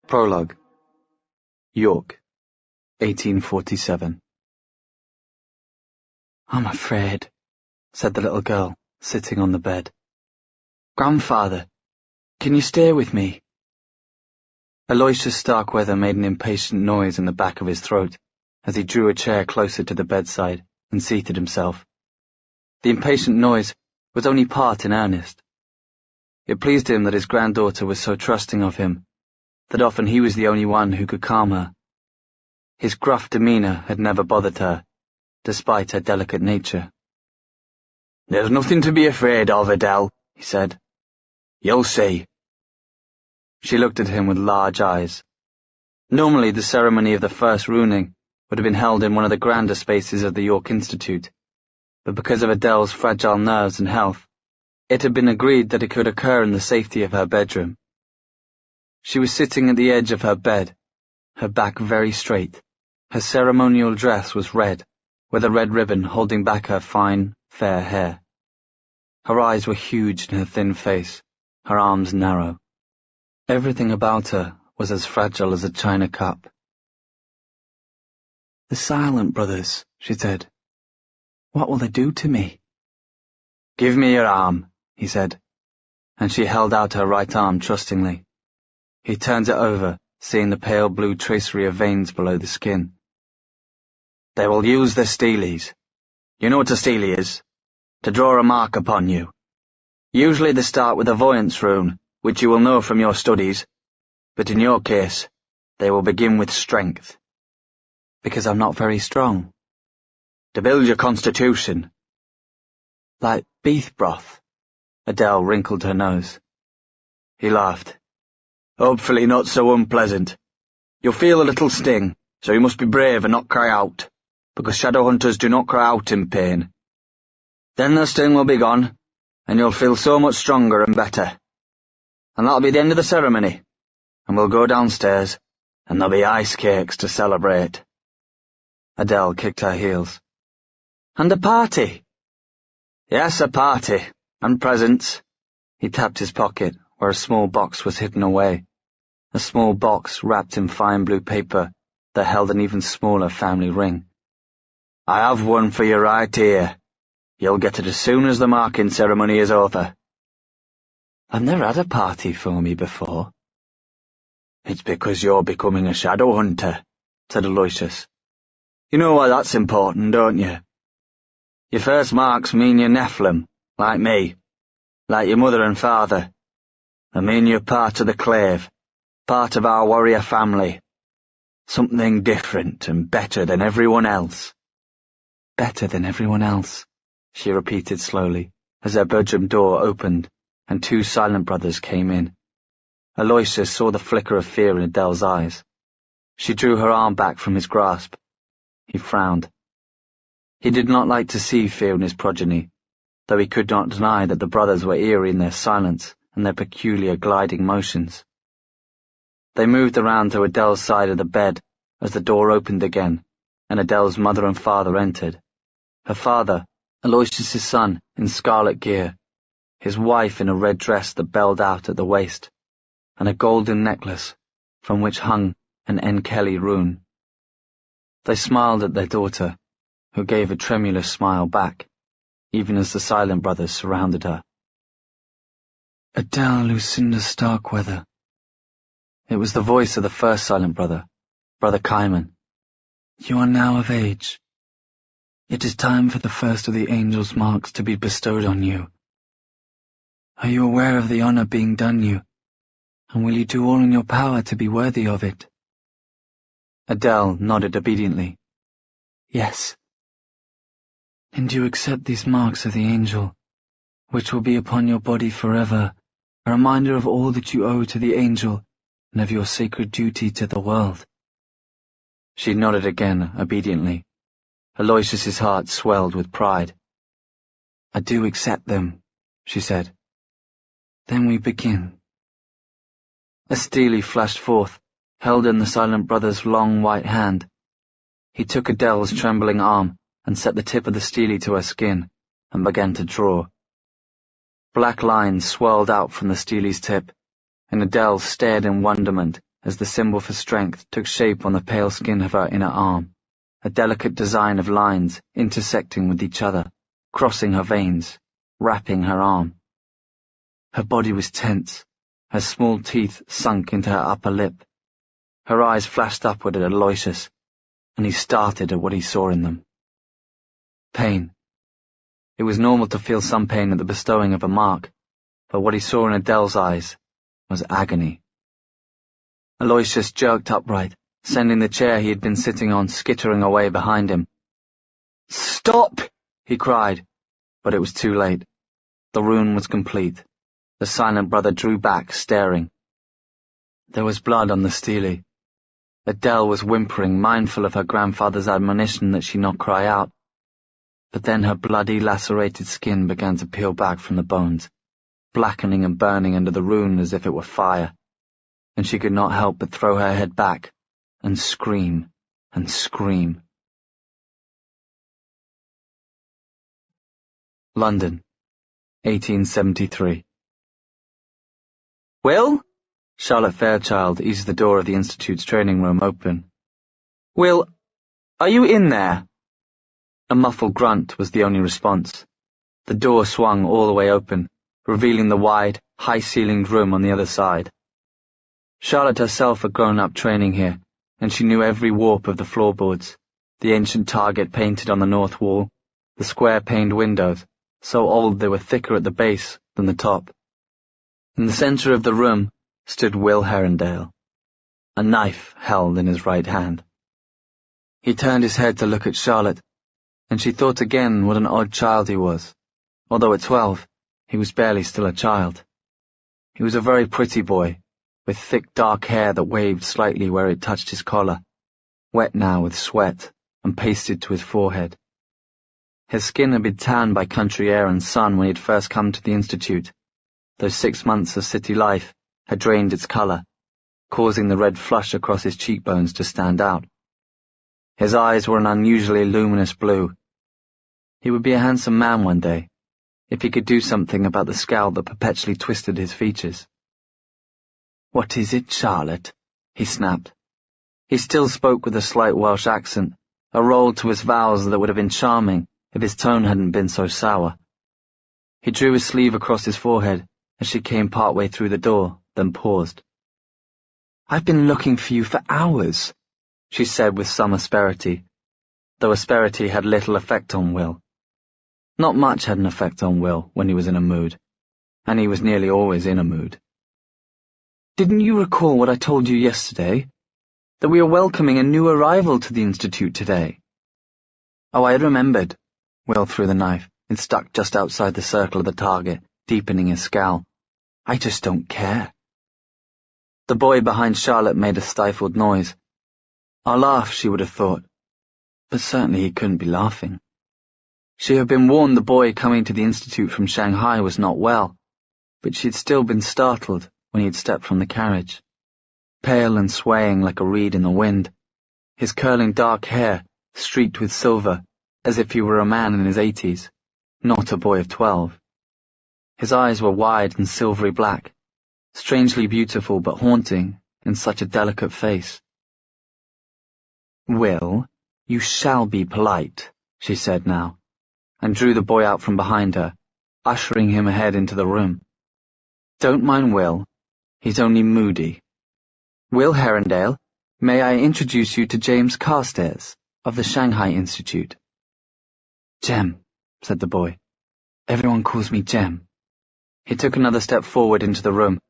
Prologue. York, 1847. "I'm afraid," said the little girl, sitting on the bed. "Grandfather, can you stay with me?" Aloysius Starkweather made an impatient noise in the back of his throat as he drew a chair closer to the bedside and seated himself. The impatient noise was only part in earnest. It pleased him that his granddaughter was so trusting of him, that often he was the only one who could calm her. His gruff demeanour had never bothered her, despite her delicate nature. "There's nothing to be afraid of, Adele," he said. "You'll see." She looked at him with large eyes. Normally the ceremony of the first ruining would have been held in one of the grander spaces of the York Institute, but because of Adele's fragile nerves and health, it had been agreed that it could occur in the safety of her bedroom. She was sitting at the edge of her bed, her back very straight. Her ceremonial dress was red, with a red ribbon holding back her fine, fair hair. Her eyes were huge in her thin face, her arms narrow. Everything about her was as fragile as a china cup. "The Silent Brothers," she said. "What will they do to me?" "Give me your arm," he said, and she held out her right arm trustingly. He turned it over, seeing the pale blue tracery of veins below the skin. "They will use the steelies. You know what a steely is? To draw a mark upon you. Usually they start with a voyance rune, which you will know from your studies, but in your case, they will begin with strength." "Because I'm not very strong." "To build your constitution." "Like beef broth?" Adele wrinkled her nose. He laughed. "Hopefully not so unpleasant. You'll feel a little sting, so you must be brave and not cry out, because shadow hunters do not cry out in pain. Then the sting will be gone, and you'll feel so much stronger and better. And that'll be the end of the ceremony, and we'll go downstairs, and there'll be ice cakes to celebrate." Adele kicked her heels. "And a party?" "Yes, a party, and presents." He tapped his pocket, where a small box was hidden away. A small box wrapped in fine blue paper that held an even smaller family ring. "I have one for you right here. You'll get it as soon as the marking ceremony is over." "I've never had a party for me before." "It's because you're becoming a shadow hunter," said Aloysius. "You know why that's important, don't you? Your first marks mean you're Nephilim, like me, like your mother and father. They mean you're part of the clave, part of our warrior family. Something different and better than everyone else." "Better than everyone else," she repeated slowly, as their bedroom door opened and two Silent Brothers came in. Aloysius saw the flicker of fear in Adele's eyes. She drew her arm back from his grasp. He frowned. He did not like to see fear in his progeny, though he could not deny that the brothers were eerie in their silence and their peculiar gliding motions. They moved around to Adele's side of the bed as the door opened again, and Adele's mother and father entered. Her father, Aloysius's son, in scarlet gear, his wife in a red dress that belled out at the waist, and a golden necklace from which hung an Enkeli rune. They smiled at their daughter, who gave a tremulous smile back, even as the Silent Brothers surrounded her. "Adele Lucinda Starkweather." It was the voice of the first Silent Brother, Brother Kaiman. "You are now of age. It is time for the first of the angel's marks to be bestowed on you. Are you aware of the honor being done you, and will you do all in your power to be worthy of it?" Adele nodded obediently. "Yes." "And you accept these marks of the angel, which will be upon your body forever, a reminder of all that you owe to the angel and of your sacred duty to the world?" She nodded again, obediently. Aloysius's heart swelled with pride. "I do accept them," she said. "Then we begin." A steely flashed forth, held in the Silent Brother's long white hand. He took Adele's trembling arm and set the tip of the steely to her skin, and began to draw. Black lines swirled out from the steely's tip, and Adele stared in wonderment as the symbol for strength took shape on the pale skin of her inner arm, a delicate design of lines intersecting with each other, crossing her veins, wrapping her arm. Her body was tense, her small teeth sunk into her upper lip. Her eyes flashed upward at Aloysius, and he started at what he saw in them. Pain. It was normal to feel some pain at the bestowing of a mark, but what he saw in Adele's eyes was agony. Aloysius jerked upright, sending the chair he had been sitting on skittering away behind him. "Stop!" he cried, but it was too late. The ruin was complete. The silent brother drew back, staring. There was blood on the stele. Adele was whimpering, mindful of her grandfather's admonition that she not cry out. But then her bloody, lacerated skin began to peel back from the bones, blackening and burning under the ruin as if it were fire, and she could not help but throw her head back and scream and scream. London, 1873. "Will?" Charlotte Fairchild eased the door of the Institute's training room open. "Will, are you in there?" A muffled grunt was the only response. The door swung all the way open, revealing the wide, high-ceilinged room on the other side. Charlotte herself had grown up training here, and she knew every warp of the floorboards, the ancient target painted on the north wall, the square-paned windows, so old they were thicker at the base than the top. In the center of the room stood Will Herondale, a knife held in his right hand. He turned his head to look at Charlotte, and she thought again what an odd child he was. Although at 12, he was barely still a child. He was a very pretty boy, with thick dark hair that waved slightly where it touched his collar, wet now with sweat and pasted to his forehead. His skin had been tanned by country air and sun when he had first come to the Institute. Those 6 months of city life had drained its color, causing the red flush across his cheekbones to stand out. His eyes were an unusually luminous blue. He would be a handsome man one day, if he could do something about the scowl that perpetually twisted his features. "What is it, Charlotte?" he snapped. He still spoke with a slight Welsh accent, a roll to his vowels that would have been charming if his tone hadn't been so sour. He drew his sleeve across his forehead as she came partway through the door, then paused. "I've been looking for you for hours," she said with some asperity, though asperity had little effect on Will. Not much had an effect on Will when he was in a mood, and he was nearly always in a mood. "Didn't you recall what I told you yesterday? That we are welcoming a new arrival to the Institute today?" "Oh, I had remembered." Will threw the knife. It stuck just outside the circle of the target, deepening his scowl. "I just don't care." The boy behind Charlotte made a stifled noise. A laugh, she would have thought, but certainly he couldn't be laughing. She had been warned the boy coming to the Institute from Shanghai was not well, but she had still been startled when he had stepped from the carriage. Pale and swaying like a reed in the wind, his curling dark hair streaked with silver, as if he were a man in his 80s, not a boy of 12. His eyes were wide and silvery black, strangely beautiful but haunting in such a delicate face. "Will, you shall be polite," she said now, and drew the boy out from behind her, ushering him ahead into the room. "Don't mind Will. He's only moody. Will Herondale, may I introduce you to James Carstairs, of the Shanghai Institute." "Jem," said the boy. "Everyone calls me Jem." He took another step forward into the room,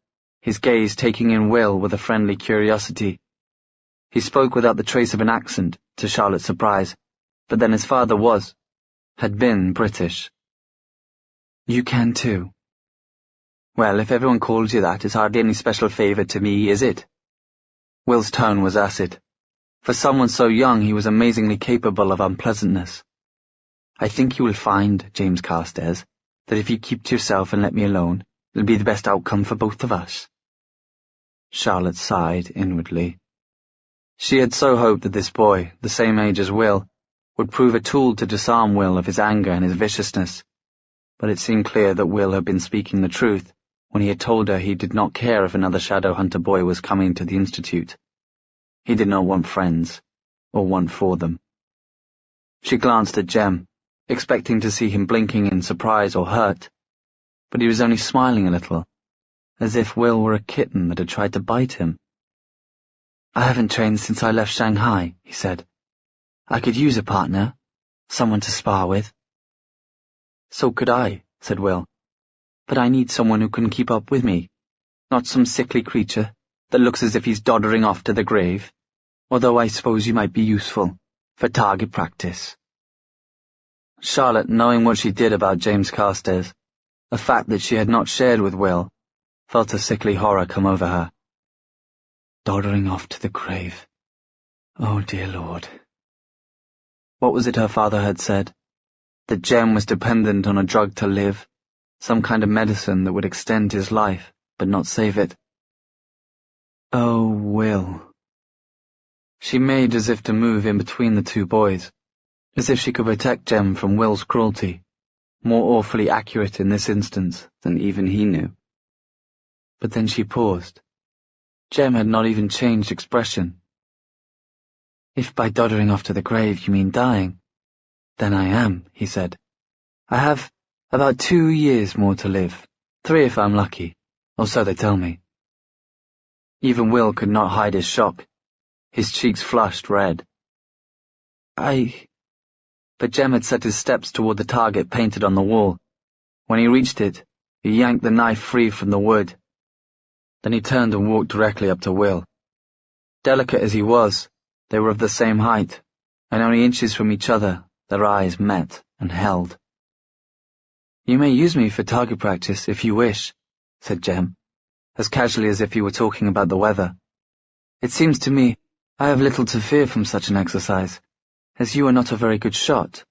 his gaze taking in Will with a friendly curiosity. He spoke without the trace of an accent, to Charlotte's surprise, but then his father had been British. "You can too." "Well, if everyone calls you that, it's hardly any special favour to me, is it?" Will's tone was acid. For someone so young, he was amazingly capable of unpleasantness. "I think you will find, James Carstairs, that if you keep to yourself and let me alone, it'll be the best outcome for both of us." Charlotte sighed inwardly. She had so hoped that this boy, the same age as Will, would prove a tool to disarm Will of his anger and his viciousness, but it seemed clear that Will had been speaking the truth, when he had told her he did not care if another shadow hunter boy was coming to the institute. He did not want friends, or want for them. She glanced at Jem, expecting to see him blinking in surprise or hurt, but he was only smiling a little, as if Will were a kitten that had tried to bite him. "I haven't trained since I left Shanghai," he said. "I could use a partner, someone to spar with." "So could I," said Will. "But I need someone who can keep up with me, not some sickly creature that looks as if he's doddering off to the grave, although I suppose you might be useful for target practice." Charlotte, knowing what she did about James Carstairs, a fact that she had not shared with Will, felt a sickly horror come over her. Doddering off to the grave. Oh, dear Lord. What was it her father had said? That Jem was dependent on a drug to live, some kind of medicine that would extend his life, but not save it. Oh, Will. She made as if to move in between the two boys, as if she could protect Jem from Will's cruelty, more awfully accurate in this instance than even he knew. But then she paused. Jem had not even changed expression. "If by doddering off to the grave you mean dying, then I am," he said. "I have about 2 years more to live, 3 if I'm lucky, or so they tell me." Even Will could not hide his shock. His cheeks flushed red. But Jem had set his steps toward the target painted on the wall. When he reached it, he yanked the knife free from the wood. Then he turned and walked directly up to Will. Delicate as he was, they were of the same height, and only inches from each other, their eyes met and held. "You may use me for target practice if you wish," said Jem, as casually as if he were talking about the weather. "It seems to me I have little to fear from such an exercise, as you are not a very good shot."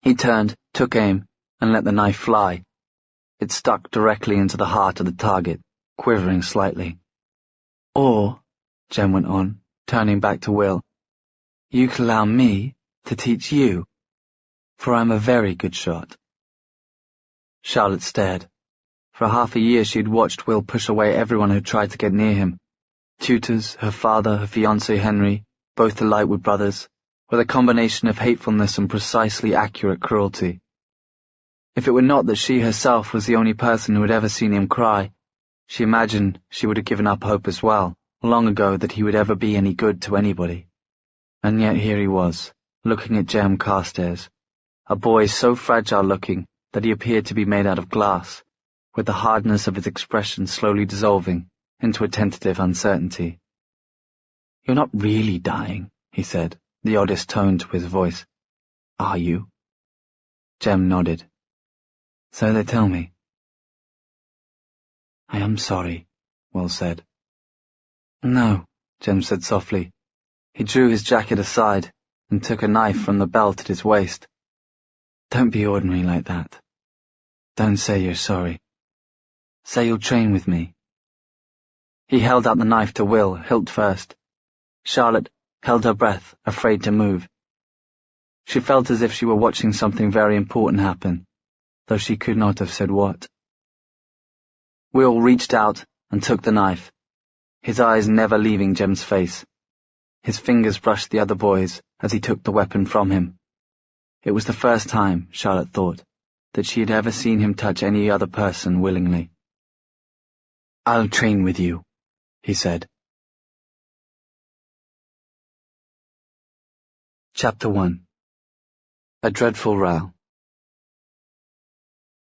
He turned, took aim, and let the knife fly. It stuck directly into the heart of the target, quivering slightly. "Or," Jem went on, turning back to Will, "you could allow me to teach you, for I'm a very good shot." Charlotte stared. For half a year she had watched Will push away everyone who tried to get near him. Tutors, her father, her fiancé Henry, both the Lightwood brothers, with a combination of hatefulness and precisely accurate cruelty. If it were not that she herself was the only person who had ever seen him cry, she imagined she would have given up hope as well, long ago, that he would ever be any good to anybody. And yet here he was, looking at Jem Carstairs, a boy so fragile-looking that he appeared to be made out of glass, with the hardness of his expression slowly dissolving into a tentative uncertainty. "You're not really dying," he said, the oddest tone to his voice. "Are you?" Jem nodded. "So they tell me." "I am sorry," Will said. "No," Jem said softly. He drew his jacket aside and took a knife from the belt at his waist. "Don't be ordinary like that. Don't say you're sorry. Say you'll train with me." He held out the knife to Will, hilt first. Charlotte held her breath, afraid to move. She felt as if she were watching something very important happen, though she could not have said what. Will reached out and took the knife, his eyes never leaving Jem's face. His fingers brushed the other boy's as he took the weapon from him. It was the first time, Charlotte thought, that she had ever seen him touch any other person willingly. "I'll train with you," he said. Chapter 1. A Dreadful Row.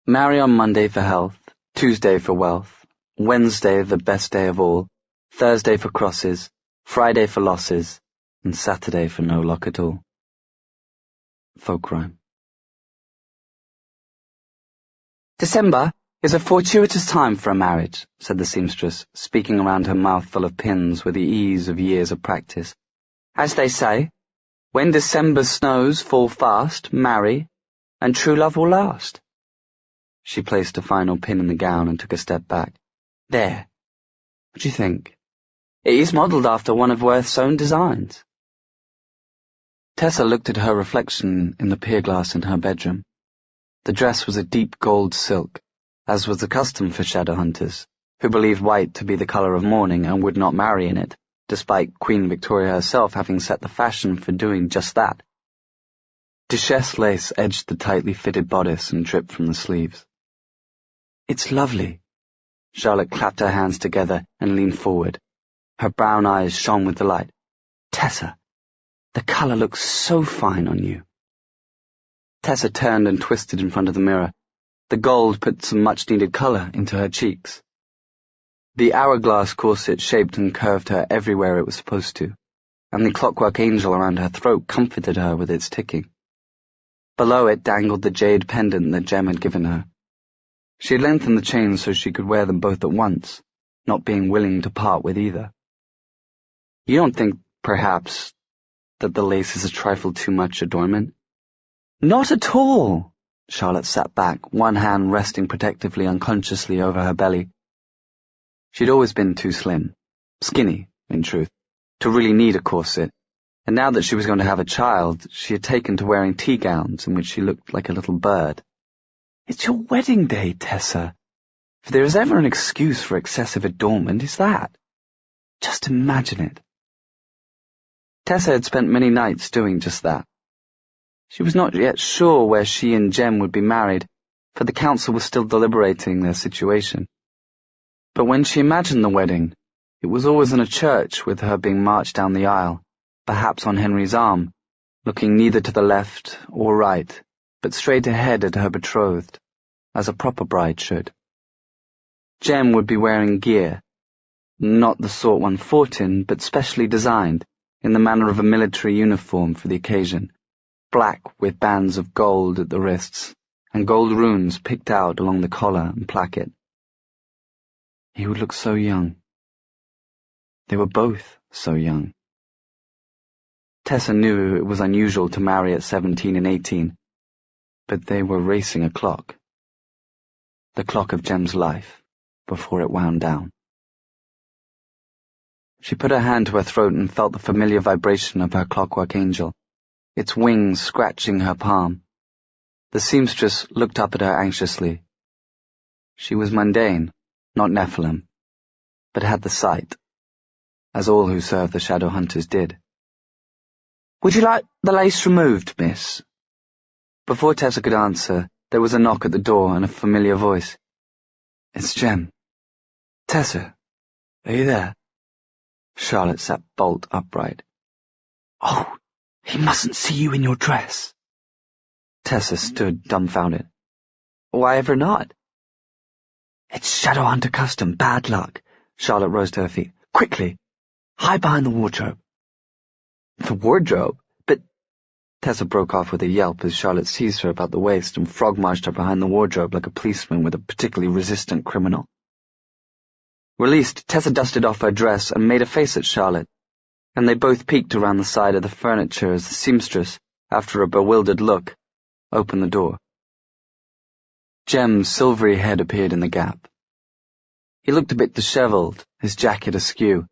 Marry on Monday for health, Tuesday for wealth, Wednesday the best day of all, Thursday for crosses, Friday for losses, and Saturday for no luck at all. Folk rhyme. "December is a fortuitous time for a marriage," said the seamstress, speaking around her mouth full of pins with the ease of years of practice. "As they say, when December's snows fall fast, marry, and true love will last." She placed a final pin in the gown and took a step back. "There. What do you think? It is modelled after one of Worth's own designs." Tessa looked at her reflection in the pier glass in her bedroom. The dress was a deep gold silk, as was the custom for shadow hunters, who believed white to be the colour of mourning and would not marry in it, despite Queen Victoria herself having set the fashion for doing just that. Duchesse lace edged the tightly fitted bodice and dripped from the sleeves. "It's lovely." Charlotte clapped her hands together and leaned forward. Her brown eyes shone with delight. "Tessa, the colour looks so fine on you." Tessa turned and twisted in front of the mirror. The gold put some much-needed colour into her cheeks. The hourglass corset shaped and curved her everywhere it was supposed to, and the clockwork angel around her throat comforted her with its ticking. Below it dangled the jade pendant that Jem had given her. She had lengthened the chains so she could wear them both at once, not being willing to part with either. "You don't think, perhaps, that the lace is a trifle too much adornment?" "Not at all." Charlotte sat back, one hand resting protectively unconsciously over her belly. She'd always been too slim, skinny, in truth, to really need a corset, and now that she was going to have a child, she had taken to wearing tea gowns in which she looked like a little bird. "It's your wedding day, Tessa. If there is ever an excuse for excessive adornment, it's that. Just imagine it." Tessa had spent many nights doing just that. She was not yet sure where she and Jem would be married, for the council was still deliberating their situation. But when she imagined the wedding, it was always in a church with her being marched down the aisle, perhaps on Henry's arm, looking neither to the left or right, but straight ahead at her betrothed, as a proper bride should. Jem would be wearing gear, not the sort one fought in, but specially designed, in the manner of a military uniform for the occasion, black with bands of gold at the wrists, and gold runes picked out along the collar and placket. He would look so young. They were both so young. Tessa knew it was unusual to marry at 17 and 18, but they were racing a clock. The clock of Jem's life, before it wound down. She put her hand to her throat and felt the familiar vibration of her clockwork angel, its wings scratching her palm. The seamstress looked up at her anxiously. She was mundane, not Nephilim, but had the sight, as all who served the shadow hunters did. "Would you like the lace removed, miss?" Before Tessa could answer, there was a knock at the door and a familiar voice. "It's Jem." "Tessa, are you there?" Charlotte sat bolt upright. "Oh, he mustn't see you in your dress." Tessa stood dumbfounded. "Why ever not?" "It's shadow hunter custom, bad luck." Charlotte rose to her feet. "Quickly, hide behind the wardrobe." "The wardrobe? But—" Tessa broke off with a yelp as Charlotte seized her about the waist and frog-marched her behind the wardrobe like a policeman with a particularly resistant criminal. Released, Tessa dusted off her dress and made a face at Charlotte, and they both peeked around the side of the furniture as the seamstress, after a bewildered look, opened the door. Jem's silvery head appeared in the gap. He looked a bit disheveled, his jacket askew.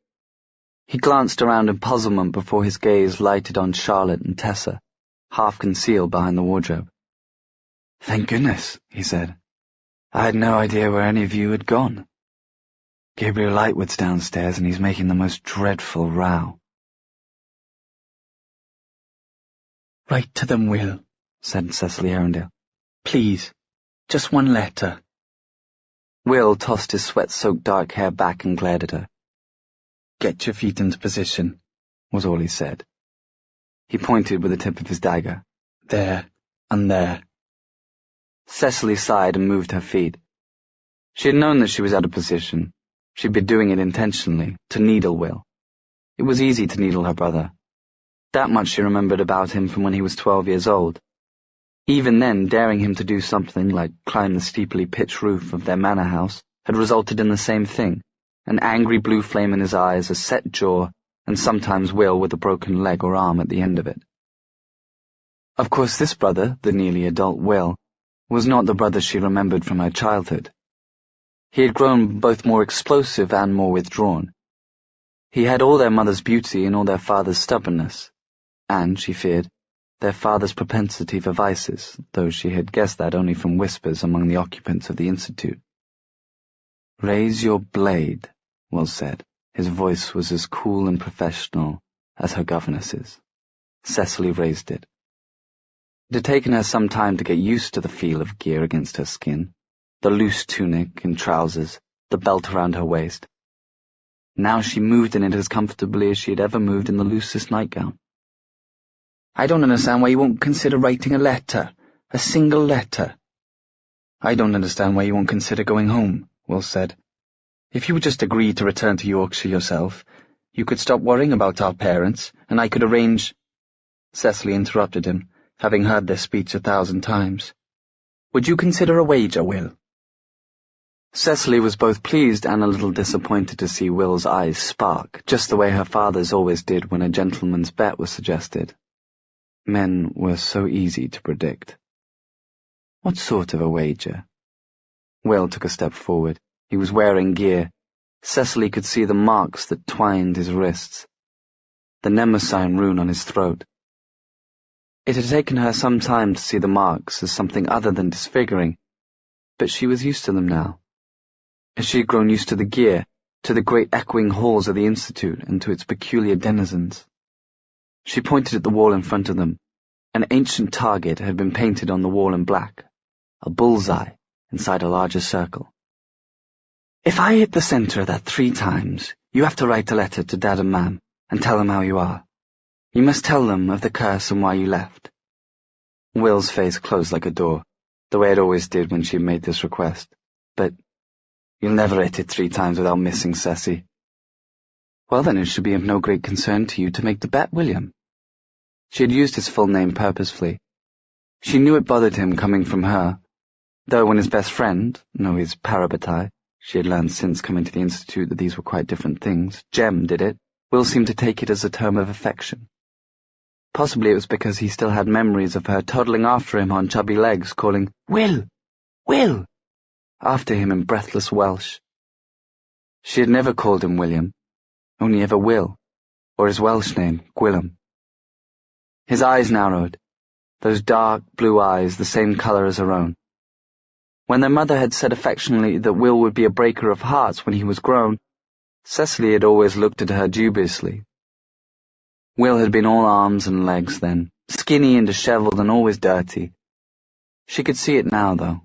He glanced around in puzzlement before his gaze lighted on Charlotte and Tessa, half concealed behind the wardrobe. "Thank goodness," he said. "I had no idea where any of you had gone. Gabriel Lightwood's downstairs and he's making the most dreadful row." "Write to them, Will," said Cecily Arundel. "Please, just one letter." Will tossed his sweat-soaked dark hair back and glared at her. "Get your feet into position," was all he said. He pointed with the tip of his dagger. "There, and there." Cecily sighed and moved her feet. She had known that she was out of position. She'd been doing it intentionally, to needle Will. It was easy to needle her brother. That much she remembered about him from when he was 12 years old. Even then, daring him to do something like climb the steeply pitched roof of their manor house had resulted in the same thing, an angry blue flame in his eyes, a set jaw, and sometimes Will with a broken leg or arm at the end of it. Of course, this brother, the nearly adult Will, was not the brother she remembered from her childhood. He had grown both more explosive and more withdrawn. He had all their mother's beauty and all their father's stubbornness, and, she feared, their father's propensity for vices, though she had guessed that only from whispers among the occupants of the Institute. "Raise your blade," Will said. His voice was as cool and professional as her governess's. Cecily raised it. It had taken her some time to get used to the feel of gear against her skin, the loose tunic and trousers, the belt around her waist. Now she moved in it as comfortably as she had ever moved in the loosest nightgown. "I don't understand why you won't consider writing a letter, a single letter." "I don't understand why you won't consider going home," Will said. "If you would just agree to return to Yorkshire yourself, you could stop worrying about our parents, and I could arrange—" Cecily interrupted him, having heard their speech 1,000 times. "Would you consider a wager, Will?" Cecily was both pleased and a little disappointed to see Will's eyes spark, just the way her father's always did when a gentleman's bet was suggested. Men were so easy to predict. "What sort of a wager?" Will took a step forward. He was wearing gear. Cecily could see the marks that twined his wrists, the Mnemosyne rune on his throat. It had taken her some time to see the marks as something other than disfiguring, but she was used to them now, as she had grown used to the gear, to the great echoing halls of the Institute and to its peculiar denizens. She pointed at the wall in front of them. An ancient target had been painted on the wall in black, a bullseye inside a larger circle. "If I hit the center of that 3 times, you have to write a letter to Dad and Mam and tell them how you are. You must tell them of the curse and why you left." Will's face closed like a door, the way it always did when she made this request. "But you'll never hit it 3 times without missing, Ceci." "Well, then it should be of no great concern to you to make the bet, William." She had used his full name purposefully. She knew it bothered him coming from her, though when his best friend, no, his parabatai, she had learned since coming to the Institute that these were quite different things, Jem did it, Will seemed to take it as a term of affection. Possibly it was because he still had memories of her toddling after him on chubby legs, calling, "Will! Will!" after him in breathless Welsh. She had never called him William, only ever Will, or his Welsh name, Gwilym. His eyes narrowed, those dark blue eyes the same colour as her own. When their mother had said affectionately that Will would be a breaker of hearts when he was grown, Cecily had always looked at her dubiously. Will had been all arms and legs then, skinny and dishevelled and always dirty. She could see it now, though.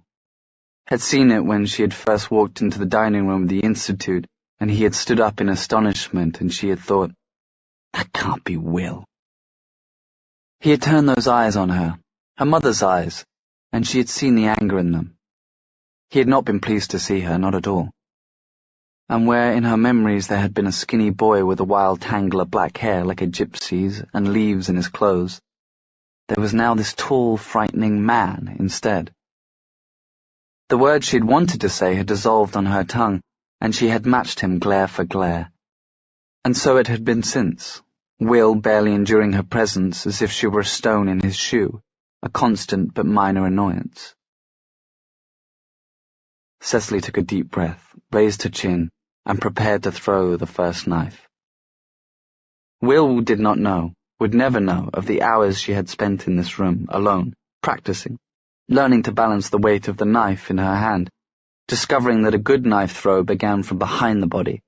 Had seen it when she had first walked into the dining room of the Institute, and he had stood up in astonishment, and she had thought, "That can't be Will." He had turned those eyes on her, her mother's eyes, and she had seen the anger in them. He had not been pleased to see her, not at all. And where in her memories there had been a skinny boy with a wild tangle of black hair like a gypsy's and leaves in his clothes, there was now this tall, frightening man instead. The words she had wanted to say had dissolved on her tongue, and she had matched him glare for glare. And so it had been since, Will barely enduring her presence as if she were a stone in his shoe, a constant but minor annoyance. Cecily took a deep breath, raised her chin, and prepared to throw the first knife. Will did not know, would never know, of the hours she had spent in this room, alone, practicing, learning to balance the weight of the knife in her hand, discovering that a good knife throw began from behind the body.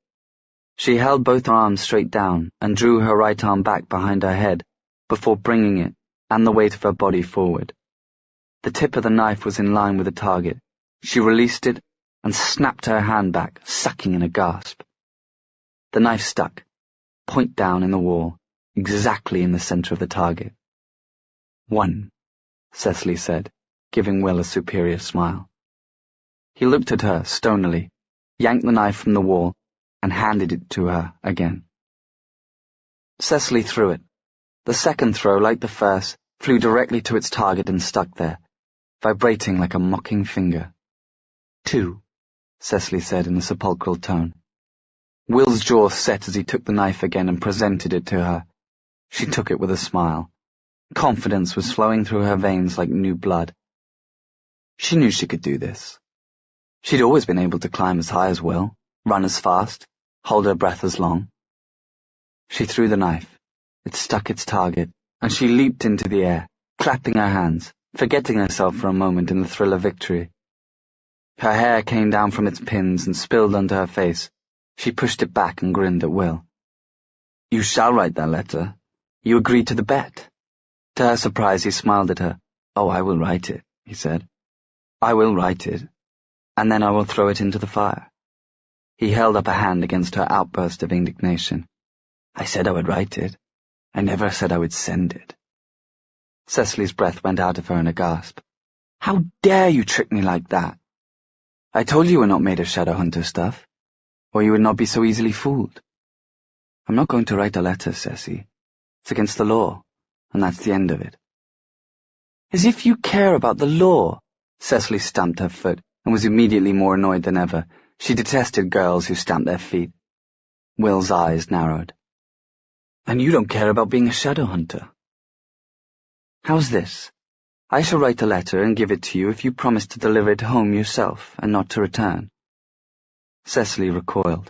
She held both arms straight down and drew her right arm back behind her head, before bringing it, and the weight of her body forward. The tip of the knife was in line with the target. She released it and snapped her hand back, sucking in a gasp. The knife stuck, point down in the wall, exactly in the center of the target. "One," Cecily said, giving Will a superior smile. He looked at her stonily, yanked the knife from the wall, and handed it to her again. Cecily threw it. The second throw, like the first, flew directly to its target and stuck there, vibrating like a mocking finger. "Two," Cecily said in a sepulchral tone. Will's jaw set as he took the knife again and presented it to her. She took it with a smile. Confidence was flowing through her veins like new blood. She knew she could do this. She'd always been able to climb as high as Will, run as fast, hold her breath as long. She threw the knife. It stuck its target, and she leaped into the air, clapping her hands, forgetting herself for a moment in the thrill of victory. Her hair came down from its pins and spilled onto her face. She pushed it back and grinned at Will. "You shall write that letter. You agreed to the bet." To her surprise, he smiled at her. "Oh, I will write it," he said. "I will write it, and then I will throw it into the fire." He held up a hand against her outburst of indignation. "I said I would write it. I never said I would send it." Cecily's breath went out of her in a gasp. "How dare you trick me like that? I told you we're not made of Shadowhunter stuff, or you would not be so easily fooled. I'm not going to write a letter, Ceci. It's against the law, and that's the end of it." "As if you care about the law!" Cecily stamped her foot and was immediately more annoyed than ever. She detested girls who stamped their feet. Will's eyes narrowed. "And you don't care about being a Shadowhunter? How's this? I shall write a letter and give it to you if you promise to deliver it home yourself and not to return." Cecily recoiled.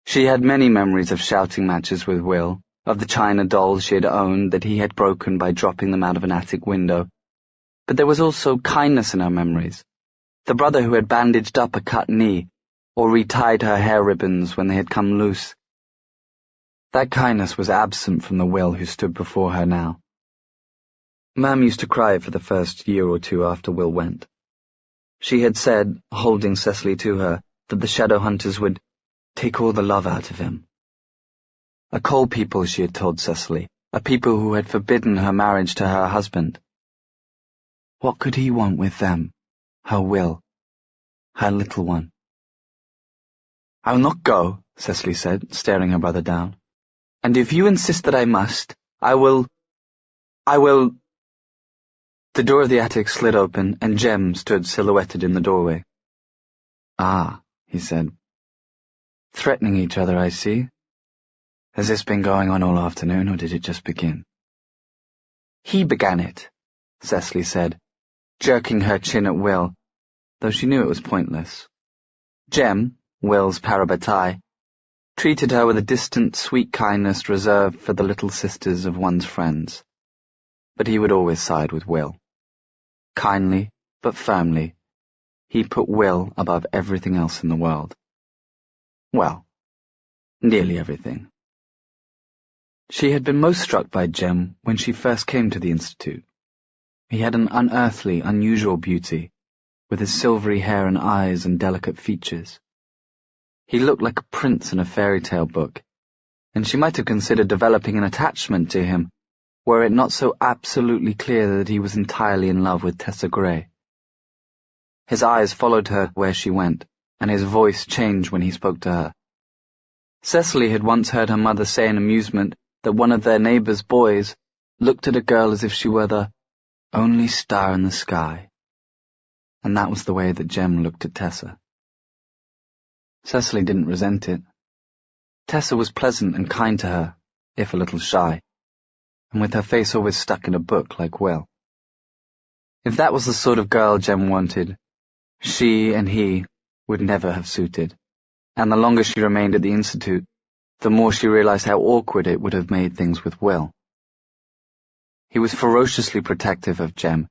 She had many memories of shouting matches with Will, of the china dolls she had owned that he had broken by dropping them out of an attic window. But there was also kindness in her memories. The brother who had bandaged up a cut knee, or retied her hair ribbons when they had come loose. That kindness was absent from the Will who stood before her now. Mam used to cry for the first year or two after Will went. She had said, holding Cecily to her, that the Shadowhunters would take all the love out of him. A cold people, she had told Cecily, a people who had forbidden her marriage to her husband. What could he want with them, her Will, her little one? "I'll not go," Cecily said, staring her brother down. "And if you insist that I must, I will... The door of the attic slid open, and Jem stood silhouetted in the doorway. "Ah," he said. "Threatening each other, I see. Has this been going on all afternoon, or did it just begin?" "He began it," Cecily said, jerking her chin at Will, though she knew it was pointless. Jem, Will's parabatai, treated her with a distant, sweet kindness reserved for the little sisters of one's friends. But he would always side with Will. Kindly, but firmly, he put Will above everything else in the world. Well, nearly everything. She had been most struck by Jem when she first came to the Institute. He had an unearthly, unusual beauty, with his silvery hair and eyes and delicate features. He looked like a prince in a fairy tale book, and she might have considered developing an attachment to him were it not so absolutely clear that he was entirely in love with Tessa Gray. His eyes followed her where she went, and his voice changed when he spoke to her. Cecily had once heard her mother say in amusement that one of their neighbours' boys looked at a girl as if she were the only star in the sky, and that was the way that Jem looked at Tessa. Cecily didn't resent it. Tessa was pleasant and kind to her, if a little shy, and with her face always stuck in a book like Will. If that was the sort of girl Jem wanted, she and he would never have suited, and the longer she remained at the Institute, the more she realized how awkward it would have made things with Will. He was ferociously protective of Jem,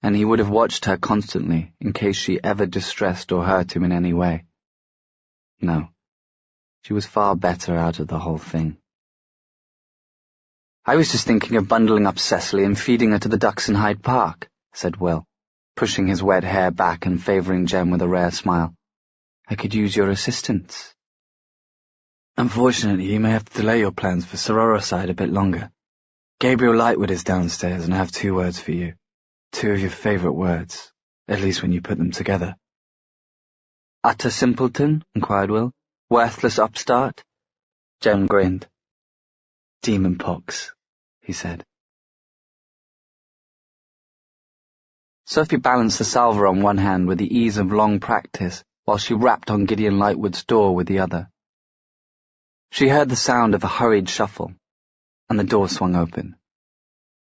and he would have watched her constantly in case she ever distressed or hurt him in any way. No, she was far better out of the whole thing. "I was just thinking of bundling up Cecily and feeding her to the ducks in Hyde Park," said Will, pushing his wet hair back and favouring Jem with a rare smile. "I could use your assistance." "Unfortunately, you may have to delay your plans for Sororicide a bit longer. Gabriel Lightwood is downstairs, and I have 2 words for you. 2 of your favourite words, at least when you put them together." "Utter simpleton?" inquired Will. "Worthless upstart?" Jem grinned. "Demon pox," he said. Sophie balanced the salver on one hand with the ease of long practice, while she rapped on Gideon Lightwood's door with the other. She heard the sound of a hurried shuffle, and the door swung open.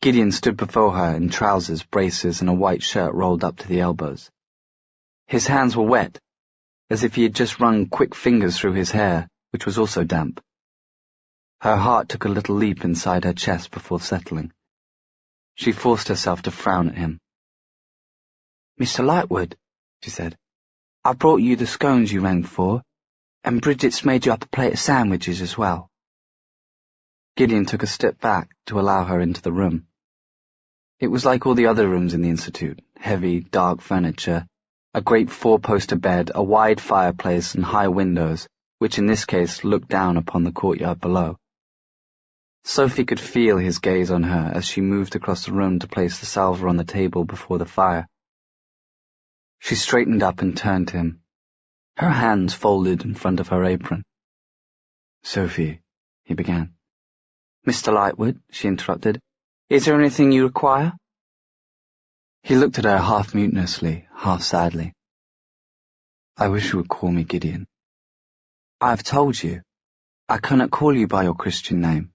Gideon stood before her in trousers, braces, and a white shirt rolled up to the elbows. His hands were wet, as if he had just run quick fingers through his hair, which was also damp. Her heart took a little leap inside her chest before settling. She forced herself to frown at him. "Mr. Lightwood," she said, "I brought you the scones you rang for, and Bridget's made you up a plate of sandwiches as well." Gideon took a step back to allow her into the room. It was like all the other rooms in the Institute, heavy, dark furniture, a great four-poster bed, a wide fireplace, and high windows, which in this case looked down upon the courtyard below. Sophie could feel his gaze on her as she moved across the room to place the salver on the table before the fire. She straightened up and turned to him, her hands folded in front of her apron. "Sophie," he began. "Mr. Lightwood," she interrupted, "is there anything you require?" He looked at her half mutinously, half sadly. "I wish you would call me Gideon." "I have told you. I cannot call you by your Christian name."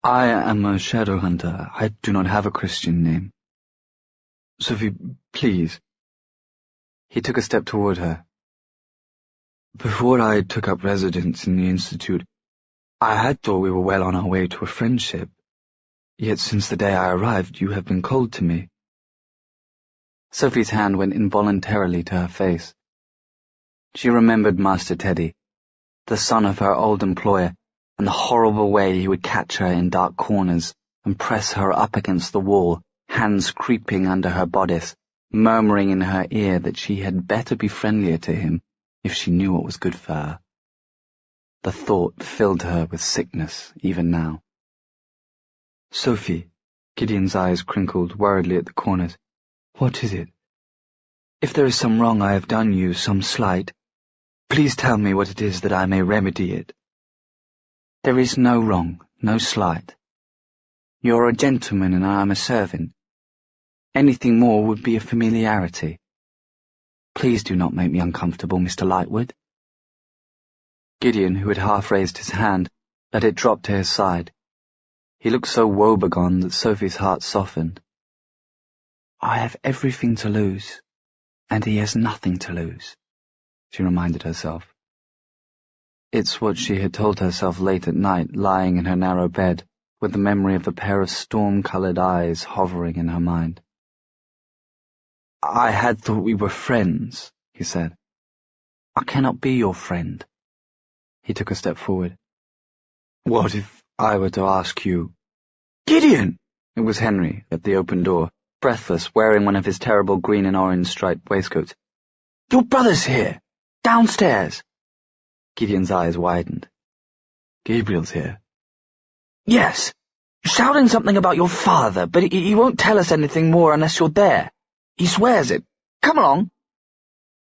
"I am a shadow hunter. I do not have a Christian name." "Sophie, please." He took a step toward her. "Before I took up residence in the Institute, I had thought we were well on our way to a friendship. Yet since the day I arrived, you have been cold to me." Sophie's hand went involuntarily to her face. She remembered Master Teddy, the son of her old employer, and the horrible way he would catch her in dark corners and press her up against the wall, hands creeping under her bodice, murmuring in her ear that she had better be friendlier to him if she knew what was good for her. The thought filled her with sickness, even now. "Sophie," Gideon's eyes crinkled worriedly at the corners, "what is it? If there is some wrong I have done you, some slight, please tell me what it is that I may remedy it." "There is no wrong, no slight. You are a gentleman and I am a servant. Anything more would be a familiarity. Please do not make me uncomfortable, Mr. Lightwood." Gideon, who had half raised his hand, let it drop to his side. He looked so woebegone that Sophie's heart softened. "I have everything to lose, and he has nothing to lose," she reminded herself. It's what she had told herself late at night, lying in her narrow bed, with the memory of a pair of storm-coloured eyes hovering in her mind. "I had thought we were friends," he said. "I cannot be your friend." He took a step forward. "What if I were to ask you—" "Gideon!" It was Henry, at the open door, breathless, wearing one of his terrible green and orange striped waistcoats. "Your brother's here! Downstairs!" Gideon's eyes widened. "Gabriel's here?" "Yes. Shouting something about your father, but he won't tell us anything more unless you're there. He swears it. Come along."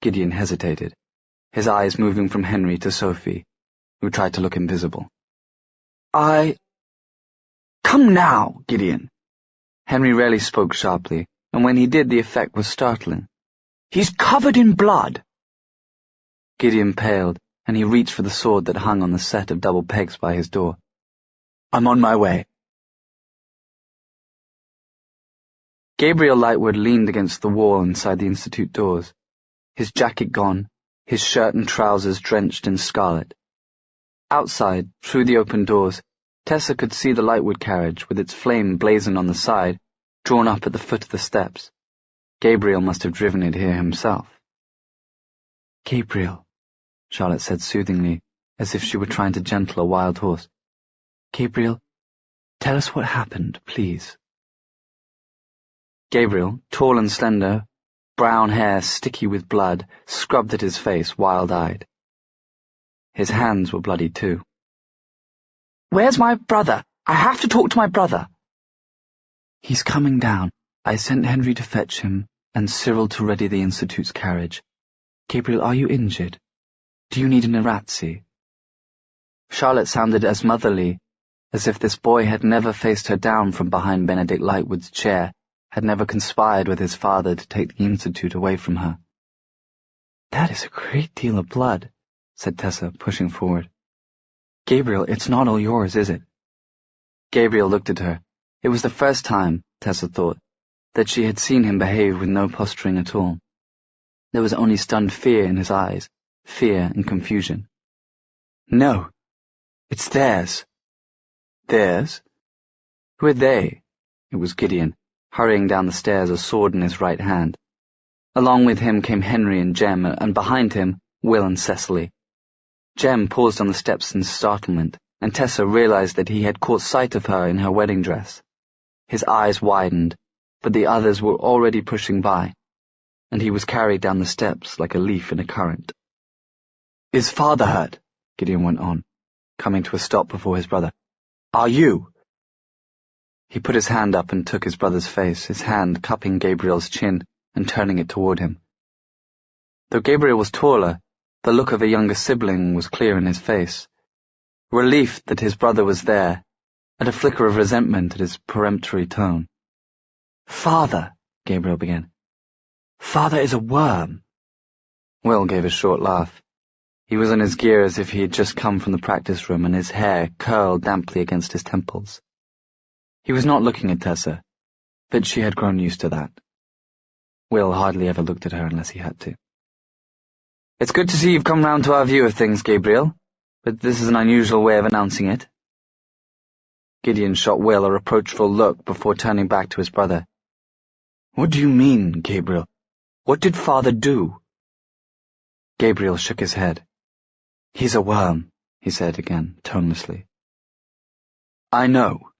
Gideon hesitated, his eyes moving from Henry to Sophie, who tried to look invisible. "Come now, Gideon." Henry rarely spoke sharply, and when he did the effect was startling. "He's covered in blood." Gideon paled, and he reached for the sword that hung on the set of double pegs by his door. "I'm on my way." Gabriel Lightwood leaned against the wall inside the Institute doors, his jacket gone, his shirt and trousers drenched in scarlet. Outside, through the open doors, Tessa could see the Lightwood carriage, with its flame blazoned on the side, drawn up at the foot of the steps. Gabriel must have driven it here himself. "Gabriel," Charlotte said soothingly, as if she were trying to gentle a wild horse. "Gabriel, tell us what happened, please." Gabriel, tall and slender, brown hair sticky with blood, scrubbed at his face, wild-eyed. His hands were bloody too. "Where's my brother? I have to talk to my brother." "He's coming down. I sent Henry to fetch him, and Cyril to ready the Institute's carriage. Gabriel, are you injured? Do you need an Irazzi?" Charlotte sounded as motherly, as if this boy had never faced her down from behind Benedict Lightwood's chair, had never conspired with his father to take the Institute away from her. "That is a great deal of blood," said Tessa, pushing forward. "Gabriel, it's not all yours, is it?" Gabriel looked at her. It was the first time, Tessa thought, that she had seen him behave with no posturing at all. There was only stunned fear in his eyes, fear and confusion. "No, it's theirs." "Theirs? Who are they?" It was Gideon, hurrying down the stairs, a sword in his right hand. Along with him came Henry and Jem, and behind him, Will and Cecily. Jem paused on the steps in startlement, and Tessa realized that he had caught sight of her in her wedding dress. His eyes widened, but the others were already pushing by, and he was carried down the steps like a leaf in a current. "Is father hurt?" Gideon went on, coming to a stop before his brother. "Are you?" He put his hand up and took his brother's face, his hand cupping Gabriel's chin and turning it toward him. Though Gabriel was taller, the look of a younger sibling was clear in his face. Relief that his brother was there, and a flicker of resentment at his peremptory tone. "Father," Gabriel began. "Father is a worm." Will gave a short laugh. He was in his gear as if he had just come from the practice room, and his hair curled damply against his temples. He was not looking at Tessa, but she had grown used to that. Will hardly ever looked at her unless he had to. "It's good to see you've come round to our view of things, Gabriel, but this is an unusual way of announcing it." Gideon shot Will a reproachful look before turning back to his brother. "What do you mean, Gabriel? What did father do?" Gabriel shook his head. "He's a worm," he said again, tonelessly. "I know.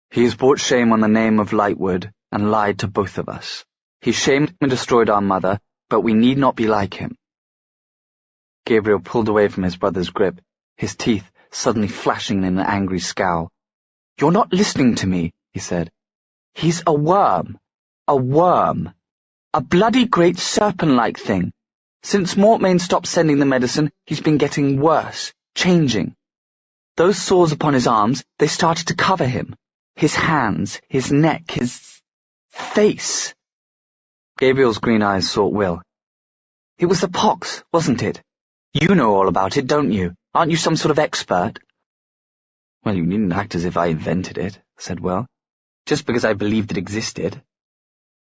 He has brought shame on the name of Lightwood and lied to both of us. He shamed and destroyed our mother, but we need not be like him." Gabriel pulled away from his brother's grip, his teeth suddenly flashing in an angry scowl. "You're not listening to me," he said. "He's a worm. A worm. A bloody great serpent-like thing. Since Mortmain stopped sending the medicine, he's been getting worse, changing. Those sores upon his arms, they started to cover him. His hands, his neck, his face." Gabriel's green eyes sought Will. "It was the pox, wasn't it? You know all about it, don't you? Aren't you some sort of expert?" "Well, you needn't act as if I invented it," said Will, "just because I believed it existed.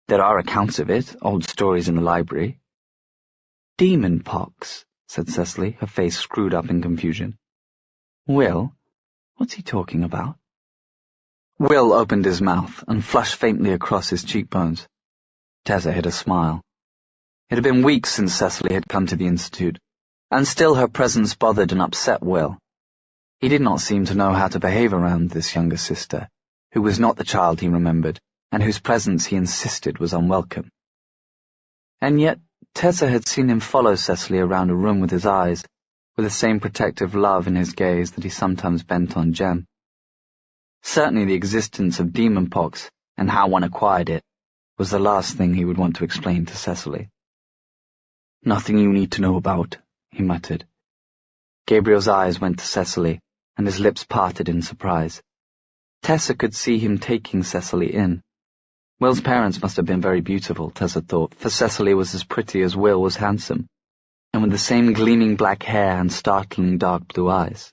There are accounts of it, old stories in the library." "Demon pox," said Cecily, her face screwed up in confusion. "Will, what's he talking about?" Will opened his mouth and flushed faintly across his cheekbones. Tessa hid a smile. It had been weeks since Cecily had come to the Institute, and still her presence bothered and upset Will. He did not seem to know how to behave around this younger sister, who was not the child he remembered, and whose presence he insisted was unwelcome. And yet Tessa had seen him follow Cecily around a room with his eyes, with the same protective love in his gaze that he sometimes bent on Jem. Certainly the existence of demon pox, and how one acquired it, was the last thing he would want to explain to Cecily. "Nothing you need to know about," he muttered. Gabriel's eyes went to Cecily, and his lips parted in surprise. Tessa could see him taking Cecily in. Will's parents must have been very beautiful, Tessa thought, for Cecily was as pretty as Will was handsome, and with the same gleaming black hair and startling dark blue eyes.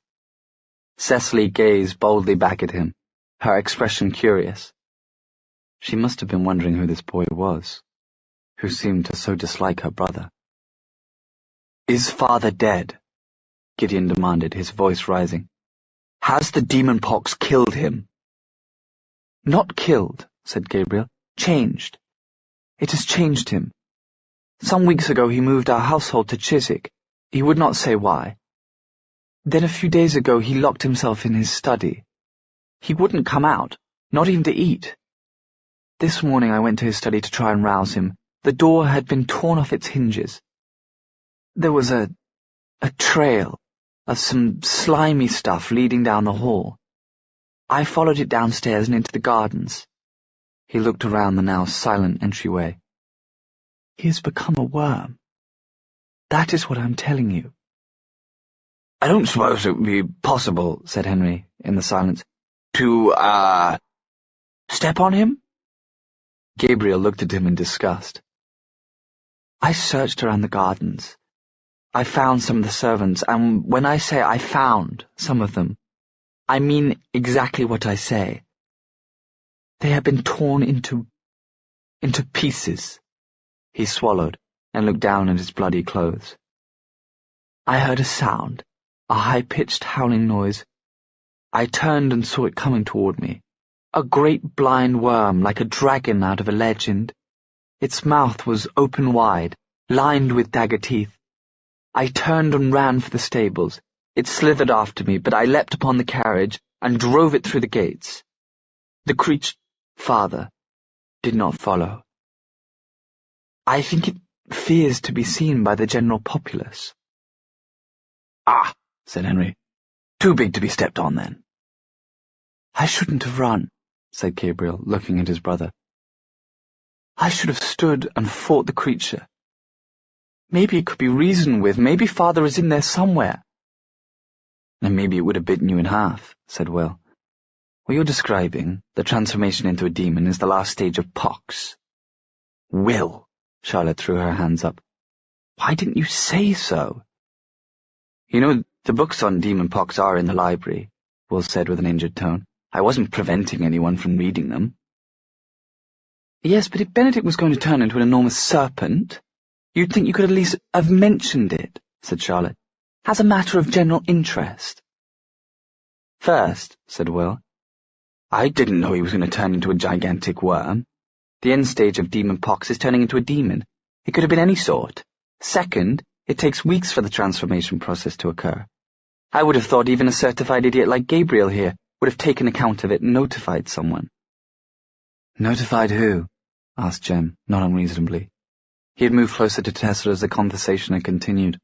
Cecily gazed boldly back at him, her expression curious. She must have been wondering who this boy was, who seemed to so dislike her brother. "Is father dead?" Gideon demanded, his voice rising. "Has the demon pox killed him?" "Not killed," said Gabriel. "Changed. It has changed him. Some weeks ago he moved our household to Chiswick. He would not say why. Then a few days ago he locked himself in his study. He wouldn't come out, not even to eat. This morning I went to his study to try and rouse him. The door had been torn off its hinges. There was a trail of some slimy stuff leading down the hall. I followed it downstairs and into the gardens." He looked around the now silent entryway. "He has become a worm. That is what I'm telling you." "I don't suppose it would be possible," said Henry, in the silence, "to, step on him?" Gabriel looked at him in disgust. "I searched around the gardens. I found some of the servants, and when I say I found some of them, I mean exactly what I say. They have been torn into pieces." He swallowed and looked down at his bloody clothes. "I heard a sound, a high-pitched howling noise. I turned and saw it coming toward me. A great blind worm like a dragon out of a legend. Its mouth was open wide, lined with dagger teeth. I turned and ran for the stables. It slithered after me, but I leapt upon the carriage and drove it through the gates. The father, did not follow. I think it fears to be seen by the general populace. Ah, said Henry. Too big to be stepped on, then. I shouldn't have run, said Gabriel, looking at his brother. I should have stood and fought the creature. Maybe it could be reasoned with. Maybe father is in there somewhere. And maybe it would have bitten you in half, said Will. What you're describing, the transformation into a demon, is the last stage of pox. Will, Charlotte threw her hands up. Why didn't you say so? You know, the books on demon pox are in the library, Will said with an injured tone. I wasn't preventing anyone from reading them. Yes, but if Benedict was going to turn into an enormous serpent, you'd think you could at least have mentioned it, said Charlotte, as a matter of general interest. First, said Will, I didn't know he was going to turn into a gigantic worm. The end stage of demon pox is turning into a demon. It could have been any sort. Second, it takes weeks for the transformation process to occur. I would have thought even a certified idiot like Gabriel here would have taken account of it and notified someone. Notified who? Asked Jem, not unreasonably. He had moved closer to Tessa as the conversation had continued.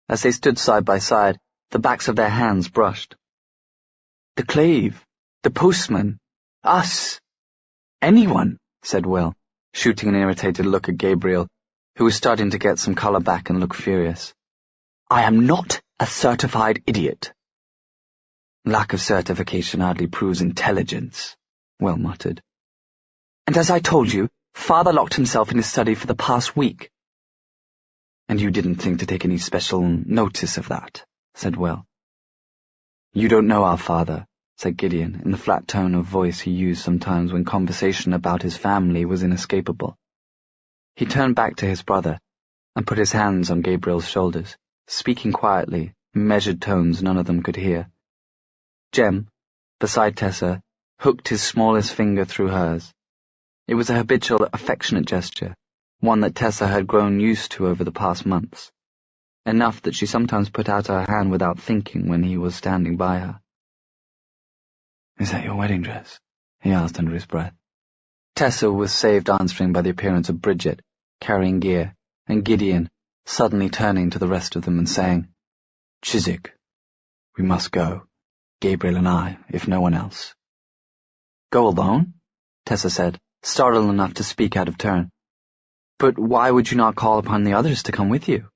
As they stood side by side, the backs of their hands brushed. The Clave, the postman, us, anyone, said Will, shooting an irritated look at Gabriel, who was starting to get some colour back and look furious. I am not a certified idiot. Lack of certification hardly proves intelligence, Will muttered. And as I told you, father locked himself in his study for the past week. And you didn't think to take any special notice of that, said Will. You don't know our father, said Gideon, in the flat tone of voice he used sometimes when conversation about his family was inescapable. He turned back to his brother and put his hands on Gabriel's shoulders, speaking quietly, in measured tones none of them could hear. Jem, beside Tessa, hooked his smallest finger through hers. It was a habitual, affectionate gesture, one that Tessa had grown used to over the past months, enough that she sometimes put out her hand without thinking when he was standing by her. Is that your wedding dress? He asked under his breath. Tessa was saved answering by the appearance of Bridget, carrying gear, and Gideon, suddenly turning to the rest of them and saying, Chiswick, we must go, Gabriel and I, if no one else. Go alone? Tessa said, startled enough to speak out of turn. But why would you not call upon the others to come with you?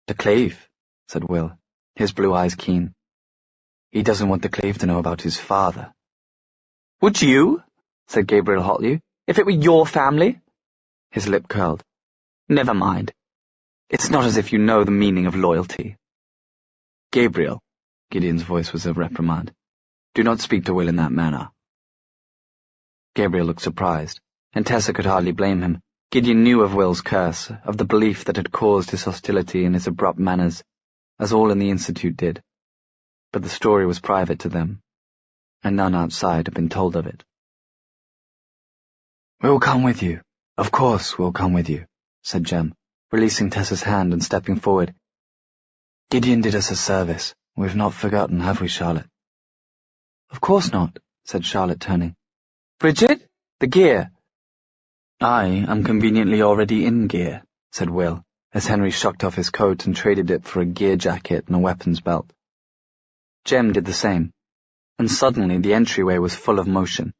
The Clave, said Will, his blue eyes keen. He doesn't want the Clave to know about his father. Would you? Said Gabriel hotly. If it were your family? His lip curled. Never mind. It's not as if you know the meaning of loyalty. Gabriel, Gideon's voice was a reprimand. Do not speak to Will in that manner. Gabriel looked surprised, and Tessa could hardly blame him. Gideon knew of Will's curse, of the belief that had caused his hostility and his abrupt manners, as all in the Institute did. But the story was private to them, and none outside had been told of it. We'll come with you. Of course we'll come with you, said Jem, releasing Tessa's hand and stepping forward. Gideon did us a service. We've not forgotten, have we, Charlotte? Of course not, said Charlotte, turning. Bridget, the gear. I am conveniently already in gear, said Will, as Henry shucked off his coat and traded it for a gear jacket and a weapons belt. Jem did the same, and suddenly the entryway was full of motion.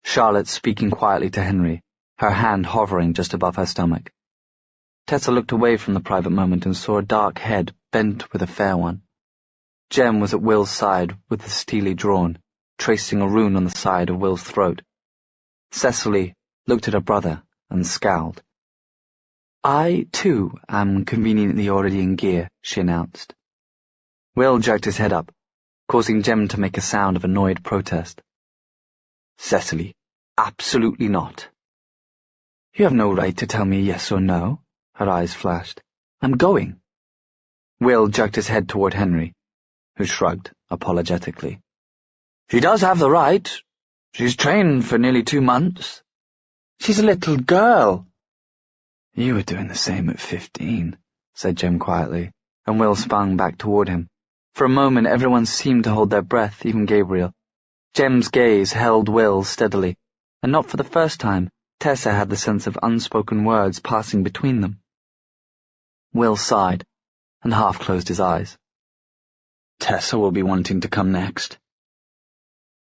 Charlotte speaking quietly to Henry, her hand hovering just above her stomach. Tessa looked away from the private moment and saw a dark head bent with a fair one. Jem was at Will's side with the steely drawn, tracing a rune on the side of Will's throat. Cecily looked at her brother and scowled. I, too, am conveniently already in gear, she announced. Will jerked his head up, causing Jem to make a sound of annoyed protest. Cecily, absolutely not. You have no right to tell me yes or no, her eyes flashed. I'm going. Will jerked his head toward Henry, who shrugged apologetically. She does have the right. She's trained for nearly 2 months. She's a little girl. You were doing the same at 15, said Jem quietly, and Will sprang back toward him. For a moment everyone seemed to hold their breath, even Gabriel. Jem's gaze held Will steadily, and not for the first time, Tessa had the sense of unspoken words passing between them. Will sighed, and half closed his eyes. Tessa will be wanting to come next.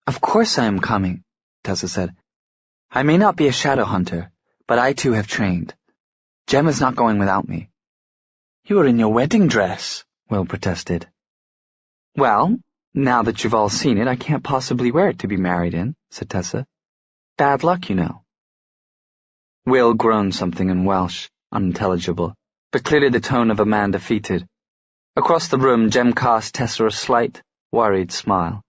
Of course I am coming, Tessa said. I may not be a shadow hunter, but I too have trained. Jem is not going without me. You are in your wedding dress, Will protested. Well, now that you've all seen it, I can't possibly wear it to be married in, said Tessa. Bad luck, you know. Will groaned something in Welsh, unintelligible, but clearly the tone of a man defeated. Across the room, Jem cast Tessa a slight, worried smile.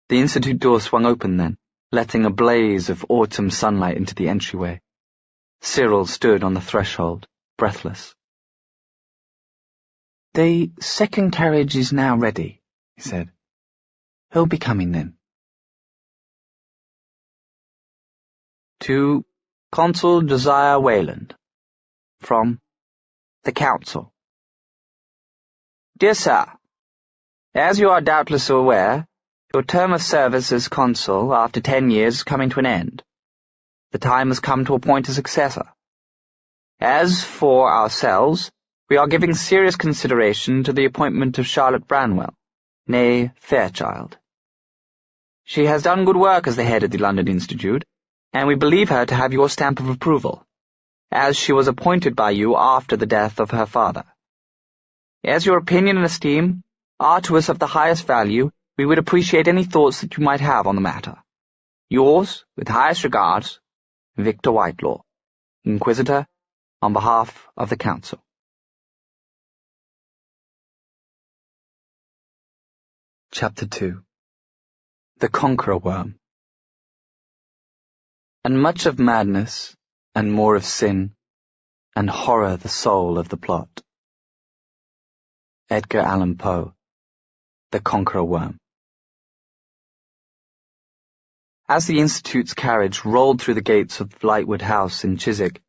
The institute door swung open then, letting a blaze of autumn sunlight into the entryway. Cyril stood on the threshold, breathless. The second carriage is now ready, he said. Who'll be coming then? To Consul Josiah Wayland, from the Council. Dear Sir, as you are doubtless aware, your term of service as consul after 10 years is coming to an end. The time has come to appoint a successor. As for ourselves, we are giving serious consideration to the appointment of Charlotte Branwell, née Fairchild. She has done good work as the head of the London Institute, and we believe her to have your stamp of approval, as she was appointed by you after the death of her father. As your opinion and esteem are to us of the highest value, we would appreciate any thoughts that you might have on the matter. Yours, with highest regards, Victor Whitelaw, Inquisitor, on behalf of the Council. Chapter 2. The Conqueror Worm. And much of madness, and more of sin, and horror the soul of the plot. Edgar Allan Poe, The Conqueror Worm. As the Institute's carriage rolled through the gates of Lightwood House in Chiswick,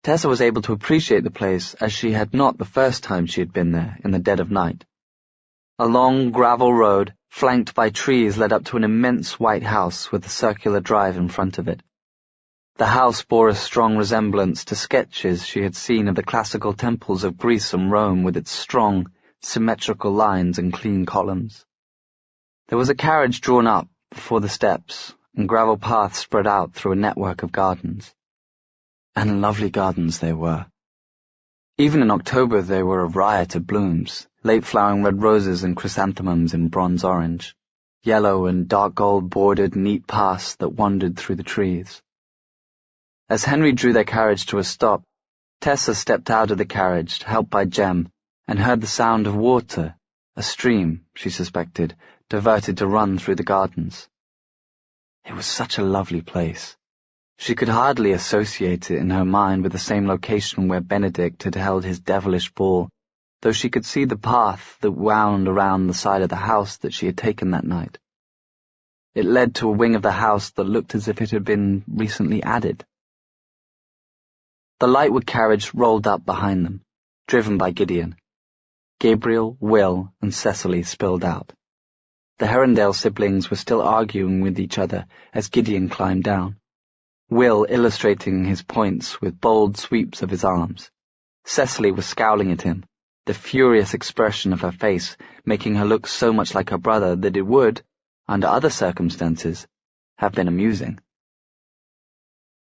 Tessa was able to appreciate the place as she had not the first time she had been there in the dead of night. A long gravel road, flanked by trees, led up to an immense white house with a circular drive in front of it. The house bore a strong resemblance to sketches she had seen of the classical temples of Greece and Rome with its strong, symmetrical lines and clean columns. There was a carriage drawn up before the steps, and gravel paths spread out through a network of gardens. And lovely gardens they were. Even in October they were a riot of blooms, late-flowering red roses and chrysanthemums in bronze orange, yellow and dark gold-bordered neat paths that wandered through the trees. As Henry drew their carriage to a stop, Tessa stepped out of the carriage, helped by Jem, and heard the sound of water, a stream, she suspected, diverted to run through the gardens. It was such a lovely place. She could hardly associate it in her mind with the same location where Benedict had held his devilish ball, though she could see the path that wound around the side of the house that she had taken that night. It led to a wing of the house that looked as if it had been recently added. The Lightwood carriage rolled up behind them, driven by Gideon. Gabriel, Will, and Cecily spilled out. The Herondale siblings were still arguing with each other as Gideon climbed down, Will illustrating his points with bold sweeps of his arms. Cecily was scowling at him, the furious expression of her face making her look so much like her brother that it would, under other circumstances, have been amusing.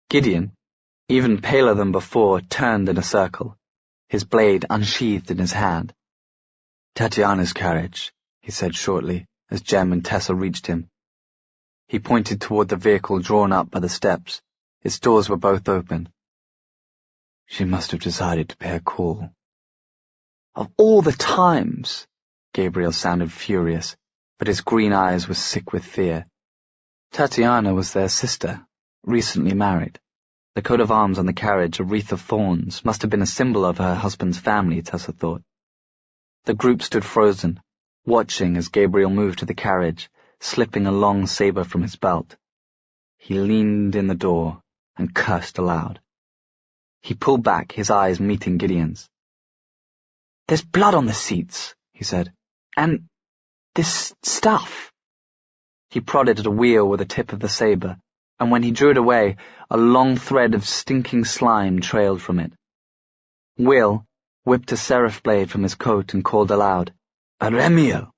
Gideon, even paler than before, turned in a circle, his blade unsheathed in his hand. "Tatiana's carriage," he said shortly, as Jem and Tessa reached him. He pointed toward the vehicle drawn up by the steps. Its doors were both open. She must have decided to pay a call. Of all the times! Gabriel sounded furious, but his green eyes were sick with fear. Tatiana was their sister, recently married. The coat of arms on the carriage, a wreath of thorns, must have been a symbol of her husband's family, Tessa thought. The group stood frozen, watching as Gabriel moved to the carriage, slipping a long saber from his belt. He leaned in the door and cursed aloud. He pulled back, his eyes meeting Gideon's. "There's blood on the seats," he said. "And this stuff." He prodded at a wheel with the tip of the saber, and when he drew it away, a long thread of stinking slime trailed from it. Will whipped a seraph blade from his coat and called aloud, "Aremiel!"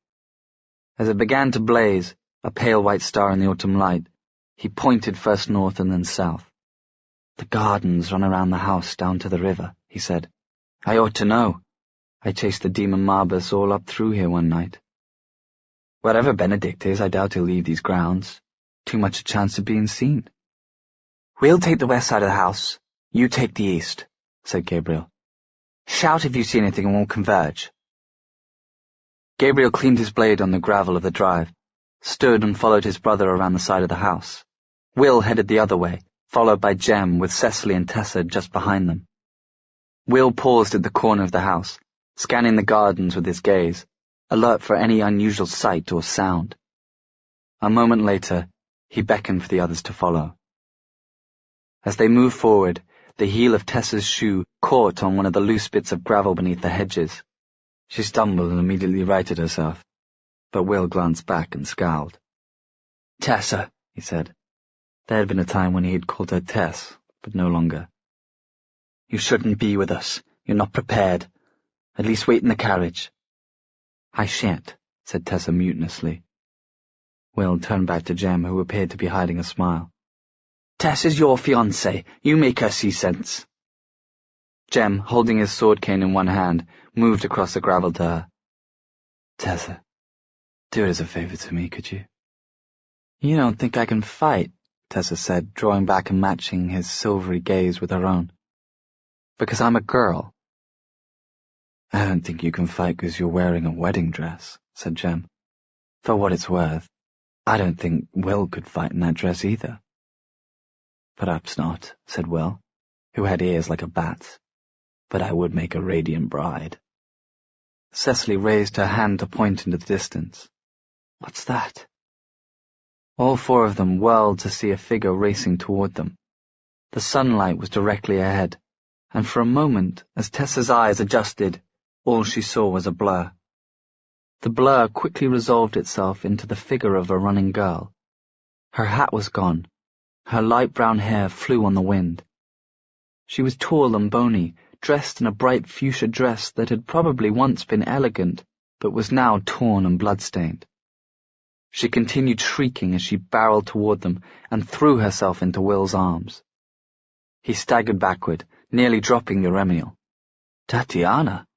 As it began to blaze, a pale white star in the autumn light, he pointed first north and then south. "The gardens run around the house down to the river," he said. "I ought to know. I chased the demon Marbus all up through here one night. Wherever Benedict is, I doubt he'll leave these grounds. Too much a chance of being seen." "We'll take the west side of the house. You take the east," said Gabriel. "Shout if you see anything and we'll converge." Gabriel cleaned his blade on the gravel of the drive, stood and followed his brother around the side of the house. Will headed the other way, followed by Jem with Cecily and Tessa just behind them. Will paused at the corner of the house, scanning the gardens with his gaze, alert for any unusual sight or sound. A moment later, he beckoned for the others to follow. As they moved forward, the heel of Tessa's shoe caught on one of the loose bits of gravel beneath the hedges. She stumbled and immediately righted herself, but Will glanced back and scowled. "Tessa," he said. There had been a time when he had called her Tess, but no longer. "You shouldn't be with us. You're not prepared. At least wait in the carriage." "I shan't," said Tessa mutinously. Will turned back to Jem, who appeared to be hiding a smile. "Tess is your fiancée. You make her see sense." Jem, holding his sword cane in one hand, moved across the gravel to her. "Tessa, do it as a favor to me, could you?" "You don't think I can fight?" Tessa said, drawing back and matching his silvery gaze with her own. "Because I'm a girl." "I don't think you can fight because you're wearing a wedding dress," said Jem. "For what it's worth, I don't think Will could fight in that dress either." "Perhaps not," said Will, who had ears like a bat's. "But I would make a radiant bride." Cecily raised her hand to point into the distance. "What's that?" All four of them whirled to see a figure racing toward them. The sunlight was directly ahead, and for a moment, as Tessa's eyes adjusted, all she saw was a blur. The blur quickly resolved itself into the figure of a running girl. Her hat was gone. Her light brown hair flew on the wind. She was tall and bony, dressed in a bright fuchsia dress that had probably once been elegant, but was now torn and blood-stained. She continued shrieking as she barreled toward them and threw herself into Will's arms. He staggered backward, nearly dropping the Remenial. "Tatiana!"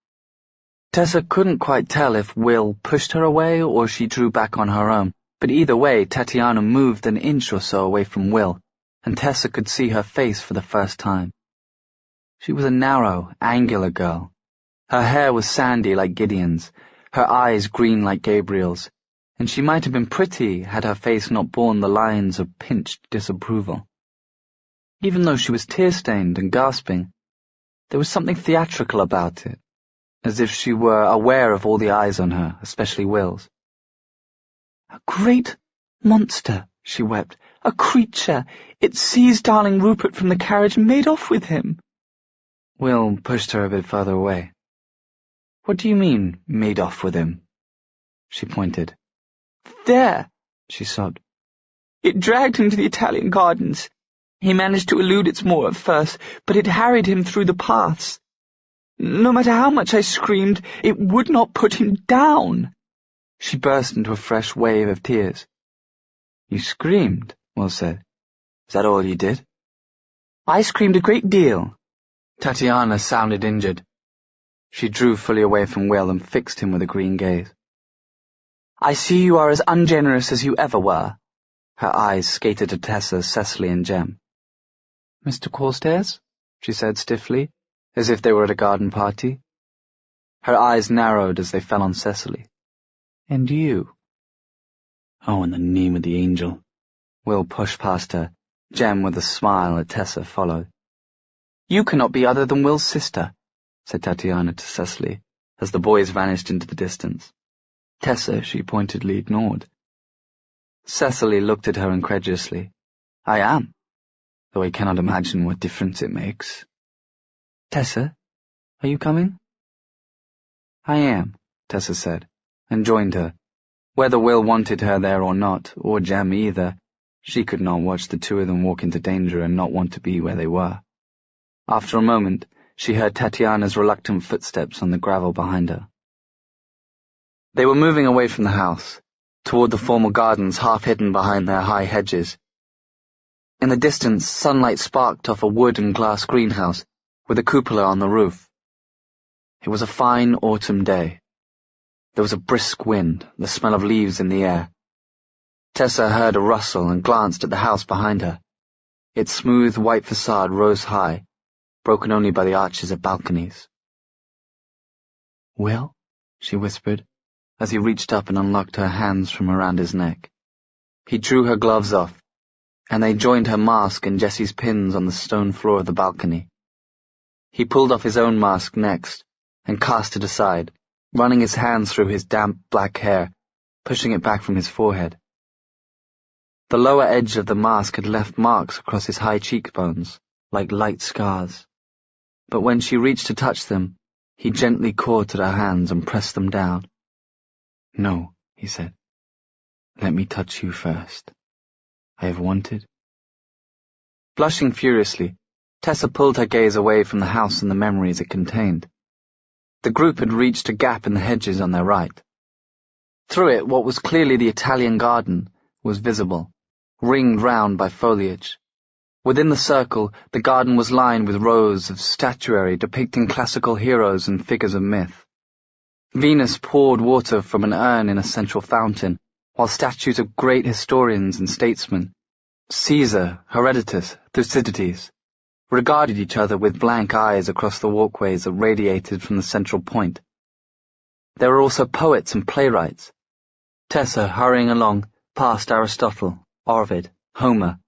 Tessa couldn't quite tell if Will pushed her away or she drew back on her own, but either way Tatiana moved an inch or so away from Will, and Tessa could see her face for the first time. She was a narrow, angular girl. Her hair was sandy like Gideon's, her eyes green like Gabriel's, and she might have been pretty had her face not borne the lines of pinched disapproval. Even though she was tear-stained and gasping, there was something theatrical about it, as if she were aware of all the eyes on her, especially Will's. "A great monster," she wept. "A creature. It seized darling Rupert from the carriage and made off with him." Will pushed her a bit further away. "What do you mean, made off with him?" She pointed. "There," she sobbed. "It dragged him to the Italian gardens. He managed to elude its maw at first, but it harried him through the paths. No matter how much I screamed, it would not put him down." She burst into a fresh wave of tears. "You screamed," Will said. "Is that all you did?" "I screamed a great deal." Tatiana sounded injured. She drew fully away from Will and fixed him with a green gaze. "I see you are as ungenerous as you ever were." Her eyes skated to Tessa, Cecily, and Jem. "Mr. Corstairs?" she said stiffly, as if they were at a garden party. Her eyes narrowed as they fell on Cecily. "And you?" "Oh, in the name of the angel." Will pushed past her. Jem, with a smile at Tessa, followed. "You cannot be other than Will's sister," said Tatiana to Cecily, as the boys vanished into the distance. Tessa she pointedly ignored. Cecily looked at her incredulously. I am, though I cannot imagine what difference it makes. Tessa, are you coming? I am, Tessa said, and joined her. Whether Will wanted her there or not, or Jem either, she could not watch the two of them walk into danger and not want to be where they were. After a moment, she heard Tatiana's reluctant footsteps on the gravel behind her. They were moving away from the house, toward the formal gardens half hidden behind their high hedges. In the distance, sunlight sparked off a wood and glass greenhouse, with a cupola on the roof. It was a fine autumn day. There was a brisk wind, the smell of leaves in the air. Tessa heard a rustle and glanced at the house behind her. Its smooth white facade rose high, broken only by the arches of balconies. Will? She whispered, as he reached up and unlocked her hands from around his neck. He drew her gloves off, and they joined her mask and Jessie's pins on the stone floor of the balcony. He pulled off his own mask next, and cast it aside, running his hands through his damp black hair, pushing it back from his forehead. The lower edge of the mask had left marks across his high cheekbones, like light scars. But when she reached to touch them, he gently caught at her hands and pressed them down. No, he said. Let me touch you first. I have wanted. Blushing furiously, Tessa pulled her gaze away from the house and the memories it contained. The group had reached a gap in the hedges on their right. Through it, what was clearly the Italian garden was visible, ringed round by foliage. Within the circle, the garden was lined with rows of statuary depicting classical heroes and figures of myth. Venus poured water from an urn in a central fountain, while statues of great historians and statesmen, Caesar, Herodotus, Thucydides, regarded each other with blank eyes across the walkways that radiated from the central point. There were also poets and playwrights. Tessa, hurrying along, passed Aristotle, Ovid, Homer,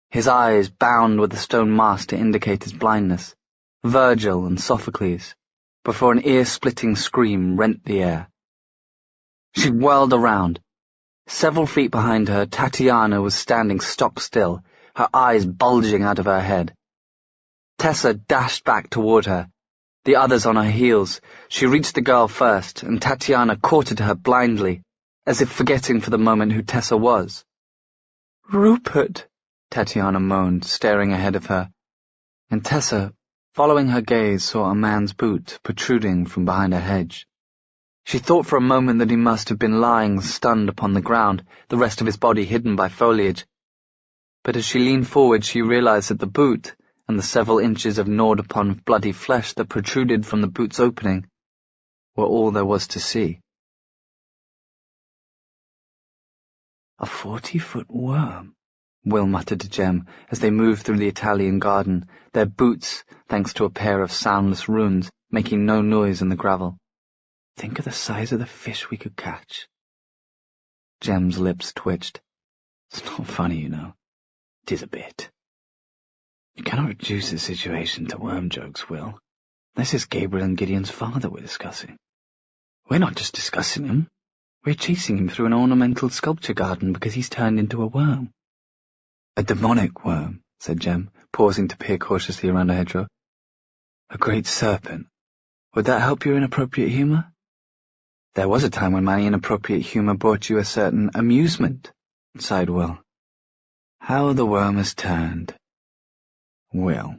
his eyes bound with a stone mask to indicate his blindness, Virgil and Sophocles, before an ear-splitting scream rent the air. She whirled around. Several feet behind her, Tatiana was standing stock still, her eyes bulging out of her head. Tessa dashed back toward her, the others on her heels. She reached the girl first, and Tatiana caught at her blindly, as if forgetting for the moment who Tessa was. "Rupert," Tatiana moaned, staring ahead of her, and Tessa, following her gaze, saw a man's boot protruding from behind a hedge. She thought for a moment that he must have been lying stunned upon the ground, the rest of his body hidden by foliage. But as she leaned forward, she realized that the boot, and the several inches of gnawed-upon bloody flesh that protruded from the boot's opening, were all there was to see. "A 40-foot worm," Will muttered to Jem as they moved through the Italian garden, their boots, thanks to a pair of soundless runes, making no noise in the gravel. "Think of the size of the fish we could catch." Jem's lips twitched. "It's not funny, you know. 'Tis a bit. You cannot reduce the situation to worm jokes, Will. This is Gabriel and Gideon's father we're discussing. We're not just discussing him. We're chasing him through an ornamental sculpture garden because he's turned into a worm." "A demonic worm," said Jem, pausing to peer cautiously around a hedgerow. "A great serpent. Would that help your inappropriate humour?" "There was a time when my inappropriate humour brought you a certain amusement," sighed Will. "How the worm has turned. Will."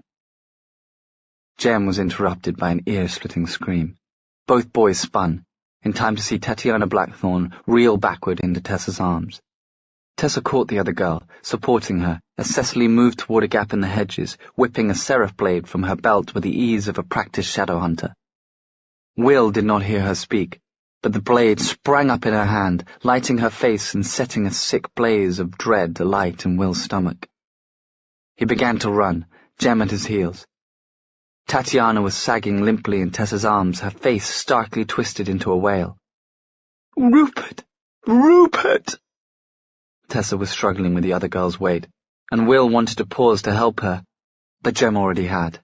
Jem was interrupted by an ear-splitting scream. Both boys spun, in time to see Tatiana Blackthorne reel backward into Tessa's arms. Tessa caught the other girl, supporting her, as Cecily moved toward a gap in the hedges, whipping a seraph blade from her belt with the ease of a practiced shadow hunter. Will did not hear her speak, but the blade sprang up in her hand, lighting her face and setting a sick blaze of dread alight in Will's stomach. He began to run, Jem at his heels. Tatiana was sagging limply in Tessa's arms, her face starkly twisted into a wail. "Rupert! Rupert!" Tessa was struggling with the other girl's weight, and Will wanted to pause to help her, but Jem already had.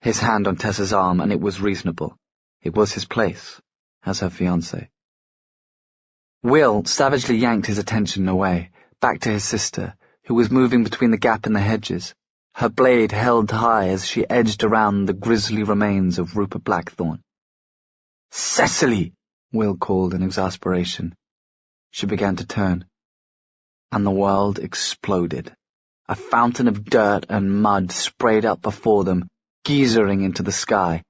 His hand on Tessa's arm, and it was reasonable. It was his place, as her fiancé. Will savagely yanked his attention away, back to his sister, who was moving between the gap in the hedges, her blade held high as she edged around the grisly remains of Rupert Blackthorne. "Cecily!" Will called in exasperation. She began to turn, and the world exploded. A fountain of dirt and mud sprayed up before them, geysering into the sky.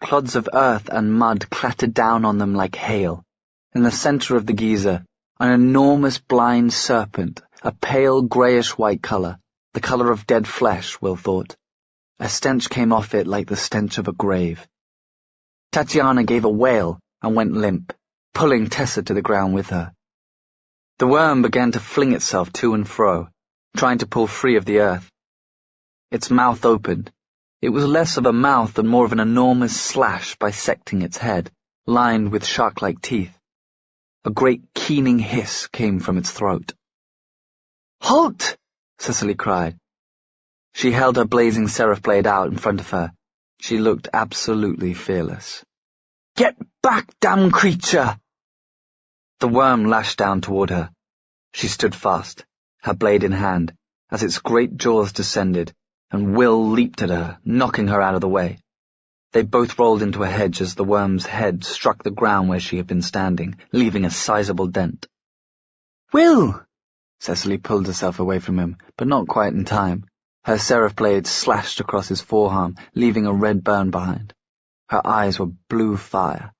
Clods of earth and mud clattered down on them like hail. In the center of the geyser, an enormous blind serpent, a pale greyish-white colour, the colour of dead flesh, Will thought. A stench came off it like the stench of a grave. Tatiana gave a wail and went limp, pulling Tessa to the ground with her. The worm began to fling itself to and fro, trying to pull free of the earth. Its mouth opened. It was less of a mouth and more of an enormous slash bisecting its head, lined with shark-like teeth. A great keening hiss came from its throat. "Halt!" Cecily cried. She held her blazing seraph blade out in front of her. She looked absolutely fearless. "Get back, damn creature!" The worm lashed down toward her. She stood fast, her blade in hand, as its great jaws descended, and Will leaped at her, knocking her out of the way. They both rolled into a hedge as the worm's head struck the ground where she had been standing, leaving a sizable dent. "Will!" Cecily pulled herself away from him, but not quite in time. Her seraph blade slashed across his forearm, leaving a red burn behind. Her eyes were blue fire.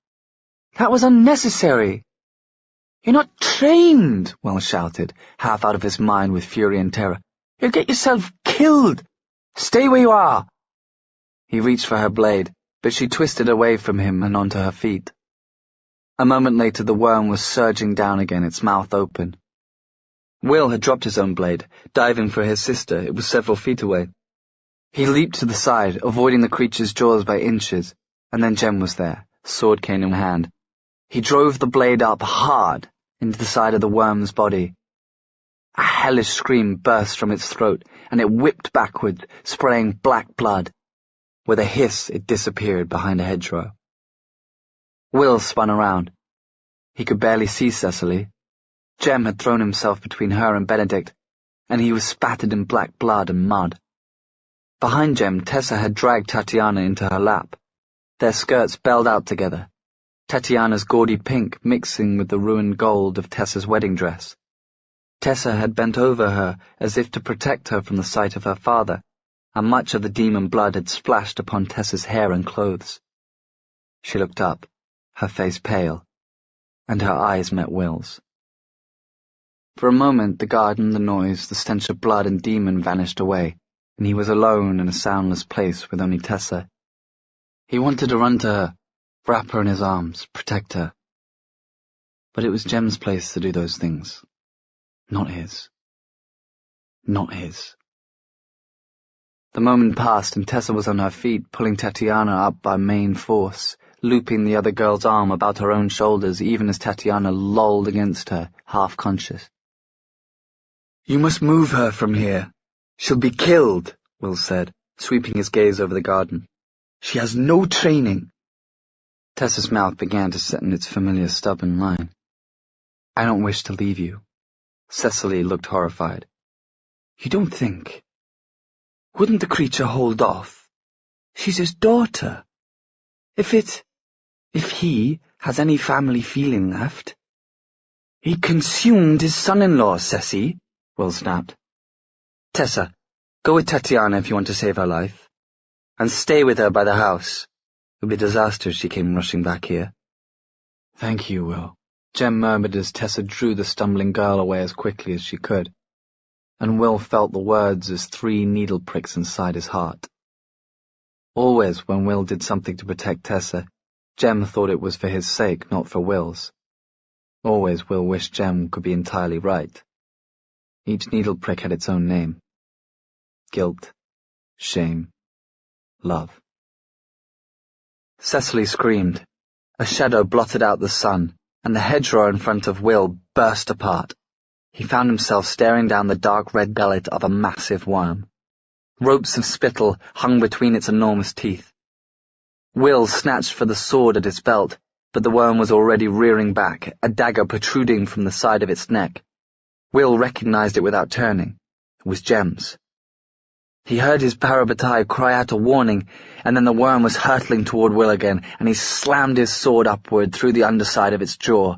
"That was unnecessary!" "You're not trained!" Will shouted, half out of his mind with fury and terror. "You'll get yourself killed! Stay where you are!" He reached for her blade, but she twisted away from him and onto her feet. A moment later the worm was surging down again, its mouth open. Will had dropped his own blade, diving for his sister. It was several feet away. He leaped to the side, avoiding the creature's jaws by inches, and then Jem was there, sword cane in hand. He drove the blade up hard into the side of the worm's body. A hellish scream burst from its throat, and it whipped backward, spraying black blood. With a hiss, it disappeared behind a hedgerow. Will spun around. He could barely see Cecily. Jem had thrown himself between her and Benedict, and he was spattered in black blood and mud. Behind Jem, Tessa had dragged Tatiana into her lap. Their skirts belled out together, Tatiana's gaudy pink mixing with the ruined gold of Tessa's wedding dress. Tessa had bent over her as if to protect her from the sight of her father, and much of the demon blood had splashed upon Tessa's hair and clothes. She looked up, her face pale, and her eyes met Will's. For a moment the garden, the noise, the stench of blood and demon vanished away, and he was alone in a soundless place with only Tessa. He wanted to run to her, wrap her in his arms, protect her. But it was Jem's place to do those things. Not his. Not his. The moment passed and Tessa was on her feet, pulling Tatiana up by main force, looping the other girl's arm about her own shoulders even as Tatiana lolled against her, half-conscious. "You must move her from here. She'll be killed," Will said, sweeping his gaze over the garden. "She has no training." Tessa's mouth began to set in its familiar stubborn line. "I don't wish to leave you." Cecily looked horrified. "You don't think? Wouldn't the creature hold off? She's his daughter. If he has any family feeling left." "He consumed his son-in-law, Ceci," Will snapped. "Tessa, go with Tatiana if you want to save her life. And stay with her by the house. It would be a disaster if she came rushing back here." "Thank you, Will," Jem murmured as Tessa drew the stumbling girl away as quickly as she could, and Will felt the words as 3 needle pricks inside his heart. Always when Will did something to protect Tessa, Jem thought it was for his sake, not for Will's. Always Will wished Jem could be entirely right. Each needle prick had its own name. Guilt, shame, love. Cecily screamed. A shadow blotted out the sun, and the hedgerow in front of Will burst apart. He found himself staring down the dark red gullet of a massive worm. Ropes of spittle hung between its enormous teeth. Will snatched for the sword at his belt, but the worm was already rearing back, a dagger protruding from the side of its neck. Will recognized it without turning. It was Jem's. He heard his parabatai cry out a warning, and then the worm was hurtling toward Will again, and he slammed his sword upward through the underside of its jaw.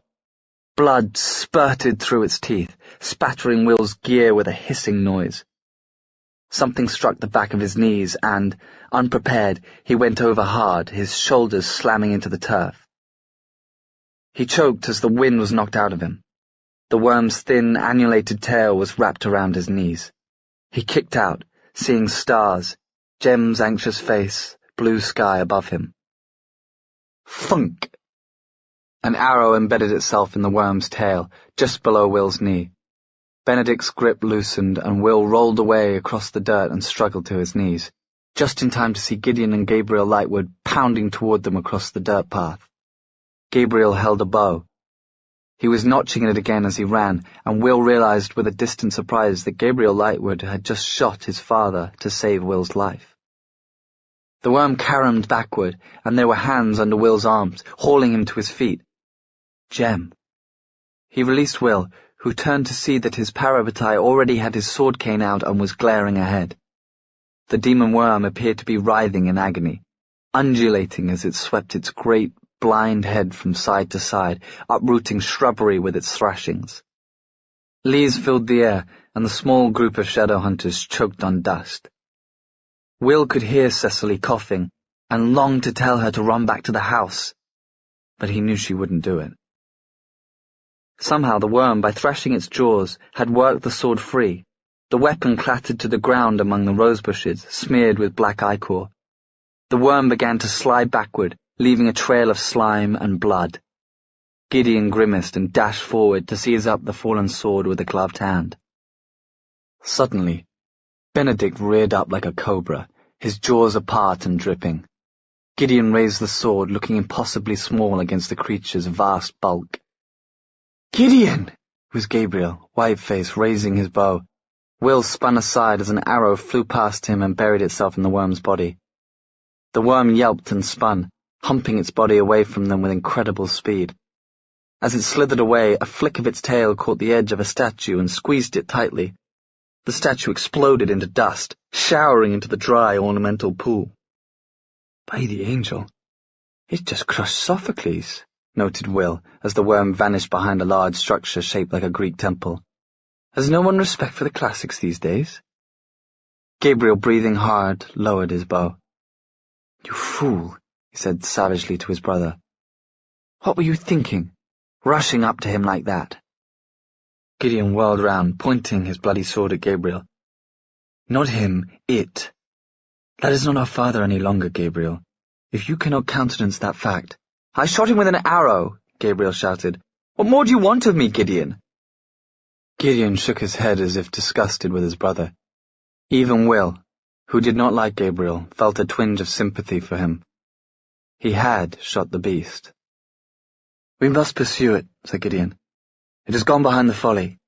Blood spurted through its teeth, spattering Will's gear with a hissing noise. Something struck the back of his knees, and, unprepared, he went over hard, his shoulders slamming into the turf. He choked as the wind was knocked out of him. The worm's thin, annulated tail was wrapped around his knees. He kicked out, seeing stars, Jem's anxious face, blue sky above him. Thunk! An arrow embedded itself in the worm's tail, just below Will's knee. Benedict's grip loosened, and Will rolled away across the dirt and struggled to his knees, just in time to see Gideon and Gabriel Lightwood pounding toward them across the dirt path. Gabriel held a bow. He was notching it again as he ran, and Will realized with a distant surprise that Gabriel Lightwood had just shot his father to save Will's life. The worm caromed backward, and there were hands under Will's arms, hauling him to his feet. Jem. He released Will, who turned to see that his parabatai already had his sword cane out and was glaring ahead. The demon worm appeared to be writhing in agony, undulating as it swept its great, blind head from side to side, uprooting shrubbery with its thrashings. Leaves filled the air, and the small group of shadow hunters choked on dust. Will could hear Cecily coughing, and longed to tell her to run back to the house, but he knew she wouldn't do it. Somehow the worm, by thrashing its jaws, had worked the sword free. The weapon clattered to the ground among the rose bushes, smeared with black ichor. The worm began to slide backward, leaving a trail of slime and blood. Gideon grimaced and dashed forward to seize up the fallen sword with a gloved hand. Suddenly, Benedict reared up like a cobra, his jaws apart and dripping. Gideon raised the sword, looking impossibly small against the creature's vast bulk. "Gideon!" was Gabriel, white-faced, raising his bow. Will spun aside as an arrow flew past him and buried itself in the worm's body. The worm yelped and spun, humping its body away from them with incredible speed. As it slithered away, a flick of its tail caught the edge of a statue and squeezed it tightly. The statue exploded into dust, showering into the dry, ornamental pool. "By the angel, it just crushed Sophocles," noted Will, as the worm vanished behind a large structure shaped like a Greek temple. "Has no one respect for the classics these days?" Gabriel, breathing hard, lowered his bow. "You fool," he said savagely to his brother. "What were you thinking, rushing up to him like that?" Gideon whirled round, pointing his bloody sword at Gabriel. "Not him, it. That is not our father any longer, Gabriel. If you cannot countenance that fact—" "I shot him with an arrow," Gabriel shouted. "What more do you want of me, Gideon?" Gideon shook his head as if disgusted with his brother. Even Will, who did not like Gabriel, felt a twinge of sympathy for him. He had shot the beast. "We must pursue it," said Gideon. "It has gone behind the folly."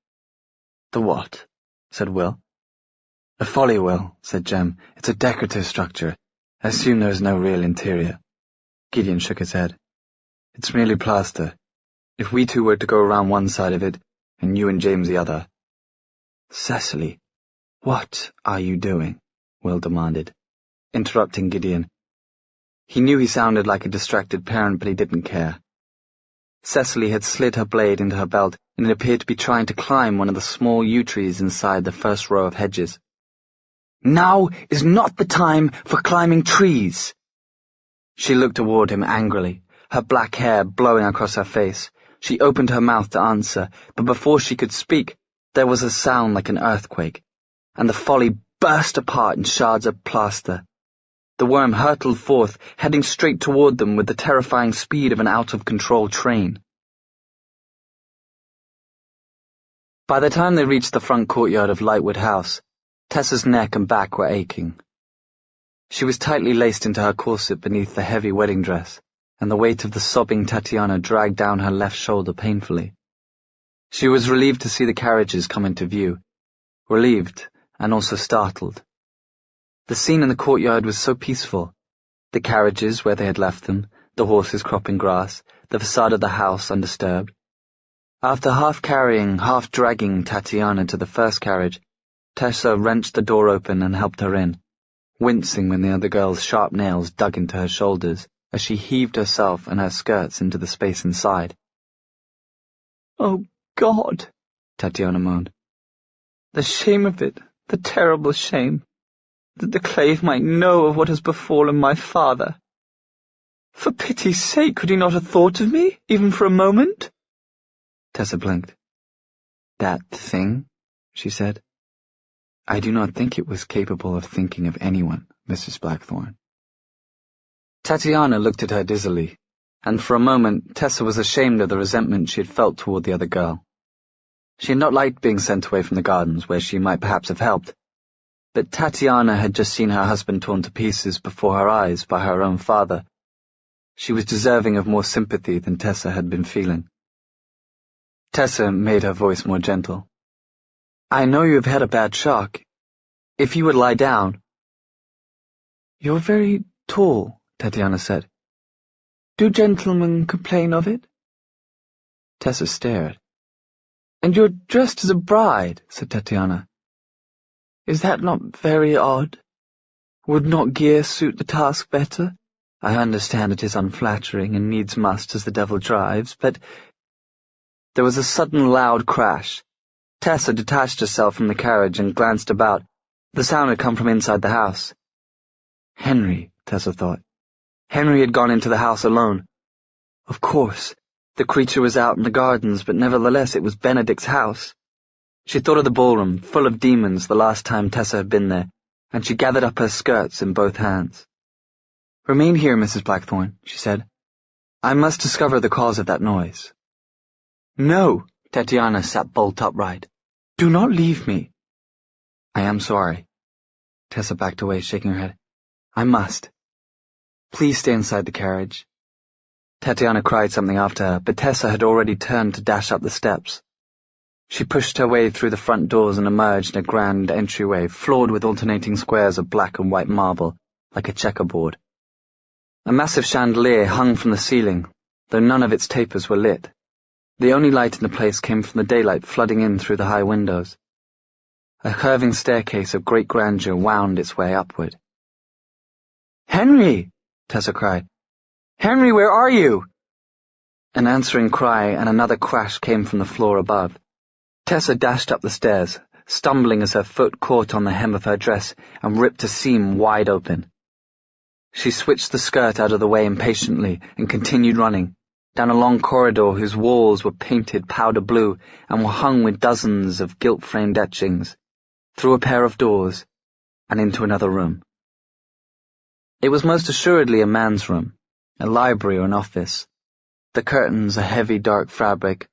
"The what?" said Will. "The folly, Will," said Jem. "It's a decorative structure. I assume there is no real interior." Gideon shook his head. "It's merely plaster. If we two were to go around one side of it, and you and James the other—" "Cecily, what are you doing?" Will demanded, interrupting Gideon. He knew he sounded like a distracted parent, but he didn't care. Cecily had slid her blade into her belt, and it appeared to be trying to climb one of the small yew trees inside the first row of hedges. "Now is not the time for climbing trees!" She looked toward him angrily, her black hair blowing across her face. She opened her mouth to answer, but before she could speak, there was a sound like an earthquake, and the folly burst apart in shards of plaster. The worm hurtled forth, heading straight toward them with the terrifying speed of an out-of-control train. By the time they reached the front courtyard of Lightwood House, Tessa's neck and back were aching. She was tightly laced into her corset beneath the heavy wedding dress, and the weight of the sobbing Tatiana dragged down her left shoulder painfully. She was relieved to see the carriages come into view, relieved and also startled. The scene in the courtyard was so peaceful. The carriages where they had left them, the horses cropping grass, the facade of the house undisturbed. After half-carrying, half-dragging Tatiana to the first carriage, Tessa wrenched the door open and helped her in, wincing when the other girl's sharp nails dug into her shoulders as she heaved herself and her skirts into the space inside. "Oh, God," Tatiana moaned. "The shame of it, the terrible shame, that the Clave might know of what has befallen my father. For pity's sake, could he not have thought of me, even for a moment?" Tessa blinked. "That thing?" she said. "I do not think it was capable of thinking of anyone, Mrs. Blackthorne." Tatiana looked at her dizzily, and for a moment Tessa was ashamed of the resentment she had felt toward the other girl. She had not liked being sent away from the gardens, where she might perhaps have helped, but Tatiana had just seen her husband torn to pieces before her eyes by her own father. She was deserving of more sympathy than Tessa had been feeling. Tessa made her voice more gentle. "I know you have had a bad shock. If you would lie down—" "You're very tall," Tatiana said. "Do gentlemen complain of it?" Tessa stared. "And you're dressed as a bride," said Tatiana. "Is that not very odd? Would not gear suit the task better? I understand it is unflattering and needs must as the devil drives, but—" There was a sudden loud crash. Tessa detached herself from the carriage and glanced about. The sound had come from inside the house. Henry, Tessa thought. Henry had gone into the house alone. Of course, the creature was out in the gardens, but nevertheless it was Benedict's house. She thought of the ballroom, full of demons, the last time Tessa had been there, and she gathered up her skirts in both hands. "Remain here, Mrs. Blackthorne," she said. "I must discover the cause of that noise." "No!" Tatiana sat bolt upright. "Do not leave me." "I am sorry." Tessa backed away, shaking her head. "I must. Please stay inside the carriage." Tatiana cried something after her, but Tessa had already turned to dash up the steps. She pushed her way through the front doors and emerged in a grand entryway, floored with alternating squares of black and white marble, like a checkerboard. A massive chandelier hung from the ceiling, though none of its tapers were lit. The only light in the place came from the daylight flooding in through the high windows. A curving staircase of great grandeur wound its way upward. "Henry!" Tessa cried. "Henry, where are you?" An answering cry and another crash came from the floor above. Tessa dashed up the stairs, stumbling as her foot caught on the hem of her dress and ripped a seam wide open. She switched the skirt out of the way impatiently and continued running, down a long corridor whose walls were painted powder blue and were hung with dozens of gilt-framed etchings, through a pair of doors, and into another room. It was most assuredly a man's room, a library or an office. The curtains a heavy dark fabric,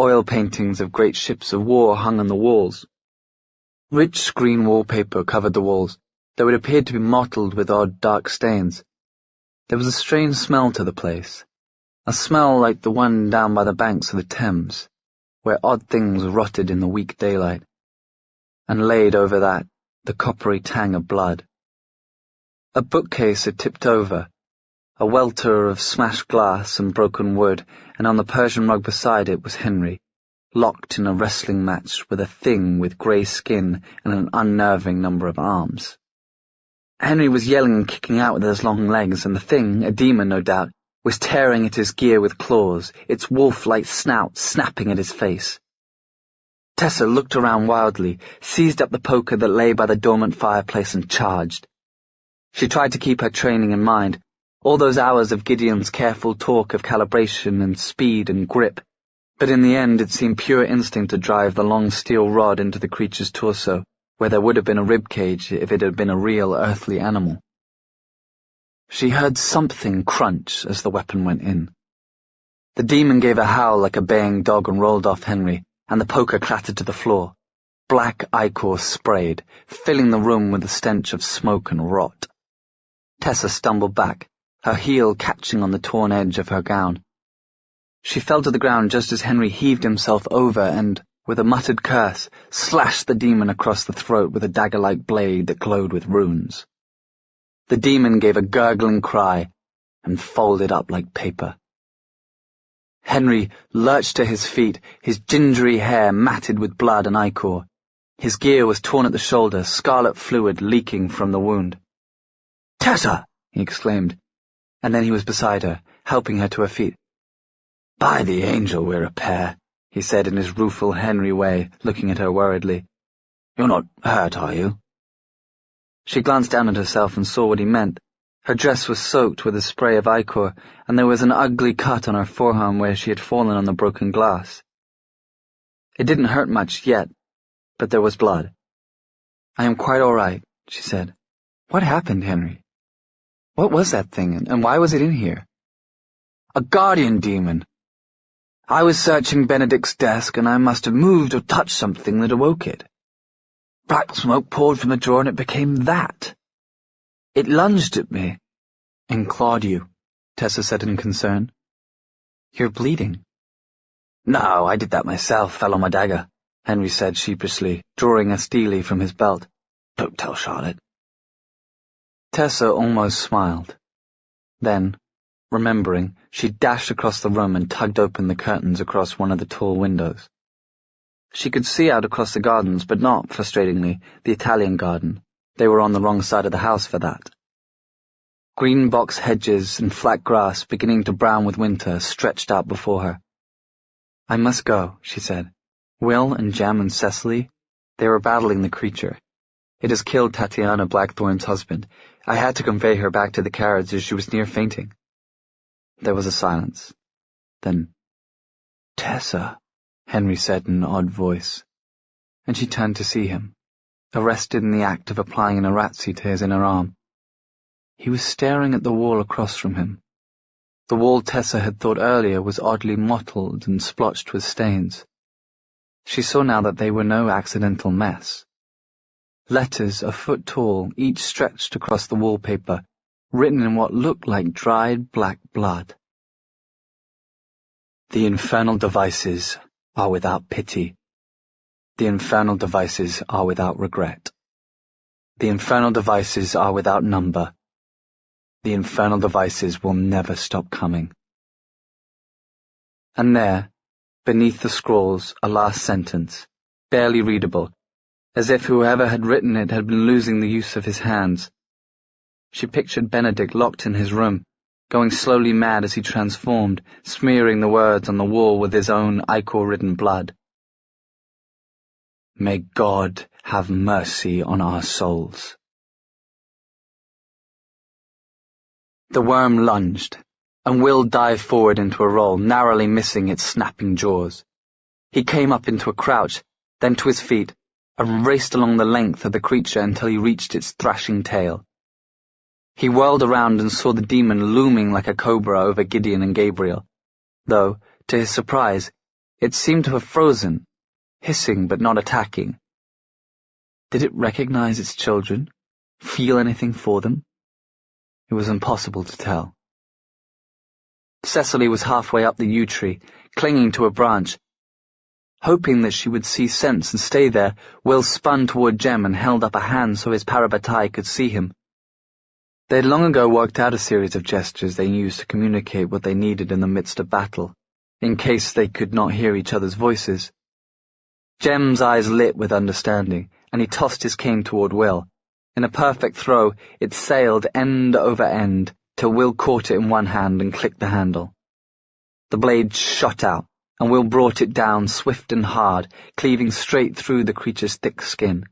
oil paintings of great ships of war hung on the walls. Rich green wallpaper covered the walls, though it appeared to be mottled with odd dark stains. There was a strange smell to the place, a smell like the one down by the banks of the Thames, where odd things rotted in the weak daylight, and laid over that the coppery tang of blood. A bookcase had tipped over, a welter of smashed glass and broken wood, and on the Persian rug beside it was Henry, locked in a wrestling match with a thing with grey skin and an unnerving number of arms. Henry was yelling and kicking out with his long legs, and the thing, a demon no doubt, was tearing at his gear with claws, its wolf-like snout snapping at his face. Tessa looked around wildly, seized up the poker that lay by the dormant fireplace and charged. She tried to keep her training in mind, all those hours of Gideon's careful talk of calibration and speed and grip, but in the end it seemed pure instinct to drive the long steel rod into the creature's torso, where there would have been a rib cage if it had been a real earthly animal. She heard something crunch as the weapon went in. The demon gave a howl like a baying dog and rolled off Henry, and the poker clattered to the floor. Black ichor sprayed, filling the room with the stench of smoke and rot. Tessa stumbled back, her heel catching on the torn edge of her gown. She fell to the ground just as Henry heaved himself over and, with a muttered curse, slashed the demon across the throat with a dagger-like blade that glowed with runes. The demon gave a gurgling cry and folded up like paper. Henry lurched to his feet, his gingery hair matted with blood and ichor. His gear was torn at the shoulder, scarlet fluid leaking from the wound. "Tessa!" he exclaimed, and then he was beside her, helping her to her feet. "By the angel, we're a pair," he said in his rueful Henry way, looking at her worriedly. "You're not hurt, are you?" She glanced down at herself and saw what he meant. Her dress was soaked with a spray of ichor, and there was an ugly cut on her forearm where she had fallen on the broken glass. It didn't hurt much yet, but there was blood. "I am quite all right," she said. "What happened, Henry? What was that thing, and why was it in here?" "A guardian demon. I was searching Benedict's desk, and I must have moved or touched something that awoke it. Black smoke poured from the drawer, and it became that. It lunged at me." "And clawed you," Tessa said in concern. "You're bleeding." "No, I did that myself, fell on my dagger," Henry said sheepishly, drawing a steely from his belt. "Don't tell Charlotte." Tessa almost smiled. Then, remembering, she dashed across the room and tugged open the curtains across one of the tall windows. She could see out across the gardens, but not, frustratingly, the Italian garden. They were on the wrong side of the house for that. Green box hedges and flat grass, beginning to brown with winter, stretched out before her. "I must go," she said. "Will and Jem and Cecily, they were battling the creature. It has killed Tatiana Blackthorn's husband. I had to convey her back to the carriage as she was near fainting." There was a silence. Then, "Tessa," Henry said in an odd voice, and she turned to see him, arrested in the act of applying an arazzi to his inner arm. He was staring at the wall across from him. The wall Tessa had thought earlier was oddly mottled and splotched with stains. She saw now that they were no accidental mess. Letters a foot tall, each stretched across the wallpaper, written in what looked like dried black blood. "The infernal devices are without pity. The infernal devices are without regret. The infernal devices are without number. The infernal devices will never stop coming." And there, beneath the scrolls, a last sentence, barely readable, as if whoever had written it had been losing the use of his hands. She pictured Benedict locked in his room, going slowly mad as he transformed, smearing the words on the wall with his own ichor-ridden blood. "May God have mercy on our souls." The worm lunged, and Will dived forward into a roll, narrowly missing its snapping jaws. He came up into a crouch, then to his feet, and raced along the length of the creature until he reached its thrashing tail. He whirled around and saw the demon looming like a cobra over Gideon and Gabriel, though, to his surprise, it seemed to have frozen, hissing but not attacking. Did it recognize its children? Feel anything for them? It was impossible to tell. Cecily was halfway up the yew tree, clinging to a branch. Hoping that she would see sense and stay there, Will spun toward Jem and held up a hand so his parabatai could see him. They had long ago worked out a series of gestures they used to communicate what they needed in the midst of battle, in case they could not hear each other's voices. Jem's eyes lit with understanding, and he tossed his cane toward Will. In a perfect throw, it sailed end over end, till Will caught it in one hand and clicked the handle. The blade shot out, and Will brought it down swift and hard, cleaving straight through the creature's thick skin.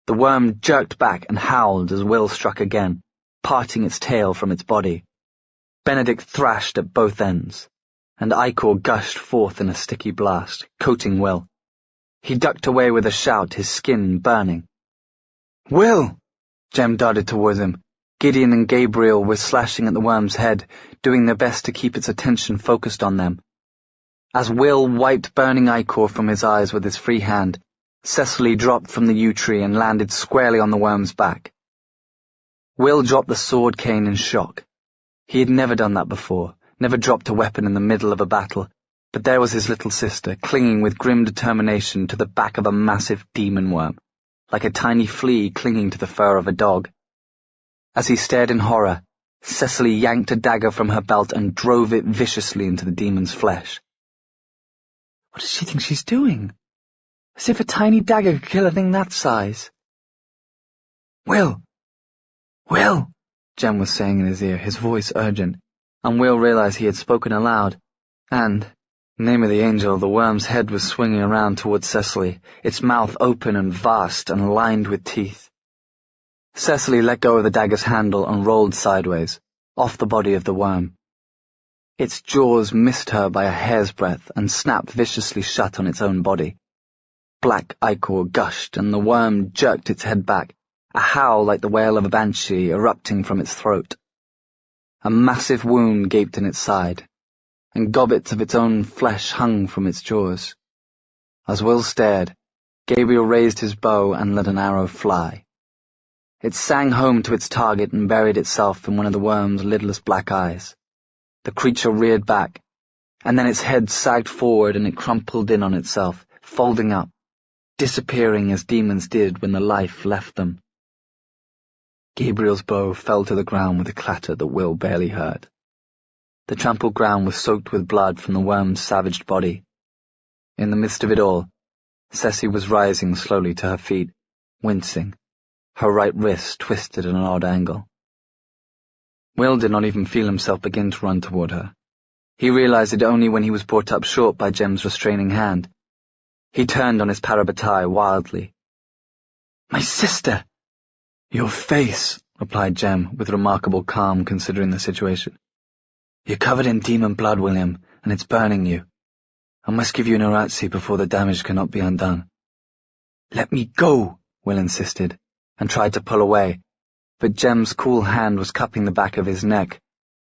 The worm jerked back and howled as Will struck again, parting its tail from its body. Benedict thrashed at both ends, and ichor gushed forth in a sticky blast, coating Will. He ducked away with a shout, his skin burning. "Will!" Jem darted towards him. Gideon and Gabriel were slashing at the worm's head, doing their best to keep its attention focused on them. As Will wiped burning ichor from his eyes with his free hand, Cecily dropped from the yew tree and landed squarely on the worm's back. Will dropped the sword cane in shock. He had never done that before, never dropped a weapon in the middle of a battle, but there was his little sister, clinging with grim determination to the back of a massive demon worm, like a tiny flea clinging to the fur of a dog. As he stared in horror, Cecily yanked a dagger from her belt and drove it viciously into the demon's flesh. What does she think she's doing? As if a tiny dagger could kill a thing that size. Will! Will! Jem was saying in his ear, his voice urgent, and Will realized he had spoken aloud, and, name of the angel, the worm's head was swinging around towards Cecily, its mouth open and vast and lined with teeth. Cecily let go of the dagger's handle and rolled sideways, off the body of the worm. Its jaws missed her by a hair's breadth and snapped viciously shut on its own body. Black ichor gushed, and the worm jerked its head back, a howl like the wail of a banshee erupting from its throat. A massive wound gaped in its side, and gobbets of its own flesh hung from its jaws. As Will stared, Gabriel raised his bow and let an arrow fly. It sang home to its target and buried itself in one of the worm's lidless black eyes. The creature reared back, and then its head sagged forward and it crumpled in on itself, folding up, disappearing as demons did when the life left them. Gabriel's bow fell to the ground with a clatter that Will barely heard. The trampled ground was soaked with blood from the worm's savaged body. In the midst of it all, Cecily was rising slowly to her feet, wincing, her right wrist twisted at an odd angle. Will did not even feel himself begin to run toward her. He realized it only when he was brought up short by Jem's restraining hand. He turned on his parabatai wildly. "My sister!" "Your face," replied Jem, with remarkable calm considering the situation. "You're covered in demon blood, William, and it's burning you. I must give you an Uratsi before the damage cannot be undone." "Let me go," Will insisted, and tried to pull away, but Jem's cool hand was cupping the back of his neck,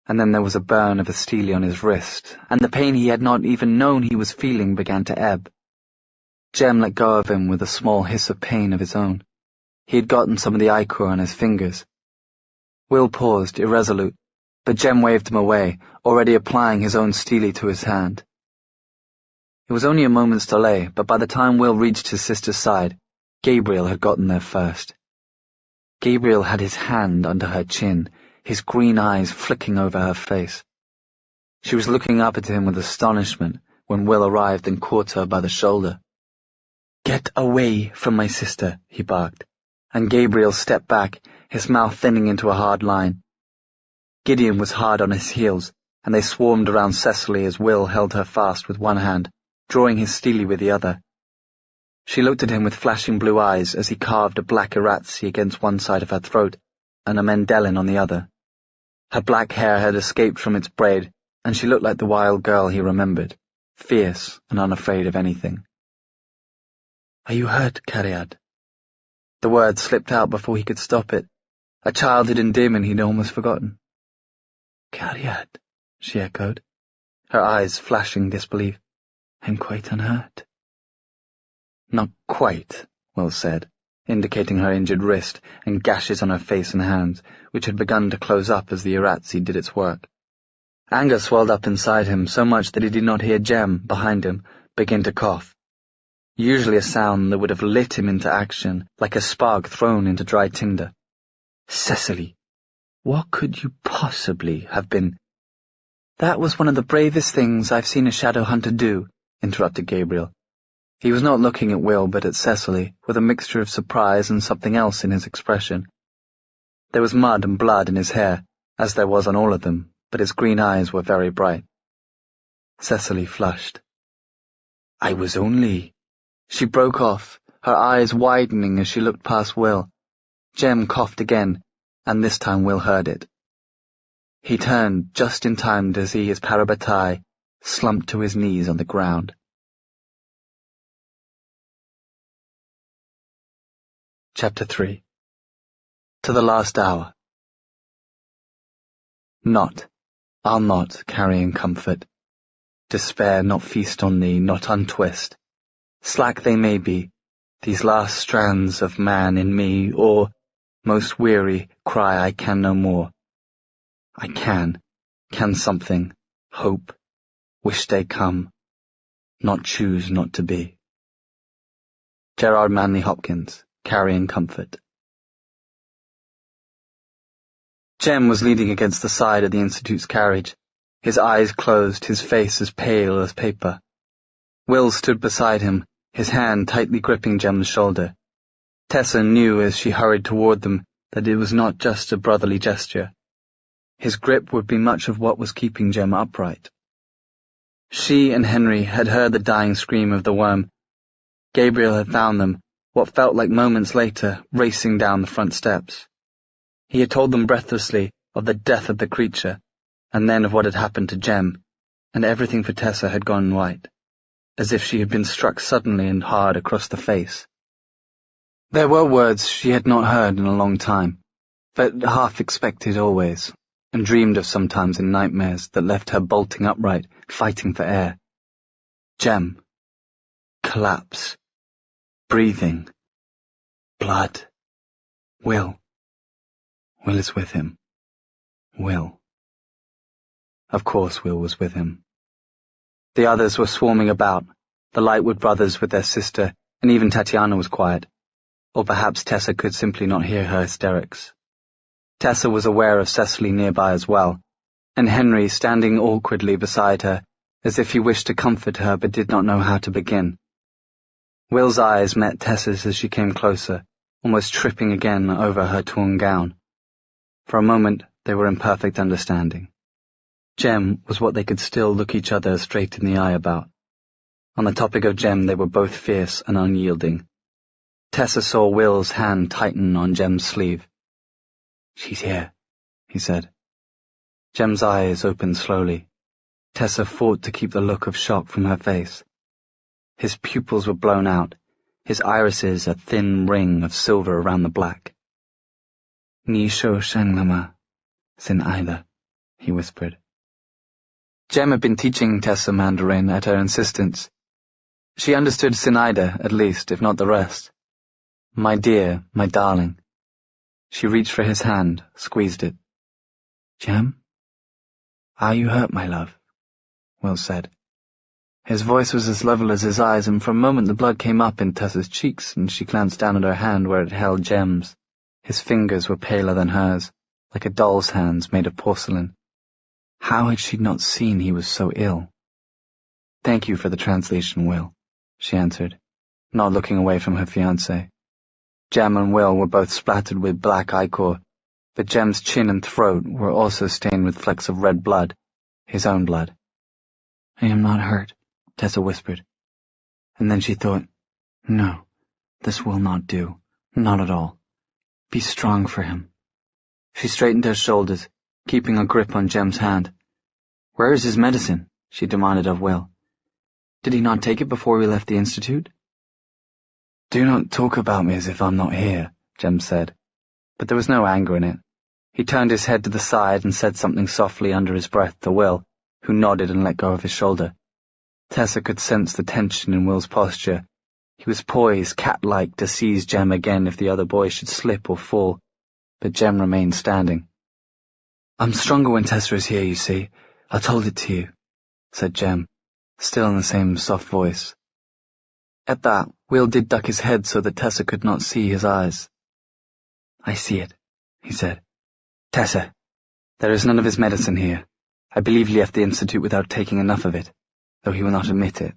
and then there was a burn of a steely on his wrist, and the pain he had not even known he was feeling began to ebb. Jem let go of him with a small hiss of pain of his own. He had gotten some of the ichor on his fingers. Will paused, irresolute, but Jem waved him away, already applying his own steely to his hand. It was only a moment's delay, but by the time Will reached his sister's side, Gabriel had gotten there first. Gabriel had his hand under her chin, his green eyes flicking over her face. She was looking up at him with astonishment when Will arrived and caught her by the shoulder. "Get away from my sister," he barked, and Gabriel stepped back, his mouth thinning into a hard line. Gideon was hard on his heels, and they swarmed around Cecily as Will held her fast with one hand, drawing his steely with the other. She looked at him with flashing blue eyes as he carved a black Uratsi against one side of her throat and a Mendelin on the other. Her black hair had escaped from its braid, and she looked like the wild girl he remembered, fierce and unafraid of anything. "Are you hurt, Cariad?" The word slipped out before he could stop it, a childhood endearment he'd almost forgotten. "Cariad," she echoed, her eyes flashing disbelief. "I'm quite unhurt." "Not quite," Will said, indicating her injured wrist and gashes on her face and hands, which had begun to close up as the Uratsi did its work. Anger swelled up inside him so much that he did not hear Jem, behind him, begin to cough. Usually a sound that would have lit him into action, like a spark thrown into dry tinder. "Cecily, what could you possibly have been—" "That was one of the bravest things I've seen a shadow hunter do," interrupted Gabriel. He was not looking at Will but at Cecily, with a mixture of surprise and something else in his expression. There was mud and blood in his hair, as there was on all of them, but his green eyes were very bright. Cecily flushed. "I was only—" She broke off, her eyes widening as she looked past Will. Jem coughed again, and this time Will heard it. He turned just in time to see his parabatai slumped to his knees on the ground. Chapter 3. To the last hour. Not, I'll not, carrying comfort. Despair not feast on thee, not untwist. Slack they may be, these last strands of man in me, or, most weary, cry I can no more. I can something, hope, wish they come, not choose not to be. Gerard Manley Hopkins, Carrying Comfort. Jem was leaning against the side of the Institute's carriage, his eyes closed, his face as pale as paper. Will stood beside him, his hand tightly gripping Jem's shoulder. Tessa knew as she hurried toward them that it was not just a brotherly gesture. His grip would be much of what was keeping Jem upright. She and Henry had heard the dying scream of the worm. Gabriel had found them, what felt like moments later, racing down the front steps. He had told them breathlessly of the death of the creature, and then of what had happened to Jem, and everything for Tessa had gone white, as if she had been struck suddenly and hard across the face. There were words she had not heard in a long time, but half expected always, and dreamed of sometimes in nightmares that left her bolting upright, fighting for air. Jem. Collapse. Breathing. Blood. Will. Will is with him. Will. Of course Will was with him. The others were swarming about, the Lightwood brothers with their sister, and even Tatiana was quiet. Or perhaps Tessa could simply not hear her hysterics. Tessa was aware of Cecily nearby as well, and Henry standing awkwardly beside her, as if he wished to comfort her but did not know how to begin. Will's eyes met Tessa's as she came closer, almost tripping again over her torn gown. For a moment they were in perfect understanding. Jem was what they could still look each other straight in the eye about. On the topic of Jem they were both fierce and unyielding. Tessa saw Will's hand tighten on Jem's sleeve. "She's here," he said. Jem's eyes opened slowly. Tessa fought to keep the look of shock from her face. His pupils were blown out, his irises a thin ring of silver around the black. "Ni sho shanglama, sin Ida," he whispered. Jem had been teaching Tessa Mandarin at her insistence. She understood Sinaida, at least, if not the rest. "My dear, my darling." She reached for his hand, squeezed it. "Jem? Are you hurt, my love?" Will said. His voice was as level as his eyes, and for a moment the blood came up in Tessa's cheeks, and she glanced down at her hand where it held Jem's. His fingers were paler than hers, like a doll's hands made of porcelain. How had she not seen he was so ill? "Thank you for the translation, Will," she answered, not looking away from her fiancé. Jem and Will were both splattered with black ichor, but Jem's chin and throat were also stained with flecks of red blood, his own blood. "I am not hurt," Tessa whispered. And then she thought, "No, this will not do, not at all. Be strong for him." She straightened her shoulders, keeping a grip on Jem's hand. "Where is his medicine?" she demanded of Will. "Did he not take it before we left the Institute?" "Do not talk about me as if I'm not here," Jem said, but there was no anger in it. He turned his head to the side and said something softly under his breath to Will, who nodded and let go of his shoulder. Tessa could sense the tension in Will's posture. He was poised, cat-like, to seize Jem again if the other boy should slip or fall, but Jem remained standing. "I'm stronger when Tessa is here, you see. I told it to you," said Jem, still in the same soft voice. At that, Will did duck his head so that Tessa could not see his eyes. "I see it," he said. "Tessa, there is none of his medicine here. I believe he left the Institute without taking enough of it, though he will not admit it.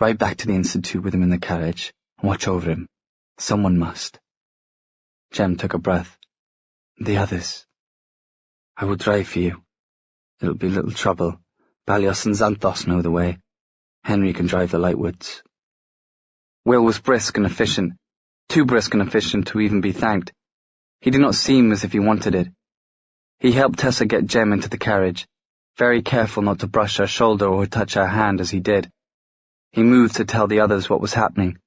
Ride back to the Institute with him in the carriage, and watch over him. Someone must." Jem took a breath. "The others. I will drive for you. It'll be little trouble. Balios and Xanthos know the way. Henry can drive the Lightwoods." Will was brisk and efficient, too brisk and efficient to even be thanked. He did not seem as if he wanted it. He helped Tessa get Jem into the carriage, very careful not to brush her shoulder or touch her hand as he did. He moved to tell the others what was happening.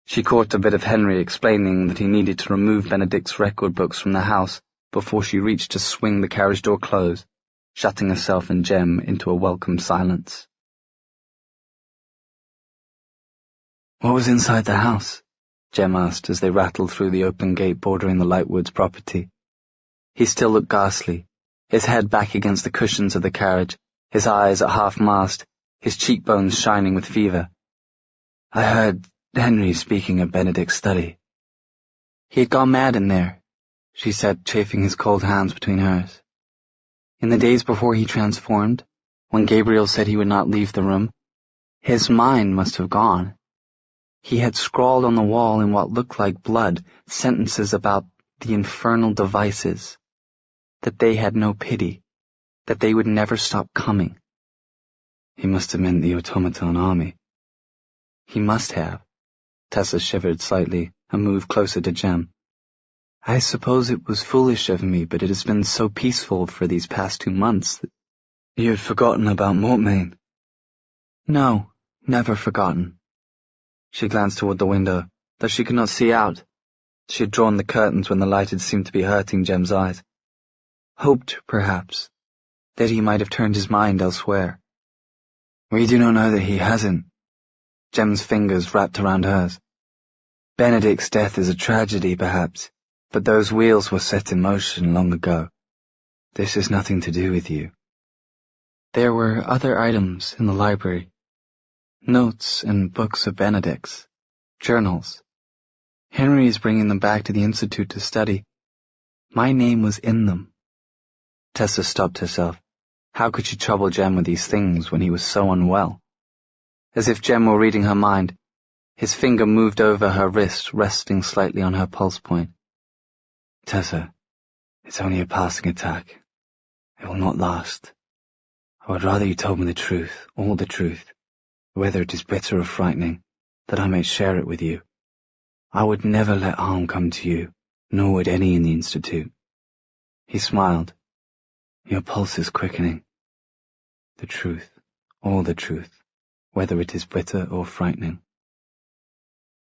She caught a bit of Henry explaining that he needed to remove Benedict's record books from the house before she reached to swing the carriage door closed, shutting herself and Jem into a welcome silence. "What was inside the house?" Jem asked as they rattled through the open gate bordering the Lightwoods property. He still looked ghastly, his head back against the cushions of the carriage, his eyes at half-mast, his cheekbones shining with fever. "I heard Henry speaking of Benedict's study. He had gone mad in there," she said, chafing his cold hands between hers. In the days before he transformed, when Gabriel said he would not leave the room, his mind must have gone. He had scrawled on the wall in what looked like blood sentences about the infernal devices, that they had no pity, that they would never stop coming. He must have meant the automaton army. He must have. Tessa shivered slightly and moved closer to Jem. I suppose it was foolish of me, but it has been so peaceful for these past 2 months that you had forgotten about Mortmain. No, never forgotten. She glanced toward the window, though she could not see out. She had drawn the curtains when the light had seemed to be hurting Jem's eyes. Hoped, perhaps, that he might have turned his mind elsewhere. We do not know that he hasn't. Jem's fingers wrapped around hers. Benedict's death is a tragedy, perhaps, but those wheels were set in motion long ago. This has nothing to do with you. There were other items in the library. Notes and books of Benedict's. Journals. Henry is bringing them back to the Institute to study. My name was in them. Tessa stopped herself. How could she trouble Jem with these things when he was so unwell? As if Jem were reading her mind, his finger moved over her wrist, resting slightly on her pulse point. Tessa, it's only a passing attack. It will not last. I would rather you told me the truth, all the truth, whether it is bitter or frightening, that I may share it with you. I would never let harm come to you, nor would any in the Institute. He smiled. Your pulse is quickening. The truth, all the truth, whether it is bitter or frightening.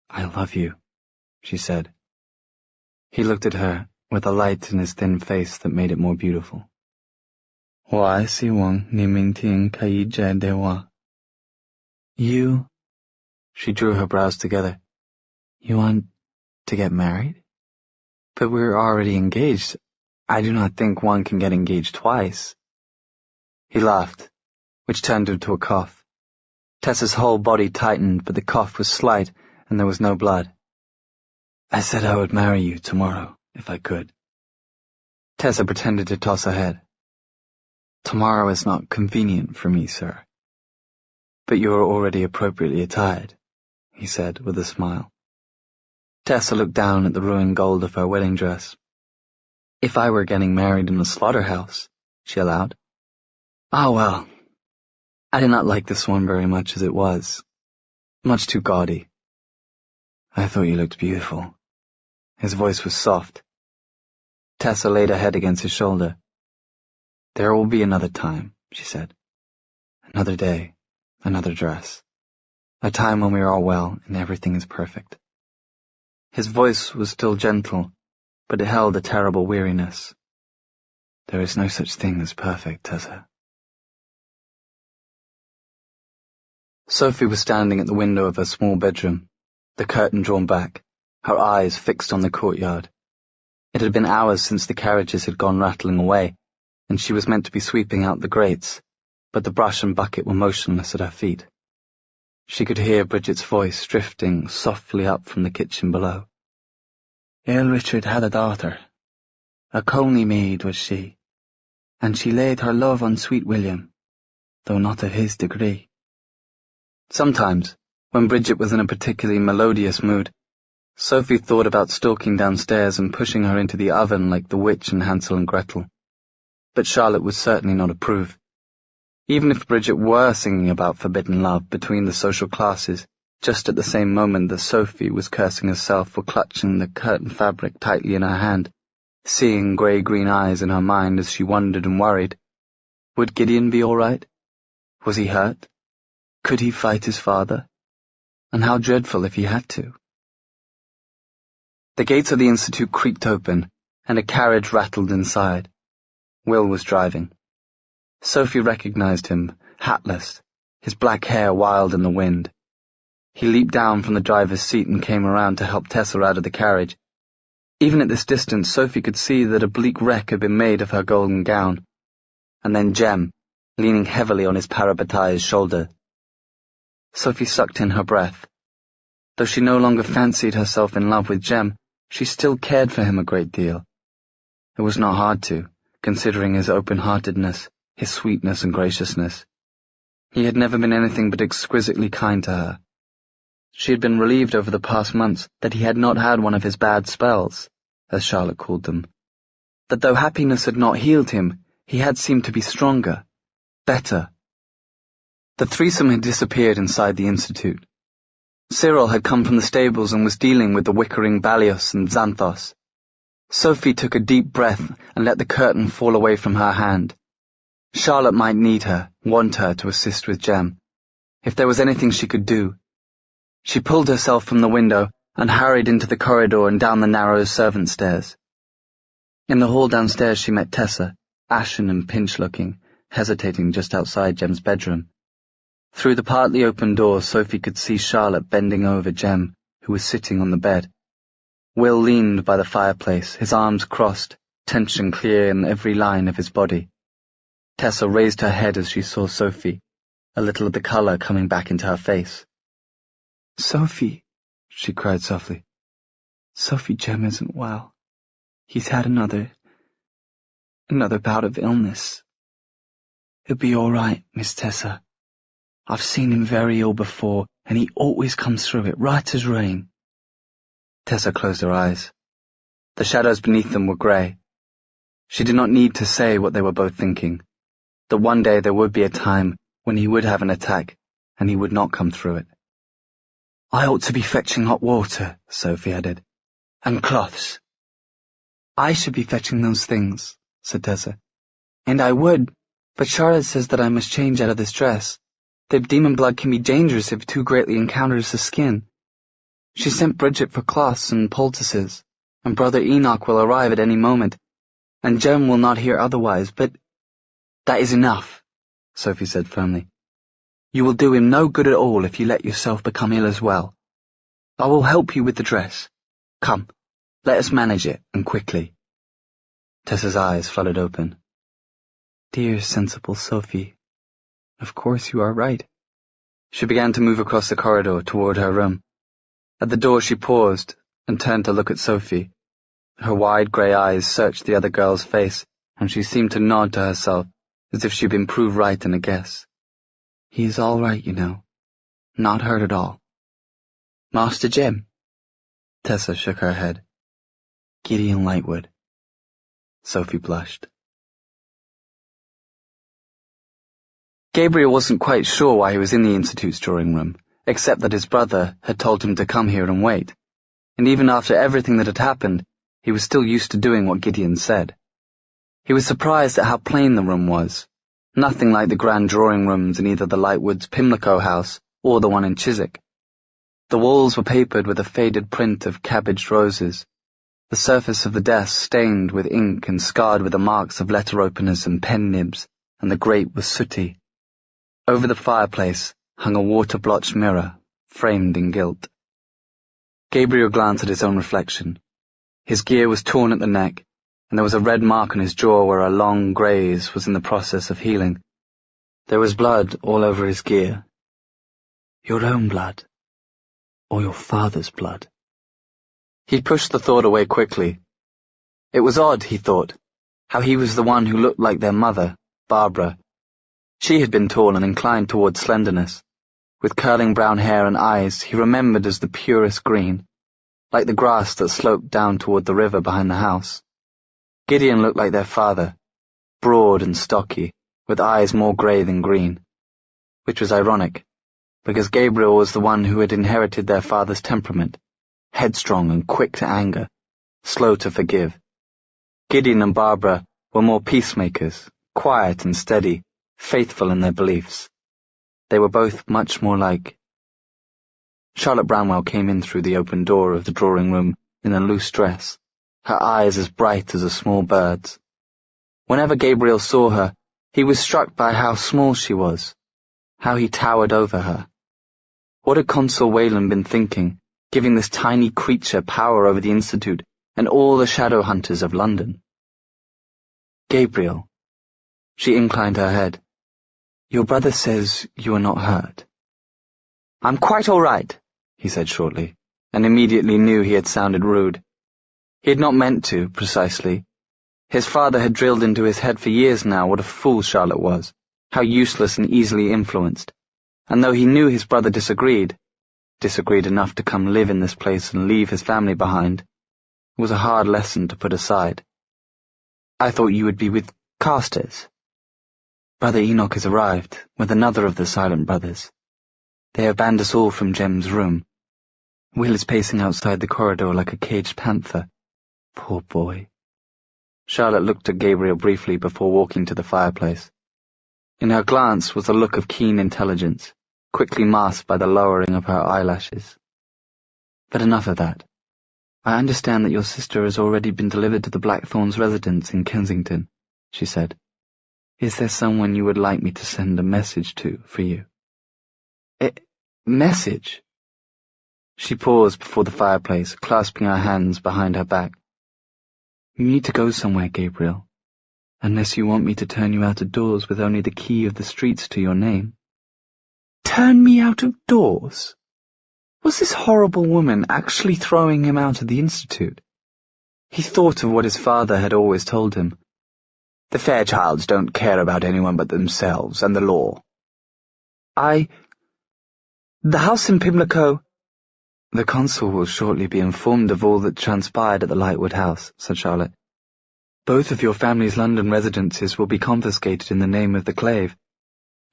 I love you, she said. He looked at her, with a light in his thin face that made it more beautiful. You? She drew her brows together. You want to get married? But we're already engaged. I do not think one can get engaged twice. He laughed, which turned into a cough. Tessa's whole body tightened, but the cough was slight, and there was no blood. I said I would marry you tomorrow, if I could. Tessa pretended to toss her head. Tomorrow is not convenient for me, sir. But you are already appropriately attired, he said with a smile. Tessa looked down at the ruined gold of her wedding dress. If I were getting married in a slaughterhouse, she allowed. Ah, well, I did not like this one very much as it was. Much too gaudy. I thought you looked beautiful. His voice was soft. Tessa laid her head against his shoulder. There will be another time, she said. Another day, another dress. A time when we are all well and everything is perfect. His voice was still gentle, but it held a terrible weariness. There is no such thing as perfect, Tessa. Sophie was standing at the window of her small bedroom, the curtain drawn back, her eyes fixed on the courtyard. It had been hours since the carriages had gone rattling away, and she was meant to be sweeping out the grates, but the brush and bucket were motionless at her feet. She could hear Bridget's voice drifting softly up from the kitchen below. Earl Richard had a daughter. A comely maid was she, and she laid her love on sweet William, though not of his degree. Sometimes, when Bridget was in a particularly melodious mood, Sophie thought about stalking downstairs and pushing her into the oven like the witch in Hansel and Gretel. But Charlotte would certainly not approve. Even if Bridget were singing about forbidden love between the social classes, just at the same moment that Sophie was cursing herself for clutching the curtain fabric tightly in her hand, seeing grey-green eyes in her mind as she wondered and worried. Would Gideon be all right? Was he hurt? Could he fight his father? And how dreadful if he had to. The gates of the Institute creaked open, and a carriage rattled inside. Will was driving. Sophie recognized him, hatless, his black hair wild in the wind. He leaped down from the driver's seat and came around to help Tessa out of the carriage. Even at this distance, Sophie could see that a bleak wreck had been made of her golden gown. And then Jem, leaning heavily on his parabatized shoulder. Sophie sucked in her breath. Though she no longer fancied herself in love with Jem, she still cared for him a great deal, It was not hard to, considering his open-heartedness, his sweetness and graciousness. He had never been anything but exquisitely kind to her. She had been relieved over the past months that he had not had one of his bad spells, as Charlotte called them. That though happiness had not healed him, he had seemed to be stronger, better. The threesome had disappeared inside the institute. Cyril had come from the stables and was dealing with the whickering Balios and Xanthos. Sophie took a deep breath and let the curtain fall away from her hand. Charlotte might need her, want her to assist with Jem. If there was anything she could do. She pulled herself from the window and hurried into the corridor and down the narrow servant stairs. In the hall downstairs she met Tessa, ashen and pinched-looking, hesitating just outside Jem's bedroom. Through the partly open door Sophie could see Charlotte bending over Jem, who was sitting on the bed. Will leaned by the fireplace, his arms crossed, tension clear in every line of his body. Tessa raised her head as she saw Sophie, a little of the colour coming back into her face. "Sophie," she cried softly. "Sophie, Jem isn't well. He's had another bout of illness. He'll be all right, Miss Tessa. I've seen him very ill before, and he always comes through it right as rain." Tessa closed her eyes. The shadows beneath them were grey. She did not need to say what they were both thinking, that one day there would be a time when he would have an attack, and he would not come through it. "I ought to be fetching hot water," Sophie added, "and cloths." "I should be fetching those things," said Tessa. "And I would, but Charlotte says that I must change out of this dress. The demon blood can be dangerous if it too greatly encounters the skin. She sent Bridget for cloths and poultices, and Brother Enoch will arrive at any moment, and Jem will not hear otherwise, but—" "That is enough," Sophie said firmly. "You will do him no good at all if you let yourself become ill as well. I will help you with the dress. Come, let us manage it, and quickly." Tessa's eyes fluttered open. "Dear, sensible Sophie, of course you are right." She began to move across the corridor toward her room. At the door she paused and turned to look at Sophie. Her wide grey eyes searched the other girl's face, and she seemed to nod to herself as if she'd been proved right in a guess. "He is all right, you know. Not hurt at all." "Master Jem?" Tessa shook her head. "Gideon Lightwood." Sophie blushed. Gabriel wasn't quite sure why he was in the Institute's drawing room, except that his brother had told him to come here and wait, and even after everything that had happened, he was still used to doing what Gideon said. He was surprised at how plain the room was, nothing like the grand drawing rooms in either the Lightwoods' Pimlico house or the one in Chiswick. The walls were papered with a faded print of cabbaged roses, the surface of the desk stained with ink and scarred with the marks of letter openers and pen nibs, and the grate was sooty. Over the fireplace hung a water-blotched mirror, framed in gilt. Gabriel glanced at his own reflection. His gear was torn at the neck, and there was a red mark on his jaw where a long graze was in the process of healing. There was blood all over his gear. Your own blood, or your father's blood? He pushed the thought away quickly. It was odd, he thought, how he was the one who looked like their mother, Barbara. She had been tall and inclined towards slenderness. With curling brown hair and eyes he remembered as the purest green, like the grass that sloped down toward the river behind the house. Gideon looked like their father, broad and stocky, with eyes more grey than green, which was ironic, because Gabriel was the one who had inherited their father's temperament, headstrong and quick to anger, slow to forgive. Gideon and Barbara were more peacemakers, quiet and steady, faithful in their beliefs. They were both much more like... Charlotte Branwell came in through the open door of the drawing room in a loose dress, her eyes as bright as a small bird's. Whenever Gabriel saw her, he was struck by how small she was, how he towered over her. What had Consul Wayland been thinking, giving this tiny creature power over the Institute and all the shadow hunters of London? Gabriel. She inclined her head. Your brother says you are not hurt. I'm quite all right, he said shortly, and immediately knew he had sounded rude. He had not meant to, precisely. His father had drilled into his head for years now what a fool Charlotte was, how useless and easily influenced, and though he knew his brother disagreed enough to come live in this place and leave his family behind, it was a hard lesson to put aside. "I thought you would be with Carstairs." "Brother Enoch has arrived, with another of the silent brothers. They have banned us all from Jem's room. Will is pacing outside the corridor like a caged panther. Poor boy." Charlotte looked at Gabriel briefly before walking to the fireplace. In her glance was a look of keen intelligence, quickly masked by the lowering of her eyelashes. "But enough of that. I understand that your sister has already been delivered to the Blackthorns' residence in Kensington," she said. "Is there someone you would like me to send a message to for you?" Message?" She paused before the fireplace, clasping her hands behind her back. "You need to go somewhere, Gabriel, unless you want me to turn you out of doors with only the key of the streets to your name." Turn me out of doors? Was this horrible woman actually throwing him out of the Institute? He thought of what his father had always told him. "The Fairchilds don't care about anyone but themselves and the law." The house in Pimlico—" "The consul will shortly be informed of all that transpired at the Lightwood house," said Charlotte. "Both of your family's London residences will be confiscated in the name of the Clave,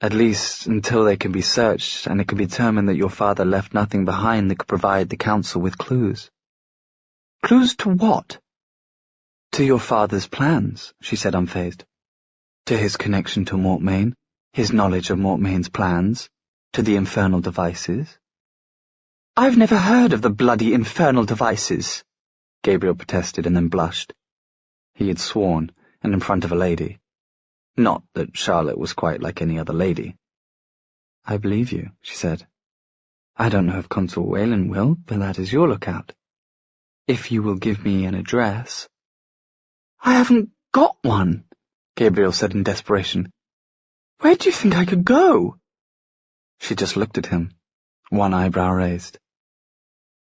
at least until they can be searched and it can be determined that your father left nothing behind that could provide the council with clues." "Clues to what?" "To your father's plans," she said unfazed. "To his connection to Mortmain, his knowledge of Mortmain's plans, to the infernal devices." "I've never heard of the bloody infernal devices," Gabriel protested and then blushed. He had sworn, and in front of a lady. Not that Charlotte was quite like any other lady. "I believe you," she said. "I don't know if Consul Wayland will, but that is your lookout. If you will give me an address—" "I haven't got one," Gabriel said in desperation. "Where do you think I could go?" She just looked at him, one eyebrow raised.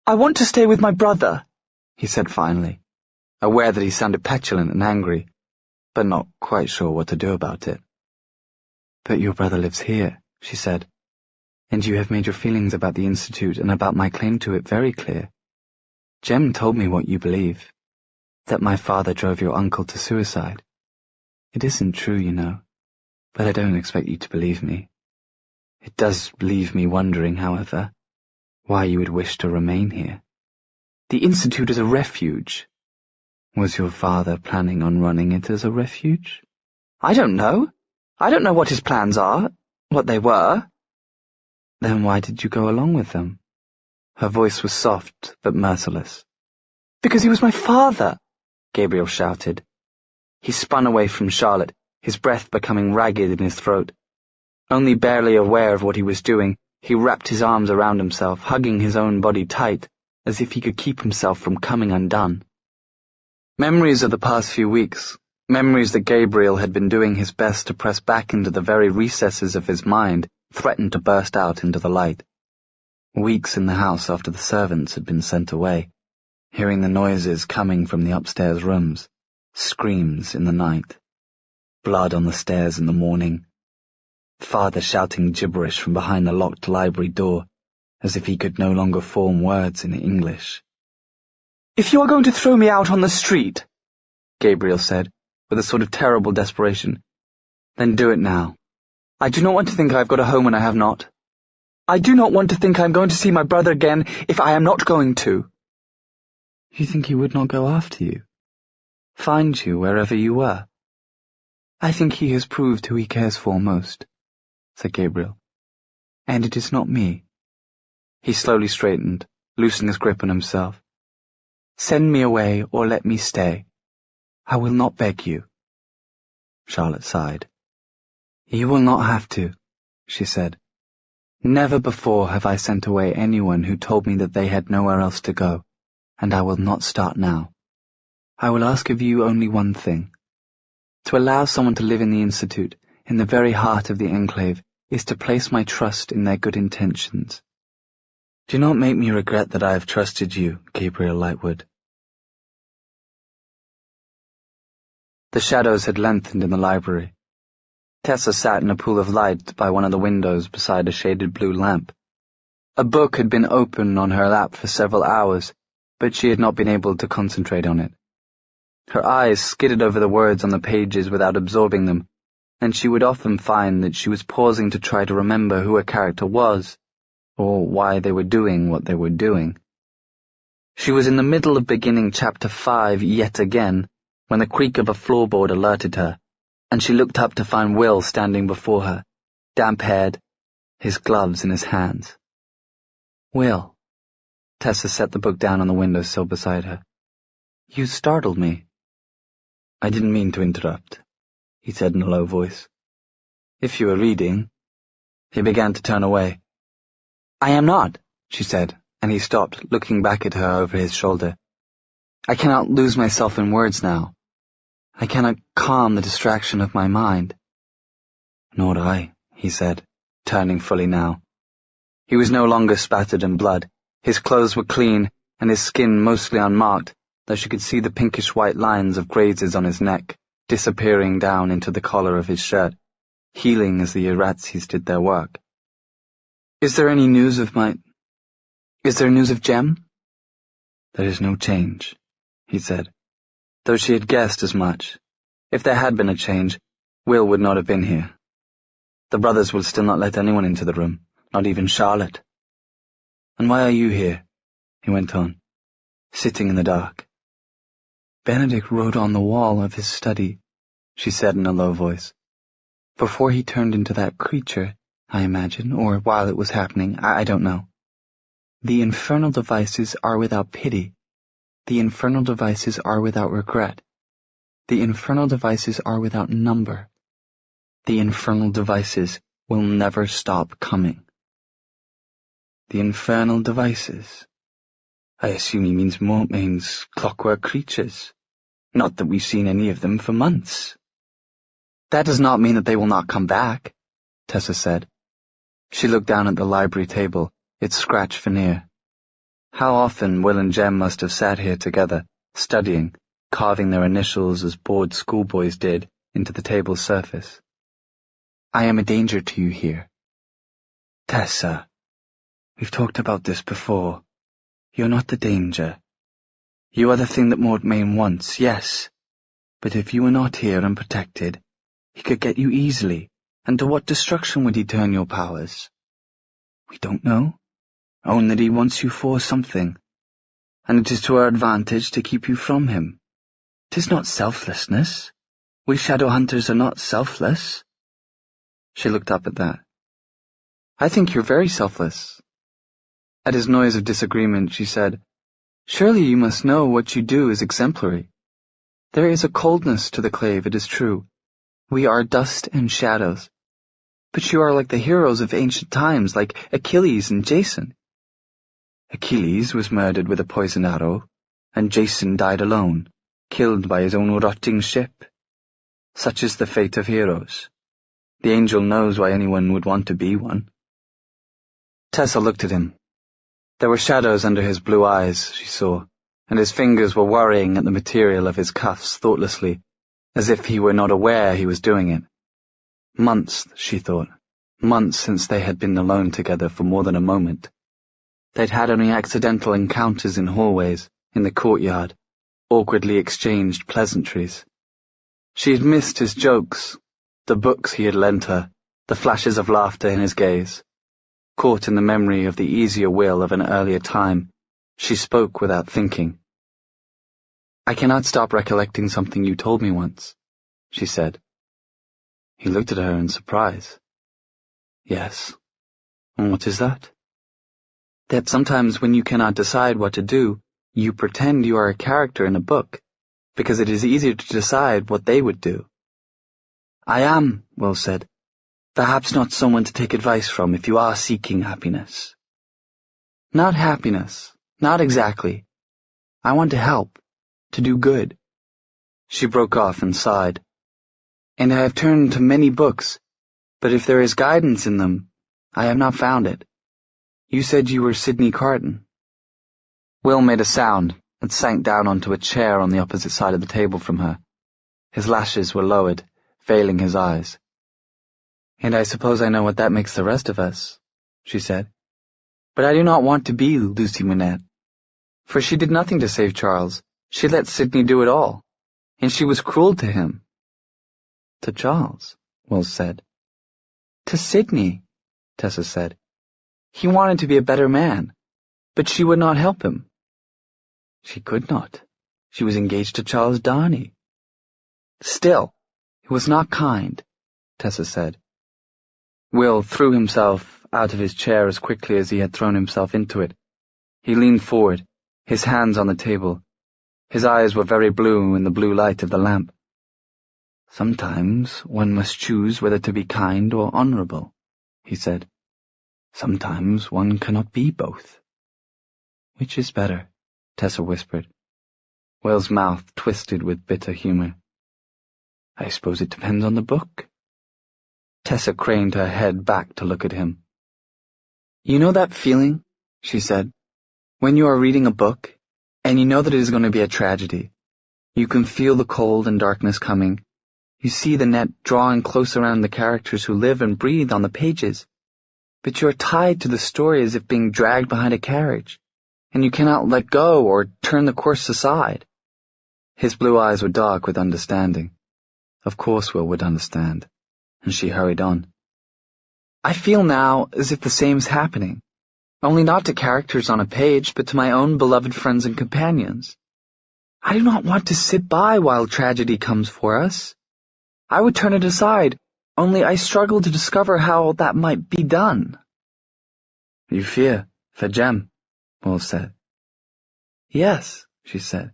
"I want to stay with my brother," he said finally, aware that he sounded petulant and angry, but not quite sure what to do about it. "But your brother lives here," she said, "and you have made your feelings about the Institute and about my claim to it very clear. Jem told me what you believe, that my father drove your uncle to suicide. It isn't true, you know, but I don't expect you to believe me. It does leave me wondering, however, why you would wish to remain here. The Institute is a refuge. Was your father planning on running it as a refuge?" "I don't know. I don't know what his plans are, what they were." "Then why did you go along with them?" Her voice was soft but merciless. "Because he was my father," Gabriel shouted. He spun away from Charlotte, his breath becoming ragged in his throat. Only barely aware of what he was doing, he wrapped his arms around himself, hugging his own body tight, as if he could keep himself from coming undone. Memories of the past few weeks, memories that Gabriel had been doing his best to press back into the very recesses of his mind, threatened to burst out into the light. Weeks in the house after the servants had been sent away, hearing the noises coming from the upstairs rooms, screams in the night, blood on the stairs in the morning, father shouting gibberish from behind the locked library door, as if he could no longer form words in English. "If you are going to throw me out on the street," Gabriel said, with a sort of terrible desperation, "then do it now. I do not want to think I have got a home when I have not. I do not want to think I am going to see my brother again if I am not going to." "You think he would not go after you? Find you wherever you were?" "I think he has proved who he cares for most," said Gabriel. "And it is not me." He slowly straightened, loosening his grip on himself. "Send me away or let me stay. I will not beg you." Charlotte sighed. "You will not have to," she said. "Never before have I sent away anyone who told me that they had nowhere else to go, and I will not start now. I will ask of you only one thing. To allow someone to live in the Institute, in the very heart of the enclave, is to place my trust in their good intentions. Do not make me regret that I have trusted you, Gabriel Lightwood. The shadows had lengthened in the library. Tessa sat in a pool of light by one of the windows beside a shaded blue lamp. A book had been open on her lap for several hours, but she had not been able to concentrate on it. Her eyes skidded over the words on the pages without absorbing them, and she would often find that she was pausing to try to remember who a character was, or why they were doing what they were doing. She was in the middle of beginning Chapter 5 yet again, when the creak of a floorboard alerted her, and she looked up to find Will standing before her, damp-haired, his gloves in his hands. "Will." Tessa set the book down on the windowsill beside her. "You startled me." "I didn't mean to interrupt," he said in a low voice. "If you were reading—" He began to turn away. "I am not," she said, and he stopped, looking back at her over his shoulder. "I cannot lose myself in words now. I cannot calm the distraction of my mind." "Nor I," he said, turning fully now. He was no longer spattered in blood. His clothes were clean, and his skin mostly unmarked, though she could see the pinkish-white lines of grazes on his neck, disappearing down into the collar of his shirt, healing as the Iratzis did their work. Is there news of Jem?" "There is no change," he said, though she had guessed as much. If there had been a change, Will would not have been here. The brothers would still not let anyone into the room, not even Charlotte. "And why are you here?" he went on, sitting in the dark. "Benedict wrote on the wall of his study," she said in a low voice. "Before he turned into that creature, I imagine, or while it was happening, I don't know. The infernal devices are without pity. The infernal devices are without regret. The infernal devices are without number. The infernal devices will never stop coming." "The infernal devices? I assume he means clockwork creatures. Not that we've seen any of them for months." "That does not mean that they will not come back," Tessa said. She looked down at the library table, its scratched veneer. How often Will and Jem must have sat here together, studying, carving their initials as bored schoolboys did into the table's surface. "I am a danger to you here." "Tessa, we've talked about this before. You're not the danger. You are the thing that Mortmain wants, yes. But if you were not here and protected, he could get you easily, and to what destruction would he turn your powers? We don't know. Own that he wants you for something, and it is to our advantage to keep you from him. 'Tis not selflessness. We shadow hunters are not selfless." She looked up at that. "I think you're very selfless." At his noise of disagreement, she said, "Surely you must know what you do is exemplary. There is a coldness to the clave, it is true. We are dust and shadows. But you are like the heroes of ancient times, like Achilles and Jason." "Achilles was murdered with a poisoned arrow, and Jason died alone, killed by his own rotting ship. Such is the fate of heroes. The angel knows why anyone would want to be one." Tessa looked at him. There were shadows under his blue eyes, she saw, and his fingers were worrying at the material of his cuffs thoughtlessly, as if he were not aware he was doing it. Months, she thought, months since they had been alone together for more than a moment. They'd had only accidental encounters in hallways, in the courtyard, awkwardly exchanged pleasantries. She had missed his jokes, the books he had lent her, the flashes of laughter in his gaze. Caught in the memory of the easier Will of an earlier time, she spoke without thinking. "I cannot stop recollecting something you told me once," she said. He looked at her in surprise. "Yes? And what is that?" "That sometimes when you cannot decide what to do, you pretend you are a character in a book, because it is easier to decide what they would do." "I am," Will said, "perhaps not someone to take advice from if you are seeking happiness." "Not happiness, not exactly. I want to help, to do good." She broke off and sighed. "And I have turned to many books, but if there is guidance in them, I have not found it. You said you were Sidney Carton." Will made a sound and sank down onto a chair on the opposite side of the table from her. His lashes were lowered, veiling his eyes. "And I suppose I know what that makes the rest of us," she said. "But I do not want to be Lucy Manette. For she did nothing to save Charles. She let Sidney do it all. And she was cruel to him." "To Charles," Will said. "To Sidney," Tessa said. "He wanted to be a better man, but she would not help him." "She could not. She was engaged to Charles Darnay." "Still, it was not kind," Tessa said. Will threw himself out of his chair as quickly as he had thrown himself into it. He leaned forward, his hands on the table. His eyes were very blue in the blue light of the lamp. "Sometimes one must choose whether to be kind or honorable," he said. "Sometimes one cannot be both." "Which is better?" Tessa whispered. Will's mouth twisted with bitter humor. "I suppose it depends on the book." Tessa craned her head back to look at him. "You know that feeling," she said, "when you are reading a book, and you know that it is going to be a tragedy. You can feel the cold and darkness coming. You see the net drawing close around the characters who live and breathe on the pages. But you are tied to the story as if being dragged behind a carriage, and you cannot let go or turn the course aside." His blue eyes were dark with understanding. Of course Will would understand, and she hurried on. "I feel now as if the same is happening, only not to characters on a page, but to my own beloved friends and companions. I do not want to sit by while tragedy comes for us. I would turn it aside, only I struggle to discover how that might be done." "You fear for Jem," Will said. "Yes," she said,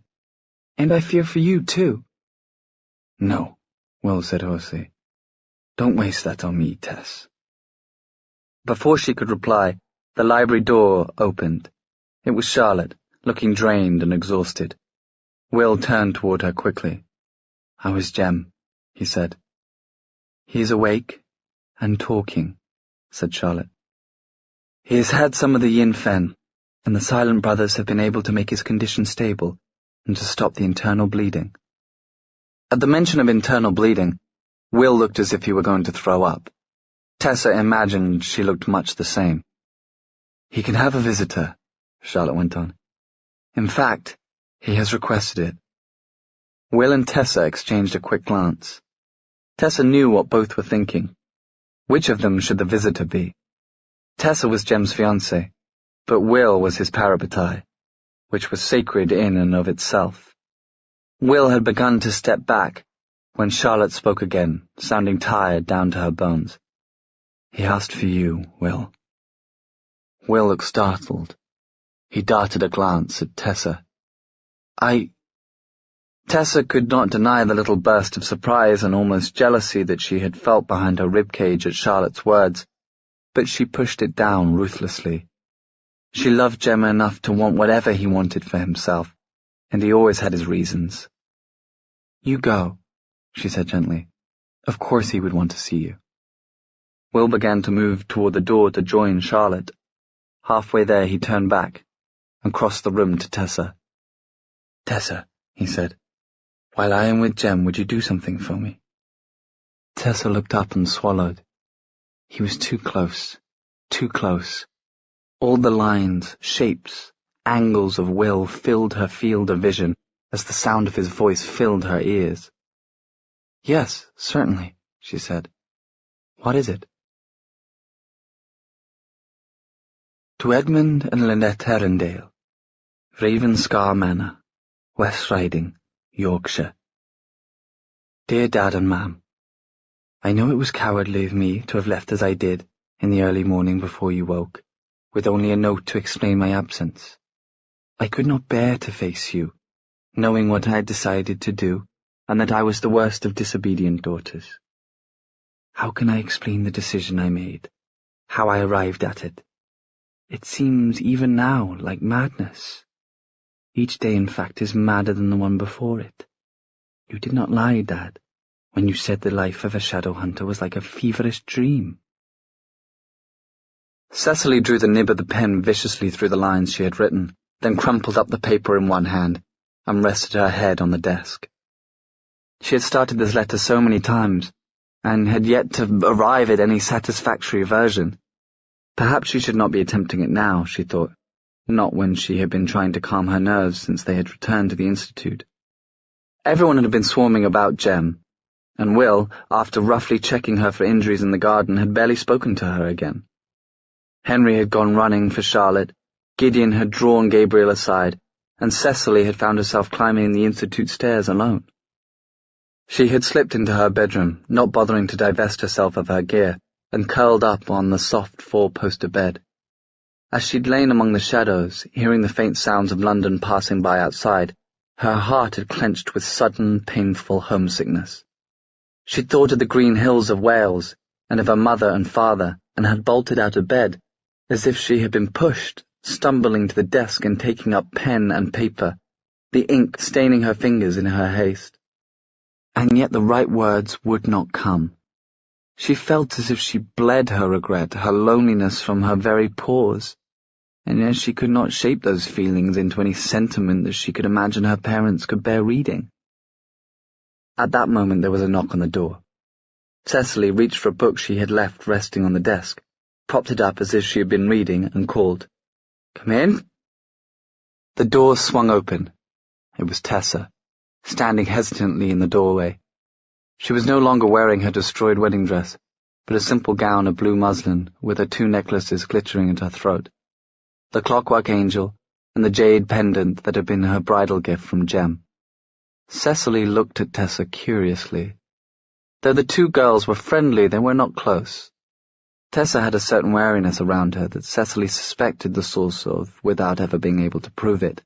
"and I fear for you, too." "No," Will said hoarsely. "Don't waste that on me, Tess." Before she could reply, the library door opened. It was Charlotte, looking drained and exhausted. Will turned toward her quickly. "How is Jem?" he said. "He is awake and talking," said Charlotte. "He has had some of the yin fen, and the Silent Brothers have been able to make his condition stable and to stop the internal bleeding." At the mention of internal bleeding, Will looked as if he were going to throw up. Tessa imagined she looked much the same. "He can have a visitor," Charlotte went on. "In fact, he has requested it." Will and Tessa exchanged a quick glance. Tessa knew what both were thinking. Which of them should the visitor be? Tessa was Jem's fiancée, but Will was his parabatai, which was sacred in and of itself. Will had begun to step back when Charlotte spoke again, sounding tired down to her bones. "He asked for you, Will." Will looked startled. He darted a glance at Tessa. Tessa could not deny the little burst of surprise and almost jealousy that she had felt behind her ribcage at Charlotte's words, but she pushed it down ruthlessly. She loved Gemma enough to want whatever he wanted for himself, and he always had his reasons. "You go," she said gently. "Of course he would want to see you." Will began to move toward the door to join Charlotte. Halfway there he turned back and crossed the room to Tessa. "Tessa," he said, "while I am with Jem, would you do something for me?" Tessa looked up and swallowed. He was too close, too close. All the lines, shapes, angles of Will filled her field of vision as the sound of his voice filled her ears. "Yes, certainly," she said. "What is it?" To Edmund and Lynette Herondale, Ravenscar Manor, West Riding, Yorkshire. Dear Dad and Ma'am, I know it was cowardly of me to have left as I did in the early morning before you woke, with only a note to explain my absence. I could not bear to face you, knowing what I had decided to do, and that I was the worst of disobedient daughters. How can I explain the decision I made, how I arrived at it? It seems even now like madness. Each day, in fact, is madder than the one before it. You did not lie, Dad, when you said the life of a shadow hunter was like a feverish dream. Cecily drew the nib of the pen viciously through the lines she had written, then crumpled up the paper in one hand and rested her head on the desk. She had started this letter so many times, and had yet to arrive at any satisfactory version. Perhaps she should not be attempting it now, she thought, not when she had been trying to calm her nerves since they had returned to the Institute. Everyone had been swarming about Jem, and Will, after roughly checking her for injuries in the garden, had barely spoken to her again. Henry had gone running for Charlotte, Gideon had drawn Gabriel aside, and Cecily had found herself climbing the Institute stairs alone. She had slipped into her bedroom, not bothering to divest herself of her gear, and curled up on the soft four-poster bed. As she'd lain among the shadows, hearing the faint sounds of London passing by outside, her heart had clenched with sudden, painful homesickness. She'd thought of the green hills of Wales, and of her mother and father, and had bolted out of bed, as if she had been pushed, stumbling to the desk and taking up pen and paper, the ink staining her fingers in her haste. And yet the right words would not come. She felt as if she bled her regret, her loneliness from her very pores, and yet she could not shape those feelings into any sentiment that she could imagine her parents could bear reading. At that moment there was a knock on the door. Cecily reached for a book she had left resting on the desk, propped it up as if she had been reading, and called, "Come in." The door swung open. It was Tessa, standing hesitantly in the doorway. She was no longer wearing her destroyed wedding dress, but a simple gown of blue muslin with her two necklaces glittering at her throat, the clockwork angel, and the jade pendant that had been her bridal gift from Jem. Cecily looked at Tessa curiously. Though the two girls were friendly, they were not close. Tessa had a certain wariness around her that Cecily suspected the source of without ever being able to prove it.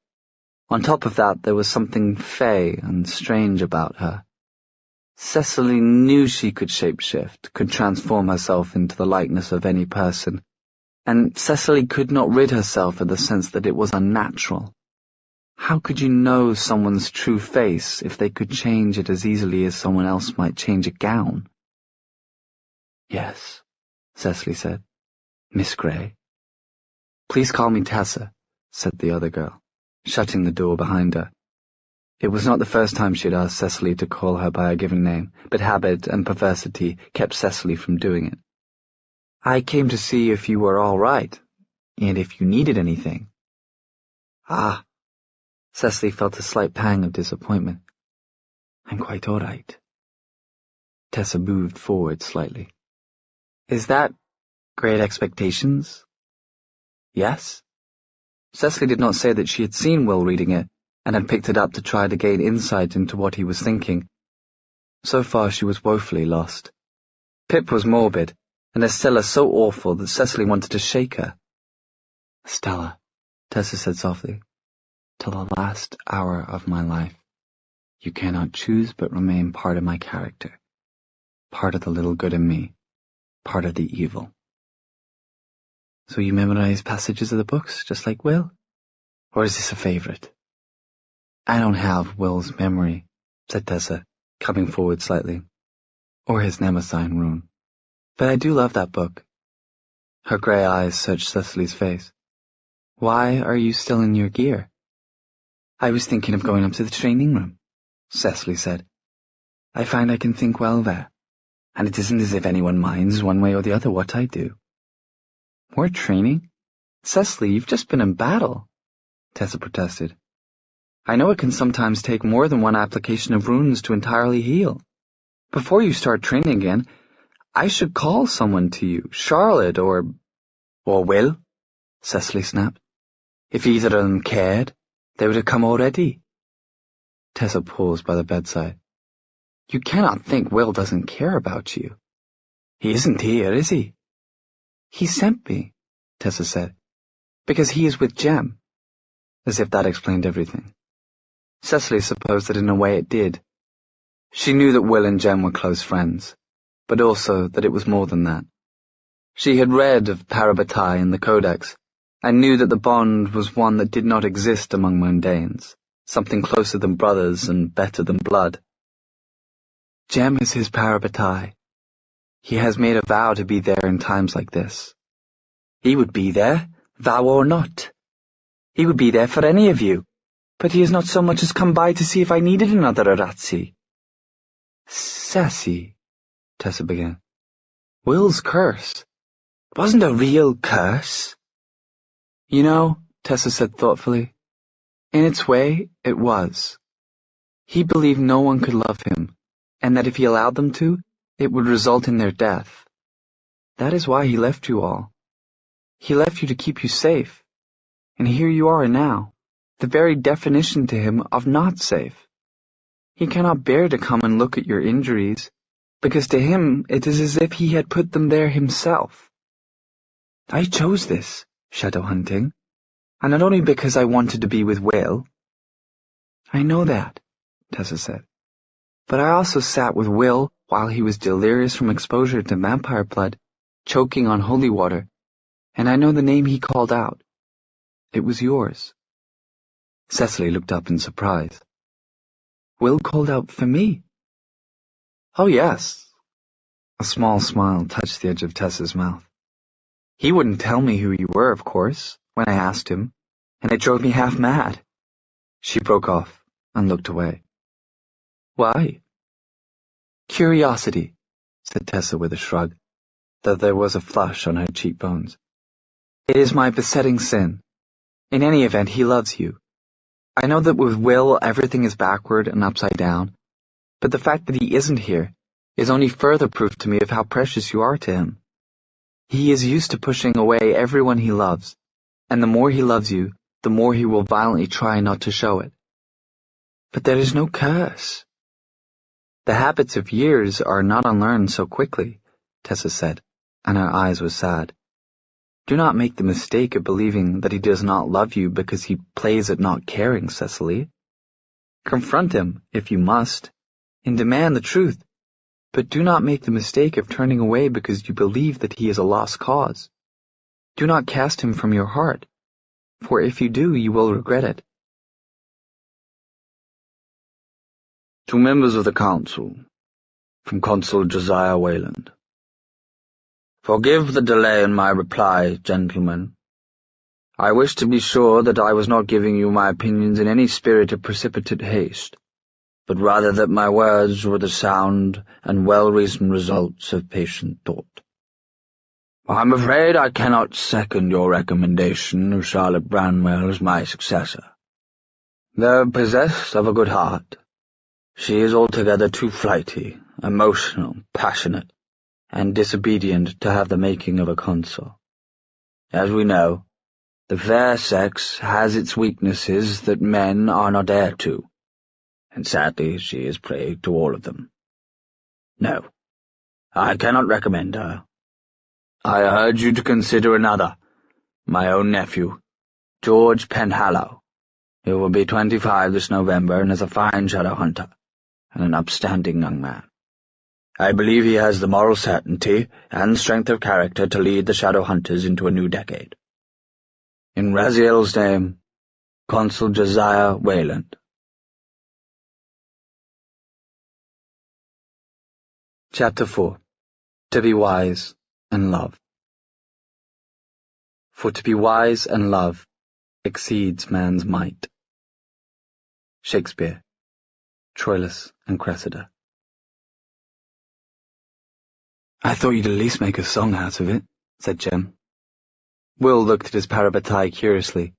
On top of that, there was something fey and strange about her. Cecily knew she could shapeshift, could transform herself into the likeness of any person, and Cecily could not rid herself of the sense that it was unnatural. How could you know someone's true face if they could change it as easily as someone else might change a gown? "Yes," Cecily said. "Miss Grey." "Please call me Tessa," said the other girl, shutting the door behind her. It was not the first time she had asked Cecily to call her by a given name, but habit and perversity kept Cecily from doing it. "I came to see if you were all right, and if you needed anything." "Ah." Cecily felt a slight pang of disappointment. "I'm quite all right." Tessa moved forward slightly. "Is that Great Expectations?" "Yes." Cecily did not say that she had seen Will reading it, and had picked it up to try to gain insight into what he was thinking. So far she was woefully lost. Pip was morbid, and Estella so awful that Cecily wanted to shake her. "Estella," Tessa said softly, "till the last hour of my life, you cannot choose but remain part of my character, part of the little good in me, part of the evil." "So you memorize passages of the books, just like Will? Or is this a favourite?" "I don't have Will's memory," said Tessa, coming forward slightly, "or his Mnemosyne rune. But I do love that book." Her grey eyes searched Cecily's face. "Why are you still in your gear?" "I was thinking of going up to the training room," Cecily said. "I find I can think well there, and it isn't as if anyone minds one way or the other what I do." "More training? Cecily, you've just been in battle," Tessa protested. "I know it can sometimes take more than one application of runes to entirely heal. Before you start training again, I should call someone to you, Charlotte or Will," Cecily snapped. "If either of them cared, they would have come already." Tessa paused by the bedside. "You cannot think Will doesn't care about you. He isn't here, is he?" "He sent me," Tessa said, "because he is with Jem." As if that explained everything. Cecily supposed that in a way it did. She knew that Will and Jem were close friends, but also that it was more than that. She had read of Parabatai in the Codex, and knew that the bond was one that did not exist among mundanes, something closer than brothers and better than blood. Jem is his Parabatai. He has made a vow to be there in times like this. He would be there, vow or not. He would be there for any of you. But he has not so much as come by to see if I needed another Arazzi. Sassy, Tessa began. Will's curse. It wasn't a real curse. You know, Tessa said thoughtfully, in its way, it was. He believed no one could love him, and that if he allowed them to, it would result in their death. That is why he left you all. He left you to keep you safe. And here you are now, the very definition to him of not safe. He cannot bear to come and look at your injuries, because to him it is as if he had put them there himself. I chose this, shadow hunting, and not only because I wanted to be with Will. I know that, Tessa said, but I also sat with Will while he was delirious from exposure to vampire blood, choking on holy water, and I know the name he called out. It was yours. Cecily looked up in surprise. Will called out for me? Oh, yes. A small smile touched the edge of Tessa's mouth. He wouldn't tell me who you were, of course, when I asked him, and it drove me half mad. She broke off and looked away. Why? Curiosity, said Tessa with a shrug, though there was a flush on her cheekbones. It is my besetting sin. In any event, he loves you. I know that with Will everything is backward and upside down, but the fact that he isn't here is only further proof to me of how precious you are to him. He is used to pushing away everyone he loves, and the more he loves you, the more he will violently try not to show it. But there is no curse. The habits of years are not unlearned so quickly, Tessa said, and her eyes were sad. Do not make the mistake of believing that he does not love you because he plays at not caring, Cecily. Confront him, if you must, and demand the truth, but do not make the mistake of turning away because you believe that he is a lost cause. Do not cast him from your heart, for if you do, you will regret it. To members of the Council, from Consul Josiah Wayland. Forgive the delay in my reply, gentlemen. I wish to be sure that I was not giving you my opinions in any spirit of precipitate haste, but rather that my words were the sound and well-reasoned results of patient thought. I'm afraid I cannot second your recommendation of Charlotte Branwell as my successor. Though possessed of a good heart, she is altogether too flighty, emotional, passionate, and disobedient to have the making of a consul. As we know, the fair sex has its weaknesses that men are not heir to, and sadly she is prey to all of them. No, I cannot recommend her. I urge you to consider another, my own nephew, George Penhallow, who will be 25 this November and is a fine shadow hunter, and an upstanding young man. I believe he has the moral certainty and strength of character to lead the shadow hunters into a new decade. In Raziel's name, Consul Josiah Wayland. Chapter 4. To be wise and love. For to be wise and love exceeds man's might. Shakespeare, Troilus and Cressida. I thought you'd at least make a song out of it, said Jem. Will looked at his parabatai curiously.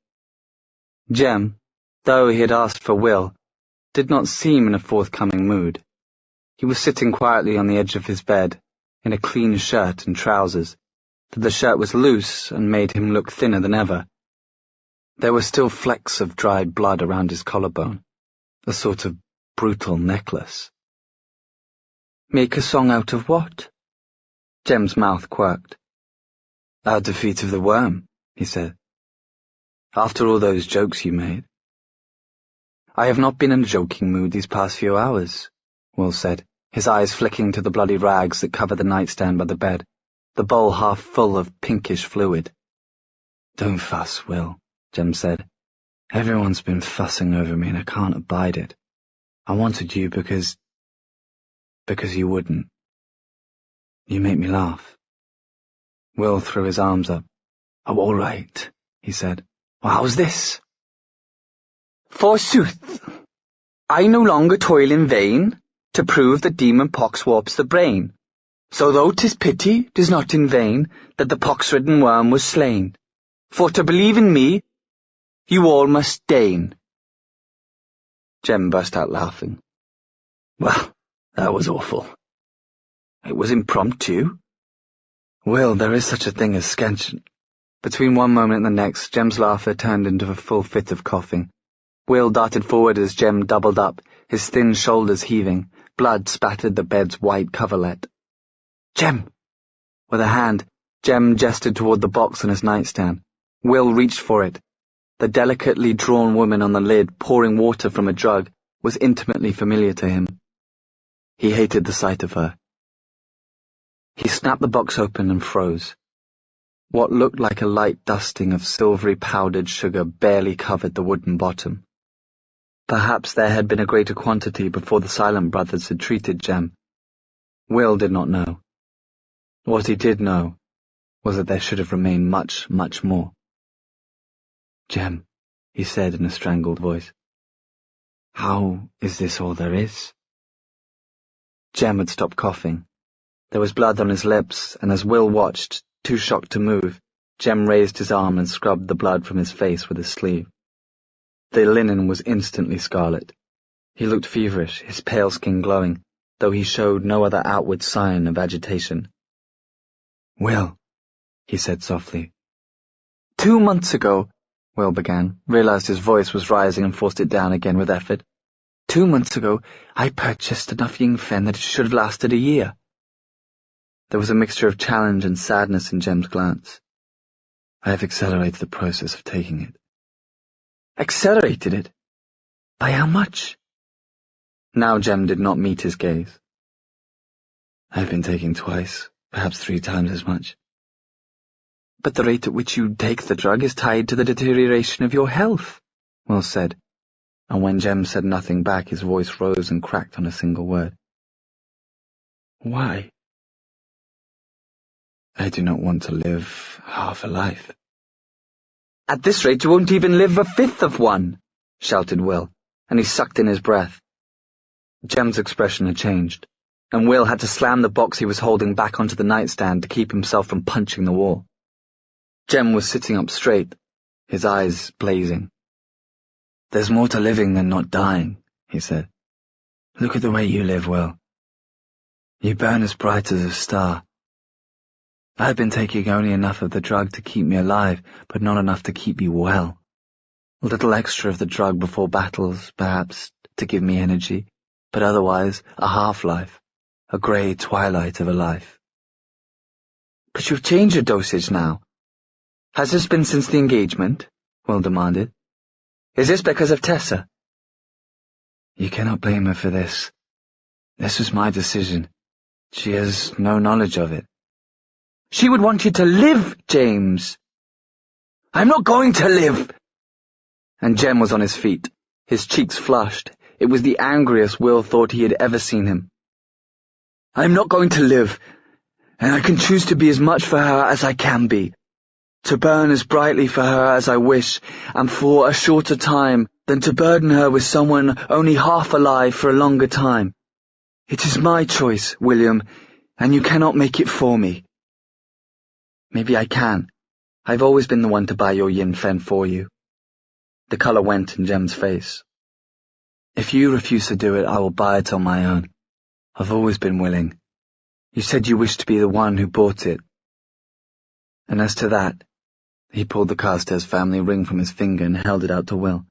Jem, though he had asked for Will, did not seem in a forthcoming mood. He was sitting quietly on the edge of his bed, in a clean shirt and trousers, but the shirt was loose and made him look thinner than ever. There were still flecks of dried blood around his collarbone, a sort of brutal necklace. Make a song out of what? Jem's mouth quirked. Our defeat of the worm, he said. After all those jokes you made. I have not been in a joking mood these past few hours, Will said, his eyes flicking to the bloody rags that covered the nightstand by the bed, the bowl half full of pinkish fluid. Don't fuss, Will, Jem said. Everyone's been fussing over me and I can't abide it. I wanted you because you wouldn't. You make me laugh. Will threw his arms up. Oh, all right, he said. Well, how's this? Forsooth, I no longer toil in vain, to prove that demon pox warps the brain. So though 'tis pity, 'tis not in vain that the pox-ridden worm was slain. For to believe in me, you all must deign. Jem burst out laughing. Well, that was awful. It was impromptu. Will, there is such a thing as sketch. Between one moment and the next, Jem's laughter turned into a full fit of coughing. Will darted forward as Jem doubled up, his thin shoulders heaving. Blood spattered the bed's white coverlet. Jem! With a hand, Jem gestured toward the box on his nightstand. Will reached for it. The delicately drawn woman on the lid, pouring water from a jug, was intimately familiar to him. He hated the sight of her. He snapped the box open and froze. What looked like a light dusting of silvery powdered sugar barely covered the wooden bottom. Perhaps there had been a greater quantity before the Silent Brothers had treated Jem. Will did not know. What he did know was that there should have remained much, much more. "Jem," he said in a strangled voice, "how is this all there is?" Jem had stopped coughing. There was blood on his lips, and as Will watched, too shocked to move, Jem raised his arm and scrubbed the blood from his face with his sleeve. The linen was instantly scarlet. He looked feverish, his pale skin glowing, though he showed no other outward sign of agitation. "Will," he said softly. 2 months ago, Will began, realized his voice was rising and forced it down again with effort. 2 months ago, I purchased enough yin fen that it should have lasted a year. There was a mixture of challenge and sadness in Jem's glance. "I have accelerated the process of taking it." Accelerated it? By how much? Now Jem did not meet his gaze. "I have been taking twice, perhaps 3 times as much." But the rate at which you take the drug is tied to the deterioration of your health, Will said, and when Jem said nothing back, his voice rose and cracked on a single word. "Why?" "I do not want to live half a life." "At this rate you won't even live a fifth of one," shouted Will, and he sucked in his breath. Jem's expression had changed, and Will had to slam the box he was holding back onto the nightstand to keep himself from punching the wall. Jem was sitting up straight, his eyes blazing. "There's more to living than not dying," he said. "Look at the way you live, Will. You burn as bright as a star. I've been taking only enough of the drug to keep me alive, but not enough to keep me well. A little extra of the drug before battles, perhaps, to give me energy, but otherwise a half-life, a grey twilight of a life." "But you've changed your dosage now. Has this been since the engagement?" Will demanded. "Is this because of Tessa?" "You cannot blame her for this. This was my decision. She has no knowledge of it." "She would want you to live, James." "I'm not going to live!" And Jem was on his feet, his cheeks flushed. It was the angriest Will thought he had ever seen him. "I'm not going to live, and I can choose to be as much for her as I can be, to burn as brightly for her as I wish, and for a shorter time than to burden her with someone only half alive for a longer time. It is my choice, William, and you cannot make it for me." "Maybe I can. I've always been the one to buy your yin fen for you." The colour went in Jem's face. "If you refuse to do it, I will buy it on my own. I've always been willing. You said you wished to be the one who bought it. And as to that," he pulled the Carstairs family ring from his finger and held it out to Will.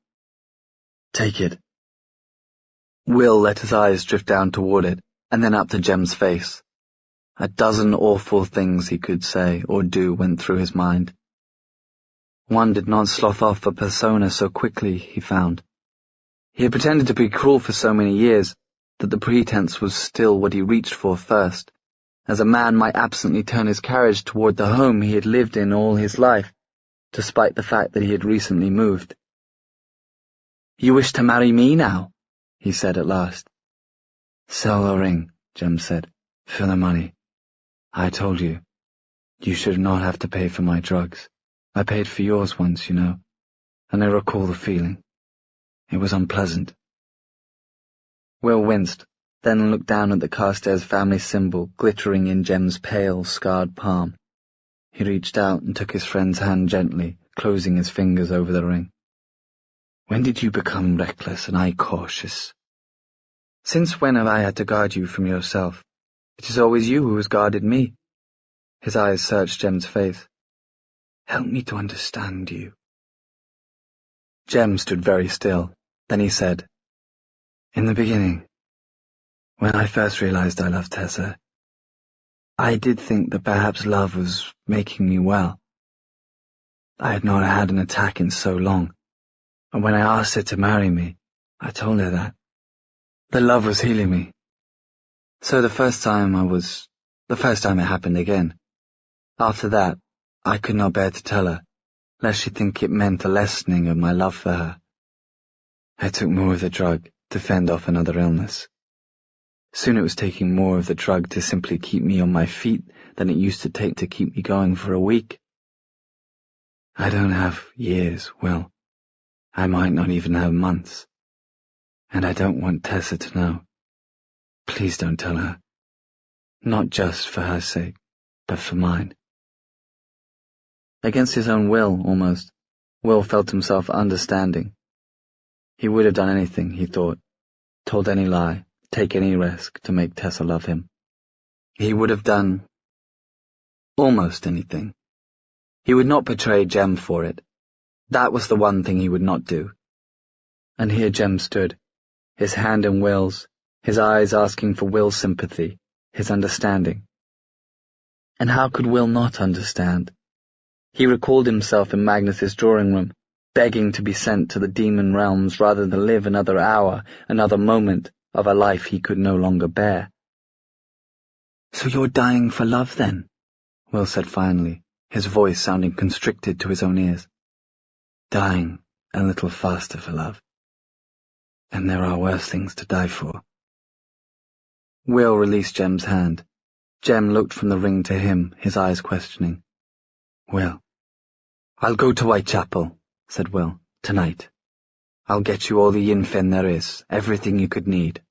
"Take it." Will let his eyes drift down toward it, and then up to Jem's face. A dozen awful things he could say or do went through his mind. One did not slough off a persona so quickly, he found. He had pretended to be cruel for so many years that the pretense was still what he reached for first, as a man might absently turn his carriage toward the home he had lived in all his life, despite the fact that he had recently moved. "You wish to marry me now?" he said at last. "Sell the ring," Jem said, "for the money. I told you. You should not have to pay for my drugs. I paid for yours once, you know, and I recall the feeling. It was unpleasant." Will winced, then looked down at the Carstairs family symbol glittering in Jem's pale, scarred palm. He reached out and took his friend's hand gently, closing his fingers over the ring. "When did you become reckless and I cautious? Since when have I had to guard you from yourself? It is always you who has guarded me." His eyes searched Jem's face. "Help me to understand you." Jem stood very still. Then he said, "In the beginning, when I first realized I loved Tessa, I did think that perhaps love was making me well. I had not had an attack in so long, and when I asked her to marry me, I told her that love was healing me. So the first time it happened again. After that, I could not bear to tell her, lest she think it meant a lessening of my love for her. I took more of the drug to fend off another illness. Soon it was taking more of the drug to simply keep me on my feet than it used to take to keep me going for a week. I don't have years, Will. I might not even have months. And I don't want Tessa to know. Please don't tell her. Not just for her sake, but for mine." Against his own will, almost, Will felt himself understanding. He would have done anything, he thought, told any lie, take any risk to make Tessa love him. He would have done almost anything. He would not betray Jem for it. That was the one thing he would not do. And here Jem stood, his hand in Will's, his eyes asking for Will's sympathy, his understanding. And how could Will not understand? He recalled himself in Magnus's drawing room, begging to be sent to the demon realms rather than live another hour, another moment of a life he could no longer bear. "So you're dying for love, then?" Will said finally, his voice sounding constricted to his own ears. "Dying a little faster for love. And there are worse things to die for." Will released Jem's hand. Jem looked from the ring to him, his eyes questioning. "Will, I'll go to Whitechapel," said Will, "tonight. I'll get you all the yin-fen there is, everything you could need."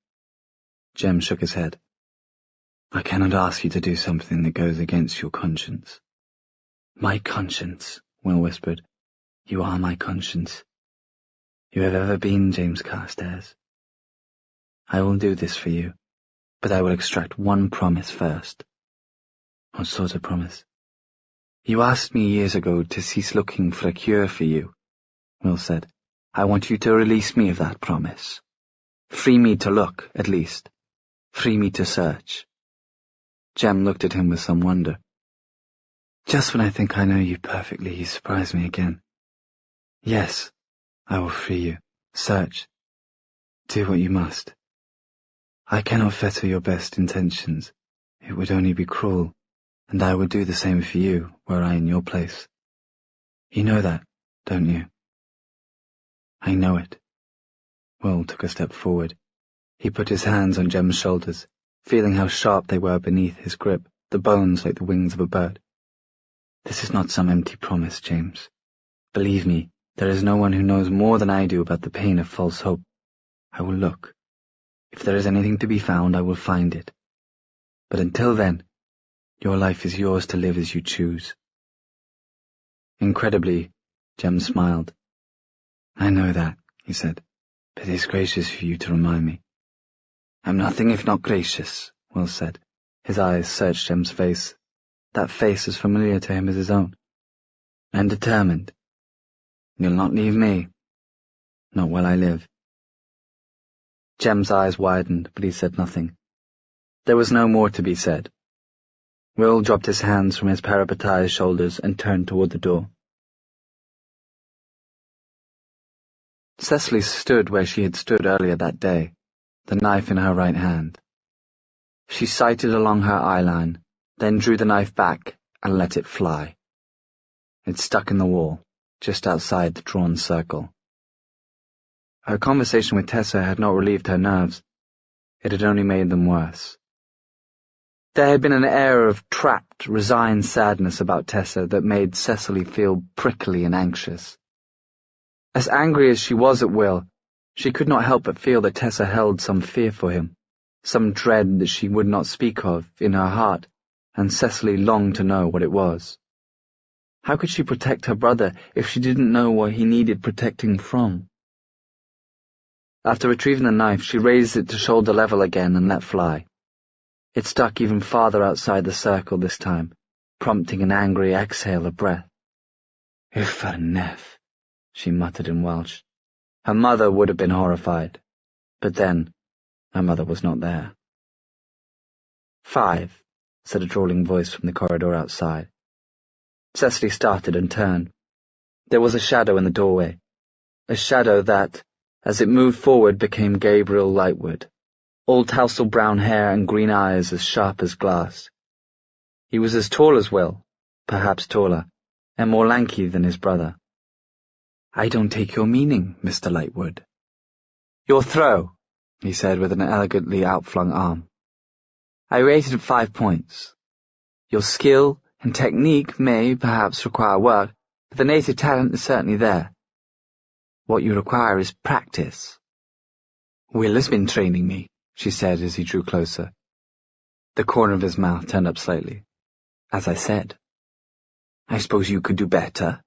Jem shook his head. "I cannot ask you to do something that goes against your conscience." "My conscience," Will whispered. "You are my conscience. You have ever been, James Carstairs. I will do this for you, but I will extract one promise first." "What sort of promise?" "You asked me years ago to cease looking for a cure for you," Will said. "I want you to release me of that promise. Free me to look, at least. Free me to search." Jem looked at him with some wonder. "Just when I think I know you perfectly, you surprise me again. Yes, I will free you. Search. Do what you must. I cannot fetter your best intentions. It would only be cruel, and I would do the same for you, were I in your place. You know that, don't you?" "I know it." Will took a step forward. He put his hands on Jem's shoulders, feeling how sharp they were beneath his grip, the bones like the wings of a bird. "This is not some empty promise, James. Believe me, there is no one who knows more than I do about the pain of false hope. I will look. If there is anything to be found, I will find it. But until then, your life is yours to live as you choose." Incredibly, Jem smiled. "I know that," he said, "but it is gracious for you to remind me." "I'm nothing if not gracious," Will said. His eyes searched Jem's face, that face as familiar to him as his own. "And determined. You'll not leave me. Not while I live." Jem's eyes widened, but he said nothing. There was no more to be said. Will dropped his hands from his parapetized shoulders and turned toward the door. Cecily stood where she had stood earlier that day, the knife in her right hand. She sighted along her eyeline, then drew the knife back and let it fly. It stuck in the wall, just outside the drawn circle. Her conversation with Tessa had not relieved her nerves. It had only made them worse. There had been an air of trapped, resigned sadness about Tessa that made Cecily feel prickly and anxious. As angry as she was at Will, she could not help but feel that Tessa held some fear for him, some dread that she would not speak of in her heart, and Cecily longed to know what it was. How could she protect her brother if she didn't know what he needed protecting from? After retrieving the knife, she raised it to shoulder level again and let fly. It stuck even farther outside the circle this time, prompting an angry exhale of breath. "Uffernef," she muttered in Welsh. Her mother would have been horrified, but then her mother was not there. "5," said a drawling voice from the corridor outside. Cecily started and turned. There was a shadow in the doorway, a shadow that, as it moved forward, became Gabriel Lightwood, all tousled brown hair and green eyes as sharp as glass. He was as tall as Will, perhaps taller, and more lanky than his brother. "I don't take your meaning, Mr. Lightwood." "Your throw," he said with an elegantly outflung arm. "I rated it 5 points. Your skill and technique may perhaps require work, but the native talent is certainly there. What you require is practice." "Will has been training me," she said as he drew closer. The corner of his mouth turned up slightly. "As I said. I suppose you could do better."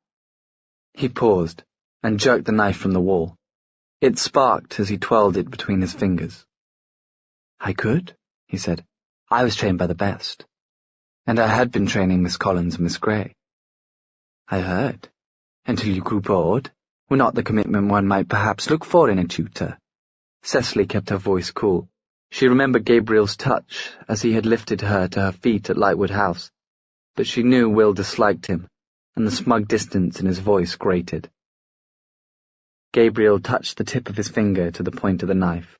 He paused and jerked the knife from the wall. It sparked as he twirled it between his fingers. "I could," he said. "I was trained by the best. And I had been training Miss Collins and Miss Gray." "I heard. Until you grew bored, were not the commitment one might perhaps look for in a tutor." Cecily kept her voice cool. She remembered Gabriel's touch as he had lifted her to her feet at Lightwood House, but she knew Will disliked him, and the smug distance in his voice grated. Gabriel touched the tip of his finger to the point of the knife.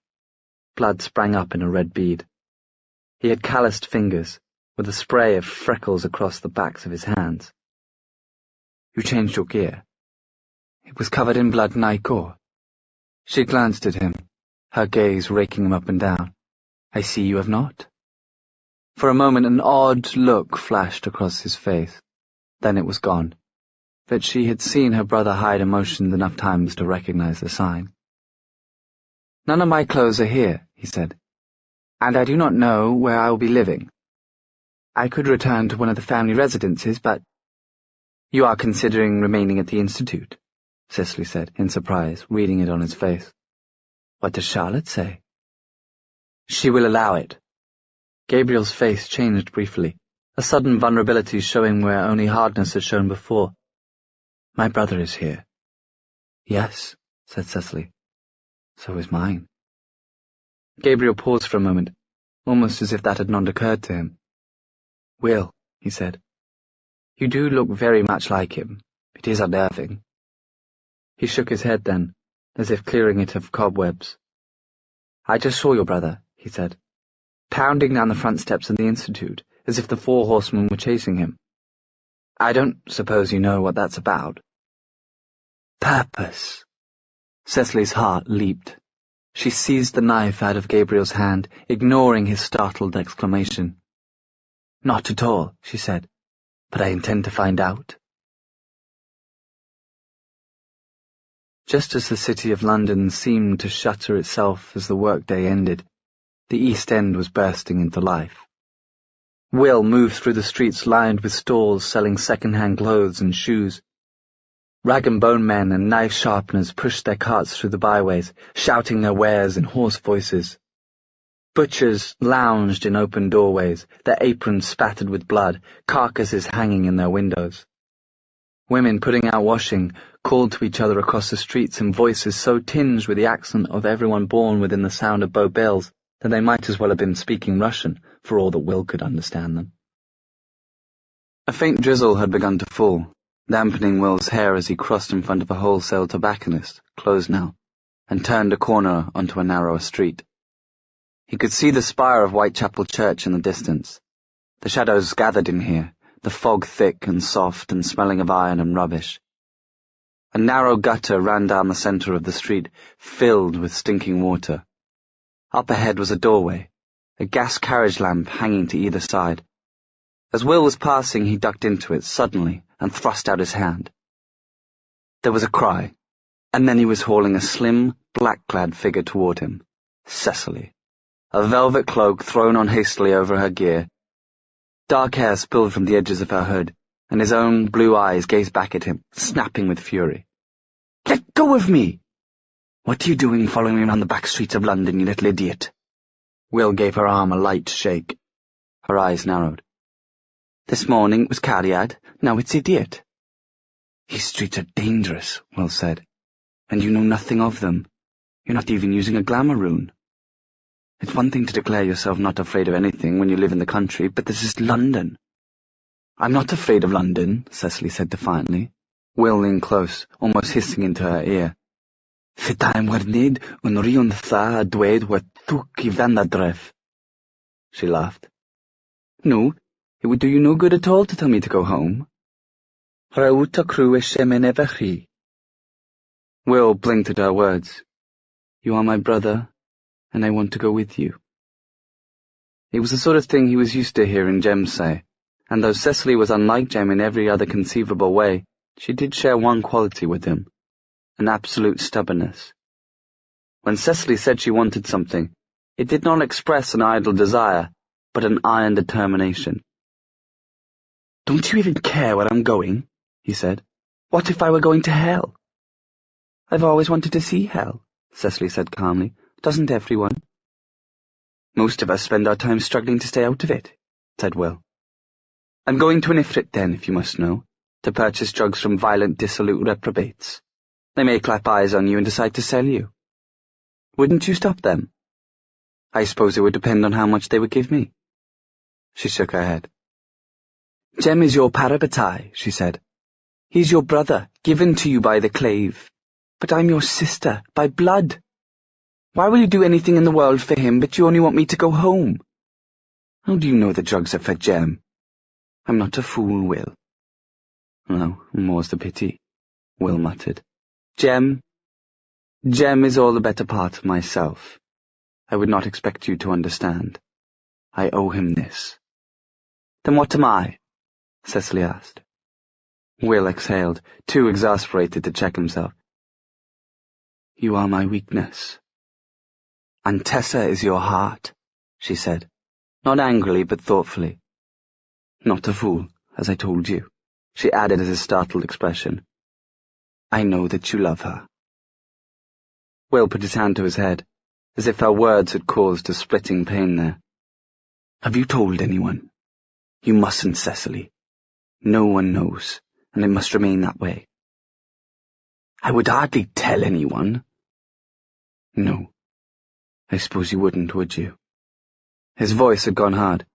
Blood sprang up in a red bead. He had calloused fingers, with a spray of freckles across the backs of his hands. "You changed your gear." "It was covered in blood and ichor." She glanced at him, her gaze raking him up and down. "I see you have not." For a moment an odd look flashed across his face. Then it was gone. But she had seen her brother hide emotions enough times to recognize the sign. "None of my clothes are here," he said, "and I do not know where I will be living. I could return to one of the family residences, but—" "You are considering remaining at the Institute?" Cecily said, in surprise, reading it on his face. "What does Charlotte say?" "She will allow it." Gabriel's face changed briefly, a sudden vulnerability showing where only hardness had shown before. "My brother is here." "Yes," said Cecily. "So is mine." Gabriel paused for a moment, almost as if that had not occurred to him. "Will," he said, "you do look very much like him. It is unnerving." He shook his head then, as if clearing it of cobwebs. "I just saw your brother," he said, "pounding down the front steps of the Institute, as if the 4 horsemen were chasing him. I don't suppose you know what that's about." "Purpose." Cecily's heart leaped. She seized the knife out of Gabriel's hand, ignoring his startled exclamation. "Not at all," she said, "but I intend to find out." Just as the city of London seemed to shutter itself as the workday ended, the East End was bursting into life. Will moved through the streets lined with stalls selling second-hand clothes and shoes. Rag-and-bone men and knife sharpeners pushed their carts through the byways, shouting their wares in hoarse voices. Butchers lounged in open doorways, their aprons spattered with blood, carcasses hanging in their windows. Women putting out washing called to each other across the streets in voices so tinged with the accent of everyone born within the sound of bow bells that they might as well have been speaking Russian, for all that Will could understand them. A faint drizzle had begun to fall, dampening Will's hair as he crossed in front of a wholesale tobacconist, closed now, and turned a corner onto a narrower street. He could see the spire of Whitechapel Church in the distance. The shadows gathered in here, the fog thick and soft and smelling of iron and rubbish. A narrow gutter ran down the centre of the street, filled with stinking water. Up ahead was a doorway, a gas carriage lamp hanging to either side. As Will was passing, he ducked into it suddenly and thrust out his hand. There was a cry, and then he was hauling a slim, black-clad figure toward him, Cecily. a velvet cloak thrown on hastily over her gear. Dark hair spilled from the edges of her hood, and his own blue eyes gazed back at him, snapping with fury. "Let go of me! What are you doing following me around the back streets of London, you little idiot?" Will gave her arm a light shake. Her eyes narrowed. "This morning it was Cariad, now it's idiot." "These streets are dangerous," Will said, "and you know nothing of them. You're not even using a glamour rune. It's one thing to declare yourself not afraid of anything when you live in the country, but this is London." "I'm not afraid of London," Cecily said defiantly. Will leaned close, almost hissing into her ear. "Fydai'n wernid yn rion dda a dweud wat tŵc I fan adref." She laughed. "No, it would do you no good at all to tell me to go home." "Raut a crew shemen efo chi." Will blinked at her words. "You are my brother, and I want to go with you." It was the sort of thing he was used to hearing Jem say, and though Cecily was unlike Jem in every other conceivable way, she did share one quality with him, an absolute stubbornness. When Cecily said she wanted something, it did not express an idle desire, but an iron determination. "Don't you even care where I'm going?" he said. "What if I were going to hell?" "I've always wanted to see hell," Cecily said calmly. "Doesn't everyone?" "Most of us spend our time struggling to stay out of it," said Will. "I'm going to an ifrit then, if you must know, to purchase drugs from violent, dissolute reprobates. They may clap eyes on you and decide to sell you. Wouldn't you stop them?" "I suppose it would depend on how much they would give me." She shook her head. "Jem is your parabatai," she said. "He's your brother, given to you by the clave. But I'm your sister, by blood. Why will you do anything in the world for him, but you only want me to go home? How do you know the drugs are for Jem?" "I'm not a fool, Will." "No, more's the pity," Will muttered. Jem is all the better part of myself. I would not expect you to understand. I owe him this." "Then what am I?" Cecily asked. Will exhaled, too exasperated to check himself. "You are my weakness." "And Tessa is your heart," she said, not angrily but thoughtfully. "Not a fool, as I told you," she added as a startled expression. "I know that you love her." Will put his hand to his head, as if her words had caused a splitting pain there. "Have you told anyone?" "You mustn't, Cecily. No one knows, and it must remain that way." "I would hardly tell anyone." "No. I suppose you wouldn't, would you?" His voice had gone hard.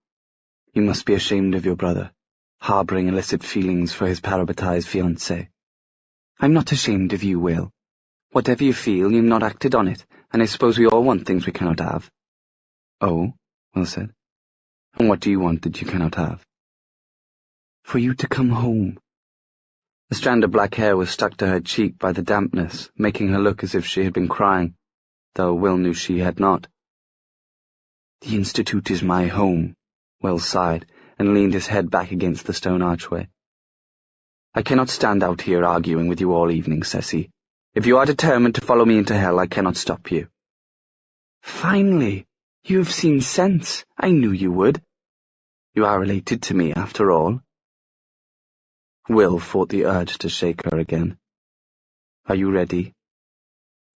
"You must be ashamed of your brother, harbouring illicit feelings for his parabatai's fiancée." "I'm not ashamed of you, Will. Whatever you feel, you've not acted on it, and I suppose we all want things we cannot have." "Oh," Will said. "And what do you want that you cannot have?" "For you to come home." A strand of black hair was stuck to her cheek by the dampness, making her look as if she had been crying, though Will knew she had not. "The Institute is my home," Will sighed, and leaned his head back against the stone archway. "I cannot stand out here arguing with you all evening, Ceci. If you are determined to follow me into hell, I cannot stop you." "Finally, you have seen sense. I knew you would. You are related to me, after all." Will fought the urge to shake her again. "Are you ready?"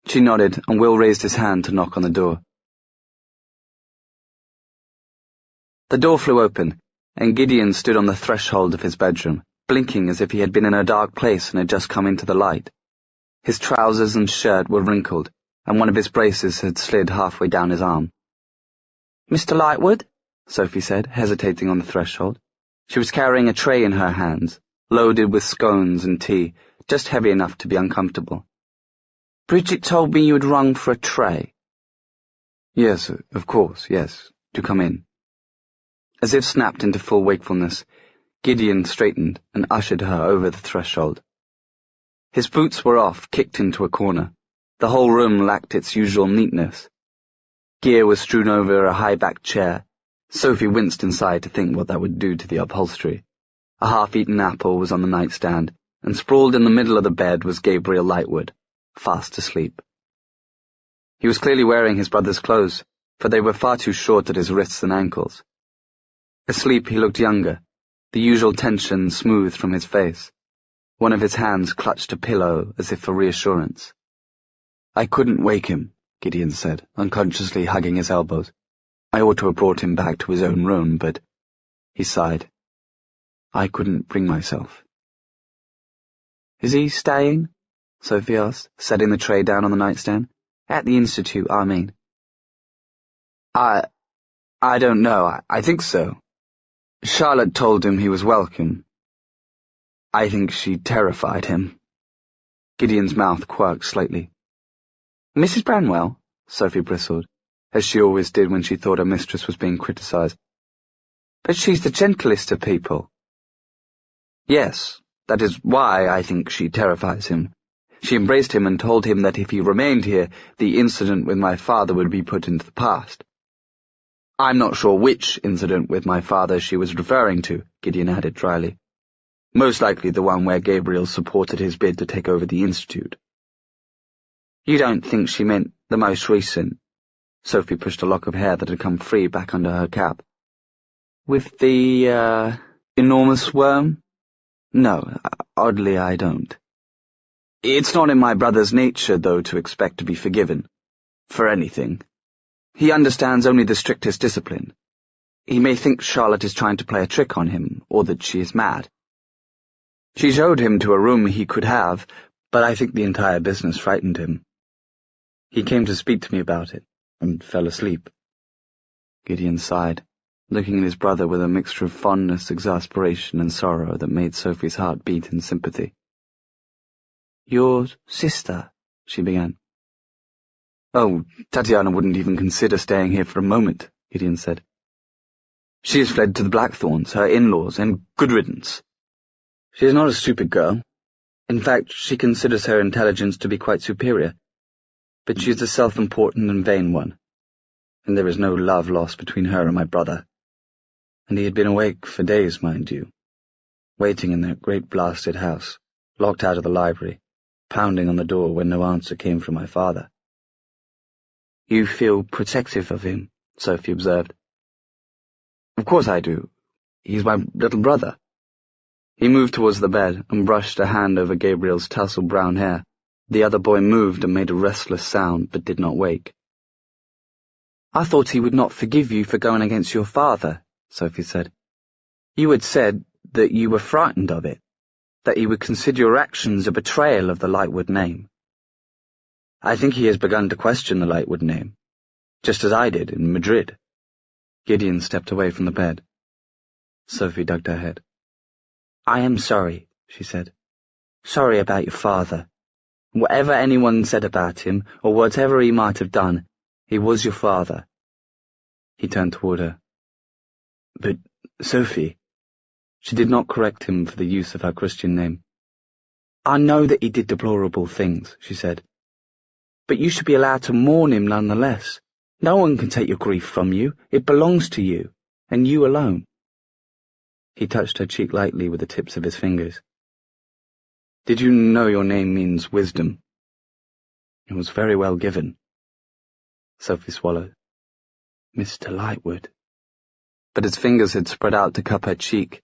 She nodded, and Will raised his hand to knock on the door. The door flew open, and Gideon stood on the threshold of his bedroom, blinking as if he had been in a dark place and had just come into the light. His trousers and shirt were wrinkled, and one of his braces had slid halfway down his arm. "Mr. Lightwood?" Sophie said, hesitating on the threshold. She was carrying a tray in her hands, loaded with scones and tea, just heavy enough to be uncomfortable. "Bridget told me you had rung for a tray." "Yes, of course, yes. Do come in." As if snapped into full wakefulness, Gideon straightened and ushered her over the threshold. His boots were off, kicked into a corner. The whole room lacked its usual neatness. Gear was strewn over a high-backed chair. Sophie winced inside to think what that would do to the upholstery. A half-eaten apple was on the nightstand, and sprawled in the middle of the bed was Gabriel Lightwood, fast asleep. He was clearly wearing his brother's clothes, for they were far too short at his wrists and ankles. Asleep, he looked younger, the usual tension smoothed from his face. One of his hands clutched a pillow as if for reassurance. "I couldn't wake him," Gideon said, unconsciously hugging his elbows. "I ought to have brought him back to his own room, but—" He sighed. "I couldn't bring myself." "Is he staying?" Sophie asked, setting the tray down on the nightstand. "At the Institute, I mean." I don't know. I think so. Charlotte told him he was welcome. I think she terrified him." Gideon's mouth quirked slightly. "Mrs. Branwell?" Sophie bristled, as she always did when she thought her mistress was being criticized. "But she's the gentlest of people." "Yes, that is why I think she terrifies him. She embraced him and told him that if he remained here, the incident with my father would be put into the past. I'm not sure which incident with my father she was referring to," Gideon added dryly. "Most likely the one where Gabriel supported his bid to take over the Institute." "You don't think she meant the most recent?" Sophie pushed a lock of hair that had come free back under her cap. "With the, enormous worm? No, oddly I don't." It's not in my brother's nature, though, to expect to be forgiven. For anything. He understands only the strictest discipline. He may think Charlotte is trying to play a trick on him, or that she is mad. She showed him to a room he could have, but I think the entire business frightened him. He came to speak to me about it, and fell asleep." Gideon sighed, looking at his brother with a mixture of fondness, exasperation, and sorrow that made Sophie's heart beat in sympathy. "Your sister," she began. "Oh, Tatiana wouldn't even consider staying here for a moment," Gideon said. "She has fled to the Blackthorns, her in-laws, and good riddance. She is not a stupid girl. In fact, she considers her intelligence to be quite superior. But she is a self-important and vain one, and there is no love lost between her and my brother." And he had been awake for days, mind you, waiting in that great blasted house, locked out of the library, pounding on the door when no answer came from my father. "You feel protective of him," Sophie observed. "Of course I do. He's my little brother." He moved towards the bed and brushed a hand over Gabriel's tousled brown hair. The other boy moved and made a restless sound, but did not wake. "I thought he would not forgive you for going against your father," Sophie said. "You had said that you were frightened of it, that he would consider your actions a betrayal of the Lightwood name." "I think he has begun to question the Lightwood name, just as I did in Madrid." Gideon stepped away from the bed. Sophie ducked her head. "I am sorry," she said. "Sorry about your father. Whatever anyone said about him, or whatever he might have done, he was your father." He turned toward her. "But, Sophie—" She did not correct him for the use of her Christian name. "I know that he did deplorable things," she said. "But you should be allowed to mourn him nonetheless. No one can take your grief from you. It belongs to you, and you alone." He touched her cheek lightly with the tips of his fingers. "Did you know your name means wisdom?" "It was very well given." Sophie swallowed. "Mr. Lightwood." But his fingers had spread out to cup her cheek,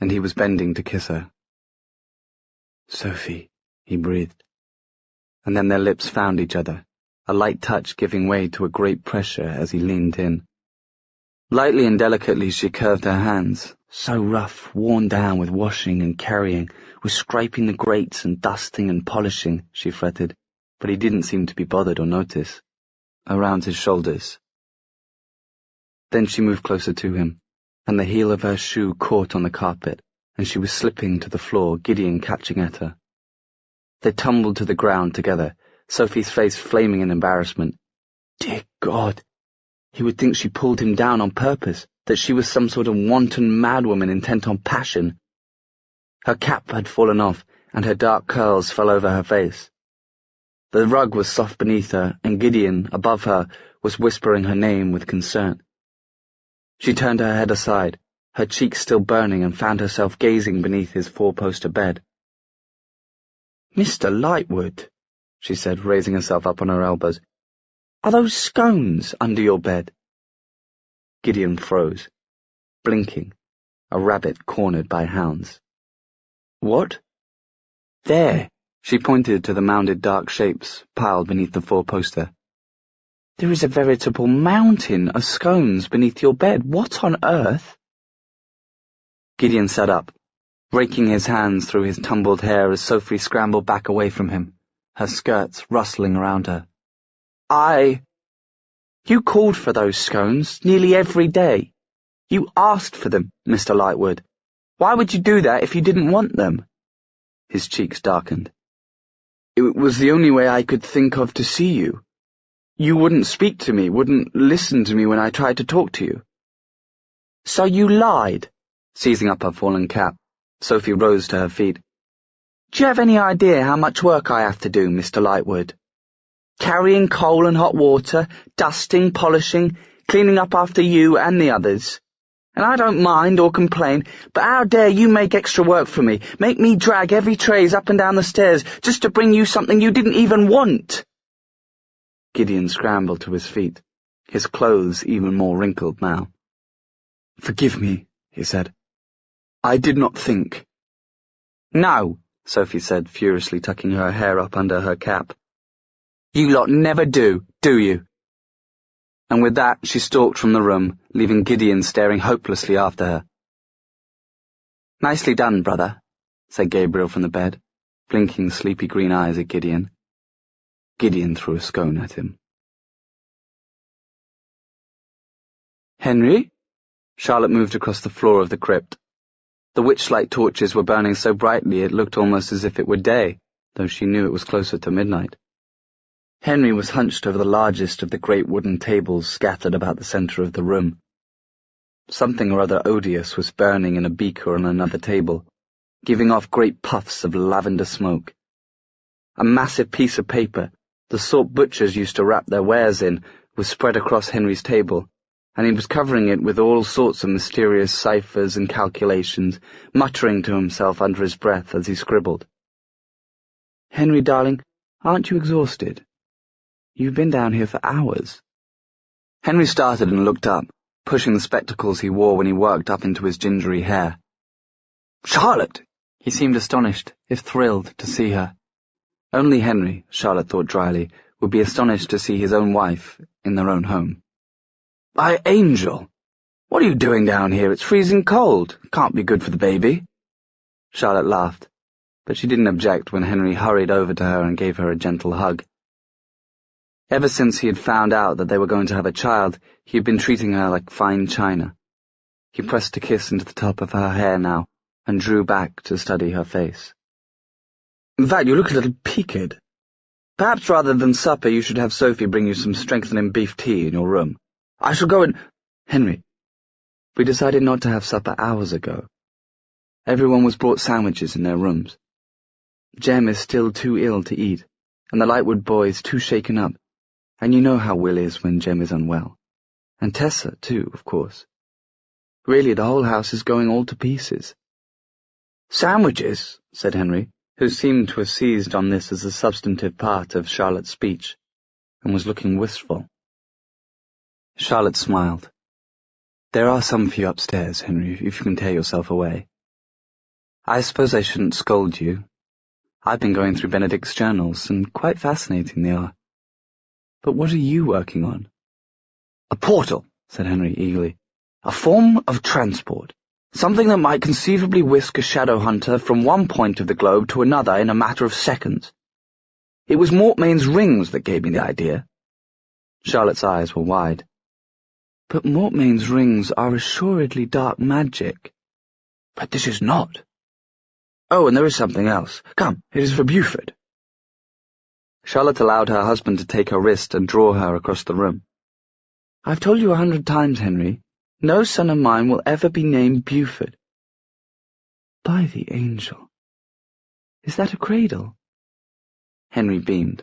and he was bending to kiss her. "Sophie," he breathed. And then their lips found each other, a light touch giving way to a great pressure as he leaned in. Lightly and delicately she curved her hands, "So rough, worn down with washing and carrying, with scraping the grates and dusting and polishing," she fretted, but he didn't seem to be bothered or notice. Around his shoulders. Then she moved closer to him, and the heel of her shoe caught on the carpet, and she was slipping to the floor, Gideon catching at her. They tumbled to the ground together, Sophie's face flaming in embarrassment. Dear God! He would think she pulled him down on purpose, that she was some sort of wanton madwoman intent on passion. Her cap had fallen off, and her dark curls fell over her face. The rug was soft beneath her, and Gideon, above her, was whispering her name with concern. She turned her head aside, her cheeks still burning, and found herself gazing beneath his four-poster bed. "Mr. Lightwood," she said, raising herself up on her elbows. Are those scones under your bed? Gideon froze, blinking, a rabbit cornered by hounds. What? There, she pointed to the mounded dark shapes piled beneath the four-poster. There is a veritable mountain of scones beneath your bed. What on earth? Gideon sat up, raking his hands through his tumbled hair as Sophie scrambled back away from him, her skirts rustling around her. You called for those scones nearly every day. You asked for them, Mr. Lightwood. Why would you do that if you didn't want them? His cheeks darkened. It was the only way I could think of to see you. You wouldn't speak to me, wouldn't listen to me when I tried to talk to you. So you lied? Seizing up her fallen cap, Sophie rose to her feet. Do you have any idea how much work I have to do, Mr. Lightwood? Carrying coal and hot water, dusting, polishing, cleaning up after you and the others. And I don't mind or complain, but how dare you make extra work for me, make me drag heavy trays up and down the stairs just to bring you something you didn't even want? Gideon scrambled to his feet, his clothes even more wrinkled now. Forgive me, he said. I did not think. No, Sophie said, furiously tucking her hair up under her cap. You lot never do you? And with that she stalked from the room, leaving Gideon staring hopelessly after her. Nicely done, brother, said Gabriel from the bed, blinking sleepy green eyes at Gideon. Gideon threw a scone at him. Henry? Charlotte moved across the floor of the crypt. The witch-light torches were burning so brightly it looked almost as if it were day, though she knew it was closer to midnight. Henry was hunched over the largest of the great wooden tables scattered about the centre of the room. Something or other odious was burning in a beaker on another table, giving off great puffs of lavender smoke. A massive piece of paper, the sort butchers used to wrap their wares in, was spread across Henry's table, and he was covering it with all sorts of mysterious ciphers and calculations, muttering to himself under his breath as he scribbled. Henry, darling, aren't you exhausted? You've been down here for hours. Henry started and looked up, pushing the spectacles he wore when he worked up into his gingery hair. Charlotte! He seemed astonished, if thrilled, to see her. Only Henry, Charlotte thought dryly, would be astonished to see his own wife in their own home. My angel! What are you doing down here? It's freezing cold. Can't be good for the baby. Charlotte laughed, but she didn't object when Henry hurried over to her and gave her a gentle hug. Ever since he had found out that they were going to have a child, he had been treating her like fine china. He pressed a kiss into the top of her hair now, and drew back to study her face. In fact, you look a little peaked. Perhaps rather than supper you should have Sophie bring you some strengthening beef tea in your room. I shall go and— Henry, we decided not to have supper hours ago. Everyone was brought sandwiches in their rooms. Jem is still too ill to eat, and the Lightwood boys too shaken up, and you know how Will is when Jem is unwell. And Tessa, too, of course. Really, the whole house is going all to pieces. Sandwiches, said Henry, who seemed to have seized on this as a substantive part of Charlotte's speech, and was looking wistful. Charlotte smiled. There are some for you upstairs, Henry, if you can tear yourself away. I suppose I shouldn't scold you. I've been going through Benedict's journals, and quite fascinating they are. But what are you working on? A portal, said Henry eagerly. A form of transport. Something that might conceivably whisk a shadow hunter from one point of the globe to another in a matter of seconds. It was Mortmain's rings that gave me the idea. Charlotte's eyes were wide. But Mortmain's rings are assuredly dark magic. But this is not. Oh, and there is something else. Come, it is for Buford. Charlotte allowed her husband to take her wrist and draw her across the room. I've told you 100 times, Henry, no son of mine will ever be named Buford. By the angel. Is that a cradle? Henry beamed.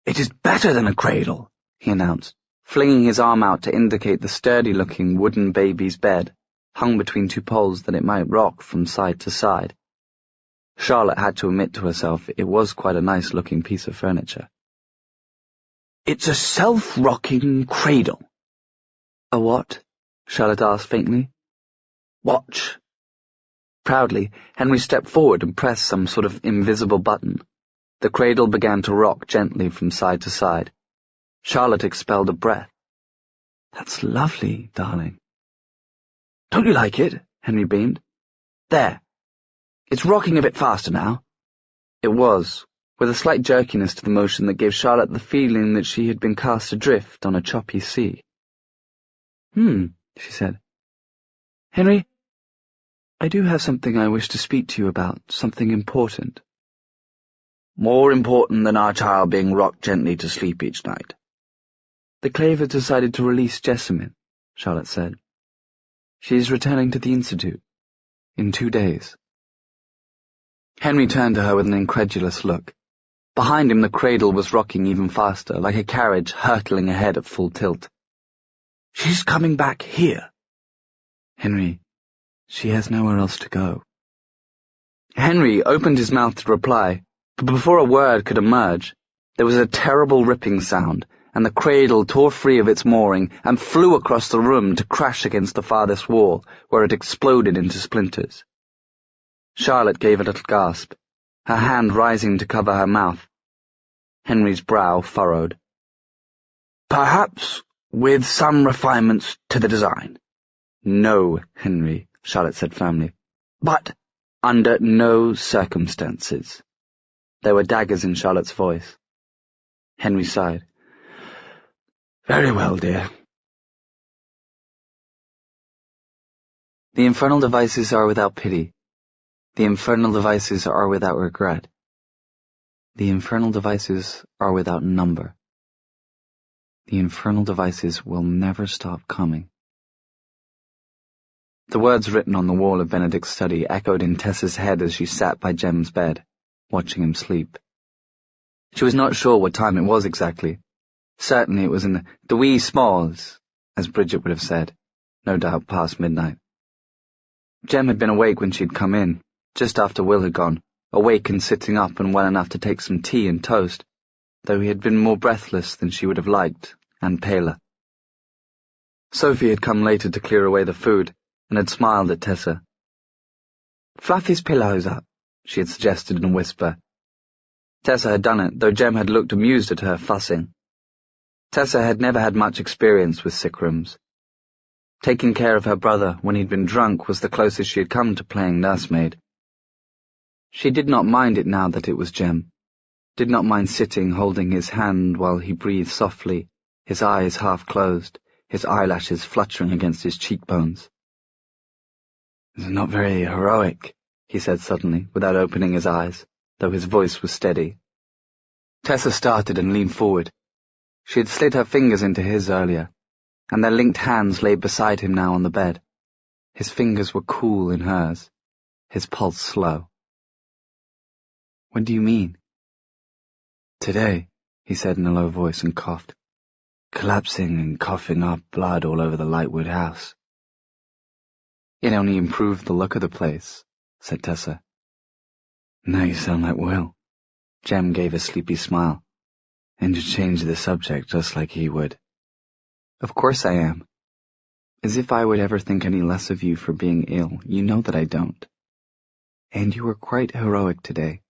It is better than a cradle, he announced, flinging his arm out to indicate the sturdy-looking wooden baby's bed, hung between two poles that it might rock from side to side. Charlotte had to admit to herself it was quite a nice-looking piece of furniture. It's a self-rocking cradle. A what? Charlotte asked faintly. Watch. Proudly, Henry stepped forward and pressed some sort of invisible button. The cradle began to rock gently from side to side. Charlotte expelled a breath. That's lovely, darling. Don't you like it? Henry beamed. There. It's rocking a bit faster now. It was, with a slight jerkiness to the motion that gave Charlotte the feeling that she had been cast adrift on a choppy sea. She said. Henry, I do have something I wish to speak to you about, something important. More important than our child being rocked gently to sleep each night. The Clave has decided to release Jessamine, Charlotte said. She is returning to the Institute in 2 days. Henry turned to her with an incredulous look. Behind him the cradle was rocking even faster, like a carriage hurtling ahead at full tilt. She's coming back here. Henry, she has nowhere else to go. Henry opened his mouth to reply, but before a word could emerge, there was a terrible ripping sound, and the cradle tore free of its mooring and flew across the room to crash against the farthest wall, where it exploded into splinters. Charlotte gave a little gasp, her hand rising to cover her mouth. Henry's brow furrowed. Perhaps with some refinements to the design. No, Henry, Charlotte said firmly. But under no circumstances. There were daggers in Charlotte's voice. Henry sighed. Very well, dear. The infernal devices are without pity. The infernal devices are without regret. The infernal devices are without number. The infernal devices will never stop coming. The words written on the wall of Benedict's study echoed in Tessa's head as she sat by Jem's bed, watching him sleep. She was not sure what time it was exactly. Certainly it was in the wee smalls, as Bridget would have said, no doubt past midnight. Jem had been awake when she'd come in, just after Will had gone, awake and sitting up and well enough to take some tea and toast, though he had been more breathless than she would have liked, and paler. Sophie had come later to clear away the food, and had smiled at Tessa. "Fluff his pillows up," she had suggested in a whisper. Tessa had done it, though Jem had looked amused at her fussing. Tessa had never had much experience with sick rooms. Taking care of her brother when he'd been drunk was the closest she had come to playing nursemaid. She did not mind it now that it was Jem, did not mind sitting holding his hand while he breathed softly, his eyes half closed, his eyelashes fluttering against his cheekbones. "It's not very heroic," he said suddenly, without opening his eyes, though his voice was steady. Tessa started and leaned forward. She had slid her fingers into his earlier, and their linked hands lay beside him now on the bed. His fingers were cool in hers, his pulse slow. "What do you mean?" "Today," he said in a low voice and coughed, "collapsing and coughing up blood all over the Lightwood house." "It only improved the look of the place," said Tessa. "Now you sound like Will." Jem gave a sleepy smile. "And you changed the subject just like he would." "Of course I am. As if I would ever think any less of you for being ill. You know that I don't. And you were quite heroic today.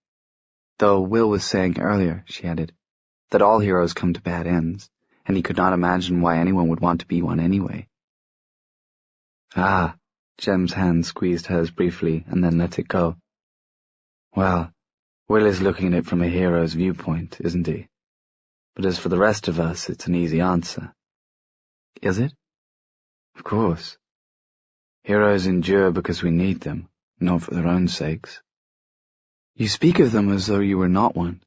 Though Will was saying earlier," she added, "that all heroes come to bad ends, and he could not imagine why anyone would want to be one anyway." "Ah," Jem's hand squeezed hers briefly and then let it go. "Well, Will is looking at it from a hero's viewpoint, isn't he? But as for the rest of us, it's an easy answer." "Is it?" "Of course. Heroes endure because we need them, not for their own sakes." "You speak of them as though you were not one."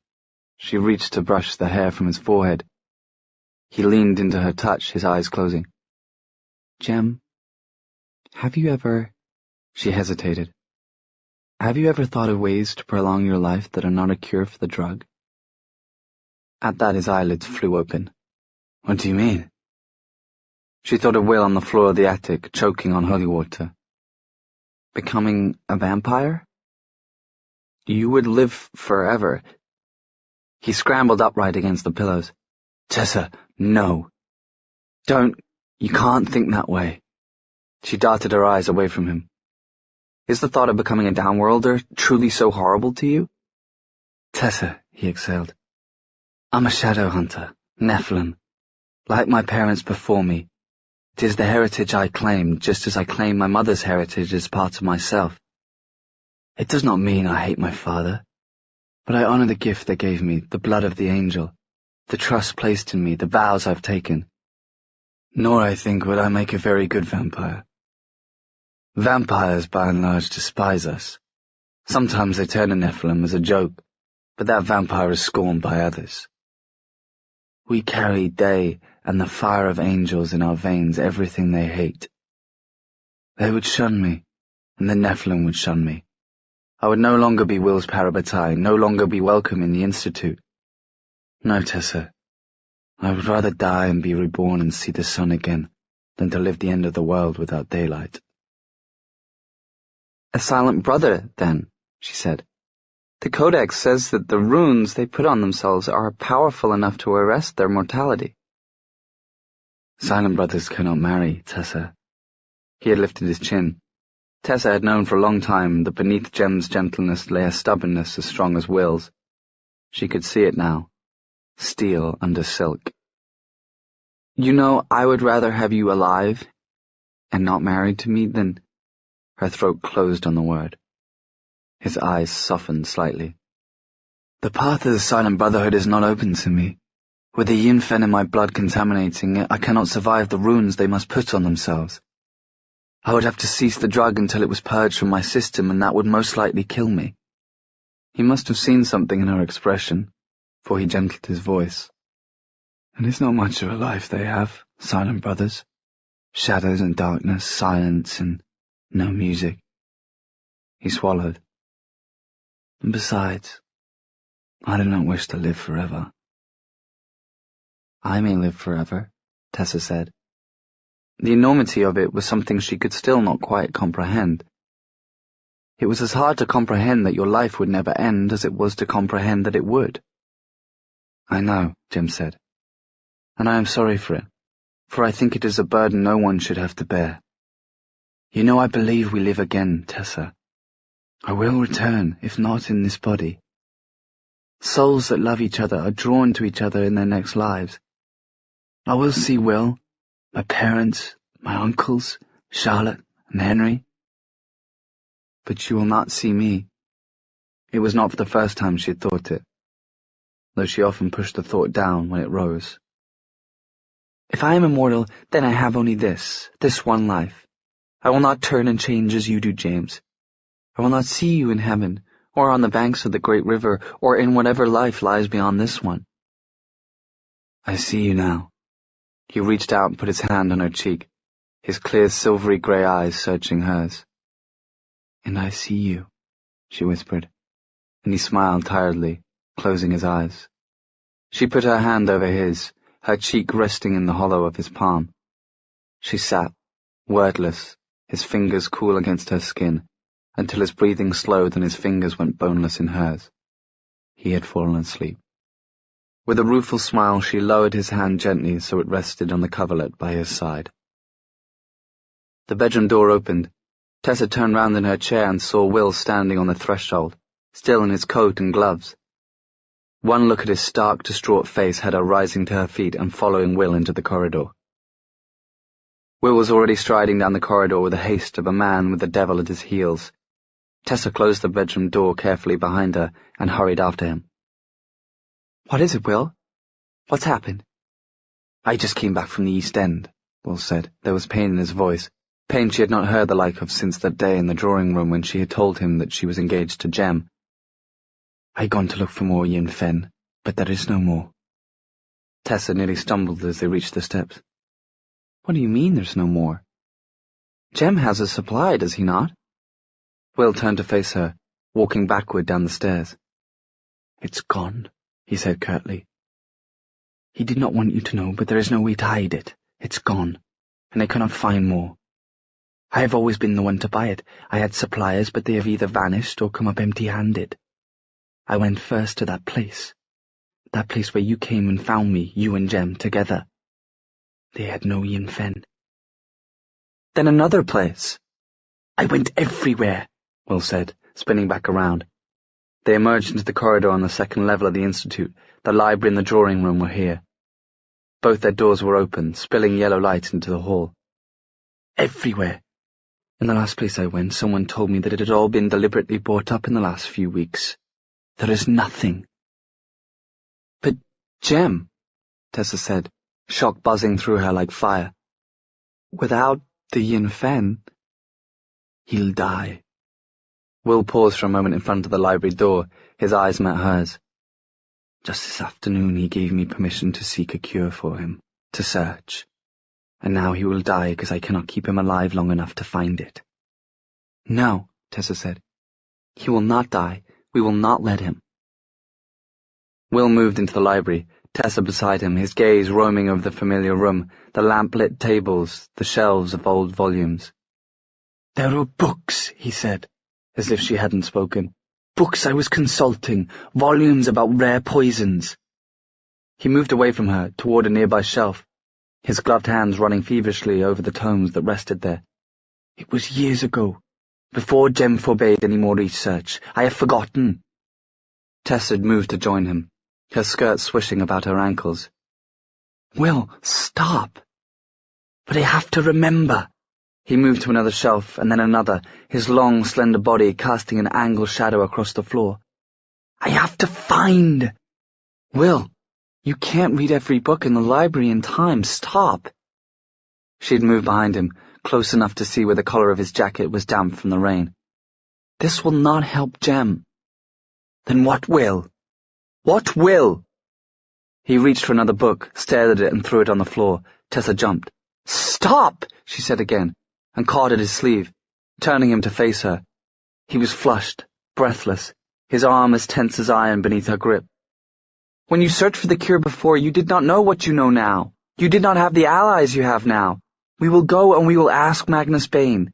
She reached to brush the hair from his forehead. He leaned into her touch, his eyes closing. "Jem, have you ever—" She hesitated. "Have you ever thought of ways to prolong your life that are not a cure for the drug?" At that his eyelids flew open. "What do you mean?" She thought of Will on the floor of the attic, choking on holy water. "Becoming a vampire? You would live forever." He scrambled upright against the pillows. Tessa, no. Don't. You can't think that way. She darted her eyes away from him. Is the thought of becoming a downworlder truly so horrible to you? Tessa, he exhaled. I'm a shadow hunter, Nephilim. Like my parents before me, it is the heritage I claim, just as I claim my mother's heritage as part of myself. It does not mean I hate my father, but I honor the gift they gave me, the blood of the angel, the trust placed in me, the vows I've taken. Nor, I think, would I make a very good vampire. Vampires, by and large, despise us. Sometimes they turn to Nephilim as a joke, but that vampire is scorned by others. We carry day and the fire of angels in our veins, everything they hate. They would shun me, and the Nephilim would shun me. I would no longer be Will's parabatai, no longer be welcome in the Institute. No, Tessa. I would rather die and be reborn and see the sun again than to live the end of the world without daylight. A silent brother, then, she said. The Codex says that the runes they put on themselves are powerful enough to arrest their mortality. Silent brothers cannot marry, Tessa. He had lifted his chin. Tessa had known for a long time that beneath Jem's gentleness lay a stubbornness as strong as Will's. She could see it now. Steel under silk. You know, I would rather have you alive and not married to me than... Her throat closed on the word. His eyes softened slightly. The path of the Silent Brotherhood is not open to me. With the yin fen in my blood contaminating it, I cannot survive the runes they must put on themselves. I would have to cease the drug until it was purged from my system, and that would most likely kill me. He must have seen something in her expression, for he gentled his voice. And it's not much of a life they have, Silent Brothers. Shadows and darkness, silence and no music. He swallowed. And besides, I do not wish to live forever. I may live forever, Tessa said. The enormity of it was something she could still not quite comprehend. It was as hard to comprehend that your life would never end as it was to comprehend that it would. I know, Jem said, and I am sorry for it, for I think it is a burden no one should have to bear. You know I believe we live again, Tessa. I will return, if not in this body. Souls that love each other are drawn to each other in their next lives. I will see Will, my parents, my uncles, Charlotte and Henry. But you will not see me. It was not for the first time she had thought it, though she often pushed the thought down when it rose. If I am immortal, then I have only this one life. I will not turn and change as you do, James. I will not see you in heaven, or on the banks of the great river, or in whatever life lies beyond this one. I see you now. He reached out and put his hand on her cheek, his clear silvery grey eyes searching hers. And I see you, she whispered, and he smiled tiredly, closing his eyes. She put her hand over his, her cheek resting in the hollow of his palm. She sat, wordless, his fingers cool against her skin, until his breathing slowed and his fingers went boneless in hers. He had fallen asleep. With a rueful smile, she lowered his hand gently so it rested on the coverlet by his side. The bedroom door opened. Tessa turned round in her chair and saw Will standing on the threshold, still in his coat and gloves. One look at his stark, distraught face had her rising to her feet and following Will into the corridor. Will was already striding down the corridor with the haste of a man with the devil at his heels. Tessa closed the bedroom door carefully behind her and hurried after him. "What is it, Will? What's happened?" "I just came back from the East End," Will said. There was pain in his voice, pain she had not heard the like of since that day in the drawing-room when she had told him that she was engaged to Jem. "I'd gone to look for more Yin Fen, but there is no more." Tessa nearly stumbled as they reached the steps. "What do you mean there's no more? Jem has a supply, does he not?" Will turned to face her, walking backward down the stairs. "It's gone," he said curtly. "He did not want you to know, but there is no way to hide it. It's gone, and I cannot find more. I have always been the one to buy it. I had suppliers, but they have either vanished or come up empty-handed. I went first to that place. That place where you came and found me, you and Jem, together. They had no Yin Fen. Then another place. I went everywhere, Will said, spinning back around. They emerged into the corridor on the second level of the Institute. The library and the drawing room were here. Both their doors were open, spilling yellow light into the hall. Everywhere. In the last place I went, someone told me that it had all been deliberately brought up in the last few weeks. There is nothing. But, Jem, Tessa said, shock buzzing through her like fire. Without the Yin Fen, he'll die. Will paused for a moment in front of the library door. His eyes met hers. Just this afternoon he gave me permission to seek a cure for him, to search. And now he will die because I cannot keep him alive long enough to find it. No, Tessa said. He will not die. We will not let him. Will moved into the library, Tessa beside him, his gaze roaming over the familiar room, the lamp-lit tables, the shelves of old volumes. There are books, he said, as if she hadn't spoken. Books I was consulting, volumes about rare poisons. He moved away from her, toward a nearby shelf, his gloved hands running feverishly over the tomes that rested there. It was years ago, before Jem forbade any more research. I have forgotten. Tess had moved to join him, her skirt swishing about her ankles. Will, stop. But I have to remember. He moved to another shelf, and then another, his long, slender body casting an angled shadow across the floor. I have to find. Will, you can't read every book in the library in time. Stop. She'd moved behind him, close enough to see where the collar of his jacket was damp from the rain. This will not help Jem. Then what will? What will? He reached for another book, stared at it, and threw it on the floor. Tessa jumped. Stop, she said again, and caught at his sleeve, turning him to face her. He was flushed, breathless, his arm as tense as iron beneath her grip. When you searched for the cure before, you did not know what you know now. You did not have the allies you have now. We will go and we will ask Magnus Bane.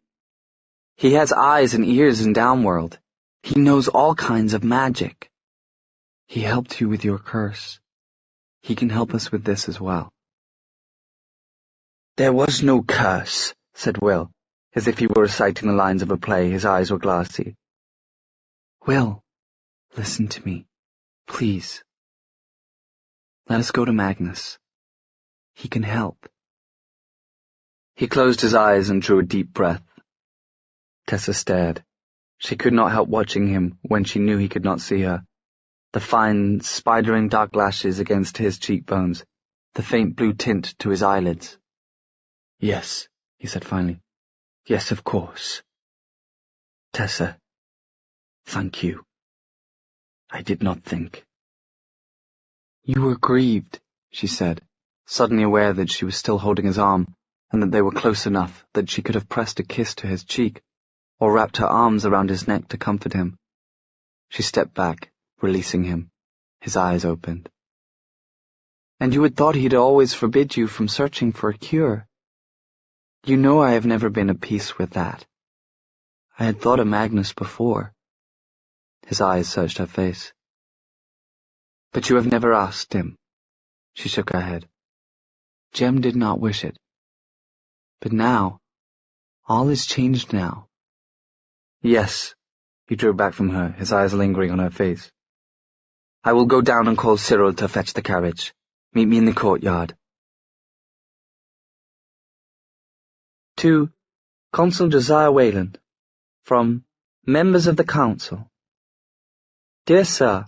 He has eyes and ears in Downworld. He knows all kinds of magic. He helped you with your curse. He can help us with this as well. There was no curse, said Will, as if he were reciting the lines of a play. His eyes were glassy. Will, listen to me, please. Let us go to Magnus. He can help. He closed his eyes and drew a deep breath. Tessa stared. She could not help watching him when she knew he could not see her. The fine, spidering dark lashes against his cheekbones, the faint blue tint to his eyelids. Yes, he said finally. Yes, of course. Tessa, thank you. I did not think. You were grieved, she said, suddenly aware that she was still holding his arm, and that they were close enough that she could have pressed a kiss to his cheek, or wrapped her arms around his neck to comfort him. She stepped back, releasing him. His eyes opened. And you had thought he'd always forbid you from searching for a cure. You know I have never been at peace with that. I had thought of Magnus before. His eyes searched her face. But you have never asked him. She shook her head. Jem did not wish it. But now, all is changed now. Yes, he drew back from her, his eyes lingering on her face. I will go down and call Cyril to fetch the carriage. Meet me in the courtyard. To Consul Josiah Wayland, from Members of the Council. Dear Sir,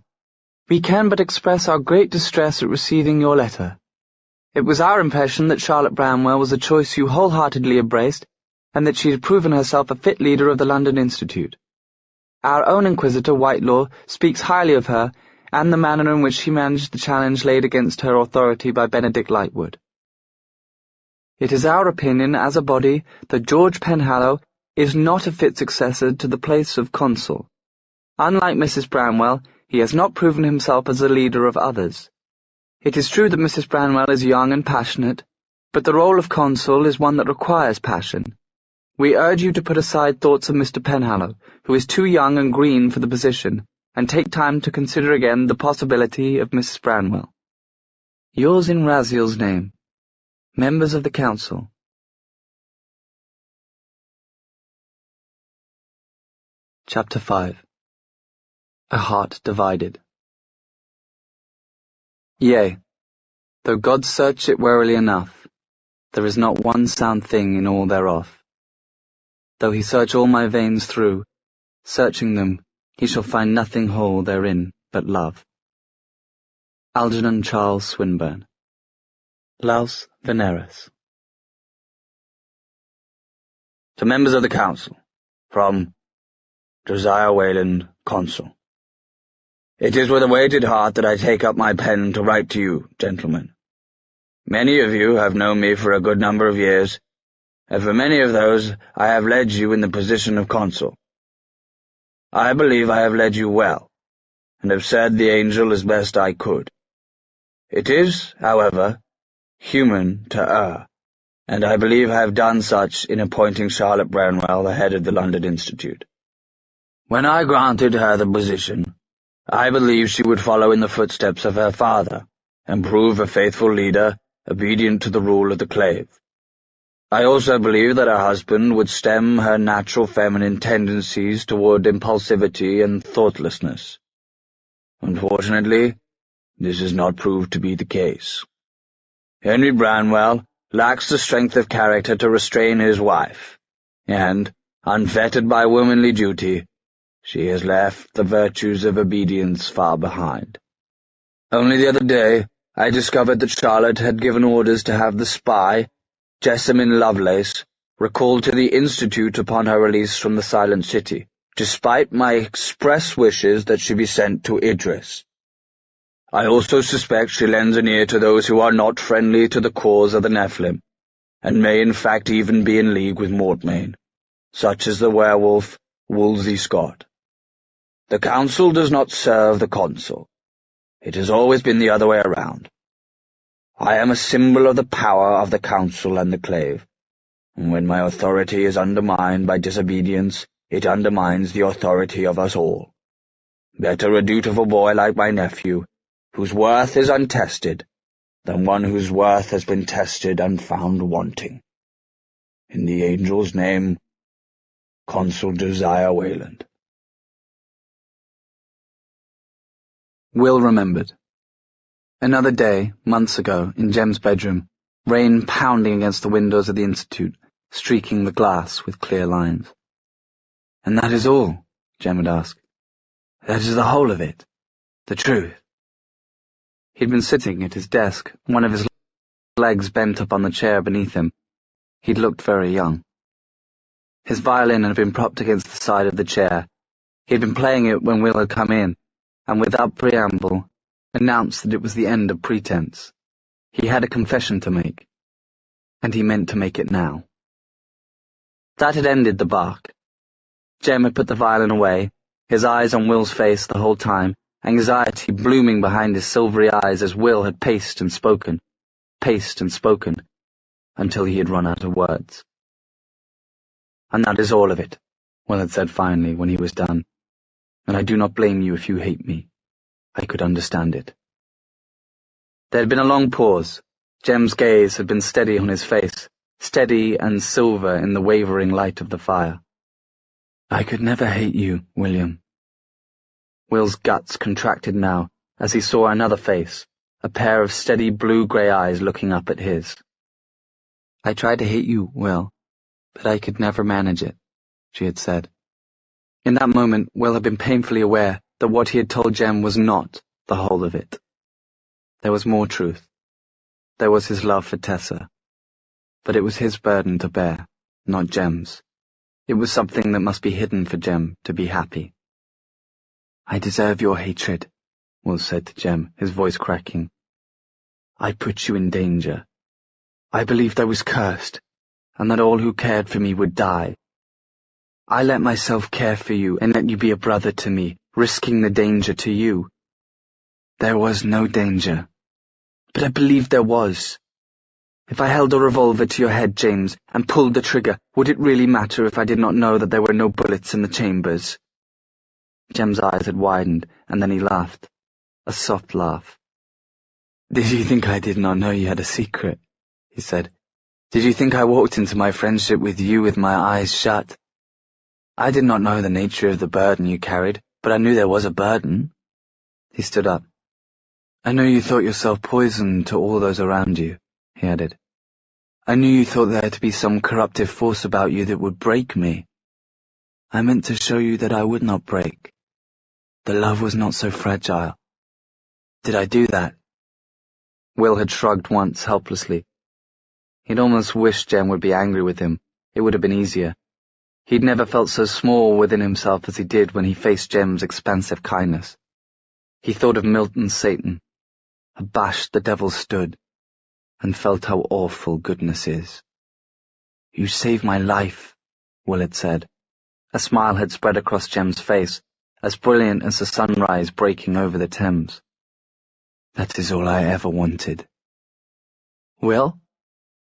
we can but express our great distress at receiving your letter. It was our impression that Charlotte Bramwell was a choice you wholeheartedly embraced, and that she had proven herself a fit leader of the London Institute. Our own Inquisitor Whitelaw speaks highly of her, and the manner in which she managed the challenge laid against her authority by Benedict Lightwood. It is our opinion, as a body, that George Penhallow is not a fit successor to the place of consul. Unlike Mrs. Bramwell, he has not proven himself as a leader of others. It is true that Mrs. Bramwell is young and passionate, but the role of consul is one that requires passion. We urge you to put aside thoughts of Mr. Penhallow, who is too young and green for the position, and take time to consider again the possibility of Mrs. Branwell. Yours in Raziel's name. Members of the Council. Chapter 5. A Heart Divided. Yea, though God search it warily enough, there is not one sound thing in all thereof. Though he search all my veins through, searching them, he shall find nothing whole therein but love. Algernon Charles Swinburne. Laus Veneris. To members of the Council, from Josiah Wayland, Consul. It is with a weighted heart that I take up my pen to write to you, gentlemen. Many of you have known me for a good number of years, and for many of those I have led you in the position of Consul. I believe I have led you well, and have served the angel as best I could. It is, however, human to err, and I believe I have done such in appointing Charlotte Branwell the head of the London Institute. When I granted her the position, I believed she would follow in the footsteps of her father, and prove a faithful leader, obedient to the rule of the clave. I also believed that her husband would stem her natural feminine tendencies toward impulsivity and thoughtlessness. Unfortunately, this has not proved to be the case. Henry Branwell lacks the strength of character to restrain his wife, and, unfettered by womanly duty, she has left the virtues of obedience far behind. Only the other day, I discovered that Charlotte had given orders to have the spy, Jessamine Lovelace, recalled to the Institute upon her release from the Silent City, despite my express wishes that she be sent to Idris. I also suspect she lends an ear to those who are not friendly to the cause of the Nephilim, and may in fact even be in league with Mortmain, such as the werewolf Wolsey Scott. The Council does not serve the Consul. It has always been the other way around. I am a symbol of the power of the Council and the Clave, and when my authority is undermined by disobedience, it undermines the authority of us all. Better a dutiful boy like my nephew, whose worth is untested, than one whose worth has been tested and found wanting. In the angel's name, Consul Josiah Wayland. Will remembered. Another day, months ago, in Jem's bedroom, rain pounding against the windows of the Institute, streaking the glass with clear lines. "And that is all?" Jem had asked. "That is the whole of it? The truth?" He'd been sitting at his desk, one of his legs bent up on the chair beneath him. He'd looked very young. His violin had been propped against the side of the chair. He'd been playing it when Will had come in, and without preamble, announced that it was the end of pretense. He had a confession to make, and he meant to make it now. That had ended the bark. Jem had put the violin away, his eyes on Will's face the whole time, anxiety blooming behind his silvery eyes as Will had paced and spoken, until he had run out of words. "And that is all of it," Will had said finally when he was done. "And I do not blame you if you hate me. I could understand it." There had been a long pause. Jem's gaze had been steady on his face, steady and silver in the wavering light of the fire. "I could never hate you, William." Will's guts contracted now as he saw another face, a pair of steady blue-grey eyes looking up at his. "I tried to hate you, Will, but I could never manage it," she had said. In that moment, Will had been painfully aware that what he had told Jem was not the whole of it. There was more truth. There was his love for Tessa. But it was his burden to bear, not Jem's. It was something that must be hidden for Jem to be happy. "I deserve your hatred," Will said to Jem, his voice cracking. "I put you in danger. I believed I was cursed, and that all who cared for me would die. I let myself care for you and let you be a brother to me, risking the danger to you. There was no danger. But I believed there was. If I held a revolver to your head, James, and pulled the trigger, would it really matter if I did not know that there were no bullets in the chambers? Jem's eyes had widened, and then he laughed. A soft laugh. "Did you think I did not know you had a secret?" he said. "Did you think I walked into my friendship with you with my eyes shut? I did not know the nature of the burden you carried, but I knew there was a burden." He stood up. "I know you thought yourself poison to all those around you," he added. "I knew you thought there to be some corruptive force about you that would break me. I meant to show you that I would not break. The love was not so fragile. Did I do that?" Will had shrugged once, helplessly. He'd almost wished Jem would be angry with him. It would have been easier. He'd never felt so small within himself as he did when he faced Jem's expansive kindness. He thought of Milton's Satan, abashed the devil stood, and felt how awful goodness is. "You saved my life," Will had said. A smile had spread across Jem's face, as brilliant as the sunrise breaking over the Thames. "That is all I ever wanted." "Will?"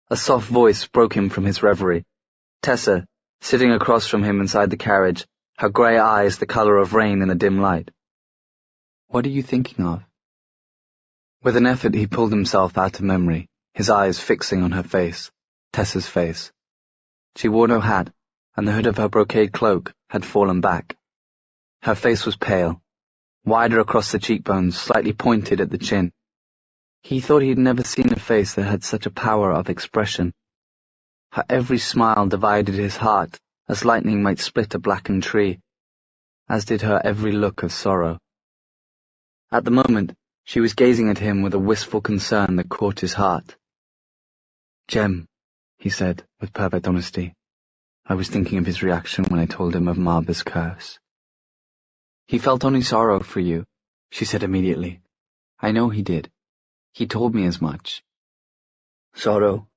A soft voice broke him from his reverie. Tessa, sitting across from him inside the carriage, her grey eyes the colour of rain in the dim light. "What are you thinking of?" With an effort he pulled himself out of memory, his eyes fixing on her face, Tessa's face. She wore no hat, and the hood of her brocade cloak had fallen back. Her face was pale, wider across the cheekbones, slightly pointed at the chin. He thought he had never seen a face that had such a power of expression. Her every smile divided his heart, as lightning might split a blackened tree, as did her every look of sorrow. At the moment, she was gazing at him with a wistful concern that caught his heart. "Jem," he said, with perfect honesty. "I was thinking of his reaction when I told him of Marba's curse." "He felt only sorrow for you," she said immediately. "I know he did. He told me as much." "Sorrow,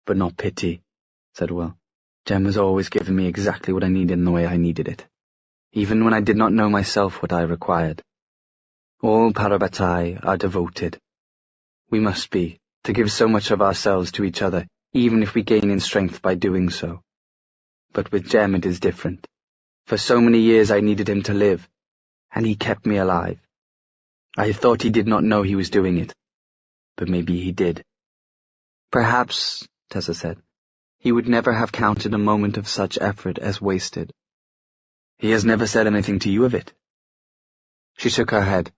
but not pity," said Will. "Jem has always given me exactly what I needed in the way I needed it, even when I did not know myself what I required. All Parabatai are devoted. We must be, to give so much of ourselves to each other, even if we gain in strength by doing so. But with Jem it is different. For so many years I needed him to live, and he kept me alive. I thought he did not know he was doing it, but maybe he did." "Perhaps," Tessa said, "he would never have counted a moment of such effort as wasted." "He has never said anything to you of it?" She shook her head.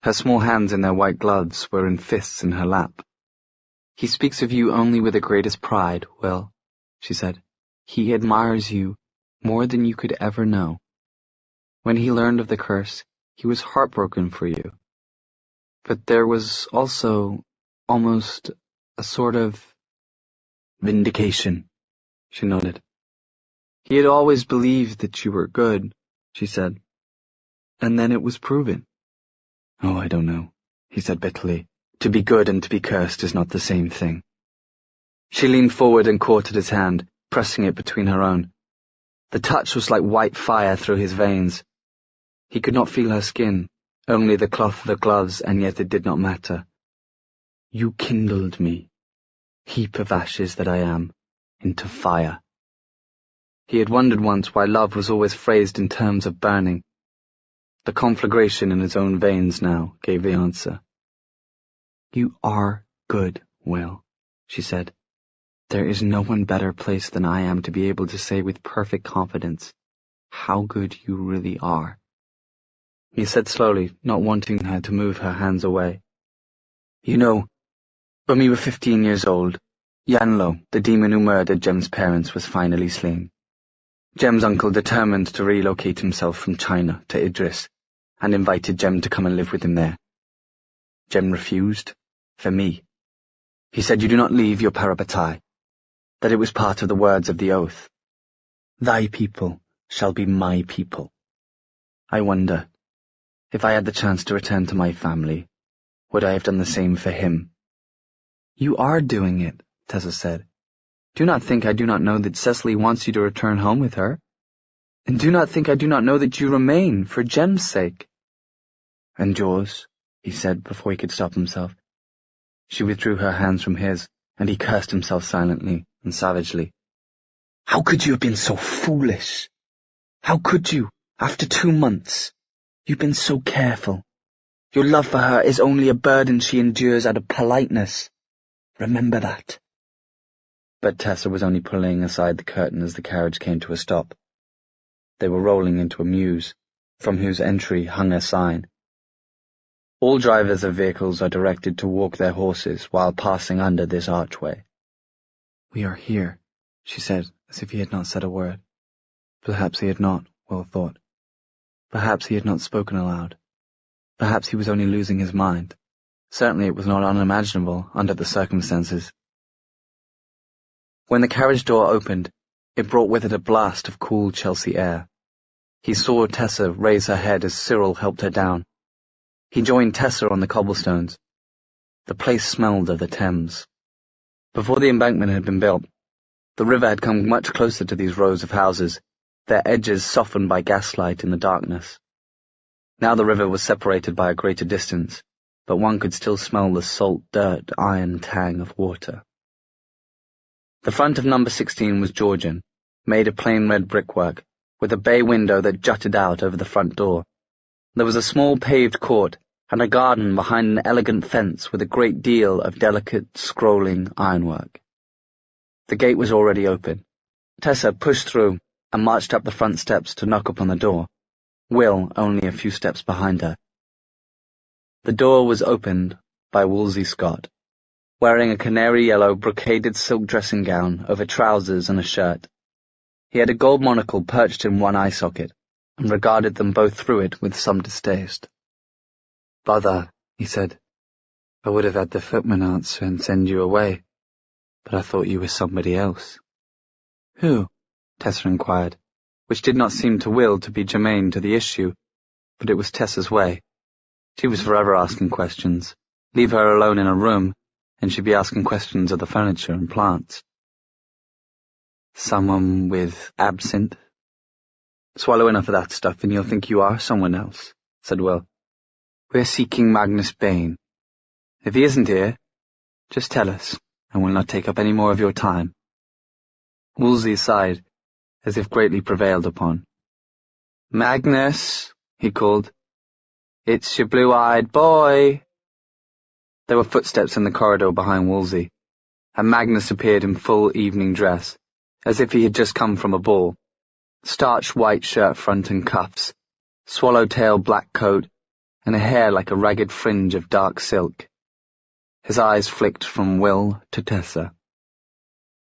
Her small hands in their white gloves were in fists in her lap. "He speaks of you only with the greatest pride, Will," she said. "He admires you more than you could ever know. When he learned of the curse, he was heartbroken for you. But there was also almost a sort of vindication." She nodded. "He had always believed that you were good," she said. "And then it was proven." "Oh, I don't know," he said bitterly. "To be good and to be cursed is not the same thing." She leaned forward and caught at his hand, pressing it between her own. The touch was like white fire through his veins. He could not feel her skin, only the cloth of the gloves, and yet it did not matter. "You kindled me, heap of ashes that I am, into fire." He had wondered once why love was always phrased in terms of burning. The conflagration in his own veins now gave the answer. "You are good, Will," she said. "There is no one better placed than I am to be able to say with perfect confidence how good you really are." He said slowly, not wanting her to move her hands away. "You know, when we were 15 years old, Yanlo, the demon who murdered Jem's parents, was finally slain. Jem's uncle determined to relocate himself from China to Idris, and invited Jem to come and live with him there. Jem refused, for me. He said you do not leave your Parabatai, that it was part of the words of the oath. Thy people shall be my people. I wonder, if I had the chance to return to my family, would I have done the same for him?" "You are doing it," Tessa said. "Do not think I do not know that Cecily wants you to return home with her. And do not think I do not know that you remain for Jem's sake." "And yours," he said before he could stop himself. She withdrew her hands from his, and he cursed himself silently and savagely. "How could you have been so foolish? How could you, after 2 months? You've been so careful. Your love for her is only a burden she endures out of politeness. Remember that. But Tessa was only pulling aside the curtain as the carriage came to a stop. They were rolling into a mews, from whose entry hung a sign. All drivers of vehicles are directed to walk their horses while passing under this archway. We are here, she said, as if he had not said a word. Perhaps he had not, Will thought. Perhaps he had not spoken aloud. Perhaps he was only losing his mind. Certainly it was not unimaginable under the circumstances. When the carriage door opened, it brought with it a blast of cool Chelsea air. He saw Tessa raise her head as Cyril helped her down. He joined Tessa on the cobblestones. The place smelled of the Thames. Before the embankment had been built, the river had come much closer to these rows of houses, their edges softened by gaslight in the darkness. Now the river was separated by a greater distance, but one could still smell the salt, dirt, iron tang of water. The front of number 16 was Georgian, made of plain red brickwork, with a bay window that jutted out over the front door. There was a small paved court, and a garden behind an elegant fence with a great deal of delicate, scrolling ironwork. The gate was already open. Tessa pushed through and marched up the front steps to knock upon the door, Will only a few steps behind her. The door was opened by Wolsey Scott, wearing a canary-yellow brocaded silk dressing gown over trousers and a shirt. He had a gold monocle perched in one eye socket, and regarded them both through it with some distaste. "Bother," he said. "I would have had the footman answer and send you away, but I thought you were somebody else." "Who?" Tessa inquired, which did not seem to Will to be germane to the issue, but it was Tessa's way. She was forever asking questions. Leave her alone in a room, and she'd be asking questions of the furniture and plants. "Someone with absinthe?" "Swallow enough of that stuff and you'll think you are someone else," said Will. "We're seeking Magnus Bane. If he isn't here, just tell us, and we'll not take up any more of your time." Wolsey sighed, as if greatly prevailed upon. "Magnus," he called. "It's your blue-eyed boy." There were footsteps in the corridor behind Wolsey, and Magnus appeared in full evening dress, as if he had just come from a ball. Starched white shirt front and cuffs, swallow-tail black coat, and a hair like a ragged fringe of dark silk. His eyes flicked from Will to Tessa.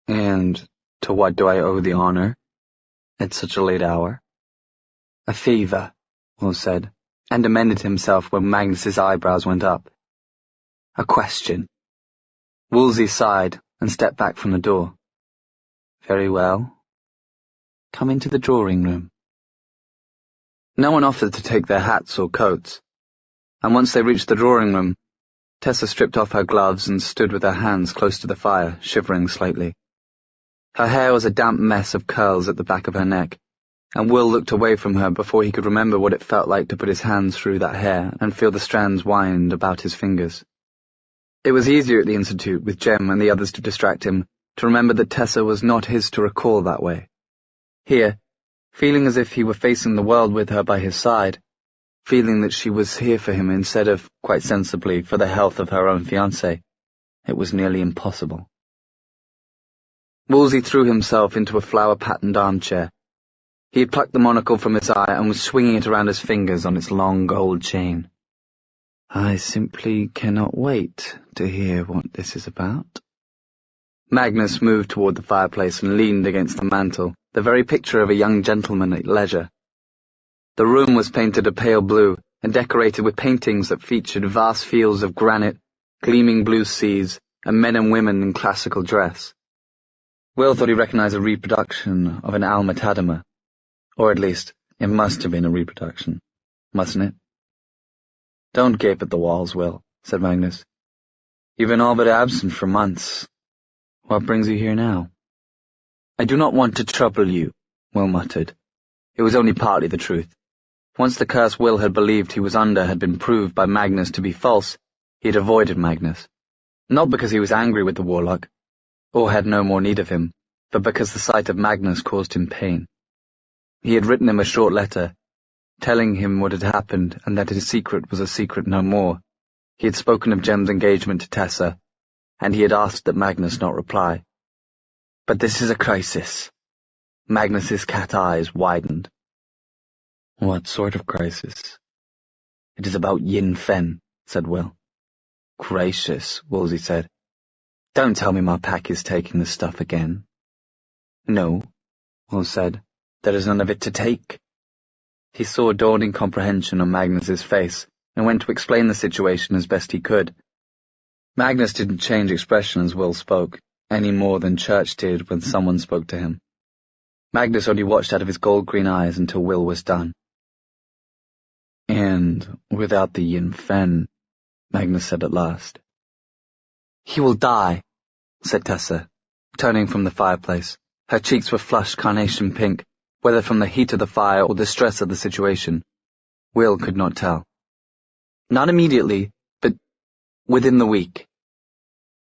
"And to what do I owe the honor at such a late hour?" "A fever," Will said, and amended himself when Magnus's eyebrows went up. "A question." Wolsey sighed and stepped back from the door. "Very well. Come into the drawing-room." No one offered to take their hats or coats, and once they reached the drawing-room, Tessa stripped off her gloves and stood with her hands close to the fire, shivering slightly. Her hair was a damp mess of curls at the back of her neck, and Will looked away from her before he could remember what it felt like to put his hands through that hair and feel the strands wind about his fingers. It was easier at the Institute, with Jem and the others to distract him, to remember that Tessa was not his to recall that way. Here, feeling as if he were facing the world with her by his side, feeling that she was here for him instead of, quite sensibly, for the health of her own fiancé, it was nearly impossible. Wolsey threw himself into a flower-patterned armchair. He had plucked the monocle from his eye and was swinging it around his fingers on its long gold chain. "I simply cannot wait to hear what this is about." Magnus moved toward the fireplace and leaned against the mantel, the very picture of a young gentleman at leisure. The room was painted a pale blue and decorated with paintings that featured vast fields of granite, gleaming blue seas, and men and women in classical dress. Will thought he recognized a reproduction of an Alma Tadema. Or at least, it must have been a reproduction, mustn't it? "Don't gape at the walls, Will," said Magnus. "You've been all but absent for months. What brings you here now?" "I do not want to trouble you," Will muttered. It was only partly the truth. Once the curse Will had believed he was under had been proved by Magnus to be false, he had avoided Magnus. Not because he was angry with the warlock, or had no more need of him, but because the sight of Magnus caused him pain. He had written him a short letter, telling him what had happened and that his secret was a secret no more. He had spoken of Jem's engagement to Tessa, and he had asked that Magnus not reply. But this is a crisis. Magnus's cat eyes widened. What sort of crisis? It is about Yin Fen, said Will. Gracious, Wolsey said. Don't tell me my pack is taking the stuff again. No, Will said. There is none of it to take. He saw dawning comprehension on Magnus's face and went to explain the situation as best he could. Magnus didn't change expression as Will spoke, any more than Church did when someone spoke to him. Magnus only watched out of his gold-green eyes until Will was done. And without the Yin Fen, Magnus said at last. He will die, said Tessa, turning from the fireplace. Her cheeks were flushed carnation pink, whether from the heat of the fire or the stress of the situation. Will could not tell. Not immediately, but within the week.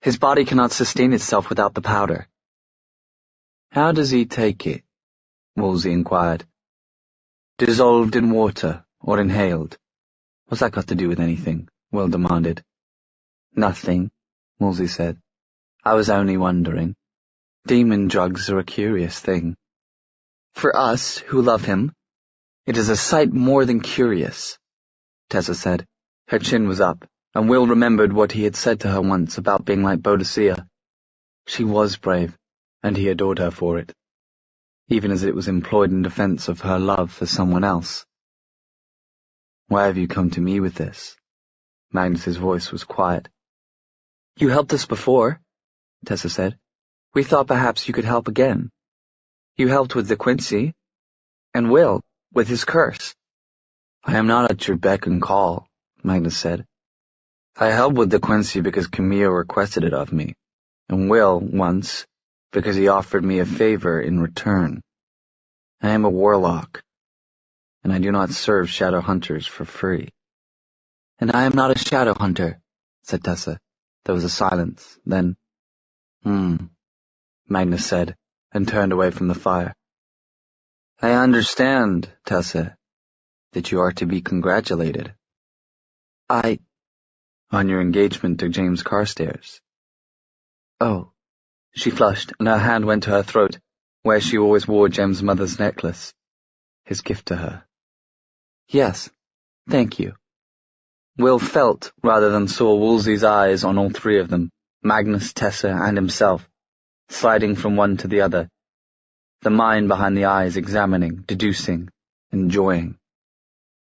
His body cannot sustain itself without the powder. How does he take it? Wolsey inquired. Dissolved in water, or inhaled. What's that got to do with anything? Will demanded. Nothing, Wolsey said. I was only wondering. Demon drugs are a curious thing. For us, who love him, it is a sight more than curious, Tessa said. Her chin was up, and Will remembered what he had said to her once about being like Boadicea. She was brave, and he adored her for it, even as it was employed in defense of her love for someone else. Why have you come to me with this? Magnus's voice was quiet. You helped us before, Tessa said. We thought perhaps you could help again. You helped with the Quincy, and Will, with his curse. I am not at your beck and call, Magnus said. I helped with the Quincy because Camille requested it of me, and Will, once, because he offered me a favor in return. I am a warlock, and I do not serve shadow hunters for free. And I am not a shadow hunter, said Tessa. There was a silence, then, Magnus said, and turned away from the fire. I understand, Tessa, that you are to be congratulated. On your engagement to James Carstairs. Oh. She flushed, and her hand went to her throat, where she always wore Jem's mother's necklace, his gift to her. Yes, thank you. Will felt, rather than saw, Wolsey's eyes on all three of them, Magnus, Tessa, and himself, sliding from one to the other, the mind behind the eyes examining, deducing, enjoying.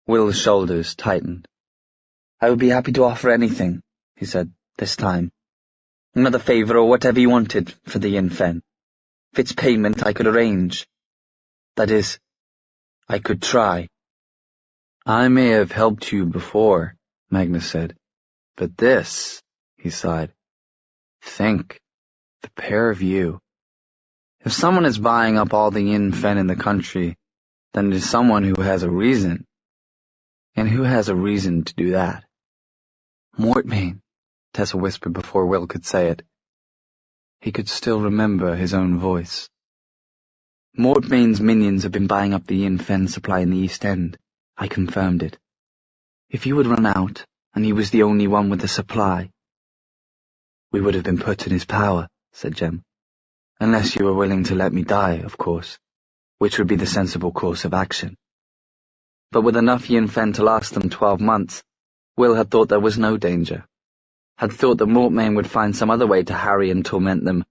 Will's shoulders tightened. I would be happy to offer anything, he said, this time. Another favor or whatever you wanted for the Yin Fen. If it's payment, I could arrange. That is, I could try. I may have helped you before, Magnus said. But this, he sighed. Think, the pair of you. If someone is buying up all the Yin Fen in the country, then it is someone who has a reason. And who has a reason to do that? Mortmain, Tessa whispered before Will could say it. He could still remember his own voice. Mortmain's minions have been buying up the Yin Fen supply in the East End. I confirmed it. If he would run out, and he was the only one with the supply, we would have been put in his power, said Jem. Unless you were willing to let me die, of course, which would be the sensible course of action. But with enough Yin Fen to last them 12 months, Will had thought there was no danger. Had thought that Mortmain would find some other way to harry and torment them,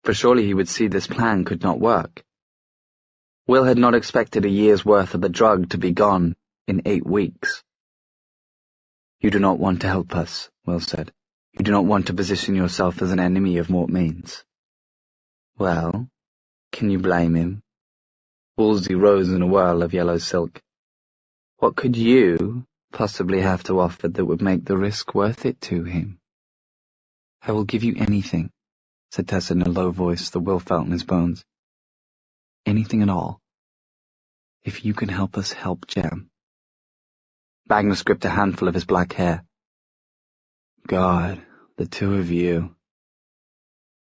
for surely he would see this plan could not work. Will had not expected a year's worth of the drug to be gone in 8 weeks. You do not want to help us, Will said. You do not want to position yourself as an enemy of Mortmain's. Well, can you blame him? Wolsey rose in a whirl of yellow silk. What could you possibly have to offer that would make the risk worth it to him? I will give you anything, said Tessa in a low voice that Will felt in his bones. Anything at all. If you can help us help Jem. Magnus gripped a handful of his black hair. God, the two of you.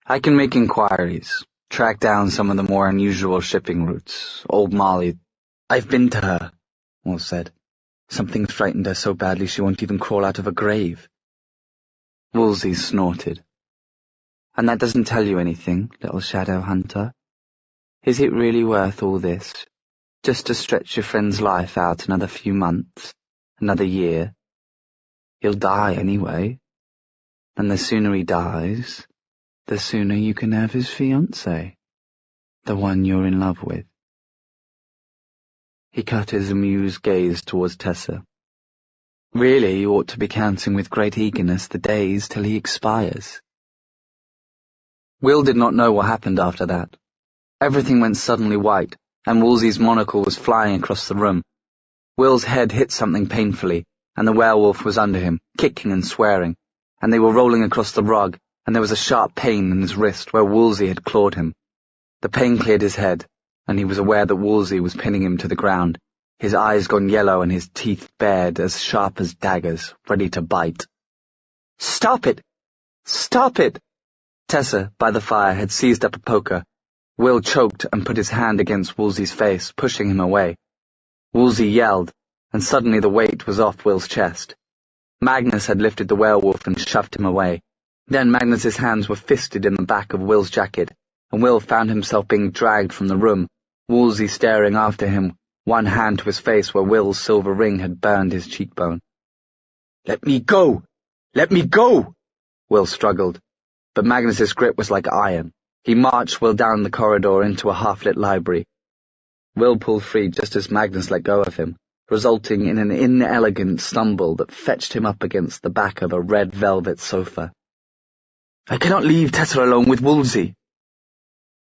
I can make inquiries, track down some of the more unusual shipping routes. Old Molly. I've been to her, Will said. Something's frightened her so badly she won't even crawl out of her grave. Woolsey snorted. And that doesn't tell you anything, little shadow hunter? Is it really worth all this, just to stretch your friend's life out another few months, another year? He'll die anyway, and the sooner he dies, the sooner you can have his fiancée, the one you're in love with. He cut his amused gaze towards Tessa. Really, you ought to be counting with great eagerness the days till he expires. Will did not know what happened after that. Everything went suddenly white, and Woolsey's monocle was flying across the room. Will's head hit something painfully, and the werewolf was under him, kicking and swearing, and they were rolling across the rug, and there was a sharp pain in his wrist where Woolsey had clawed him. The pain cleared his head, and he was aware that Woolsey was pinning him to the ground, his eyes gone yellow and his teeth bared as sharp as daggers, ready to bite. "Stop it! Stop it!" Tessa, by the fire, had seized up a poker. Will choked and put his hand against Woolsey's face, pushing him away. Woolsey yelled, and suddenly the weight was off Will's chest. Magnus had lifted the werewolf and shoved him away. Then Magnus's hands were fisted in the back of Will's jacket, and Will found himself being dragged from the room, Woolsey staring after him, one hand to his face where Will's silver ring had burned his cheekbone. "Let me go! Let me go!" Will struggled, but Magnus's grip was like iron. He marched Will down the corridor into a half-lit library. Will pulled free just as Magnus let go of him, resulting in an inelegant stumble that fetched him up against the back of a red velvet sofa. "I cannot leave Tessa alone with Woolsey."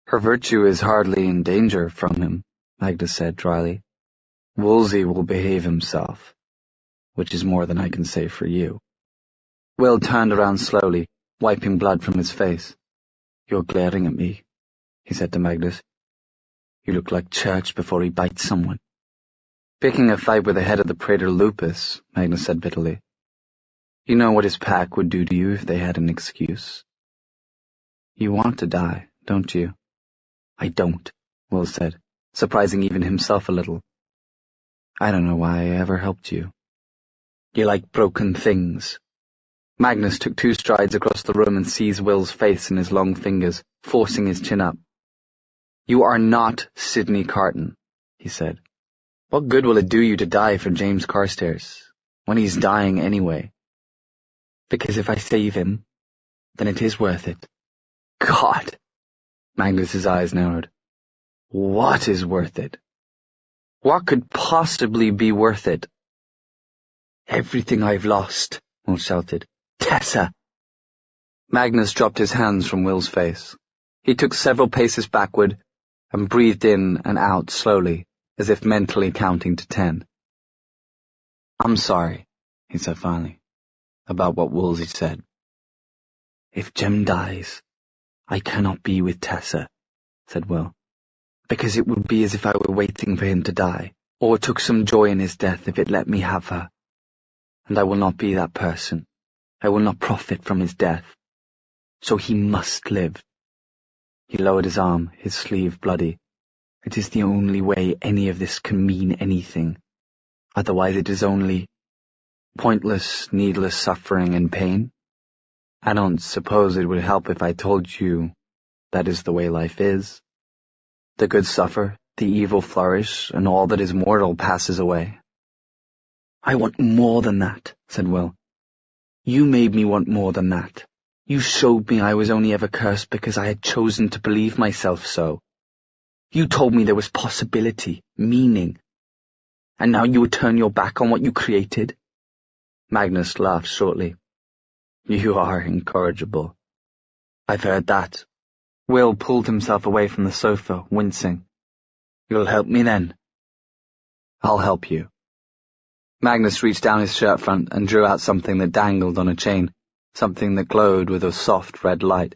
"Her virtue is hardly in danger from him," Magnus said dryly. "Woolsey will behave himself, which is more than I can say for you." Will turned around slowly, wiping blood from his face. "You're glaring at me," he said to Magnus. "You look like Church before he bites someone." "Picking a fight with the head of the Praetor Lupus," Magnus said bitterly. "You know what his pack would do to you if they had an excuse. You want to die, don't you?" "I don't," Will said, surprising even himself a little. "I don't know why I ever helped you. You like broken things." Magnus took 2 strides across the room and seized Will's face in his long fingers, forcing his chin up. "You are not Sidney Carton," he said. "What good will it do you to die for James Carstairs, when he's dying anyway?" "Because if I save him, then it is worth it." "God!" Magnus's eyes narrowed. "What is worth it? What could possibly be worth it?" "Everything I've lost," Will shouted. "Tessa!" Magnus dropped his hands from Will's face. He took several paces backward and breathed in and out slowly, as if mentally counting to 10. "I'm sorry," he said finally, "about what Woolsey said. If Jem dies, I cannot be with Tessa," said Will, "because it would be as if I were waiting for him to die, or took some joy in his death if it let me have her. And I will not be that person. I will not profit from his death. So he must live." He lowered his arm, his sleeve bloody. "It is the only way any of this can mean anything. Otherwise it is only pointless, needless suffering and pain. I don't suppose it would help if I told you that is the way life is. The good suffer, the evil flourish, and all that is mortal passes away." "I want more than that," said Will. "You made me want more than that. You showed me I was only ever cursed because I had chosen to believe myself so. You told me there was possibility, meaning. And now you would turn your back on what you created?" Magnus laughed shortly. "You are incorrigible." "I've heard that." Will pulled himself away from the sofa, wincing. "You'll help me then?" "I'll help you." Magnus reached down his shirt front and drew out something that dangled on a chain, something that glowed with a soft red light.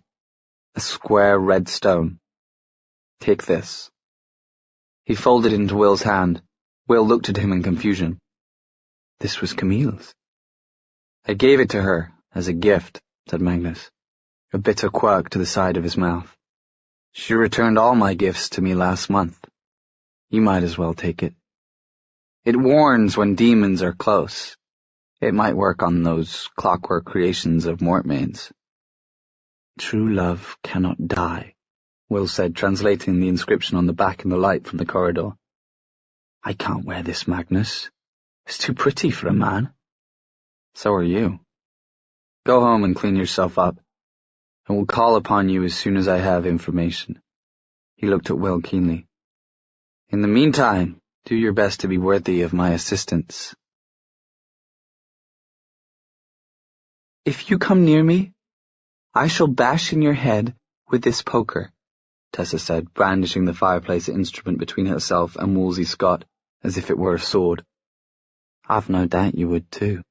A square red stone. "Take this." He folded it into Will's hand. Will looked at him in confusion. "This was Camille's." "I gave it to her, as a gift," said Magnus, a bitter quirk to the side of his mouth. "She returned all my gifts to me last month. You might as well take it." It warns when demons are close. It might work on those clockwork creations of mortmaids. True love cannot die, Will said, translating the inscription on the back in the light from the corridor. I can't wear this, Magnus. It's too pretty for a man. So are you. Go home and clean yourself up, and we'll call upon you as soon as I have information. He looked at Will keenly. In the meantime, do your best to be worthy of my assistance. If you come near me, I shall bash in your head with this poker, Tessa said, brandishing the fireplace instrument between herself and Wolsey Scott as if it were a sword. I've no doubt you would too,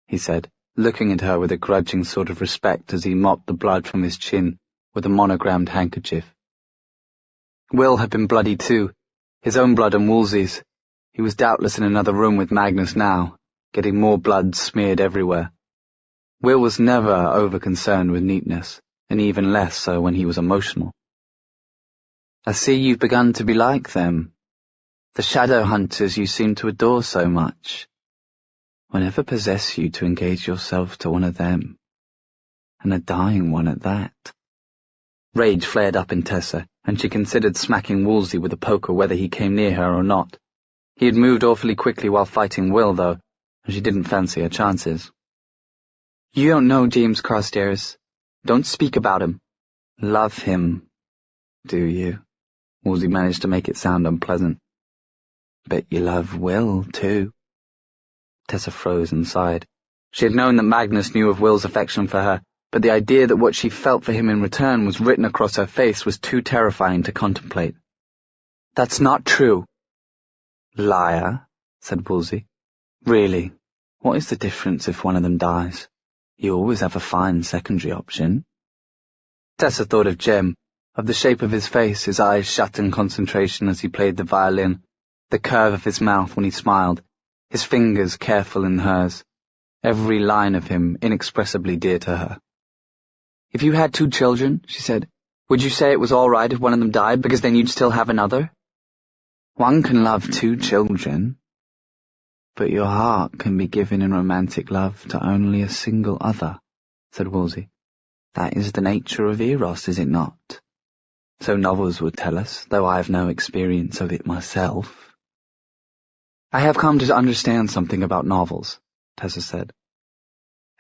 he said, looking at her with a grudging sort of respect as he mopped the blood from his chin with a monogrammed handkerchief. Will had been bloody too, his own blood and Wolsey's. He was doubtless in another room with Magnus now, getting more blood smeared everywhere. Will was never over-concerned with neatness, and even less so when he was emotional. I see you've begun to be like them, the shadow hunters you seem to adore so much. Whenever possess you to engage yourself to one of them, and a dying one at that. Rage flared up in Tessa, and she considered smacking Wolsey with a poker whether he came near her or not. He had moved awfully quickly while fighting Will, though, and she didn't fancy her chances. You don't know James Carstairs. Don't speak about him. Love him, do you? Wolsey managed to make it sound unpleasant. Bet you love Will, too. Tessa froze and sighed. She had known that Magnus knew of Will's affection for her, but the idea that what she felt for him in return was written across her face was too terrifying to contemplate. That's not true. Liar, said Wolsey. Really, what is the difference if one of them dies? You always have a fine secondary option. Tessa thought of Jem, of the shape of his face, his eyes shut in concentration as he played the violin, the curve of his mouth when he smiled, his fingers careful in hers, every line of him inexpressibly dear to her. If you had 2 children, she said, would you say it was all right if one of them died, because then you'd still have another? One can love 2 children, but your heart can be given in romantic love to only a single other, said Wolsey. That is the nature of Eros, is it not? So novels would tell us, though I have no experience of it myself. I have come to understand something about novels, Tessa said.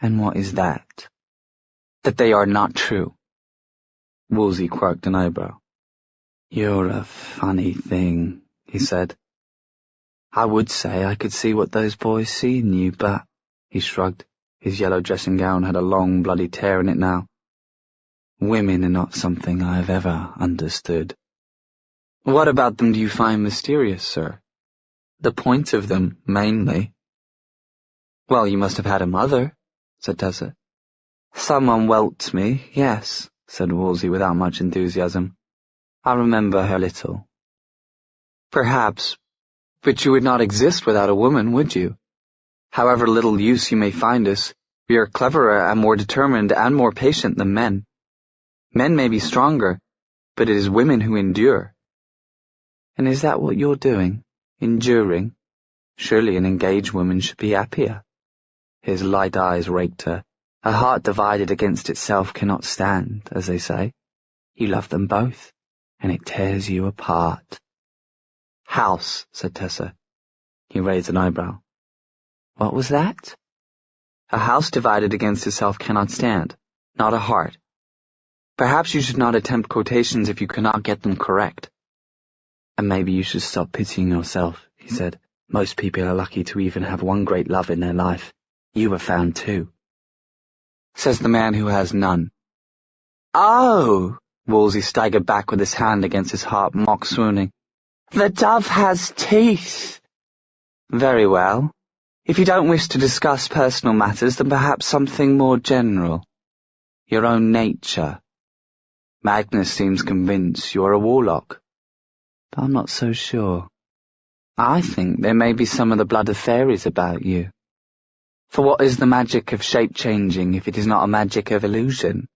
And what is that? That they are not true. Wolsey quirked an eyebrow. You're a funny thing, he said. I would say I could see what those boys see in you, but, he shrugged. His yellow dressing gown had a long, bloody tear in it now. Women are not something I have ever understood. What about them do you find mysterious, sir? The point of them, mainly. Well, you must have had a mother, said Tessa. Someone whelped me, yes, said Wolsey without much enthusiasm. I remember her little. Perhaps, but you would not exist without a woman, would you? However little use you may find us, we are cleverer and more determined and more patient than men. Men may be stronger, but it is women who endure. And is that what you're doing? Enduring? Surely an engaged woman should be happier. His light eyes raked her. A heart divided against itself cannot stand, as they say. You love them both, and it tears you apart. House, said Tessa. He raised an eyebrow. What was that? A house divided against itself cannot stand, not a heart. Perhaps you should not attempt quotations if you cannot get them correct. And maybe you should stop pitying yourself, he said. Most people are lucky to even have one great love in their life. You were found 2. Says the man who has none. Oh! Wolsey staggered back with his hand against his heart, mock swooning. The dove has teeth. Very well. If you don't wish to discuss personal matters, then perhaps something more general. Your own nature. Magnus seems convinced you are a warlock. But I'm not so sure. I think there may be some of the blood of fairies about you. For what is the magic of shape-changing if it is not a magic of illusion?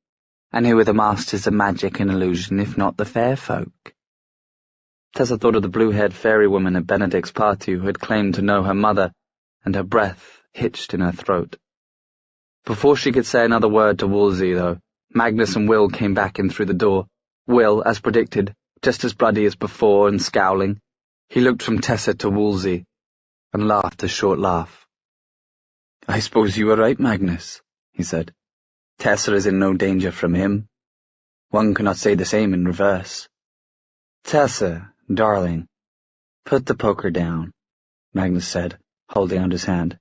And who are the masters of magic and illusion if not the fair folk? Tessa thought of the blue-haired fairy woman at Benedict's party who had claimed to know her mother, and her breath hitched in her throat. Before she could say another word to Wolsey, though, Magnus and Will came back in through the door. Will, as predicted, just as bloody as before and scowling. He looked from Tessa to Wolsey and laughed a short laugh. "I suppose you were right, Magnus," he said. "Tessa is in no danger from him. One cannot say the same in reverse." "Tessa, darling, put the poker down," Magnus said, holding out his hand.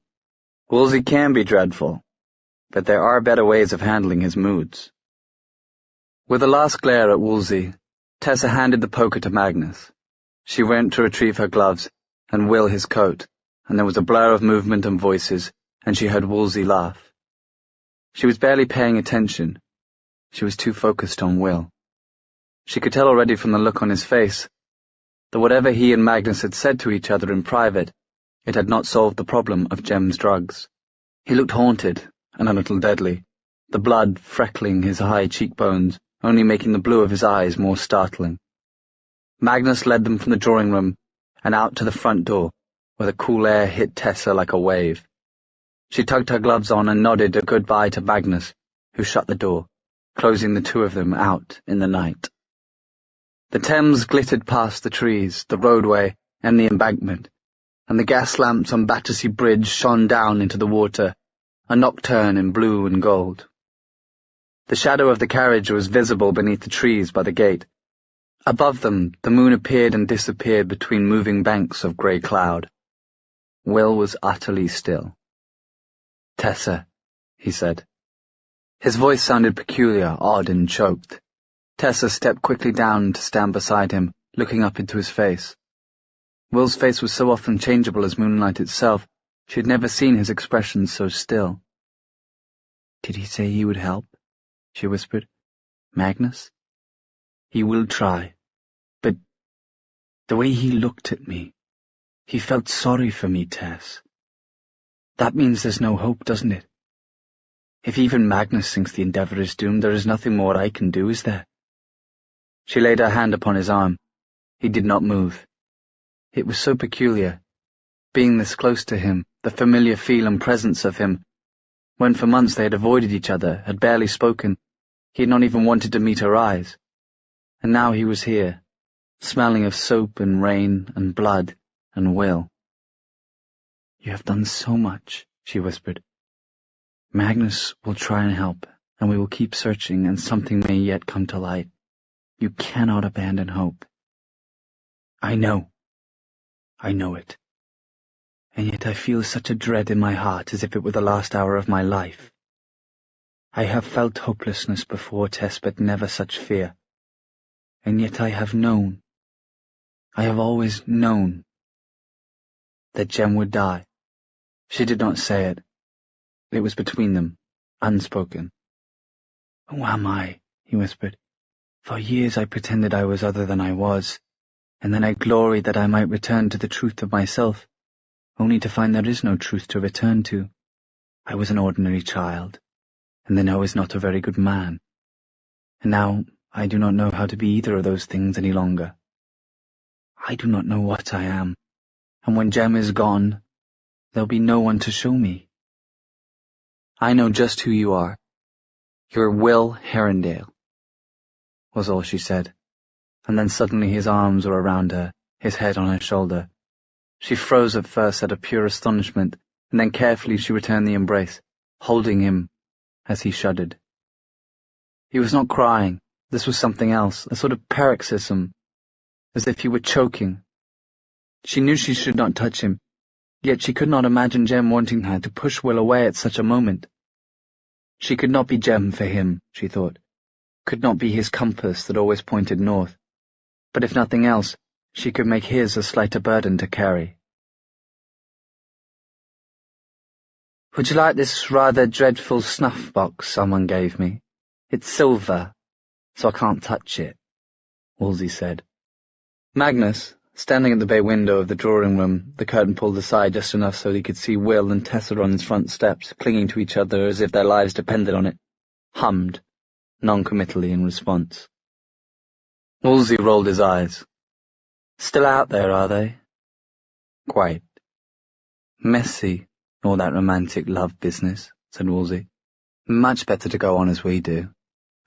"Wolsey can be dreadful, but there are better ways of handling his moods." With a last glare at Wolsey, Tessa handed the poker to Magnus. She went to retrieve her gloves, and Will his coat, and there was a blur of movement and voices, and she heard Wolsey laugh. She was barely paying attention. She was too focused on Will. She could tell already from the look on his face that whatever he and Magnus had said to each other in private, it had not solved the problem of Jem's drugs. He looked haunted and a little deadly, the blood freckling his high cheekbones, only making the blue of his eyes more startling. Magnus led them from the drawing-room and out to the front door, where the cool air hit Tessa like a wave. She tugged her gloves on and nodded a goodbye to Magnus, who shut the door, closing the two of them out in the night. The Thames glittered past the trees, the roadway, and the embankment, and the gas lamps on Battersea Bridge shone down into the water, a nocturne in blue and gold. The shadow of the carriage was visible beneath the trees by the gate. Above them, the moon appeared and disappeared between moving banks of grey cloud. Will was utterly still. "Tessa," he said. His voice sounded peculiar, odd, and choked. Tessa stepped quickly down to stand beside him, looking up into his face. Will's face was so often changeable as moonlight itself, she had never seen his expression so still. "Did he say he would help?" she whispered. "Magnus? He will try. But the way he looked at me, he felt sorry for me, Tess. That means there's no hope, doesn't it? If even Magnus thinks the endeavour is doomed, there is nothing more I can do, is there?" She laid her hand upon his arm. He did not move. It was so peculiar, being this close to him, the familiar feel and presence of him. When for months they had avoided each other, had barely spoken, he had not even wanted to meet her eyes. And now he was here, smelling of soap and rain and blood and Will. "You have done so much," she whispered. "Magnus will try and help, and we will keep searching, and something may yet come to light. You cannot abandon hope." "I know it. And yet I feel such a dread in my heart as if it were the last hour of my life. I have felt hopelessness before, Tess, but never such fear. And yet I have known, I have always known, that Jem would die." She did not say it. It was between them, unspoken. "Who am I?" he whispered. "For years I pretended I was other than I was, and then I gloried that I might return to the truth of myself, only to find there is no truth to return to. I was an ordinary child, and then I was not a very good man. And now I do not know how to be either of those things any longer. I do not know what I am, and when Jem is gone, there'll be no one to show me. I know just who you are. You're Will Herondale," was all she said, and then suddenly his arms were around her, his head on her shoulder. She froze at first out of pure astonishment, and then carefully she returned the embrace, holding him as he shuddered. He was not crying. This was something else, a sort of paroxysm, as if he were choking. She knew she should not touch him, yet she could not imagine Jem wanting her to push Will away at such a moment. She could not be Jem for him, she thought, could not be his compass that always pointed north, but if nothing else, she could make his a slighter burden to carry. "Would you like this rather dreadful snuff box someone gave me? It's silver, so I can't touch it," Wolsey said. Magnus, standing at the bay window of the drawing-room, the curtain pulled aside just enough so he could see Will and Tessa on his front steps, clinging to each other as if their lives depended on it, hummed, non-committally in response. Wolsey rolled his eyes. Still out there, are they? Quite. Messy, all that romantic love business, said Wolsey. Much better to go on as we do.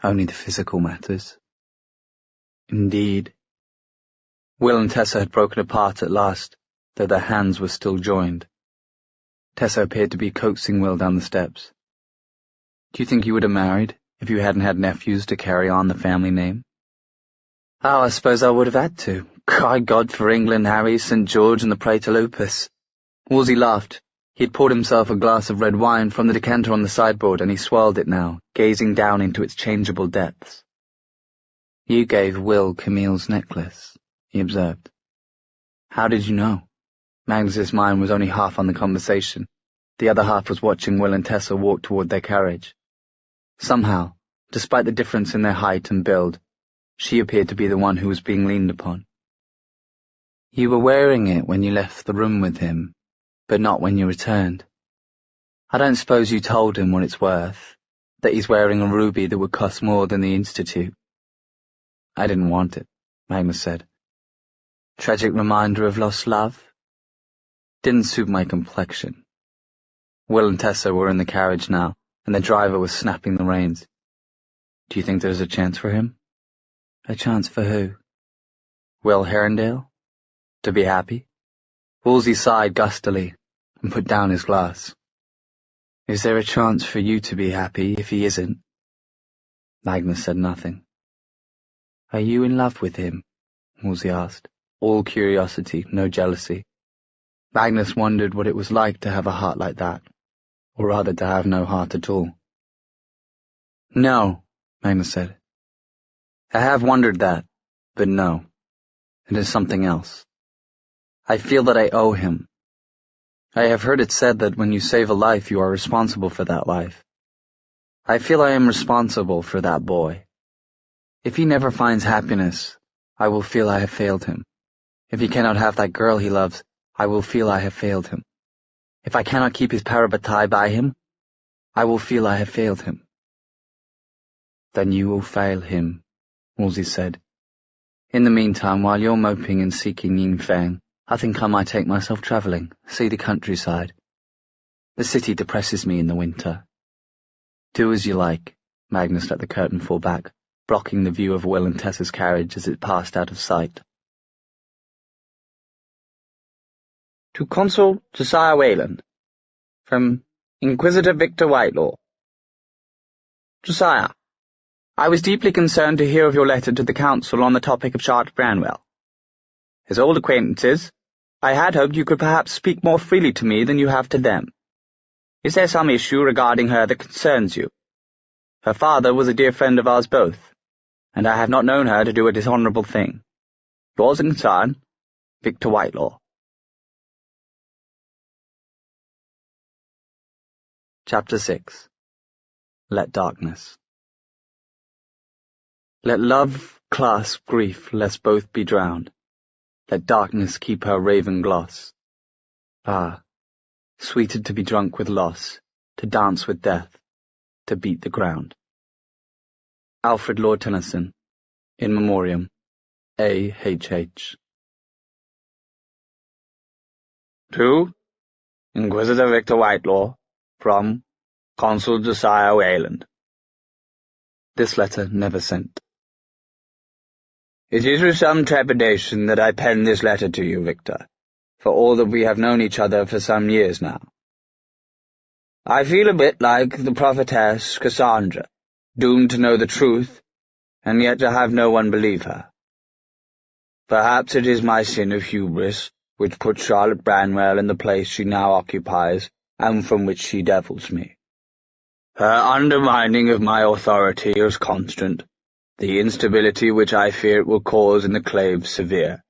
Only the physical matters. Indeed. Will and Tessa had broken apart at last, though their hands were still joined. Tessa appeared to be coaxing Will down the steps. Do you think you would have married if you hadn't had nephews to carry on the family name? Oh, I suppose I would have had to. Cry God for England, Harry, St. George, and the Praetor Lupus. Wolsey laughed. He had poured himself a glass of red wine from the decanter on the sideboard, and he swirled it now, gazing down into its changeable depths. You gave Will Camille's necklace, he observed. How did you know? Magnus's mind was only half on the conversation. The other half was watching Will and Tessa walk toward their carriage. Somehow, despite the difference in their height and build, she appeared to be the one who was being leaned upon. You were wearing it when you left the room with him, but not when you returned. I don't suppose you told him what it's worth, that he's wearing a ruby that would cost more than the Institute. I didn't want it, Magnus said. Tragic reminder of lost love? Didn't suit my complexion. Will and Tessa were in the carriage now, and the driver was snapping the reins. Do you think there's a chance for him? A chance for who? Will Herondale? To be happy? Wolsey sighed gustily and put down his glass. Is there a chance for you to be happy if he isn't? Magnus said nothing. Are you in love with him? Wolsey asked, all curiosity, no jealousy. Magnus wondered what it was like to have a heart like that, or rather to have no heart at all. No, Magnus said. I have wondered that, but no. It is something else. I feel that I owe him. I have heard it said that when you save a life, you are responsible for that life. I feel I am responsible for that boy. If he never finds happiness, I will feel I have failed him. If he cannot have that girl he loves, I will feel I have failed him. If I cannot keep his parabatai by him, I will feel I have failed him. Then you will fail him, Wolsey said. In the meantime, while you're moping and seeking Yingfang, I think I might take myself travelling, see the countryside. The city depresses me in the winter. Do as you like, Magnus let the curtain fall back, blocking the view of Will and Tessa's carriage as it passed out of sight. To Consul Josiah Wayland, from Inquisitor Victor Whitelaw. Josiah, I was deeply concerned to hear of your letter to the Council on the topic of Charlotte Branwell. As old acquaintances, I had hoped you could perhaps speak more freely to me than you have to them. Is there some issue regarding her that concerns you? Her father was a dear friend of ours both, and I have not known her to do a dishonourable thing. Yours in concern, Victor Whitelaw. Chapter 6. Let Darkness. Let love clasp grief, lest both be drowned. Let darkness keep her raven gloss. Ah, sweeter to be drunk with loss, to dance with death, to beat the ground. Alfred Lord Tennyson, In Memoriam, A.H.H. To Inquisitor Victor Whitelaw, from Consul Josiah Wayland. This letter never sent. It is with some trepidation that I pen this letter to you, Victor, for all that we have known each other for some years now. I feel a bit like the prophetess Cassandra, doomed to know the truth, and yet to have no one believe her. Perhaps it is my sin of hubris which put Charlotte Branwell in the place she now occupies, and from which she devils me. Her undermining of my authority is constant, the instability which I fear it will cause in the clave severe.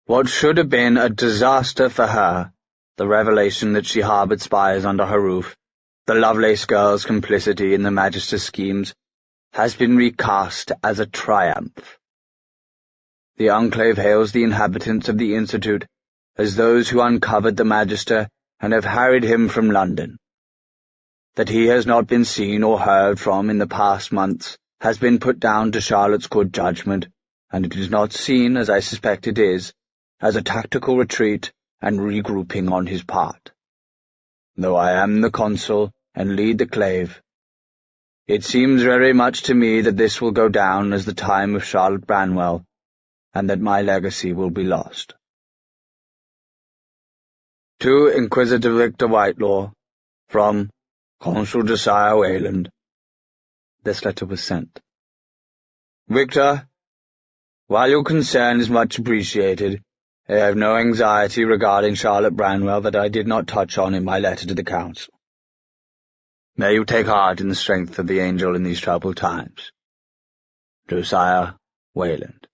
What should have been a disaster for her, the revelation that she harboured spies under her roof, the Lovelace girl's complicity in the Magister's schemes, has been recast as a triumph. The enclave hails the inhabitants of the Institute as those who uncovered the Magister and have harried him from London. That he has not been seen or heard from in the past months has been put down to Charlotte's good judgment, and it is not seen, as I suspect it is, as a tactical retreat and regrouping on his part. Though I am the consul and lead the clave, it seems very much to me that this will go down as the time of Charlotte Branwell, and that my legacy will be lost. To Inquisitor Victor Whitelaw, from Consul Josiah Wayland. This letter was sent. Victor, while your concern is much appreciated, I have no anxiety regarding Charlotte Branwell that I did not touch on in my letter to the Council. May you take heart in the strength of the angel in these troubled times. Josiah Wayland.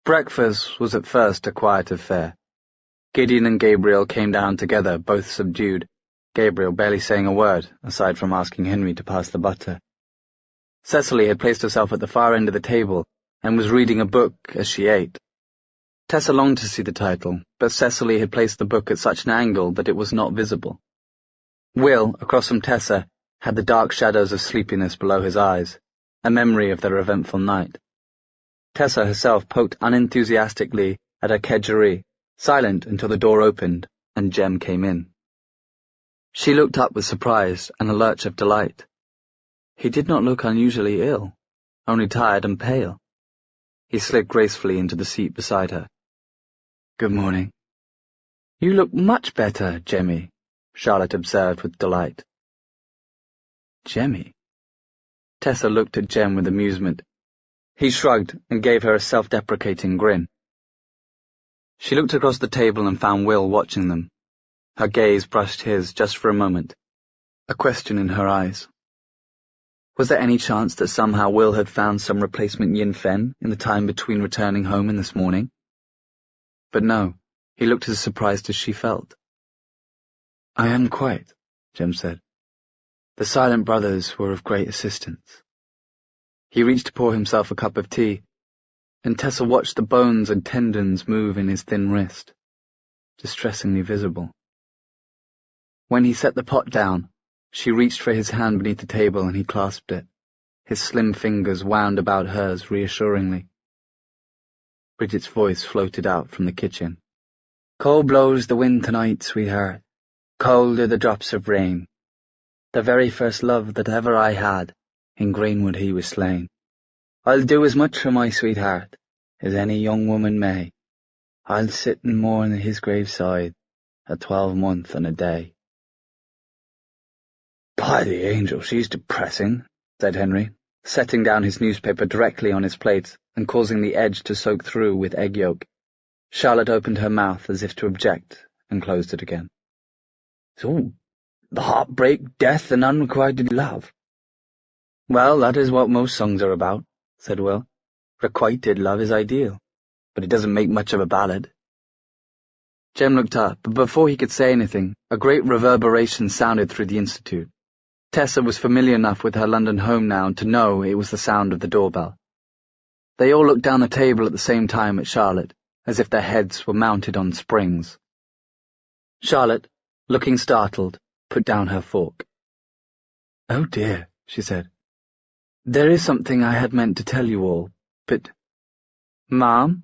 Breakfast was at first a quiet affair. Gideon and Gabriel came down together, both subdued, Gabriel barely saying a word, aside from asking Henry to pass the butter. Cecily had placed herself at the far end of the table and was reading a book as she ate. Tessa longed to see the title, but Cecily had placed the book at such an angle that it was not visible. Will, across from Tessa, had the dark shadows of sleepiness below his eyes, a memory of their eventful night. Tessa herself poked unenthusiastically at her kedgeree, silent until the door opened and Jem came in. She looked up with surprise and a lurch of delight. He did not look unusually ill, only tired and pale. He slid gracefully into the seat beside her. "Good morning." "You look much better, Jemmy," Charlotte observed with delight. "Jemmy?" Tessa looked at Jem with amusement. He shrugged and gave her a self-deprecating grin. She looked across the table and found Will watching them. Her gaze brushed his just for a moment, a question in her eyes. Was there any chance that somehow Will had found some replacement Yin Fen in the time between returning home and this morning? But no, he looked as surprised as she felt. "I am quite," Jem said. "The Silent Brothers were of great assistance." He reached to pour himself a cup of tea, and Tessa watched the bones and tendons move in his thin wrist, distressingly visible. When he set the pot down, she reached for his hand beneath the table and he clasped it, his slim fingers wound about hers reassuringly. Bridget's voice floated out from the kitchen. "Cold blows the wind tonight, sweetheart. Cold are the drops of rain. The very first love that ever I had, in Greenwood he was slain. I'll do as much for my sweetheart as any young woman may. I'll sit and mourn at his graveside a 12-month and a day." "By the angel, she's depressing," said Henry, setting down his newspaper directly on his plate and causing the edge to soak through with egg yolk. Charlotte opened her mouth as if to object and closed it again. "So, heartbreak, death, and unrequited love." "Well, that is what most songs are about," said Will. "Requited love is ideal, but it doesn't make much of a ballad." Jem looked up, but before he could say anything, a great reverberation sounded through the Institute. Tessa was familiar enough with her London home now to know it was the sound of the doorbell. They all looked down the table at the same time at Charlotte, as if their heads were mounted on springs. Charlotte, looking startled, put down her fork. "Oh dear," she said. "There is something I had meant to tell you all, but—" "Ma'am?"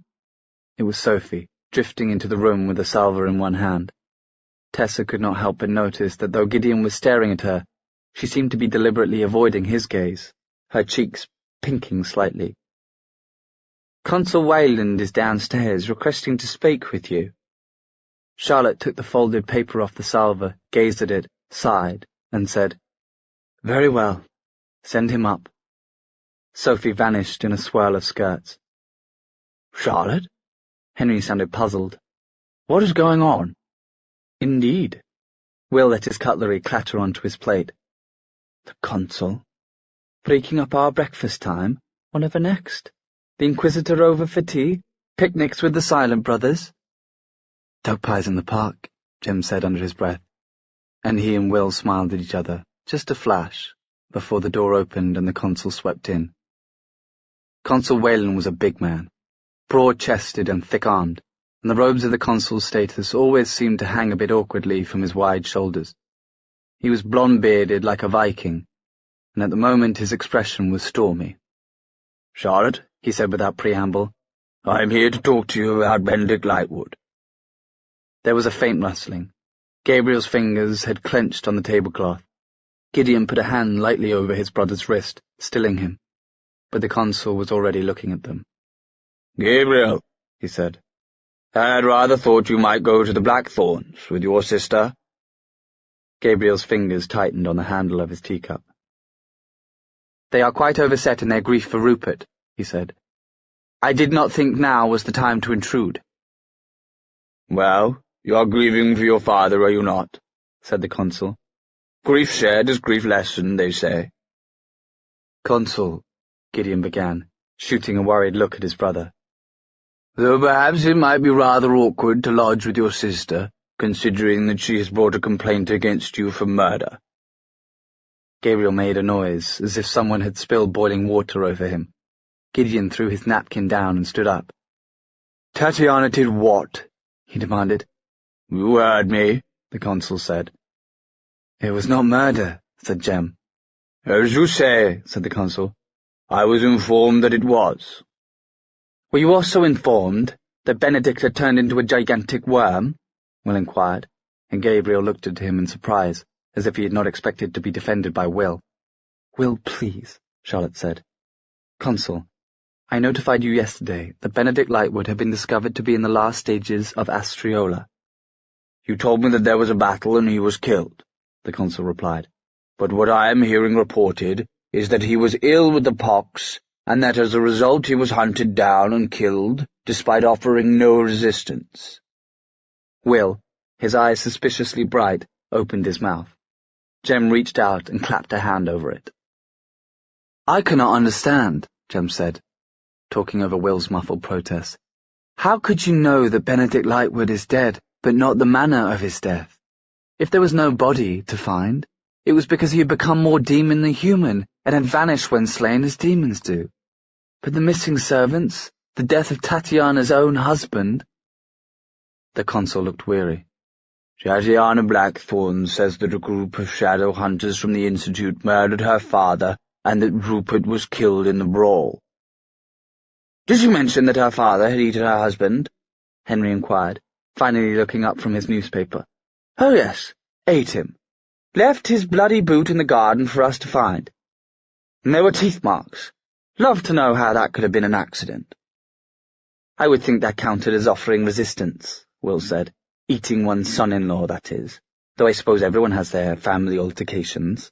It was Sophie, drifting into the room with a salver in one hand. Tessa could not help but notice that though Gideon was staring at her, she seemed to be deliberately avoiding his gaze, her cheeks pinking slightly. "Consul Wayland is downstairs, requesting to speak with you." Charlotte took the folded paper off the salver, gazed at it, sighed, and said, "Very well. Send him up." Sophie vanished in a swirl of skirts. "Charlotte?" Henry sounded puzzled. "What is going on?" "Indeed." Will let his cutlery clatter onto his plate. "The consul? Breaking up our breakfast time? Whenever next? The Inquisitor over for tea? Picnics with the Silent Brothers?" "Duck pies in the park," Jem said under his breath, and he and Will smiled at each other, just a flash, before the door opened and the consul swept in. Consul Wayland was a big man, broad-chested and thick-armed, and the robes of the consul's status always seemed to hang a bit awkwardly from his wide shoulders. He was blonde-bearded like a Viking, and at the moment his expression was stormy, Charlotte, he said without preamble, I am here to talk to you about Benedict Lightwood. There was a faint rustling. Gabriel's fingers had clenched on the tablecloth. Gideon put a hand lightly over his brother's wrist, stilling him. But the consul was already looking at them. Gabriel, he said, I had rather thought you might go to the Blackthorns with your sister. Gabriel's fingers tightened on the handle of his teacup. They are quite overset in their grief for Rupert, he said. I did not think now was the time to intrude. Well, you are grieving for your father, are you not? Said the consul. Grief shared is grief lessened, they say. Consul, Gideon began, shooting a worried look at his brother. Though perhaps it might be rather awkward to lodge with your sister, considering that she has brought a complaint against you for murder. Gabriel made a noise, as if someone had spilled boiling water over him. Gideon threw his napkin down and stood up. Tatiana did what? He demanded. You heard me, the consul said. It was not murder, said Jem. As you say, said the consul. I was informed that it was. Were you also informed that Benedict had turned into a gigantic worm? Will inquired, and Gabriel looked at him in surprise, as if he had not expected to be defended by Will. Will, please, Charlotte said. Consul, I notified you yesterday that Benedict Lightwood had been discovered to be in the last stages of astriola. You told me that there was a battle and he was killed, the consul replied. But what I am hearing reported is that he was ill with the pox, and that as a result he was hunted down and killed, despite offering no resistance. Will, his eyes suspiciously bright, opened his mouth. Jem reached out and clapped a hand over it. I cannot understand, Jem said, talking over Will's muffled protest. How could you know that Benedict Lightwood is dead, but not the manner of his death? If there was no body to find, it was because he had become more demon than human, and had vanished when slain as demons do. But the missing servants, the death of Tatiana's own husband— The consul looked weary. Tatiana Blackthorne says that a group of shadow hunters from the Institute murdered her father, and that Rupert was killed in the brawl. Did you mention that her father had eaten her husband? Henry inquired, finally looking up from his newspaper. Oh yes, ate him. Left his bloody boot in the garden for us to find. And there were teeth marks. Love to know how that could have been an accident. I would think that counted as offering resistance, Will said. Eating one's son-in-law, that is. Though I suppose everyone has their family altercations.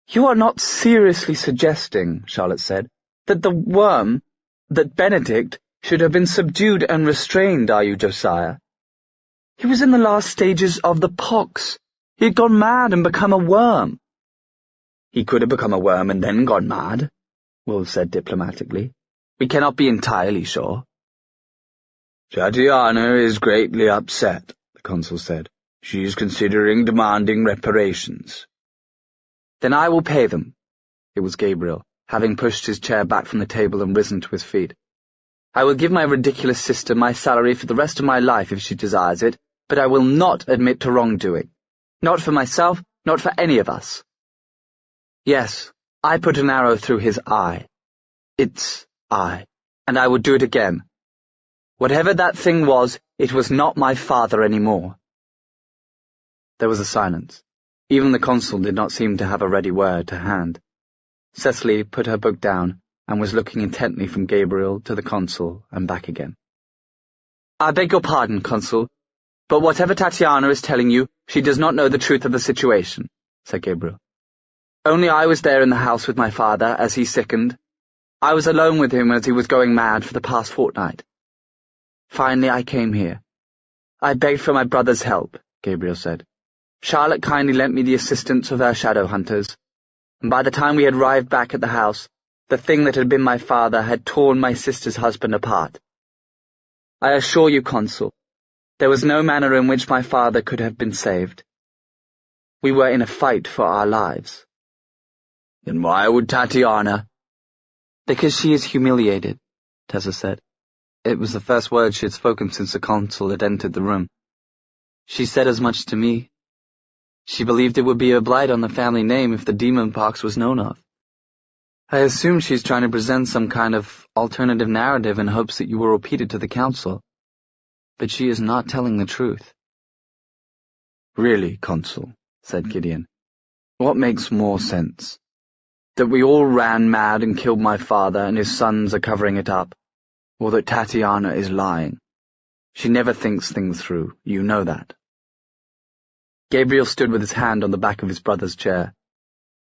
You are not seriously suggesting, Charlotte said, that that Benedict should have been subdued and restrained, are you, Josiah? He was in the last stages of the pox. He had gone mad and become a worm. He could have become a worm and then gone mad, Will said diplomatically. We cannot be entirely sure. Tatiana is greatly upset, the consul said. She is considering demanding reparations. Then I will pay them. It was Gabriel, having pushed his chair back from the table and risen to his feet. I will give my ridiculous sister my salary for the rest of my life if she desires it, but I will not admit to wrongdoing. Not for myself, not for any of us. Yes, I put an arrow through his eye. Its eye, and I would do it again. Whatever that thing was, it was not my father any more. There was a silence. Even the consul did not seem to have a ready word to hand. Cecily put her book down and was looking intently from Gabriel to the consul and back again. I beg your pardon, consul, but whatever Tatiana is telling you, she does not know the truth of the situation, said Gabriel. Only I was there in the house with my father as he sickened. I was alone with him as he was going mad for the past fortnight. Finally I came here. I begged for my brother's help, Gabriel said. Charlotte kindly lent me the assistance of her shadow hunters, and by the time we had arrived back at the house, the thing that had been my father had torn my sister's husband apart. I assure you, consul, there was no manner in which my father could have been saved. We were in a fight for our lives. Then why would Tatiana? Because she is humiliated, Tessa said. It was the first word she had spoken since the consul had entered the room. She said as much to me. She believed it would be a blight on the family name if the demon pox was known of. I assume she's trying to present some kind of alternative narrative in hopes that you will repeat it to the council. But she is not telling the truth. Really, Consul, said Gideon, what makes more sense? That we all ran mad and killed my father and his sons are covering it up, or that Tatiana is lying? She never thinks things through, you know that. Gabriel stood with his hand on the back of his brother's chair.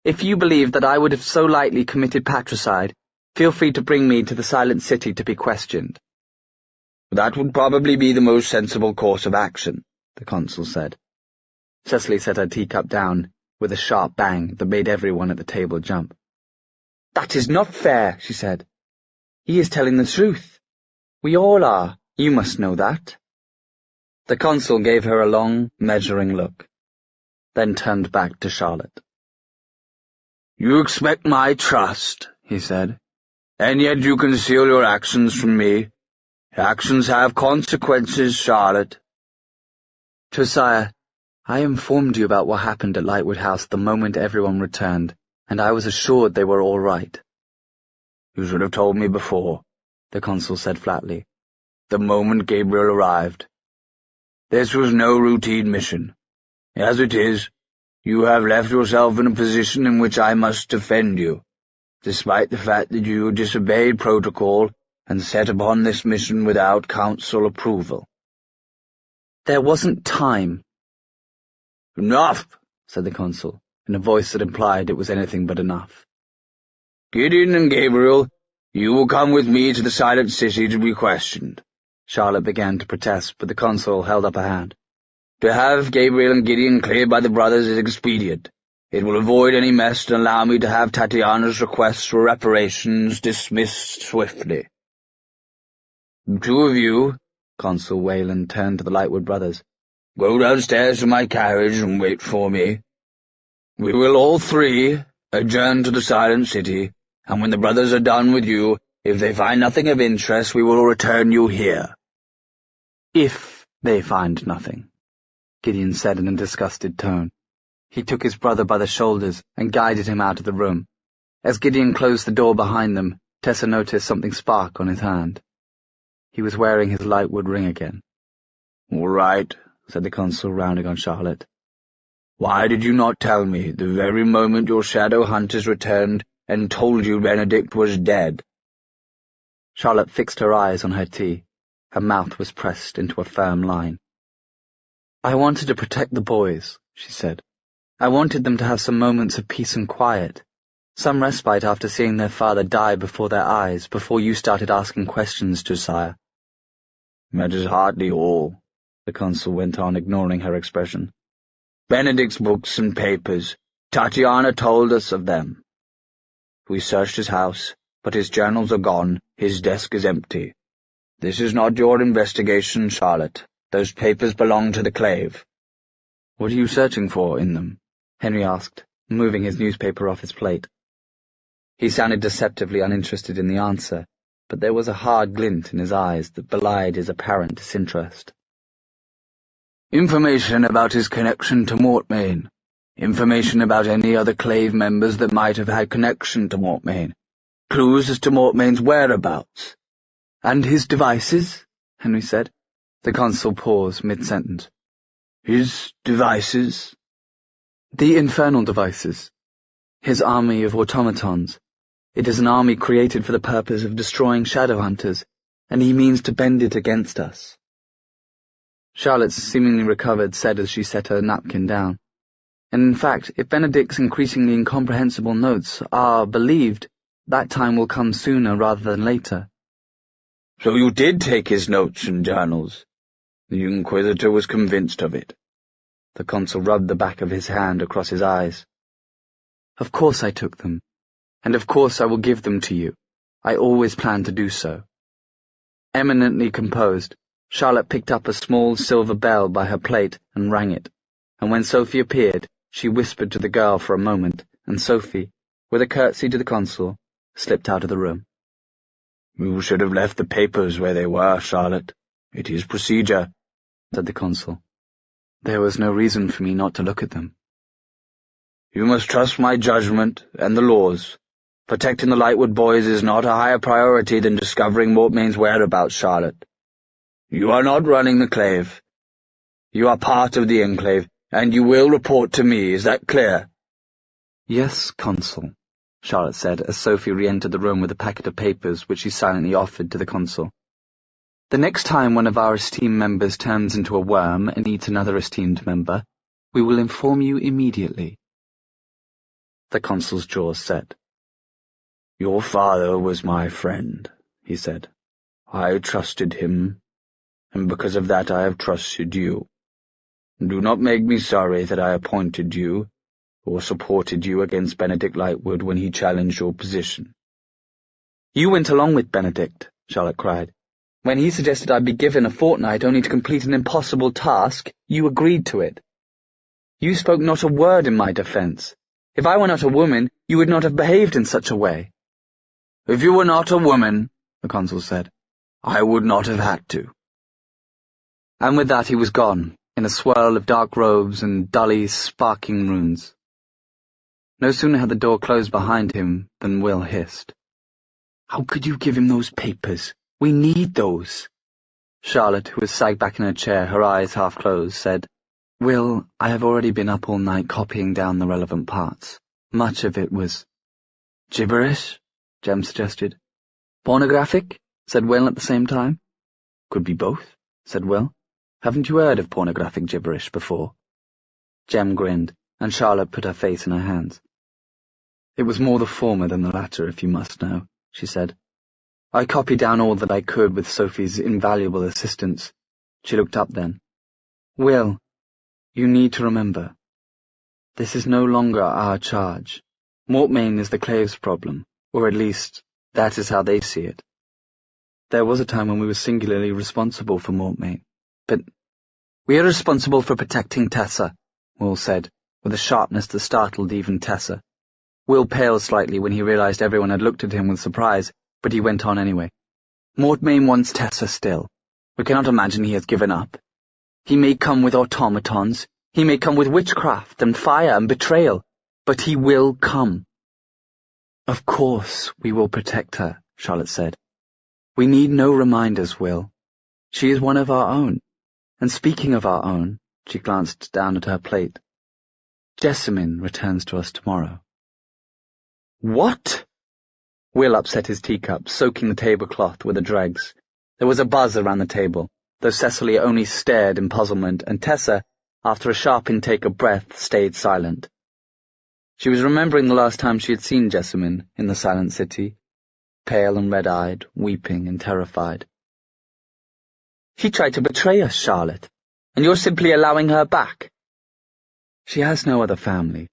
If you believe that I would have so lightly committed patricide, feel free to bring me to the Silent City to be questioned. That would probably be the most sensible course of action, the consul said. Cecily set her teacup down with a sharp bang that made everyone at the table jump. That is not fair, she said. He is telling the truth. We all are. You must know that. The consul gave her a long, measuring look, then turned back to Charlotte. You expect my trust, he said, and yet you conceal your actions from me. Actions have consequences, Charlotte. Josiah, I informed you about what happened at Lightwood House the moment everyone returned, and I was assured they were all right. You should have told me before, the consul said flatly, the moment Gabriel arrived. This was no routine mission. As it is, you have left yourself in a position in which I must defend you, despite the fact that you disobeyed protocol and set upon this mission without council approval. There wasn't time. Enough, said the consul, in a voice that implied it was anything but enough. Gideon and Gabriel, you will come with me to the Silent City to be questioned. Charlotte began to protest, but the consul held up a hand. To have Gabriel and Gideon cleared by the brothers is expedient. It will avoid any mess and allow me to have Tatiana's requests for reparations dismissed swiftly. The two of you, Consul Wayland turned to the Lightwood brothers, go downstairs to my carriage and wait for me. We will all three adjourn to the Silent City, and when the brothers are done with you, if they find nothing of interest, we will return you here. If they find nothing, Gideon said in a disgusted tone. He took his brother by the shoulders and guided him out of the room. As Gideon closed the door behind them, Tessa noticed something spark on his hand. He was wearing his Lightwood ring again. All right, said the consul, rounding on Charlotte. Why did you not tell me the very moment your shadow hunters returned and told you Benedict was dead? Charlotte fixed her eyes on her tea. Her mouth was pressed into a firm line. I wanted to protect the boys, she said. I wanted them to have some moments of peace and quiet, some respite after seeing their father die before their eyes, before you started asking questions, Josiah. That is hardly all, the consul went on, ignoring her expression. Benedict's books and papers. Tatiana told us of them. We searched his house, but his journals are gone, his desk is empty. This is not your investigation, Charlotte. Those papers belong to the Clave. What are you searching for in them? Henry asked, moving his newspaper off his plate. He sounded deceptively uninterested in the answer, but there was a hard glint in his eyes that belied his apparent disinterest. Information about his connection to Mortmain. Information about any other Clave members that might have had connection to Mortmain. Clues as to Mortmain's whereabouts. And his devices? Henry said. The consul paused mid-sentence. His devices? The infernal devices. His army of automatons. It is an army created for the purpose of destroying shadow hunters, and he means to bend it against us. Charlotte, seemingly recovered, said as she set her napkin down. And in fact, if Benedict's increasingly incomprehensible notes are believed, that time will come sooner rather than later. So you did take his notes and journals? The Inquisitor was convinced of it. The consul rubbed the back of his hand across his eyes. Of course I took them, and of course I will give them to you. I always planned to do so. Eminently composed, Charlotte picked up a small silver bell by her plate and rang it, and when Sophie appeared, she whispered to the girl for a moment, and Sophie, with a curtsy to the consul, slipped out of the room. You should have left the papers where they were, Charlotte. It is procedure, said the consul. There was no reason for me not to look at them. You must trust my judgment and the laws. Protecting the Lightwood boys is not a higher priority than discovering Mortmain's whereabouts, Charlotte. You are not running the Clave. You are part of the Enclave, and you will report to me, is that clear? Yes, Consul, Charlotte said as Sophie re-entered the room with a packet of papers which she silently offered to the Consul. The next time one of our esteemed members turns into a worm and eats another esteemed member, we will inform you immediately. The Consul's jaws set. Your father was my friend, he said. I trusted him, and because of that I have trusted you. Do not make me sorry that I appointed you, or supported you against Benedict Lightwood when he challenged your position. You went along with Benedict, Charlotte cried. When he suggested I be given a fortnight only to complete an impossible task, you agreed to it. You spoke not a word in my defence. If I were not a woman, you would not have behaved in such a way. If you were not a woman, the Consul said, I would not have had to. And with that he was gone, in a swirl of dark robes and dully sparking runes. No sooner had the door closed behind him than Will hissed. How could you give him those papers? We need those. Charlotte, who was sagged back in her chair, her eyes half closed, said, Will, I have already been up all night copying down the relevant parts. Much of it was gibberish, Jem suggested. Pornographic, said Will at the same time. Could be both, said Will. Haven't you heard of pornographic gibberish before? Jem grinned, and Charlotte put her face in her hands. It was more the former than the latter, if you must know, she said. I copied down all that I could with Sophie's invaluable assistance. She looked up then. Will, you need to remember. This is no longer our charge. Mortmain is the Clave's problem, or at least, that is how they see it. There was a time when we were singularly responsible for Mortmain, but we are responsible for protecting Tessa, Will said, with a sharpness that startled even Tessa. Will paled slightly when he realized everyone had looked at him with surprise, but he went on anyway. Mortmain wants Tessa still. We cannot imagine he has given up. He may come with automatons, he may come with witchcraft and fire and betrayal, but he will come. Of course we will protect her, Charlotte said. We need no reminders, Will. She is one of our own. And speaking of our own, she glanced down at her plate. Jessamine returns to us tomorrow. What? Will upset his teacup, soaking the tablecloth with the dregs. There was a buzz around the table, though Cecily only stared in puzzlement, and Tessa, after a sharp intake of breath, stayed silent. She was remembering the last time she had seen Jessamine in the Silent City, pale and red-eyed, weeping and terrified. She tried to betray us, Charlotte, and you're simply allowing her back. She has no other family.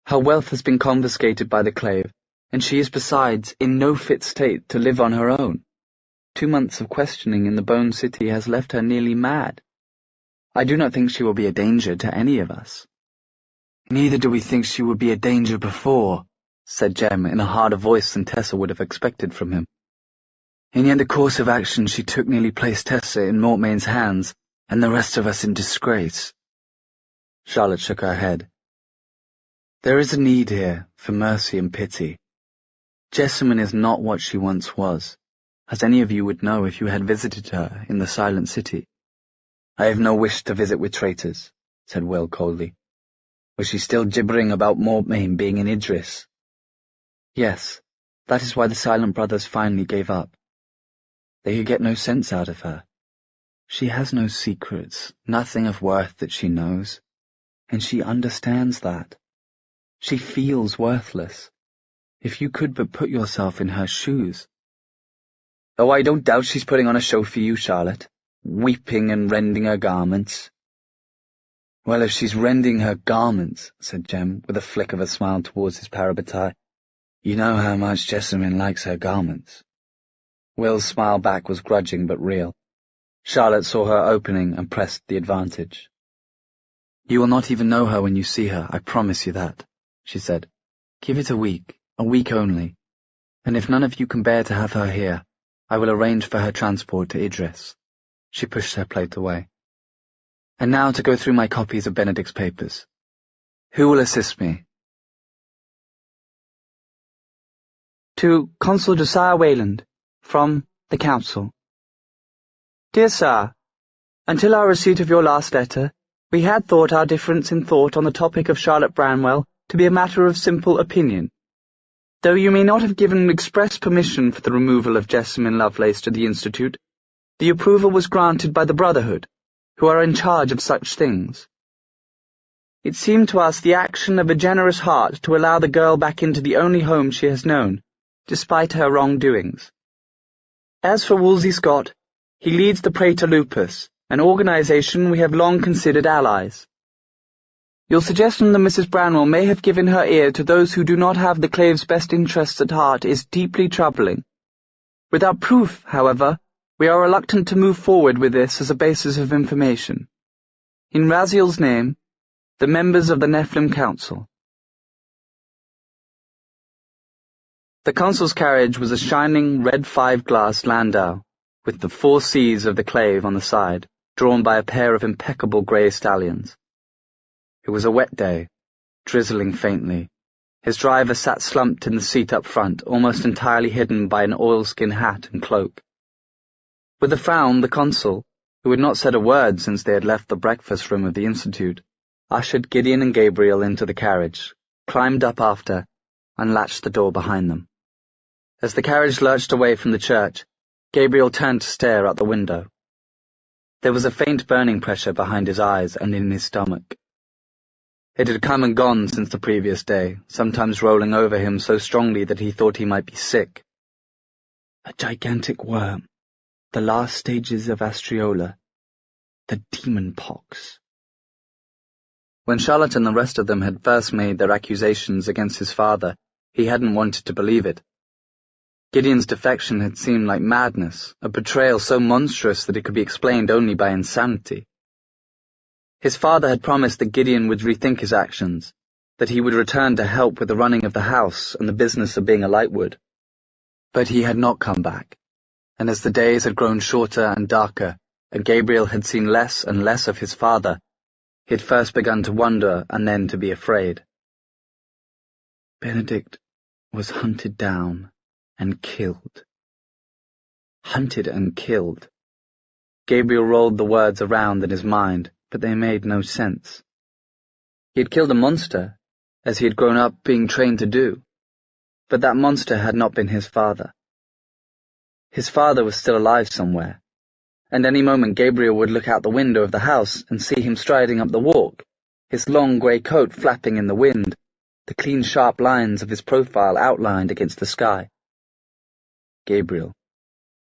Her wealth has been confiscated by the Clave, and she is besides in no fit state to live on her own. 2 months of questioning in the Bone City has left her nearly mad. I do not think she will be a danger to any of us. Neither do we think she would be a danger before, said Jem in a harder voice than Tessa would have expected from him. And yet the course of action she took nearly placed Tessa in Mortmain's hands, and the rest of us in disgrace. Charlotte shook her head. There is a need here for mercy and pity. Jessamine is not what she once was, as any of you would know if you had visited her in the Silent City. I have no wish to visit with traitors, said Will coldly. Was she still gibbering about Mortmain being in Idris? Yes, that is why the Silent Brothers finally gave up. They could get no sense out of her. She has no secrets, nothing of worth that she knows, and she understands that. She feels worthless. If you could but put yourself in her shoes. Oh, I don't doubt she's putting on a show for you, Charlotte, weeping and rending her garments. Well, if she's rending her garments, said Jem, with a flick of a smile towards his parabatai, you know how much Jessamine likes her garments. Will's smile back was grudging but real. Charlotte saw her opening and pressed the advantage. You will not even know her when you see her, I promise you that, she said. Give it a week only, and if none of you can bear to have her here, I will arrange for her transport to Idris. She pushed her plate away. And now to go through my copies of Benedict's papers. Who will assist me? To Consul Josiah Wayland, from the Council. Dear Sir, until our receipt of your last letter, we had thought our difference in thought on the topic of Charlotte Branwell to be a matter of simple opinion. Though you may not have given express permission for the removal of Jessamine Lovelace to the Institute, the approval was granted by the Brotherhood, who are in charge of such things. It seemed to us the action of a generous heart to allow the girl back into the only home she has known, despite her wrongdoings. As for Wolsey Scott, he leads the Praetor Lupus, an organization we have long considered allies. Your suggestion that Mrs. Branwell may have given her ear to those who do not have the Clave's best interests at heart is deeply troubling. Without proof, however, we are reluctant to move forward with this as a basis of information. In Raziel's name, the members of the Nephilim Council. The consul's carriage was a shining red 5-glass landau, with the 4 C's of the Clave on the side, drawn by a pair of impeccable grey stallions. It was a wet day, drizzling faintly. His driver sat slumped in the seat up front, almost entirely hidden by an oilskin hat and cloak. With a frown, the consul, who had not said a word since they had left the breakfast room of the Institute, ushered Gideon and Gabriel into the carriage, climbed up after, and latched the door behind them. As the carriage lurched away from the church, Gabriel turned to stare out the window. There was a faint burning pressure behind his eyes and in his stomach. It had come and gone since the previous day, sometimes rolling over him so strongly that he thought he might be sick. A gigantic worm, the last stages of Astriola, the demon pox. When Charlotte and the rest of them had first made their accusations against his father, he hadn't wanted to believe it. Gideon's defection had seemed like madness, a betrayal so monstrous that it could be explained only by insanity. His father had promised that Gideon would rethink his actions, that he would return to help with the running of the house and the business of being a Lightwood. But he had not come back, and as the days had grown shorter and darker, and Gabriel had seen less and less of his father, he had first begun to wonder and then to be afraid. Benedict was hunted down and killed. Hunted and killed. Gabriel rolled the words around in his mind, but they made no sense. He had killed a monster, as he had grown up being trained to do, but that monster had not been his father. His father was still alive somewhere, and any moment Gabriel would look out the window of the house and see him striding up the walk, his long grey coat flapping in the wind, the clean sharp lines of his profile outlined against the sky. Gabriel.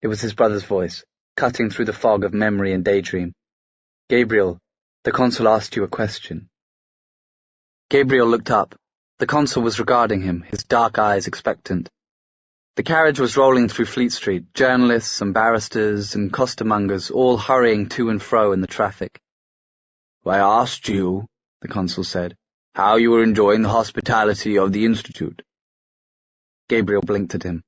It was his brother's voice, cutting through the fog of memory and daydream. Gabriel, the consul asked you a question. Gabriel looked up. The consul was regarding him, his dark eyes expectant. The carriage was rolling through Fleet Street, journalists and barristers and costermongers all hurrying to and fro in the traffic. I asked you, the consul said, how you were enjoying the hospitality of the Institute. Gabriel blinked at him.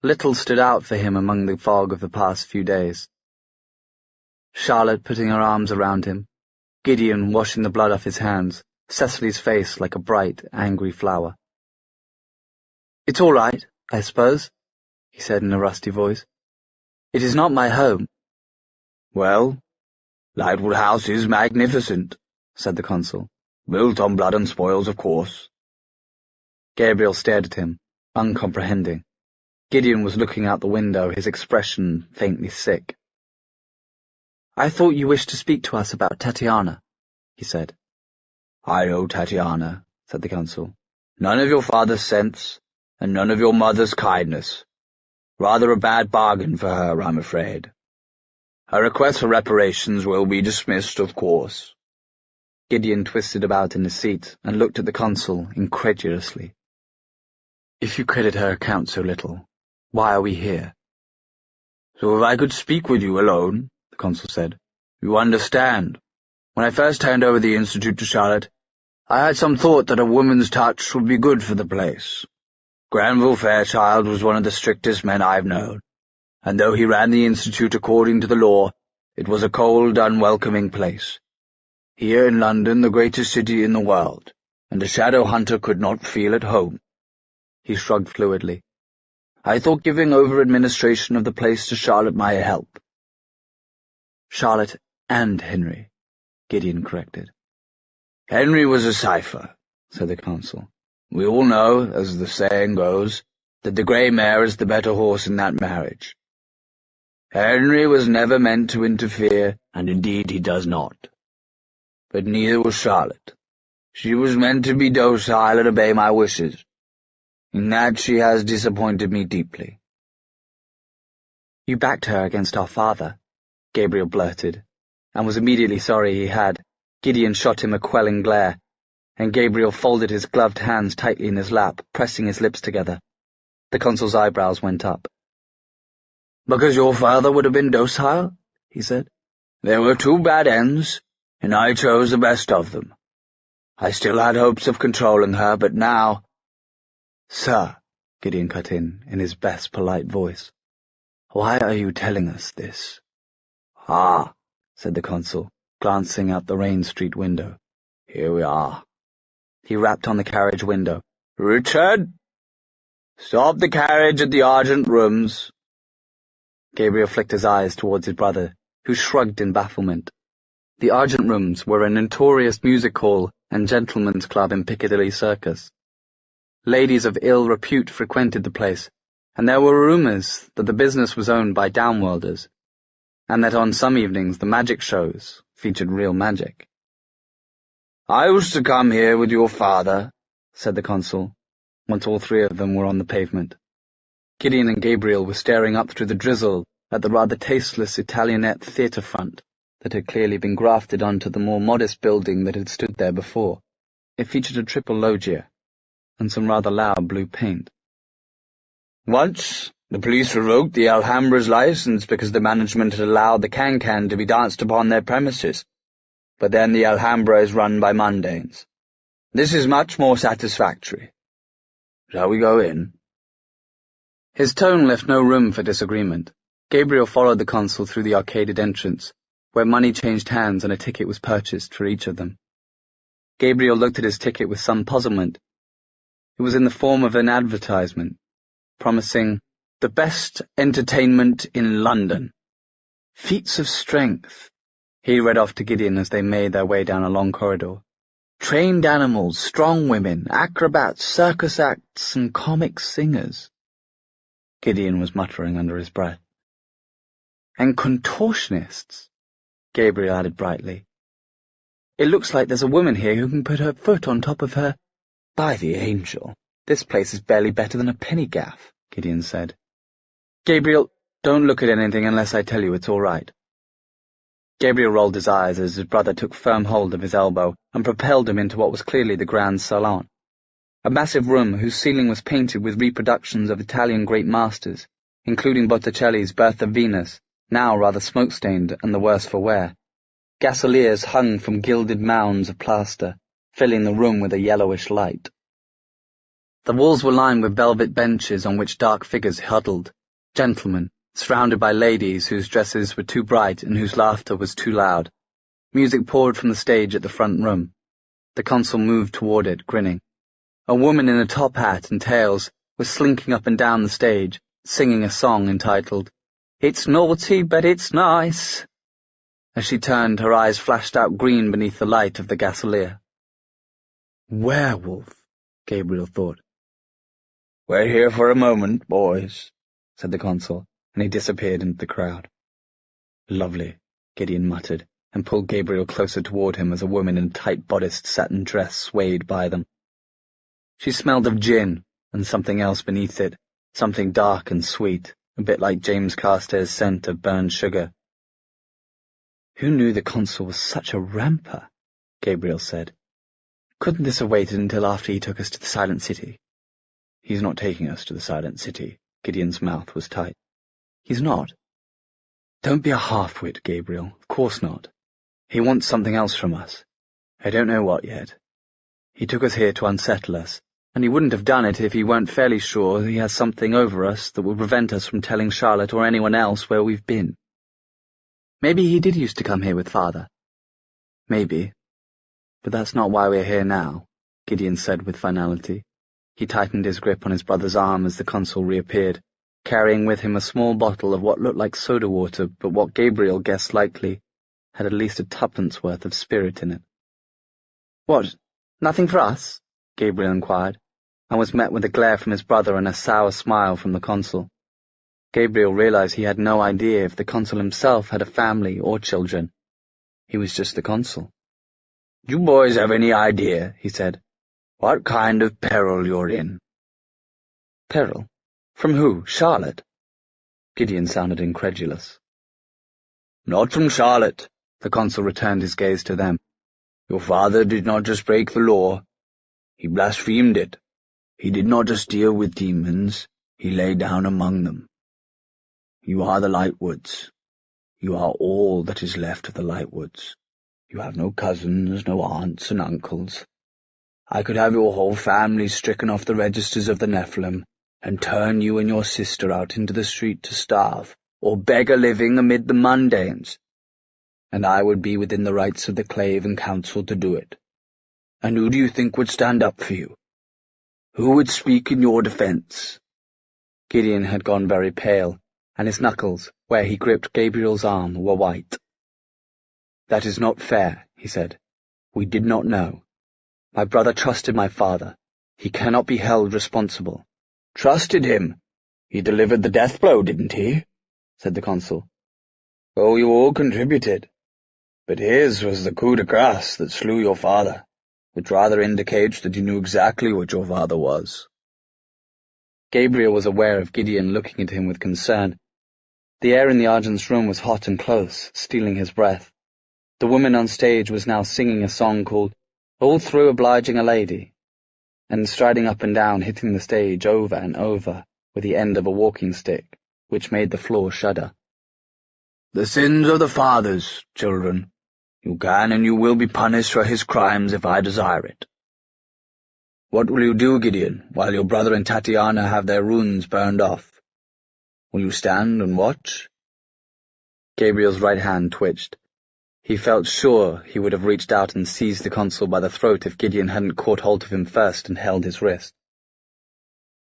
Little stood out for him among the fog of the past few days. Charlotte putting her arms around him, Gideon washing the blood off his hands, Cecily's face like a bright, angry flower. It's all right, I suppose, he said in a rusty voice. It is not my home. Well, Lightwood House is magnificent, said the consul. Built on blood and spoils, of course. Gabriel stared at him, uncomprehending. Gideon was looking out the window, his expression faintly sick. I thought you wished to speak to us about Tatiana, he said. I know Tatiana, said the consul. None of your father's sense, and none of your mother's kindness. Rather a bad bargain for her, I'm afraid. Her request for reparations will be dismissed, of course. Gideon twisted about in his seat and looked at the consul incredulously. If you credit her account so little, why are we here? So if I could speak with you alone, the consul said. You understand. When I first turned over the Institute to Charlotte, I had some thought that a woman's touch would be good for the place. Granville Fairchild was one of the strictest men I've known, and though he ran the Institute according to the law, it was a cold, unwelcoming place. Here in London, the greatest city in the world, and a shadow hunter could not feel at home. He shrugged fluidly. I thought giving over administration of the place to Charlotte might help. Charlotte and Henry, Gideon corrected. Henry was a cipher, said the consul. We all know, as the saying goes, that the grey mare is the better horse in that marriage. Henry was never meant to interfere, and indeed he does not. But neither was Charlotte. She was meant to be docile and obey my wishes. In that she has disappointed me deeply. You backed her against our father, Gabriel blurted, and was immediately sorry he had. Gideon shot him a quelling glare, and Gabriel folded his gloved hands tightly in his lap, pressing his lips together. The consul's eyebrows went up. Because your father would have been docile, he said. There were two bad ends, and I chose the best of them. I still had hopes of controlling her, but now— Sir, Gideon cut in his best polite voice, why are you telling us this? Ah, said the consul, glancing out the Rain Street window. Here we are. He rapped on the carriage window. Richard! Stop the carriage at the Argent Rooms. Gabriel flicked his eyes towards his brother, who shrugged in bafflement. The Argent Rooms were a notorious music hall and gentlemen's club in Piccadilly Circus. Ladies of ill repute frequented the place, and there were rumours that the business was owned by downworlders, and that on some evenings the magic shows featured real magic. I was to come here with your father, said the consul, once all three of them were on the pavement. Gideon and Gabriel were staring up through the drizzle at the rather tasteless Italianette theatre front that had clearly been grafted onto the more modest building that had stood there before. It featured a triple loggia and some rather loud blue paint. Once, the police revoked the Alhambra's license because the management had allowed the can-can to be danced upon their premises. But then the Alhambra is run by mundanes. This is much more satisfactory. Shall we go in? His tone left no room for disagreement. Gabriel followed the consul through the arcaded entrance, where money changed hands and a ticket was purchased for each of them. Gabriel looked at his ticket with some puzzlement. It was in the form of an advertisement, promising the best entertainment in London. Feats of strength. He read off to Gideon as they made their way down a long corridor. Trained animals, strong women, acrobats, circus acts, and comic singers. Gideon was muttering under his breath. And contortionists, Gabriel added brightly. It looks like there's a woman here who can put her foot on top of her— By the angel, this place is barely better than a penny gaff, Gideon said. Gabriel, don't look at anything unless I tell you it's all right. Gabriel rolled his eyes as his brother took firm hold of his elbow and propelled him into what was clearly the grand salon. A massive room whose ceiling was painted with reproductions of Italian great masters, including Botticelli's Birth of Venus, now rather smoke-stained and the worse for wear. Gasoliers hung from gilded mounds of plaster, filling the room with a yellowish light. The walls were lined with velvet benches on which dark figures huddled, gentlemen, surrounded by ladies whose dresses were too bright and whose laughter was too loud. Music poured from the stage at the front room. The consul moved toward it, grinning. A woman in a top hat and tails was slinking up and down the stage, singing a song entitled, It's Naughty But It's Nice. As she turned, her eyes flashed out green beneath the light of the gasolier. Werewolf, Gabriel thought. We're here for a moment, boys, said the consul, and he disappeared into the crowd. Lovely, Gideon muttered, and pulled Gabriel closer toward him as a woman in a tight-bodiced satin dress swayed by them. She smelled of gin, and something else beneath it, something dark and sweet, a bit like James Carstairs' scent of burned sugar. Who knew the consul was such a ramper? Gabriel said. Couldn't this have waited until after he took us to the Silent City? He's not taking us to the Silent City. Gideon's mouth was tight. He's not. Don't be a half-wit, Gabriel. Of course not. He wants something else from us. I don't know what yet. He took us here to unsettle us, and he wouldn't have done it if he weren't fairly sure he has something over us that will prevent us from telling Charlotte or anyone else where we've been. Maybe he did used to come here with Father. Maybe. But that's not why we're here now, Gideon said with finality. He tightened his grip on his brother's arm as the consul reappeared, carrying with him a small bottle of what looked like soda water, but what Gabriel guessed likely had at least a tuppence worth of spirit in it. "What, nothing for us?" Gabriel inquired, and was met with a glare from his brother and a sour smile from the consul. Gabriel realized he had no idea if the consul himself had a family or children. He was just the consul. "Do you boys have any idea," he said, "what kind of peril you're in?" Peril? From who? Charlotte? Gideon sounded incredulous. "Not from Charlotte," the consul returned his gaze to them. "Your father did not just break the law. He blasphemed it. He did not just deal with demons. He lay down among them. You are the Lightwoods. You are all that is left of the Lightwoods. You have no cousins, no aunts and uncles. I could have your whole family stricken off the registers of the Nephilim, and turn you and your sister out into the street to starve, or beg a living amid the mundanes. And I would be within the rights of the Clave and Council to do it. And who do you think would stand up for you? Who would speak in your defense?" Gideon had gone very pale, and his knuckles, where he gripped Gabriel's arm, were white. "That is not fair," he said. "We did not know. My brother trusted my father. He cannot be held responsible." "Trusted him? He delivered the death blow, didn't he?" said the consul. "Oh, you all contributed. But his was the coup de grace that slew your father, which rather indicates that you knew exactly what your father was." Gabriel was aware of Gideon looking at him with concern. The air in the Argent's room was hot and close, stealing his breath. The woman on stage was now singing a song called "All Through Obliging a Lady," and striding up and down, hitting the stage over and over with the end of a walking stick, which made the floor shudder. "The sins of the fathers, children. You can and you will be punished for his crimes if I desire it. What will you do, Gideon, while your brother and Tatiana have their runes burned off? Will you stand and watch?" Gabriel's right hand twitched. He felt sure he would have reached out and seized the consul by the throat if Gideon hadn't caught hold of him first and held his wrist.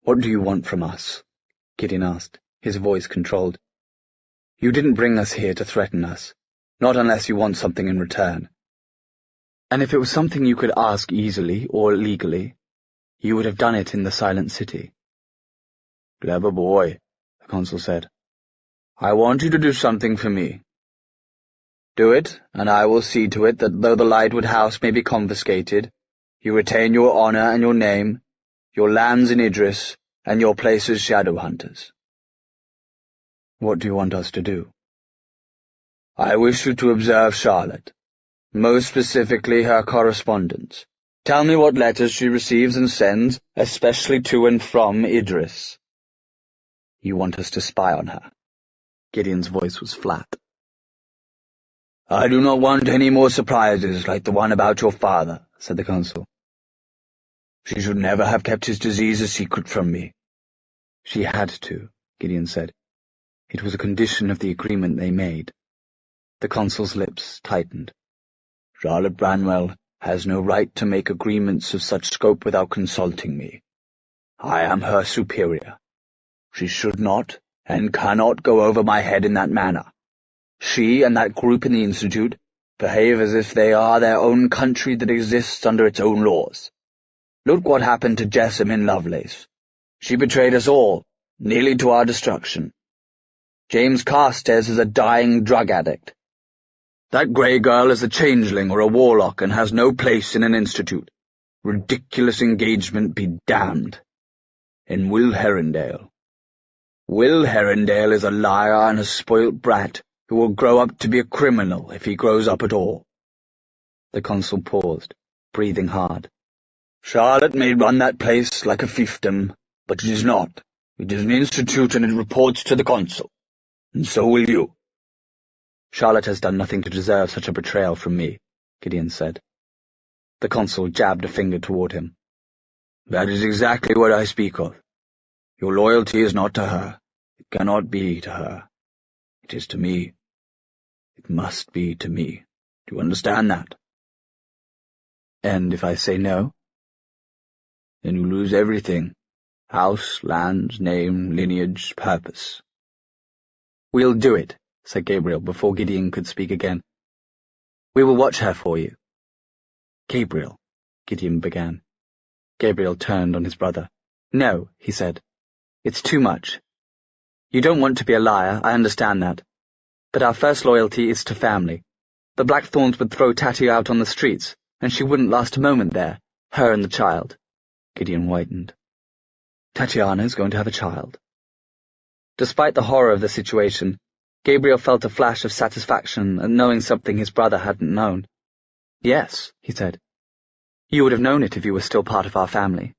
"What do you want from us?" Gideon asked, his voice controlled. "You didn't bring us here to threaten us, not unless you want something in return. And if it was something you could ask easily or legally, you would have done it in the Silent City." "Clever boy," the consul said. "I want you to do something for me. Do it, and I will see to it that though the Lightwood house may be confiscated, you retain your honor and your name, your lands in Idris, and your place as shadow hunters." "What do you want us to do?" "I wish you to observe Charlotte, most specifically her correspondence. Tell me what letters she receives and sends, especially to and from Idris." "You want us to spy on her?" Gideon's voice was flat. "I do not want any more surprises like the one about your father," said the consul. "She should never have kept his disease a secret from me." "She had to," Gideon said. "It was a condition of the agreement they made." The consul's lips tightened. "Charlotte Branwell has no right to make agreements of such scope without consulting me. I am her superior. She should not and cannot go over my head in that manner. She and that group in the Institute behave as if they are their own country that exists under its own laws. Look what happened to Jessamine Lovelace. She betrayed us all, nearly to our destruction. James Carstairs is a dying drug addict. That grey girl is a changeling or a warlock and has no place in an institute. Ridiculous engagement be damned. And Will Herondale. Will Herondale is a liar and a spoilt brat who will grow up to be a criminal if he grows up at all." The consul paused, breathing hard. "Charlotte may run that place like a fiefdom, but it is not. It is an institute and it reports to the consul. And so will you." "Charlotte has done nothing to deserve such a betrayal from me," Gideon said. The consul jabbed a finger toward him. "That is exactly what I speak of. Your loyalty is not to her. It cannot be to her. It is to me. It must be to me. Do you understand that?" "And if I say no?" then you lose everything. House, lands, name, lineage, purpose. We'll do it, said Gabriel before Gideon could speak again. We will watch her for you. Gabriel, Gideon began. Gabriel turned on his brother. No, he said. It's too much. You don't want to be a liar, I understand that. But our first loyalty is to family. The Blackthorns would throw Tatty out on the streets, and she wouldn't last a moment there, her and the child. Gideon whitened. Tatiana's going to have a child. Despite the horror of the situation, Gabriel felt a flash of satisfaction at knowing something his brother hadn't known. Yes, he said. You would have known it if you were still part of our family.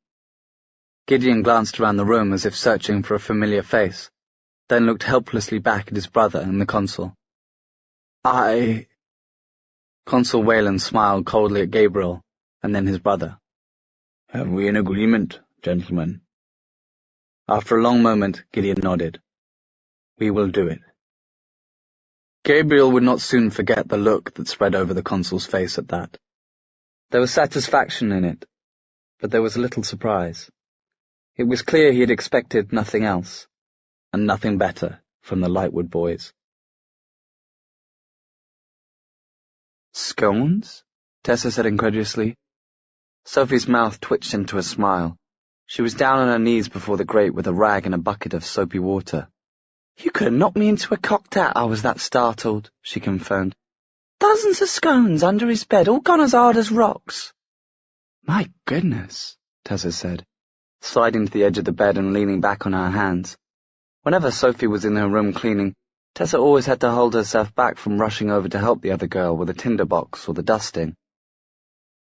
Gideon glanced around the room as if searching for a familiar face, then looked helplessly back at his brother and the consul. Consul Wayland smiled coldly at Gabriel, and then his brother. Have we an agreement, gentlemen? After a long moment, Gideon nodded. We will do it. Gabriel would not soon forget the look that spread over the consul's face at that. There was satisfaction in it, but there was little surprise. It was clear he had expected nothing else, and nothing better from the Lightwood boys. Scones? Tessa said incredulously. Sophie's mouth twitched into a smile. She was down on her knees before the grate with a rag and a bucket of soapy water. You could have knocked me into a cocked hat, I was that startled, she confirmed. Dozens of scones under his bed, all gone as hard as rocks. My goodness, Tessa said, sliding to the edge of the bed and leaning back on her hands. Whenever Sophie was in her room cleaning, Tessa always had to hold herself back from rushing over to help the other girl with a tinderbox or the dusting.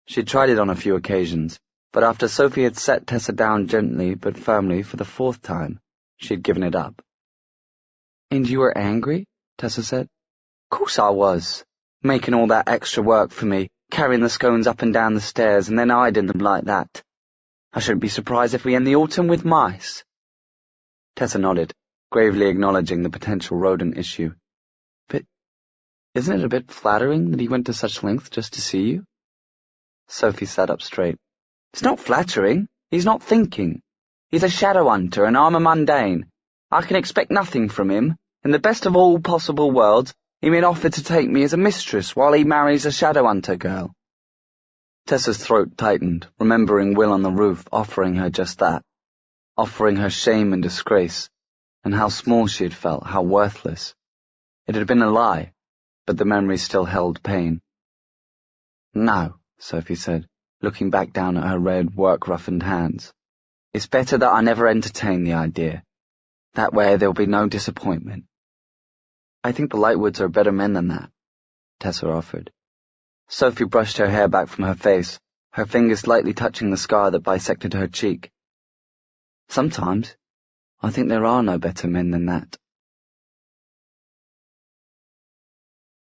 She'd tried it on a few occasions, but after Sophie had set Tessa down gently but firmly for the fourth time, she'd given it up. And you were angry? Tessa said. Course I was. Making all that extra work for me, carrying the scones up and down the stairs and then hiding them like that. I shouldn't be surprised if we end the autumn with mice. Tessa nodded, gravely acknowledging the potential rodent issue. But isn't it a bit flattering that he went to such lengths just to see you? Sophie sat up straight. It's not flattering. He's not thinking. He's a shadow hunter and I'm a mundane. I can expect nothing from him. In the best of all possible worlds, he may offer to take me as a mistress while he marries a shadow hunter girl. Tessa's throat tightened, remembering Will on the roof offering her just that, offering her shame and disgrace, and how small she had felt, how worthless. It had been a lie, but the memory still held pain. No, Sophie said, looking back down at her red, work-roughened hands. It's better that I never entertain the idea. That way there'll be no disappointment. I think the Lightwoods are better men than that, Tessa offered. Sophie brushed her hair back from her face, her fingers lightly touching the scar that bisected her cheek. Sometimes, I think there are no better men than that.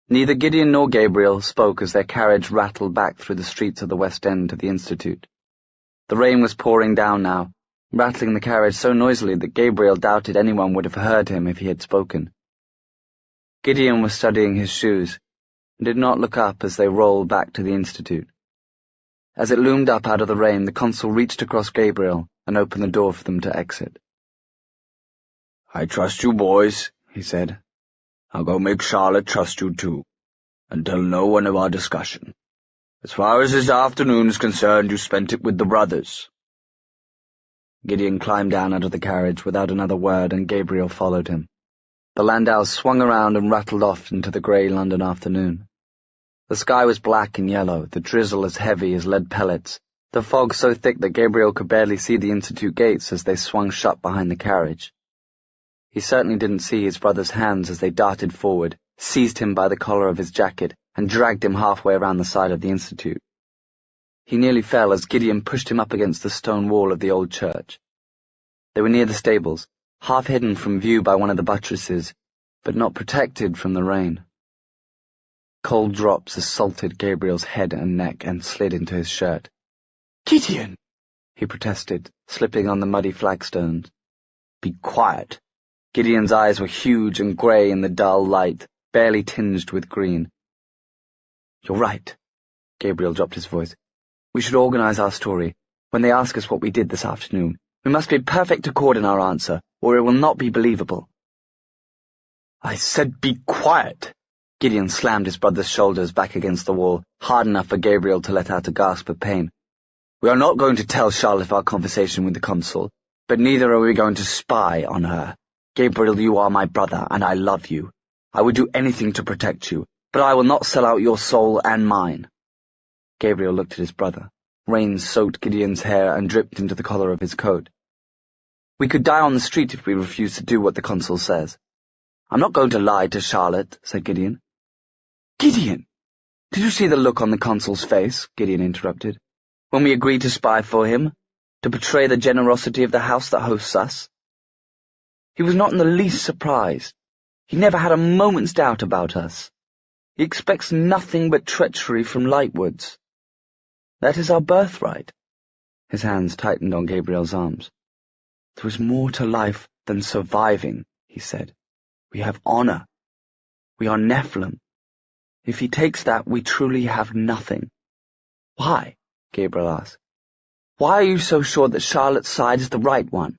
Neither Gideon nor Gabriel spoke as their carriage rattled back through the streets of the West End to the Institute. The rain was pouring down now, rattling the carriage so noisily that Gabriel doubted anyone would have heard him if he had spoken. Gideon was studying his shoes, and did not look up as they rolled back to the Institute. As it loomed up out of the rain, the consul reached across Gabriel and opened the door for them to exit. I trust you, boys, he said. I'll go make Charlotte trust you, too, and tell no one of our discussion. As far as this afternoon is concerned, you spent it with the brothers. Gideon climbed down out of the carriage without another word, and Gabriel followed him. The landau swung around and rattled off into the grey London afternoon. The sky was black and yellow, the drizzle as heavy as lead pellets, the fog so thick that Gabriel could barely see the Institute gates as they swung shut behind the carriage. He certainly didn't see his brother's hands as they darted forward, seized him by the collar of his jacket, and dragged him halfway around the side of the Institute. He nearly fell as Gideon pushed him up against the stone wall of the old church. They were near the stables, half hidden from view by one of the buttresses, but not protected from the rain. Cold drops assaulted Gabriel's head and neck and slid into his shirt. "Gideon!" he protested, slipping on the muddy flagstones. "Be quiet." Gideon's eyes were huge and grey in the dull light, barely tinged with green. "You're right." Gabriel dropped his voice. "We should organize our story. When they ask us what we did this afternoon, we must be in perfect accord in our answer, or it will not be believable." "I said be quiet!" Gideon slammed his brother's shoulders back against the wall, hard enough for Gabriel to let out a gasp of pain. "We are not going to tell Charlotte of our conversation with the consul, but neither are we going to spy on her. Gabriel, you are my brother, and I love you. I would do anything to protect you, but I will not sell out your soul and mine." Gabriel looked at his brother. Rain soaked Gideon's hair and dripped into the collar of his coat. "We could die on the street if we refuse to do what the consul says." "I'm not going to lie to Charlotte," said Gideon. "Gideon! Did you see the look on the consul's face?" Gideon interrupted. "When we agreed to spy for him, to betray the generosity of the house that hosts us? He was not in the least surprised. He never had a moment's doubt about us. He expects nothing but treachery from Lightwoods. That is our birthright." His hands tightened on Gabriel's arms. "There is more to life than surviving," he said. "We have honor. We are Nephilim. If he takes that, we truly have nothing." "Why?" Gabriel asked. "Why are you so sure that Charlotte's side is the right one?"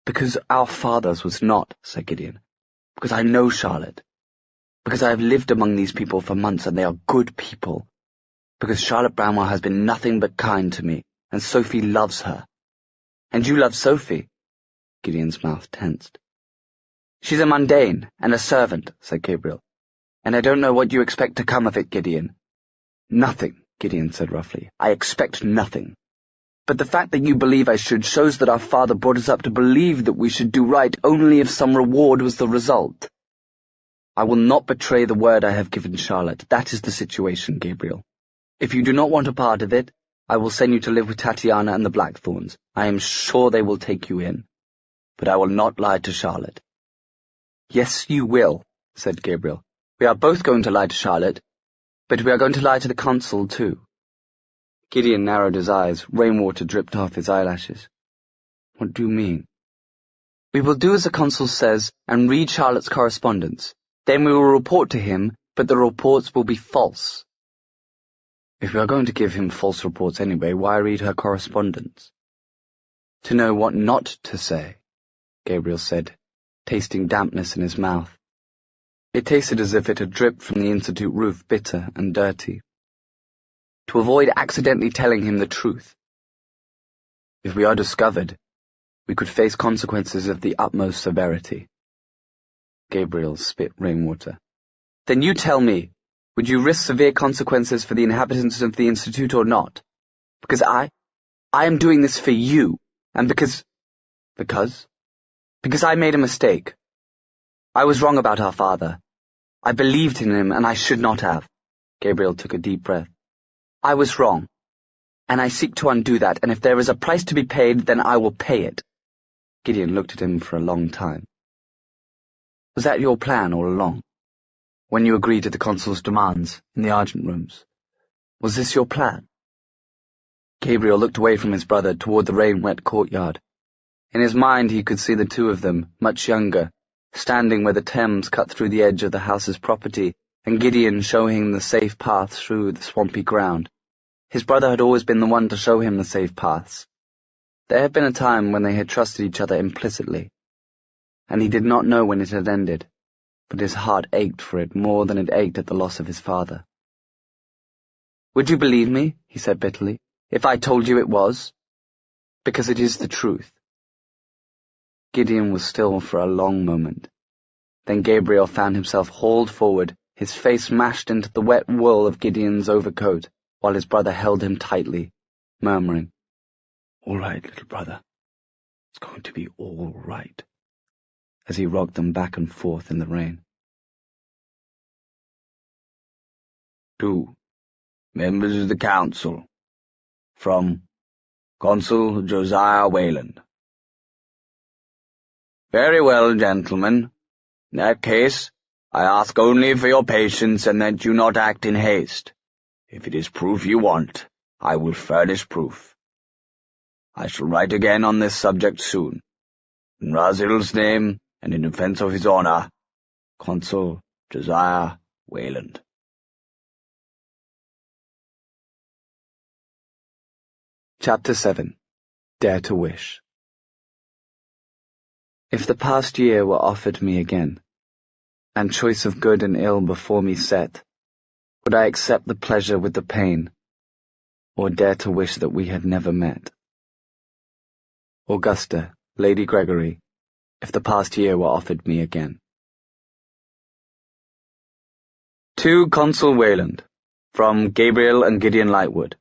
"Because our father's was not," said Gideon. "Because I know Charlotte. Because I have lived among these people for months and they are good people. Because Charlotte Bramwell has been nothing but kind to me, and Sophie loves her." "And you love Sophie?" Gideon's mouth tensed. "She's a mundane and a servant," said Gabriel. "And I don't know what you expect to come of it, Gideon." "Nothing," Gideon said roughly. "I expect nothing. But the fact that you believe I should shows that our father brought us up to believe that we should do right only if some reward was the result. I will not betray the word I have given Charlotte. That is the situation, Gabriel. If you do not want a part of it, I will send you to live with Tatiana and the Blackthorns. I am sure they will take you in. But I will not lie to Charlotte." "Yes, you will," said Gabriel. "We are both going to lie to Charlotte, but we are going to lie to the consul, too." Gideon narrowed his eyes. Rainwater dripped off his eyelashes. "What do you mean?" "We will do as the consul says and read Charlotte's correspondence. Then we will report to him, but the reports will be false." "If we are going to give him false reports anyway, why read her correspondence?" "To know what not to say," Gabriel said, tasting dampness in his mouth. It tasted as if it had dripped from the institute roof, bitter and dirty. "To avoid accidentally telling him the truth. If we are discovered, we could face consequences of the utmost severity." Gabriel spit rainwater. "Then you tell me, would you risk severe consequences for the inhabitants of the institute or not? Because I am doing this for you, and because... Because I made a mistake. I was wrong about our father. I believed in him, and I should not have." Gabriel took a deep breath. "I was wrong, and I seek to undo that, and if there is a price to be paid, then I will pay it." Gideon looked at him for a long time. "Was that your plan all along? When you agreed to the consul's demands in the Argent rooms? Was this your plan?" Gabriel looked away from his brother toward the rain-wet courtyard. In his mind he could see the two of them, much younger, standing where the Thames cut through the edge of the house's property, and Gideon showing him the safe path through the swampy ground. His brother had always been the one to show him the safe paths. There had been a time when they had trusted each other implicitly, and he did not know when it had ended, but his heart ached for it more than it ached at the loss of his father. "Would you believe me," he said bitterly, "if I told you it was? Because it is the truth." Gideon was still for a long moment. Then Gabriel found himself hauled forward, his face mashed into the wet wool of Gideon's overcoat, while his brother held him tightly, murmuring, "All right, little brother. It's going to be all right," as he rocked them back and forth in the rain. 2. Members of the Council. From Consul Josiah Wayland. Very well, gentlemen. In that case, I ask only for your patience and that you not act in haste. If it is proof you want, I will furnish proof. I shall write again on this subject soon. In Razil's name, and in defense of his honor, Consul Josiah Wayland. Chapter 7. Dare to Wish. If the past year were offered me again, and choice of good and ill before me set, would I accept the pleasure with the pain, or dare to wish that we had never met? Augusta, Lady Gregory, if the past year were offered me again. To Consul Wayland, from Gabriel and Gideon Lightwood.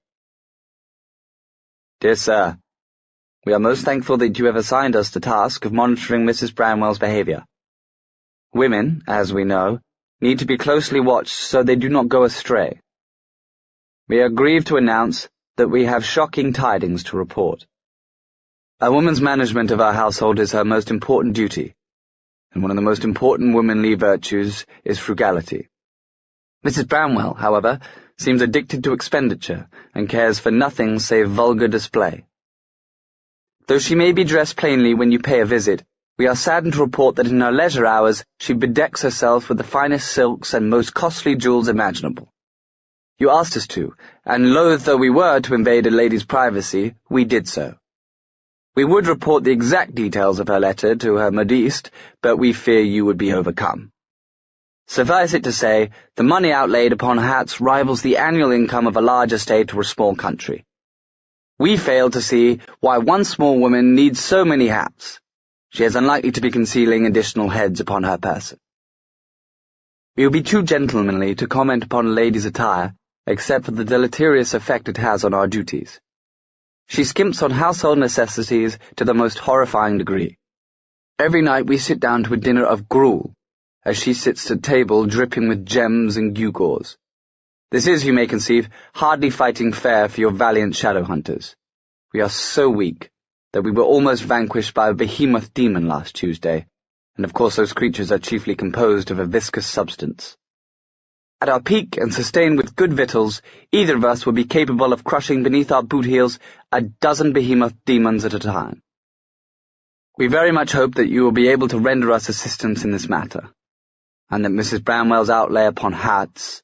Dear Sir, we are most thankful that you have assigned us the task of monitoring Mrs. Bramwell's behaviour. Women, as we know, need to be closely watched so they do not go astray. We are grieved to announce that we have shocking tidings to report. A woman's management of our household is her most important duty, and one of the most important womanly virtues is frugality. Mrs. Bramwell, however, seems addicted to expenditure and cares for nothing save vulgar display. Though she may be dressed plainly when you pay a visit, we are saddened to report that in her leisure hours she bedecks herself with the finest silks and most costly jewels imaginable. You asked us to, and loath though we were to invade a lady's privacy, we did so. We would report the exact details of her letter to her modiste, but we fear you would be overcome. Suffice it to say, the money outlaid upon hats rivals the annual income of a large estate or a small country. We fail to see why one small woman needs so many hats. She is unlikely to be concealing additional heads upon her person. We will be too gentlemanly to comment upon a lady's attire, except for the deleterious effect it has on our duties. She skimps on household necessities to the most horrifying degree. Every night we sit down to a dinner of gruel, as she sits at table dripping with gems and gewgaws. This is, you may conceive, hardly fighting fair for your valiant shadow hunters. We are so weak that we were almost vanquished by a behemoth demon last Tuesday, and of course those creatures are chiefly composed of a viscous substance. At our peak and sustained with good victuals, either of us would be capable of crushing beneath our boot heels a dozen behemoth demons at a time. We very much hope that you will be able to render us assistance in this matter, and that Mrs. Bramwell's outlay upon hats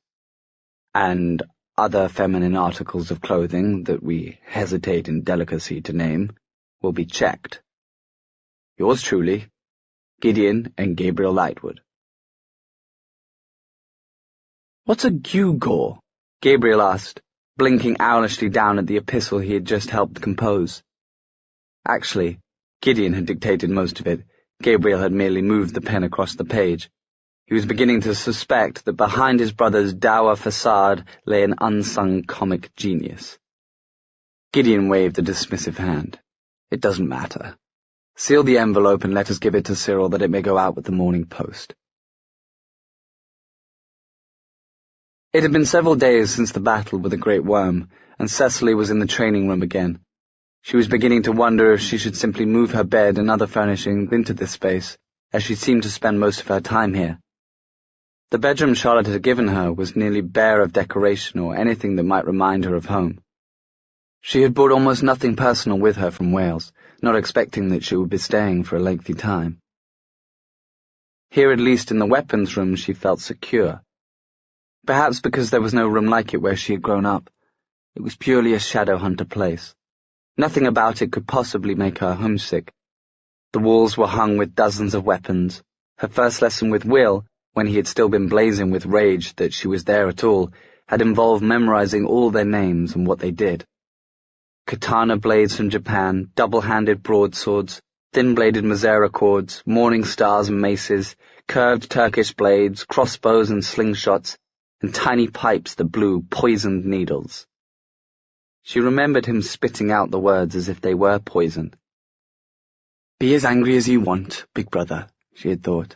and other feminine articles of clothing that we hesitate in delicacy to name will be checked. Yours truly, Gideon and Gabriel Lightwood. What's a gewgaw? Gabriel asked, blinking owlishly down at the epistle he had just helped compose. Actually, Gideon had dictated most of it. Gabriel had merely moved the pen across the page. He was beginning to suspect that behind his brother's dour facade lay an unsung comic genius. Gideon waved a dismissive hand. It doesn't matter. Seal the envelope and let us give it to Cyril that it may go out with the morning post. It had been several days since the battle with the Great Worm, and Cecily was in the training room again. She was beginning to wonder if she should simply move her bed and other furnishings into this space, as she seemed to spend most of her time here. The bedroom Charlotte had given her was nearly bare of decoration or anything that might remind her of home. She had brought almost nothing personal with her from Wales, not expecting that she would be staying for a lengthy time. Here, at least in the weapons room, she felt secure. Perhaps because there was no room like it where she had grown up. It was purely a shadow hunter place. Nothing about it could possibly make her homesick. The walls were hung with dozens of weapons. Her first lesson with Will, when he had still been blazing with rage that she was there at all, had involved memorizing all their names and what they did. Katana blades from Japan, double-handed broadswords, thin-bladed misericords, morning stars and maces, curved Turkish blades, crossbows and slingshots, and tiny pipes that blew poisoned needles. She remembered him spitting out the words as if they were poison. "Be as angry as you want, big brother," she had thought.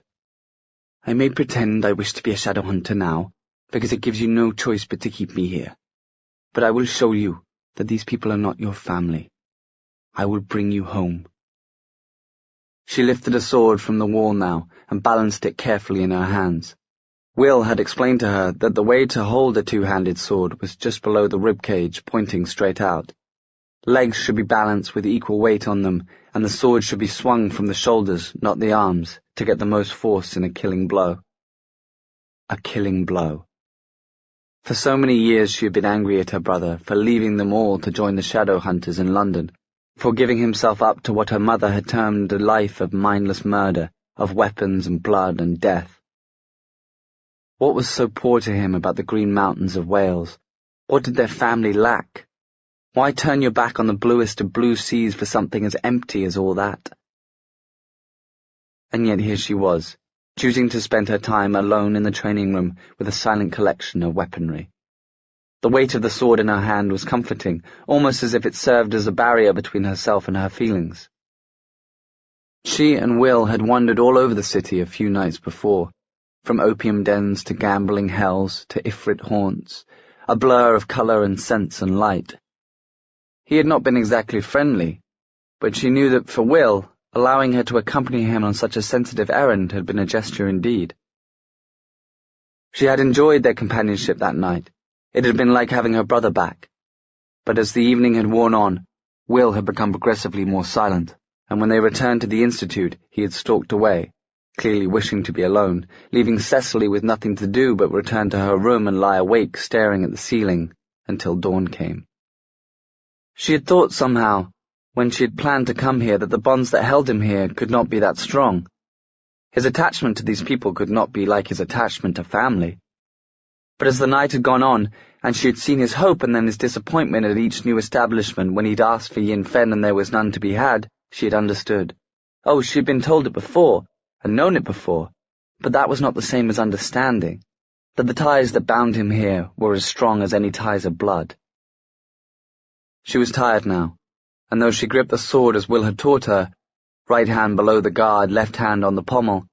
"I may pretend I wish to be a shadow hunter now, because it gives you no choice but to keep me here. But I will show you that these people are not your family. I will bring you home." She lifted a sword from the wall now and balanced it carefully in her hands. Will had explained to her that the way to hold a two-handed sword was just below the ribcage, pointing straight out. Legs should be balanced with equal weight on them, and the sword should be swung from the shoulders, not the arms, to get the most force in a killing blow. A killing blow. For so many years she had been angry at her brother for leaving them all to join the shadow hunters in London, for giving himself up to what her mother had termed a life of mindless murder, of weapons and blood and death. What was so poor to him about the green mountains of Wales? What did their family lack? Why turn your back on the bluest of blue seas for something as empty as all that? And yet here she was, choosing to spend her time alone in the training room with a silent collection of weaponry. The weight of the sword in her hand was comforting, almost as if it served as a barrier between herself and her feelings. She and Will had wandered all over the city a few nights before, from opium dens to gambling hells to Ifrit haunts, a blur of colour and sense and light. He had not been exactly friendly, but she knew that for Will, allowing her to accompany him on such a sensitive errand had been a gesture indeed. She had enjoyed their companionship that night. It had been like having her brother back. But as the evening had worn on, Will had become progressively more silent, and when they returned to the Institute, he had stalked away, clearly wishing to be alone, leaving Cecily with nothing to do but return to her room and lie awake staring at the ceiling until dawn came. She had thought somehow, when she had planned to come here, that the bonds that held him here could not be that strong. His attachment to these people could not be like his attachment to family. But as the night had gone on, and she had seen his hope and then his disappointment at each new establishment when he'd asked for Yin Fen and there was none to be had, she had understood. Oh, she had been told it before, and known it before, but that was not the same as understanding, that the ties that bound him here were as strong as any ties of blood. She was tired now, and though she gripped the sword as Will had taught her, right hand below the guard, left hand on the pommel,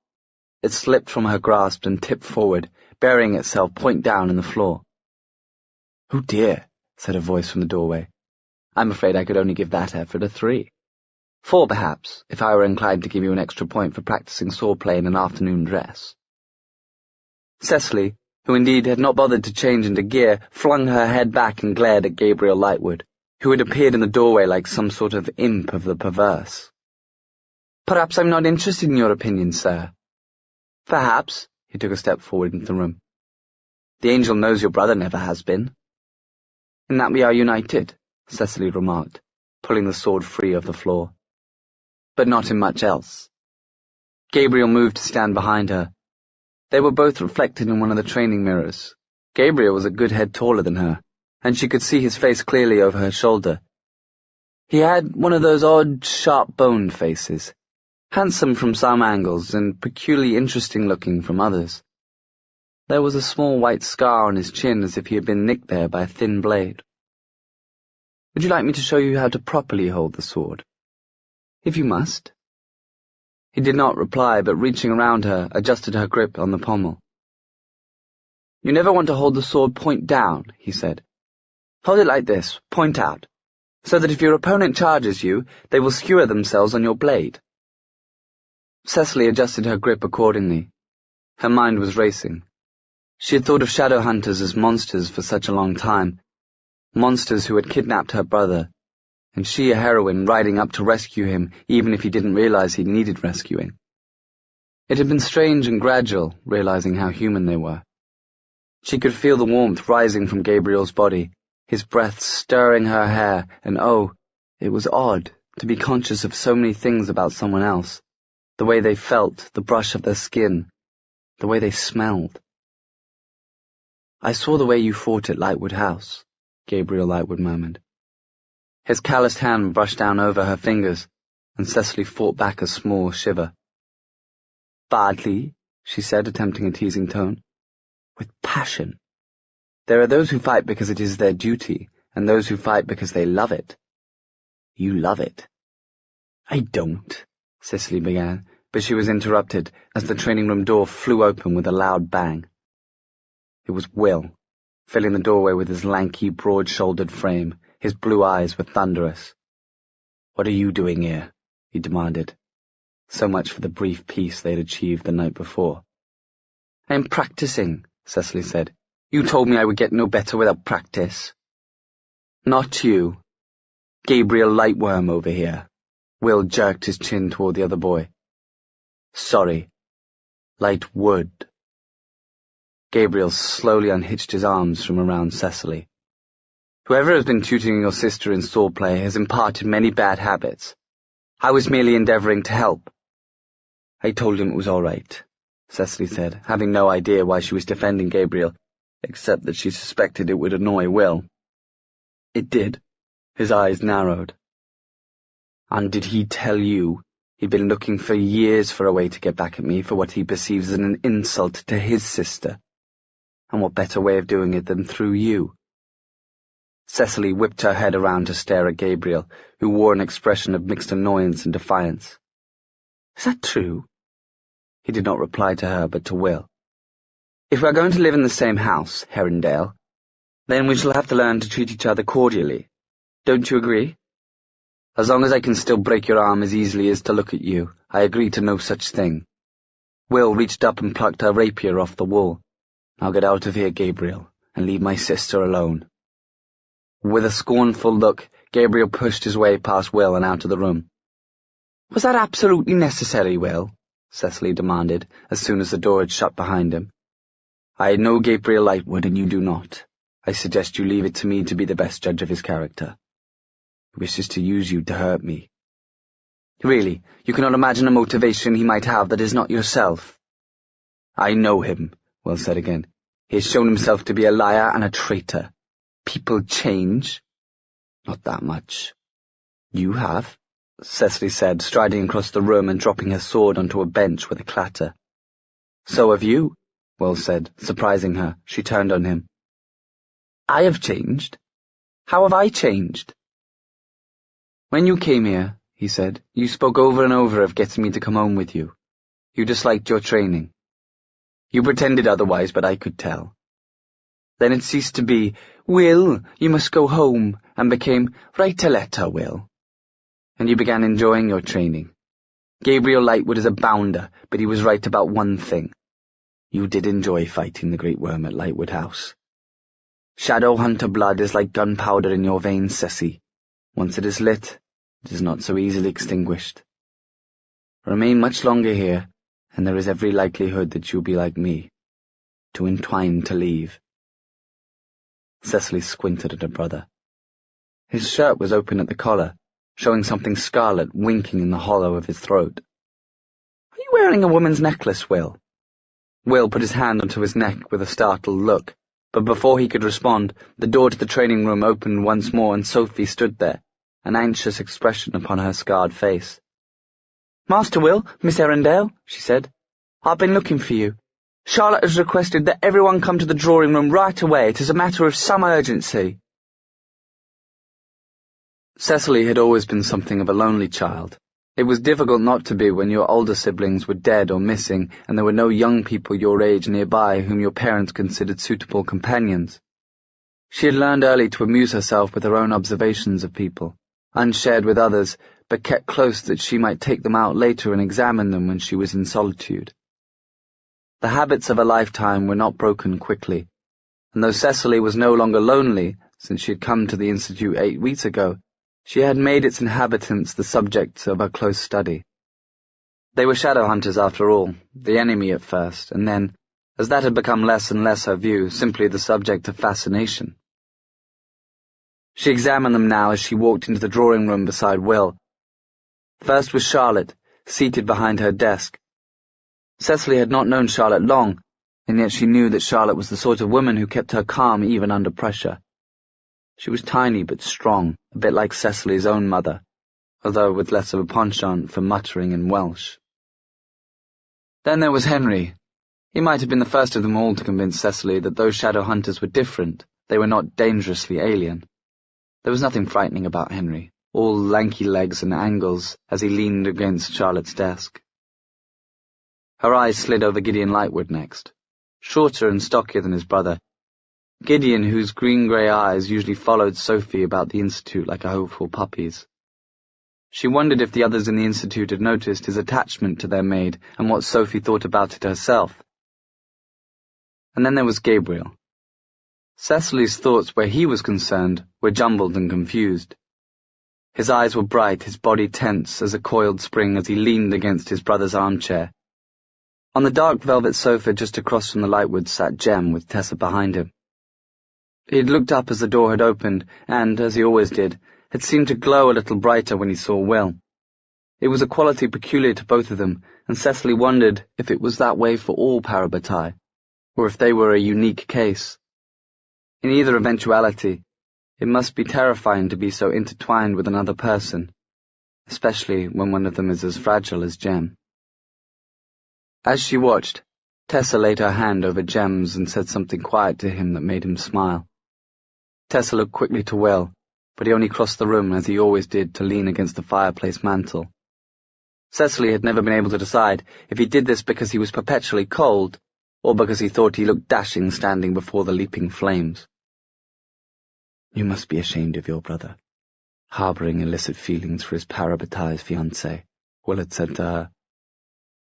it slipped from her grasp and tipped forward, burying itself point down in the floor. "Oh dear," said a voice from the doorway. "I'm afraid I could only give that effort a 3. 4, perhaps, if I were inclined to give you an extra point for practicing swordplay in an afternoon dress." Cecily, who indeed had not bothered to change into gear, flung her head back and glared at Gabriel Lightwood, who had appeared in the doorway like some sort of imp of the perverse. "Perhaps I'm not interested in your opinion, sir." "Perhaps." He took a step forward into the room. "The angel knows your brother never has been." "In that we are united," Cecily remarked, pulling the sword free of the floor. "But not in much else." Gabriel moved to stand behind her. They were both reflected in one of the training mirrors. Gabriel was a good head taller than her, and she could see his face clearly over her shoulder. He had one of those odd, sharp-boned faces, handsome from some angles and peculiarly interesting-looking from others. There was a small white scar on his chin as if he had been nicked there by a thin blade. "Would you like me to show you how to properly hold the sword?" "If you must." He did not reply, but reaching around her, adjusted her grip on the pommel. "You never want to hold the sword point down," he said. "Hold it like this, point out, so that if your opponent charges you, they will skewer themselves on your blade." Cecily adjusted her grip accordingly. Her mind was racing. She had thought of shadow hunters as monsters for such a long time, monsters who had kidnapped her brother, and she a heroine riding up to rescue him even if he didn't realize he needed rescuing. It had been strange and gradual, realizing how human they were. She could feel the warmth rising from Gabriel's body, his breath stirring her hair, and oh, it was odd to be conscious of so many things about someone else, the way they felt, the brush of their skin, the way they smelled. "I saw the way you fought at Lightwood House," Gabriel Lightwood murmured. His calloused hand brushed down over her fingers, and Cecily fought back a small shiver. "Badly," she said, attempting a teasing tone. "With passion. There are those who fight because it is their duty, and those who fight because they love it. You love it." "I don't," Cecily began, but she was interrupted as the training room door flew open with a loud bang. It was Will, filling the doorway with his lanky, broad-shouldered frame. His blue eyes were thunderous. "What are you doing here?" he demanded. So much for the brief peace they had achieved the night before. "I am practicing," Cecily said. "You told me I would get no better without practice." "Not you. Gabriel Lightworm over here." Will jerked his chin toward the other boy. "Sorry. Lightwood." Gabriel slowly unhitched his arms from around Cecily. "Whoever has been tutoring your sister in swordplay has imparted many bad habits. I was merely endeavouring to help." "I told him it was all right," Cecily said, having no idea why she was defending Gabriel, except that she suspected it would annoy Will. "It did." His eyes narrowed. "And did he tell you he'd been looking for years for a way to get back at me for what he perceives as an insult to his sister? And what better way of doing it than through you?" Cecily whipped her head around to stare at Gabriel, who wore an expression of mixed annoyance and defiance. "Is that true?" He did not reply to her, but to Will. "If we are going to live in the same house, Herondale, then we shall have to learn to treat each other cordially. Don't you agree? As long as I can still break your arm as easily as to look at you, I agree to no such thing." Will reached up and plucked her rapier off the wall. "Now get out of here, Gabriel, and leave my sister alone." With a scornful look, Gabriel pushed his way past Will and out of the room. "Was that absolutely necessary, Will?" Cecily demanded, as soon as the door had shut behind him. "I know Gabriel Lightwood, and you do not. I suggest you leave it to me to be the best judge of his character. He wishes to use you to hurt me." "Really, you cannot imagine a motivation he might have that is not yourself." "I know him," Will said again. "He has shown himself to be a liar and a traitor. People change." "Not that much." "You have," Cecily said, striding across the room and dropping her sword onto a bench with a clatter. "So have you," Will said, surprising her. She turned on him. "I have changed? How have I changed?" "When you came here," he said, "you spoke over and over of getting me to come home with you. You disliked your training. You pretended otherwise, but I could tell. Then it ceased to be, 'Will, you must go home,' and became, 'Write a letter, Will.' And you began enjoying your training. Gabriel Lightwood is a bounder, but he was right about one thing. You did enjoy fighting the Great Worm at Lightwood House. Shadow Hunter blood is like gunpowder in your veins, Ceci. Once it is lit, it is not so easily extinguished. Remain much longer here, and there is every likelihood that you'll be like me, too entwined to leave." Cecily squinted at her brother. His shirt was open at the collar, showing something scarlet winking in the hollow of his throat. "Are you wearing a woman's necklace, Will?" Will put his hand onto his neck with a startled look, but before he could respond, the door to the training room opened once more and Sophie stood there, an anxious expression upon her scarred face. "Master Will, Miss Erindale," she said, "I've been looking for you. Charlotte has requested that everyone come to the drawing room right away. It is a matter of some urgency." Cecily had always been something of a lonely child. It was difficult not to be when your older siblings were dead or missing, and there were no young people your age nearby whom your parents considered suitable companions. She had learned early to amuse herself with her own observations of people, unshared with others, but kept close that she might take them out later and examine them when she was in solitude. The habits of a lifetime were not broken quickly, and though Cecily was no longer lonely, since she had come to the Institute 8 weeks ago, she had made its inhabitants the subject of her close study. They were shadow hunters after all, the enemy at first, and then, as that had become less and less her view, simply the subject of fascination. She examined them now as she walked into the drawing room beside Will. First was Charlotte, seated behind her desk. Cecily had not known Charlotte long, and yet she knew that Charlotte was the sort of woman who kept her calm even under pressure. She was tiny but strong, a bit like Cecily's own mother, although with less of a penchant for muttering in Welsh. Then there was Henry. He might have been the first of them all to convince Cecily that those shadow hunters were different, they were not dangerously alien. There was nothing frightening about Henry, all lanky legs and angles as he leaned against Charlotte's desk. Her eyes slid over Gideon Lightwood next, shorter and stockier than his brother, Gideon, whose green-grey eyes usually followed Sophie about the Institute like a hopeful puppy's. She wondered if the others in the Institute had noticed his attachment to their maid and what Sophie thought about it herself. And then there was Gabriel. Cecily's thoughts where he was concerned were jumbled and confused. His eyes were bright, his body tense as a coiled spring as he leaned against his brother's armchair. On the dark velvet sofa just across from the Lightwoods sat Jem with Tessa behind him. He had looked up as the door had opened and, as he always did, had seemed to glow a little brighter when he saw Will. It was a quality peculiar to both of them, and Cecily wondered if it was that way for all parabatai, or if they were a unique case. In either eventuality, it must be terrifying to be so intertwined with another person, especially when one of them is as fragile as Jem. As she watched, Tessa laid her hand over Jem's and said something quiet to him that made him smile. Tessa looked quickly to Will, but he only crossed the room as he always did to lean against the fireplace mantel. Cecily had never been able to decide if he did this because he was perpetually cold, or because he thought he looked dashing standing before the leaping flames. "You must be ashamed of your brother, harbouring illicit feelings for his parabatai's fiancée," Will had said to her.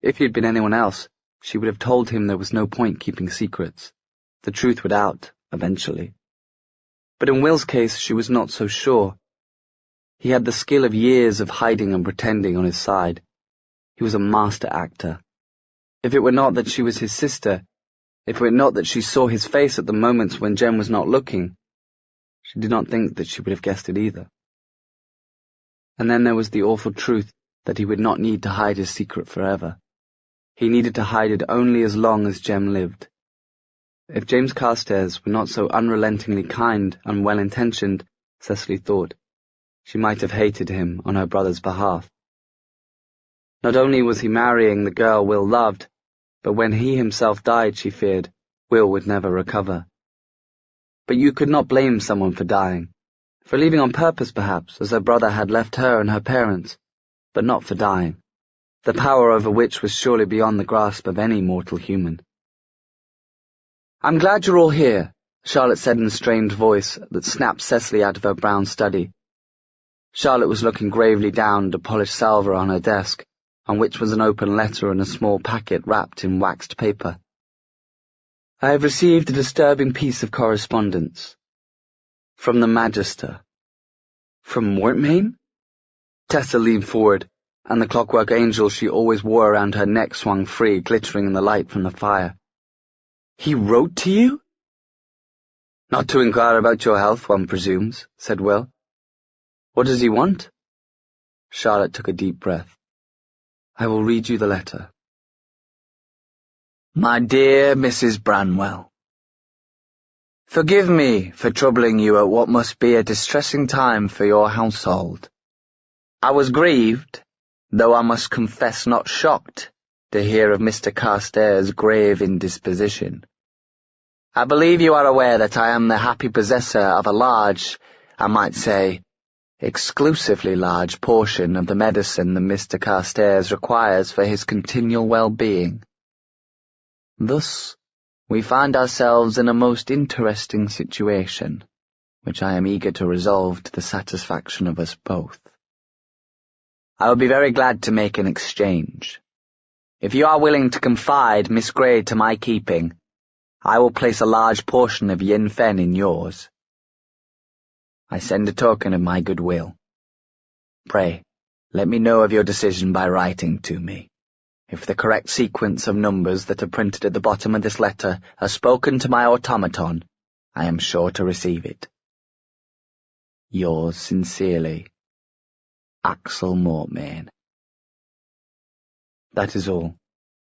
If he had been anyone else, she would have told him there was no point keeping secrets. The truth would out, eventually. But in Will's case, she was not so sure. He had the skill of years of hiding and pretending on his side. He was a master actor. If it were not that she was his sister, if it were not that she saw his face at the moments when Jem was not looking, she did not think that she would have guessed it either. And then there was the awful truth that he would not need to hide his secret forever. He needed to hide it only as long as Jem lived. If James Carstairs were not so unrelentingly kind and well-intentioned, Cecily thought, she might have hated him on her brother's behalf. Not only was he marrying the girl Will loved, but when he himself died, she feared, Will would never recover. But you could not blame someone for dying, for leaving on purpose perhaps, as her brother had left her and her parents, but not for dying, the power over which was surely beyond the grasp of any mortal human. "I'm glad you're all here," Charlotte said in a strained voice that snapped Cecily out of her brown study. Charlotte was looking gravely down at a polished salver on her desk, on which was an open letter and a small packet wrapped in waxed paper. "I have received a disturbing piece of correspondence. From the Magister." "From Mortmain?" Tessa leaned forward, and the clockwork angel she always wore around her neck swung free, glittering in the light from the fire. "He wrote to you?" "Not to inquire about your health, one presumes," said Will. "What does he want?" Charlotte took a deep breath. "I will read you the letter." My dear Mrs. Branwell, forgive me for troubling you at what must be a distressing time for your household. I was grieved, though I must confess not shocked, to hear of Mr. Carstairs' grave indisposition. I believe you are aware that I am the happy possessor of a large, I might say, exclusively large portion of the medicine that Mr. Carstairs requires for his continual well-being. Thus, we find ourselves in a most interesting situation, which I am eager to resolve to the satisfaction of us both. I would be very glad to make an exchange. If you are willing to confide Miss Grey to my keeping, I will place a large portion of Yin Fen in yours. I send a token of my goodwill. Pray, let me know of your decision by writing to me. If the correct sequence of numbers that are printed at the bottom of this letter are spoken to my automaton, I am sure to receive it. Yours sincerely, Axel Mortmain. That is all,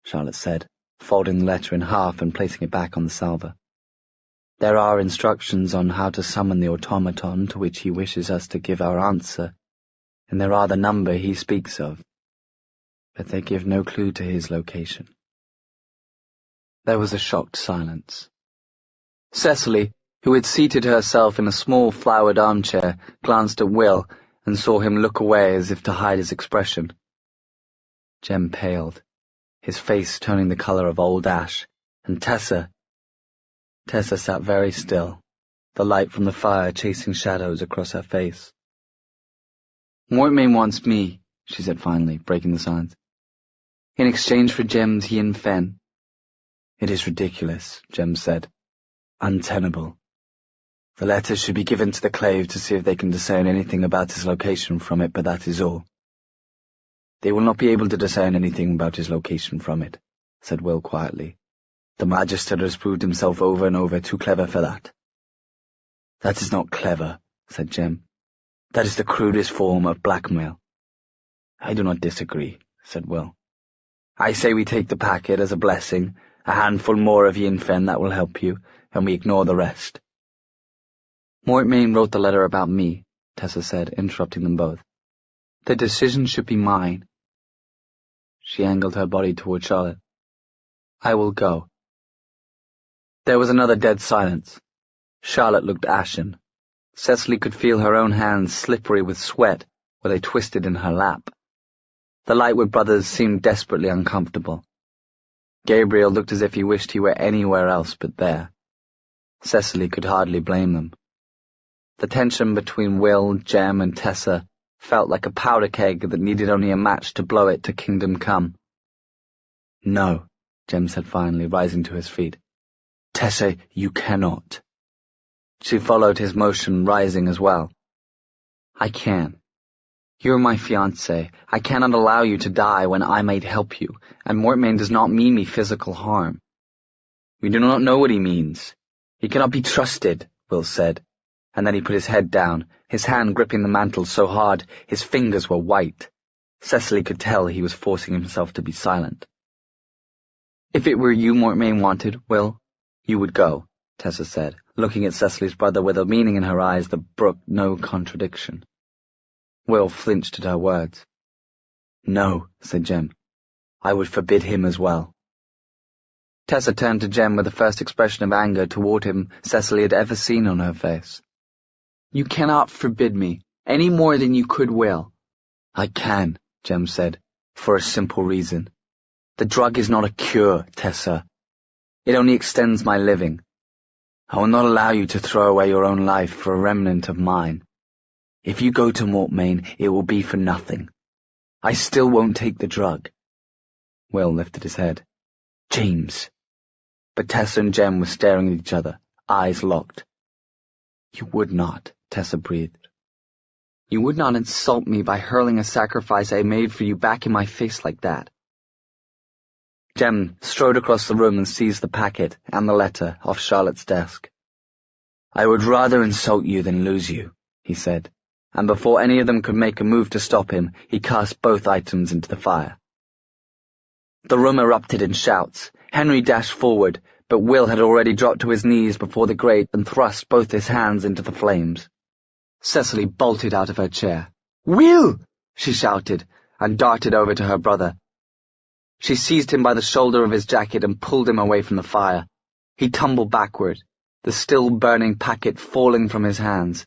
Charlotte said, folding the letter in half and placing it back on the salver. There are instructions on how to summon the automaton to which he wishes us to give our answer, and there are the number he speaks of, but they give no clue to his location. There was a shocked silence. Cecily, who had seated herself in a small flowered armchair, glanced at Will and saw him look away as if to hide his expression. Jem paled, his face turning the colour of old ash, and Tessa sat very still, the light from the fire chasing shadows across her face. "Mortmain wants me," she said finally, breaking the silence, "in exchange for Jem's Yin Fen." "It is ridiculous," Jem said. "Untenable. The letter should be given to the Clave to see if they can discern anything about his location from it, but that is all." "They will not be able to discern anything about his location from it," said Will quietly. "The Magister has proved himself over and over too clever for that." "That is not clever," said Jem. "That is the crudest form of blackmail." "I do not disagree," said Will. "I say we take the packet as a blessing, a handful more of Yin Fen that will help you, and we ignore the rest." "Mortmain wrote the letter about me," Tessa said, interrupting them both. "The decision should be mine." She angled her body toward Charlotte. "I will go." There was another dead silence. Charlotte looked ashen. Cecily could feel her own hands slippery with sweat where they twisted in her lap. The Lightwood brothers seemed desperately uncomfortable. Gabriel looked as if he wished he were anywhere else but there. Cecily could hardly blame them. The tension between Will, Jem, and Tessa felt like a powder keg that needed only a match to blow it to kingdom come. "No," Jem said finally, rising to his feet. "Tessa, you cannot." She followed his motion, rising as well. "I can. You're my fiancé. I cannot allow you to die when I might help you, and Mortmain does not mean me physical harm." "We do not know what he means. He cannot be trusted," Will said, and then he put his head down, his hand gripping the mantle so hard his fingers were white. Cecily could tell he was forcing himself to be silent. "If it were you Mortmain wanted, Will, you would go," Tessa said, looking at Cecily's brother with a meaning in her eyes that brooked no contradiction. Will flinched at her words. "No," said Jem. "I would forbid him as well." Tessa turned to Jem with the first expression of anger toward him Cecily had ever seen on her face. "You cannot forbid me, any more than you could Will." "I can," Jem said, "for a simple reason. The drug is not a cure, Tessa. It only extends my living. I will not allow you to throw away your own life for a remnant of mine. If you go to Mortmain, it will be for nothing. I still won't take the drug." Will lifted his head. "James." But Tessa and Jem were staring at each other, eyes locked. "You would not," Tessa breathed. "You would not insult me by hurling a sacrifice I made for you back in my face like that." Jem strode across the room and seized the packet and the letter off Charlotte's desk. "I would rather insult you than lose you," he said, and before any of them could make a move to stop him, he cast both items into the fire. The room erupted in shouts. Henry dashed forward, but Will had already dropped to his knees before the grate and thrust both his hands into the flames. Cecily bolted out of her chair. "Will!" she shouted, and darted over to her brother. She seized him by the shoulder of his jacket and pulled him away from the fire. He tumbled backward, the still-burning packet falling from his hands.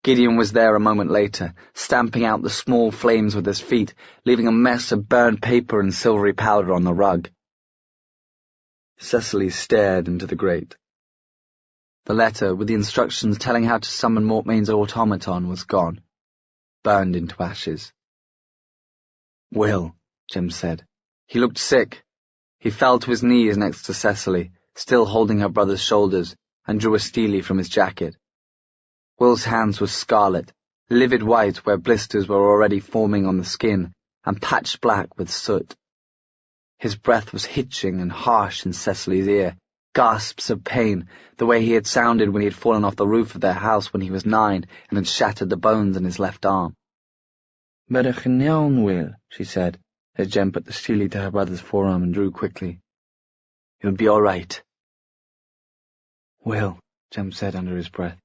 Gideon was there a moment later, stamping out the small flames with his feet, leaving a mess of burned paper and silvery powder on the rug. Cecily stared into the grate. The letter, with the instructions telling how to summon Mortmain's automaton, was gone, burned into ashes. "Will," Jem said. He looked sick. He fell to his knees next to Cecily, still holding her brother's shoulders, and drew a steely from his jacket. Will's hands were scarlet, livid white where blisters were already forming on the skin, and patched black with soot. His breath was hitching and harsh in Cecily's ear, gasps of pain, the way he had sounded when he had fallen off the roof of their house when he was 9 and had shattered the bones in his left arm. "Better genealn, Will," she said, as Jem put the steely to her brother's forearm and drew quickly. "You'll be all right." "Will," Jem said under his breath.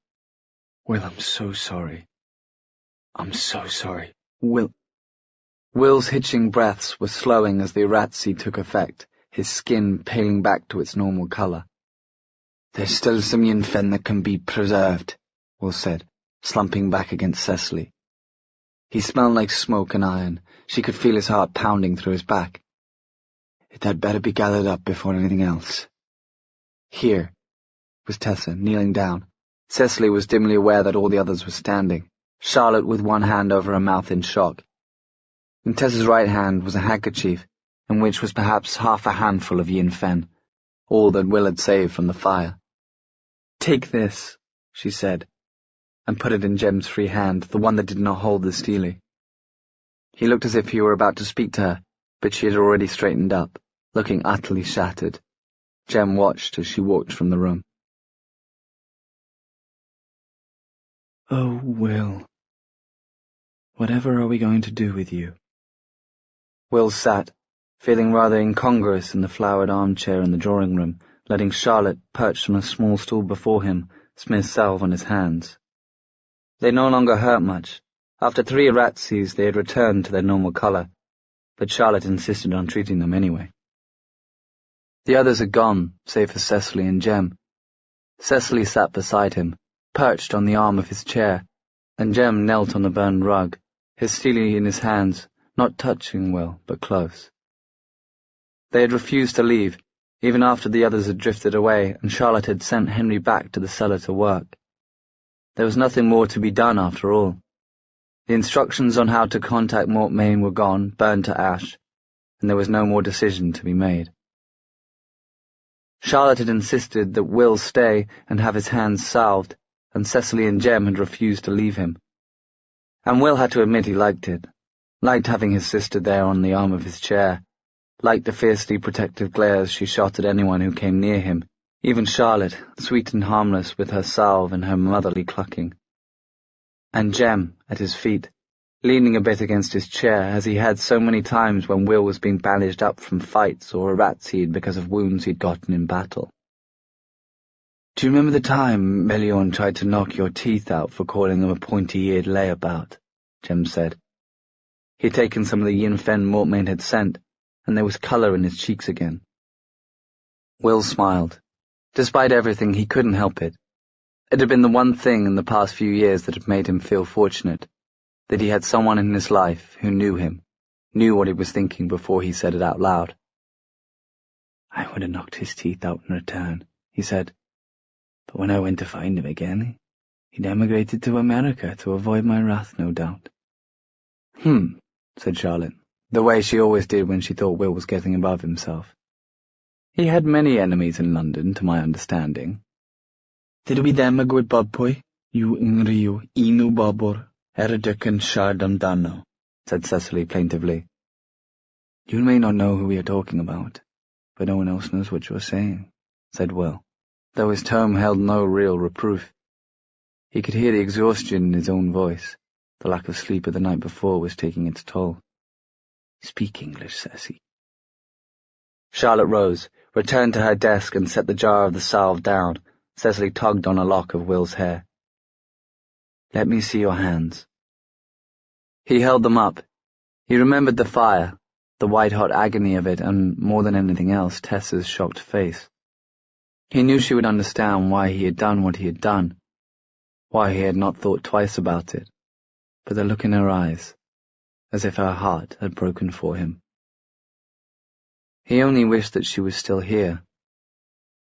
"Will, I'm so sorry. I'm so sorry. Will—" Will's hitching breaths were slowing as the Iratzi took effect, his skin paling back to its normal color. "There's still some Yin Fen that can be preserved," Will said, slumping back against Cecily. He smelled like smoke and iron. She could feel his heart pounding through his back. "It had better be gathered up before anything else." "Here," was Tessa, kneeling down. Cecily was dimly aware that all the others were standing, Charlotte with one hand over her mouth in shock. In Tessa's right hand was a handkerchief, in which was perhaps half a handful of Yin Fen, all that Will had saved from the fire. "Take this," she said, and put it in Jem's free hand, the one that did not hold the steely. He looked as if he were about to speak to her, but she had already straightened up, Looking utterly shattered, Jem watched as she walked from the room. Oh, Will. Whatever are we going to do with you? Will sat, feeling rather incongruous in the flowered armchair in the drawing room, letting Charlotte, perched on a small stool before him, smear salve on his hands. They no longer hurt much. After 3 ratsies they had returned to their normal colour, but Charlotte insisted on treating them anyway. The others had gone, save for Cecily and Jem. Cecily sat beside him, perched on the arm of his chair, and Jem knelt on the burned rug, his steely in his hands, not touching Will, but close. They had refused to leave, even after the others had drifted away and Charlotte had sent Henry back to the cellar to work. There was nothing more to be done after all. The instructions on how to contact Mortmain were gone, burned to ash, and there was no more decision to be made. Charlotte had insisted that Will stay and have his hands salved, and Cecily and Jem had refused to leave him. And Will had to admit he liked it, liked having his sister there on the arm of his chair, liked the fiercely protective glares she shot at anyone who came near him, even Charlotte, sweet and harmless with her salve and her motherly clucking. And Jem, at his feet, leaning a bit against his chair as he had so many times when Will was being bandaged up from fights or a ratseed because of wounds he'd gotten in battle. Do you remember the time Meliorn tried to knock your teeth out for calling him a pointy-eared layabout? Jem said. He'd taken some of the yin fen Mortmain had sent, and there was colour in his cheeks again. Will smiled. Despite everything, he couldn't help it. It had been the one thing in the past few years that had made him feel fortunate, that he had someone in his life who knew him, knew what he was thinking before he said it out loud. I would have knocked his teeth out in return, he said. But when I went to find him again, he'd emigrated to America to avoid my wrath, no doubt. Said Charlotte, the way she always did when she thought Will was getting above himself. He had many enemies in London, to my understanding. Did we them a good bodboy? You ingriu inu bobor, erdic and shardam dano, said Cecily plaintively. You may not know who we are talking about, but no one else knows what you are saying, said Will, though his tone held no real reproof. He could hear the exhaustion in his own voice. The lack of sleep of the night before was taking its toll. Speak English, Ceci. Charlotte rose, returned to her desk and set the jar of the salve down. Cecily tugged on a lock of Will's hair. Let me see your hands. He held them up. He remembered the fire, the white-hot agony of it, and, more than anything else, Tessa's shocked face. He knew she would understand why he had done what he had done, why he had not thought twice about it, but the look in her eyes, as if her heart had broken for him. He only wished that she was still here.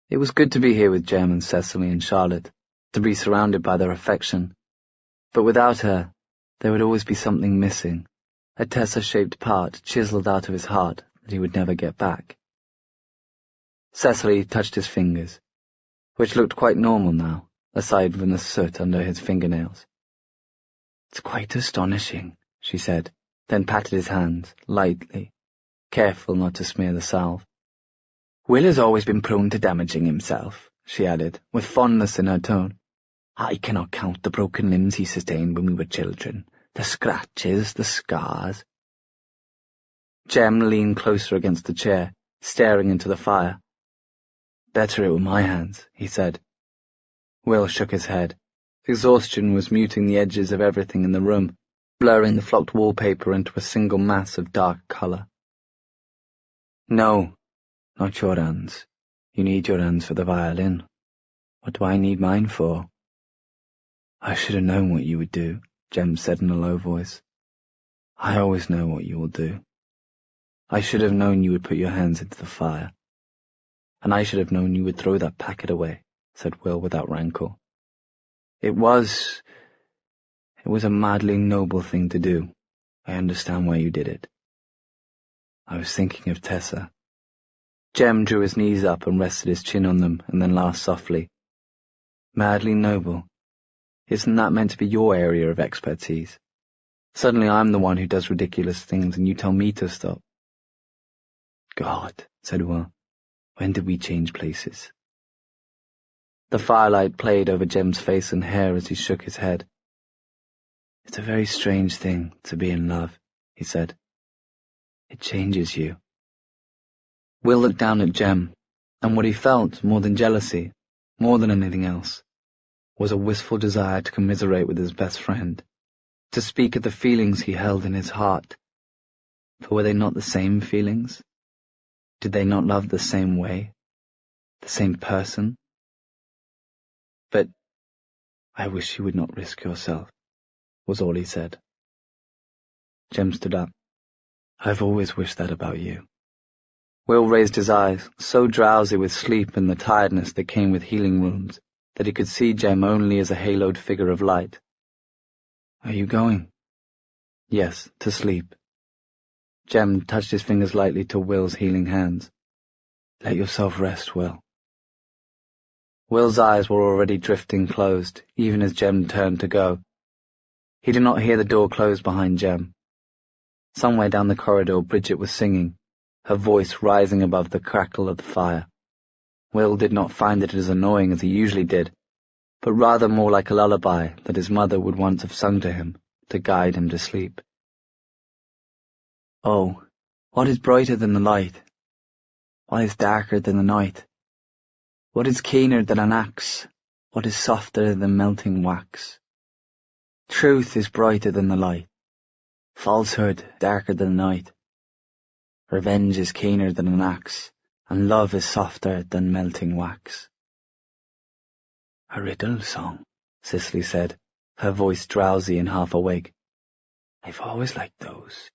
It was good to be here with Jem and Cecily and Charlotte, to be surrounded by their affection, but without her, there would always be something missing, a Tessa-shaped part chiseled out of his heart that he would never get back. Cecily touched his fingers, which looked quite normal now, aside from the soot under his fingernails. It's quite astonishing, she said, then patted his hands, lightly, careful not to smear the salve. Will has always been prone to damaging himself, she added, with fondness in her tone. I cannot count the broken limbs he sustained when we were children, the scratches, the scars. Jem leaned closer against the chair, staring into the fire. Better it were my hands, he said. Will shook his head. Exhaustion was muting the edges of everything in the room, blurring the flocked wallpaper into a single mass of dark colour. No, not your hands. You need your hands for the violin. What do I need mine for? I should have known what you would do, Jem said in a low voice. I always know what you will do. I should have known you would put your hands into the fire. And I should have known you would throw that packet away, said Will without rancor. It was a madly noble thing to do. I understand why you did it. I was thinking of Tessa. Jem drew his knees up and rested his chin on them, and then laughed softly. Madly noble. Isn't that meant to be your area of expertise? Suddenly I'm the one who does ridiculous things, and you tell me to stop. God, said Will. When did we change places? The firelight played over Jem's face and hair as he shook his head. It's a very strange thing to be in love, he said. It changes you. Will looked down at Jem, and what he felt, more than jealousy, more than anything else, was a wistful desire to commiserate with his best friend, to speak of the feelings he held in his heart. For were they not the same feelings? Did they not love the same way? The same person? But I wish you would not risk yourself, was all he said. Jem stood up. I've always wished that about you. Will raised his eyes, so drowsy with sleep and the tiredness that came with healing wounds, that he could see Jem only as a haloed figure of light. Are you going? Yes, to sleep. Jem touched his fingers lightly to Will's healing hands. Let yourself rest, Will. Will's eyes were already drifting closed, even as Jem turned to go. He did not hear the door close behind Jem. Somewhere down the corridor Bridget was singing, her voice rising above the crackle of the fire. Will did not find it as annoying as he usually did, but rather more like a lullaby that his mother would once have sung to him to guide him to sleep. Oh, what is brighter than the light? What is darker than the night? What is keener than an axe? What is softer than melting wax? Truth is brighter than the light, falsehood darker than the night. Revenge is keener than an axe, and love is softer than melting wax. A riddle song, Cicely said, her voice drowsy and half awake. I've always liked those.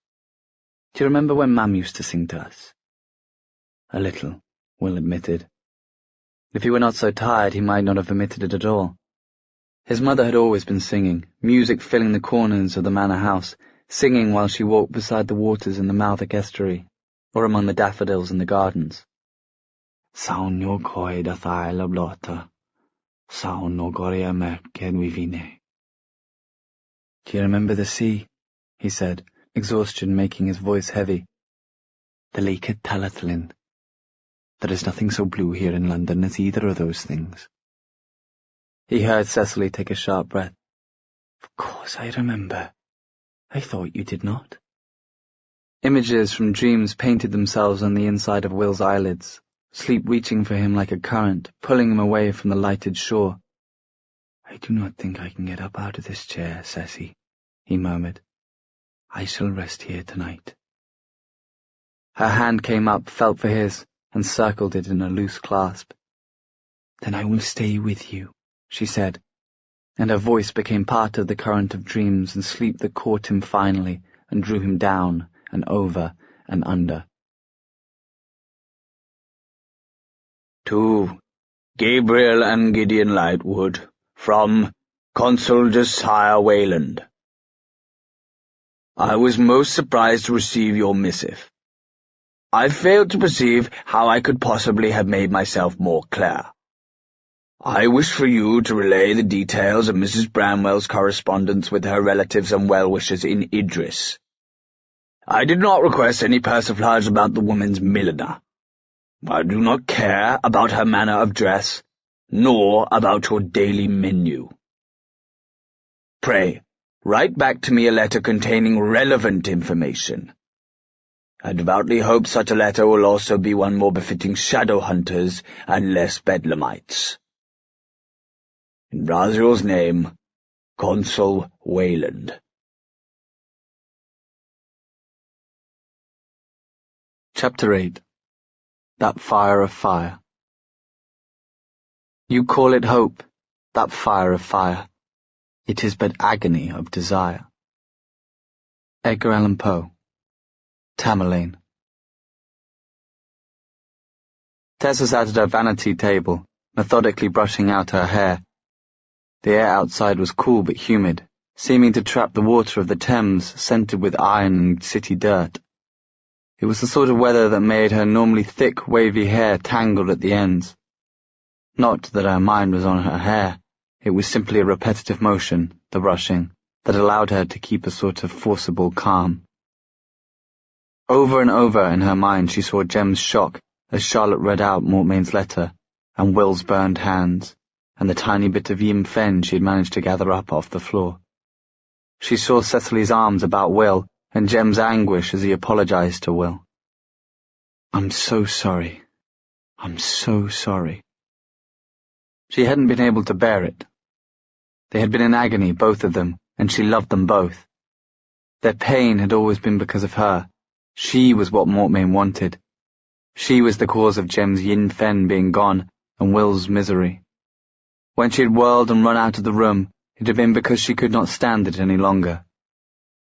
Do you remember when Mum used to sing to us? A little, Will admitted. If he were not so tired, he might not have omitted it at all. His mother had always been singing, music filling the corners of the manor house, singing while she walked beside the waters in the Mouthic estuary, or among the daffodils in the gardens. Saun no coed a thail a blota, saun no goria merked vi vine. Do you remember the sea? He said, exhaustion making his voice heavy. The lake at Talathlin. There is nothing so blue here in London as either of those things. He heard Cecily take a sharp breath. Of course I remember. I thought you did not. Images from dreams painted themselves on the inside of Will's eyelids, sleep reaching for him like a current, pulling him away from the lighted shore. I do not think I can get up out of this chair, Ceci, he murmured. I shall rest here tonight. Her hand came up, felt for his, and circled it in a loose clasp. Then I will stay with you, she said, and her voice became part of the current of dreams and sleep that caught him finally and drew him down and over and under. To Gabriel and Gideon Lightwood, from Consul Josiah Wayland. I was most surprised to receive your missive. I failed to perceive how I could possibly have made myself more clear. I wish for you to relay the details of Mrs. Bramwell's correspondence with her relatives and well-wishers in Idris. I did not request any persiflage about the woman's milliner. I do not care about her manner of dress, nor about your daily menu. Pray, write back to me a letter containing relevant information. I devoutly hope such a letter will also be one more befitting shadow hunters and less bedlamites. In Raziel's name, Consul Wayland. Chapter 8. That Fire of Fire. You call it hope, that fire of fire. It is but agony of desire. Edgar Allan Poe. Tamerlane. Tessa sat at her vanity table, methodically brushing out her hair. The air outside was cool but humid, seeming to trap the water of the Thames, scented with iron and city dirt. It was the sort of weather that made her normally thick, wavy hair tangled at the ends. Not that her mind was on her hair, it was simply a repetitive motion, the brushing, that allowed her to keep a sort of forcible calm. Over and over in her mind she saw Jem's shock as Charlotte read out Mortmain's letter, and Will's burned hands, and the tiny bit of yin fen she had managed to gather up off the floor. She saw Cecily's arms about Will, and Jem's anguish as he apologized to Will. "I'm so sorry. I'm so sorry." She hadn't been able to bear it. They had been in agony, both of them, and she loved them both. Their pain had always been because of her. She was what Mortmain wanted. She was the cause of Jem's yin fen being gone and Will's misery. When she had whirled and run out of the room, it had been because she could not stand it any longer.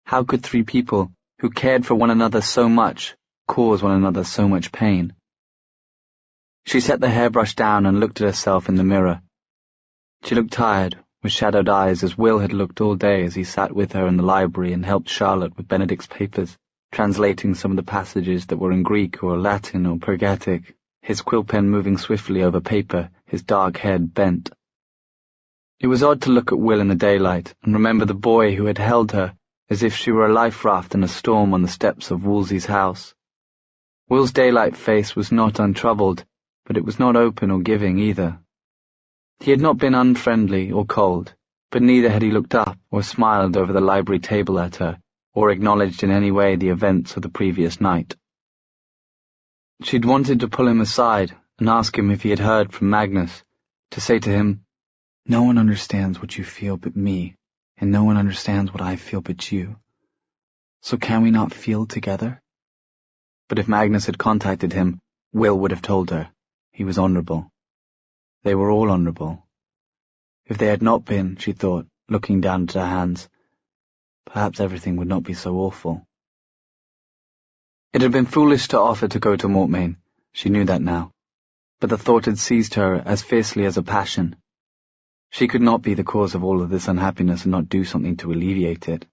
How could three people, who cared for one another so much, cause one another so much pain? She set the hairbrush down and looked at herself in the mirror. She looked tired, with shadowed eyes, as Will had looked all day as he sat with her in the library and helped Charlotte with Benedict's papers, translating some of the passages that were in Greek or Latin or Pergatic, his quill pen moving swiftly over paper, his dark head bent. It was odd to look at Will in the daylight and remember the boy who had held her as if she were a life raft in a storm on the steps of Wolsey's house. Will's daylight face was not untroubled, but it was not open or giving either. He had not been unfriendly or cold, but neither had he looked up or smiled over the library table at her, or acknowledged in any way the events of the previous night. She'd wanted to pull him aside and ask him if he had heard from Magnus, to say to him, "No one understands what you feel but me, and no one understands what I feel but you. So can we not feel together?" But if Magnus had contacted him, Will would have told her. He was honourable. They were all honourable. If they had not been, she thought, looking down at her hands, perhaps everything would not be so awful. It had been foolish to offer to go to Mortmain, she knew that now, but the thought had seized her as fiercely as a passion. She could not be the cause of all of this unhappiness and not do something to alleviate it.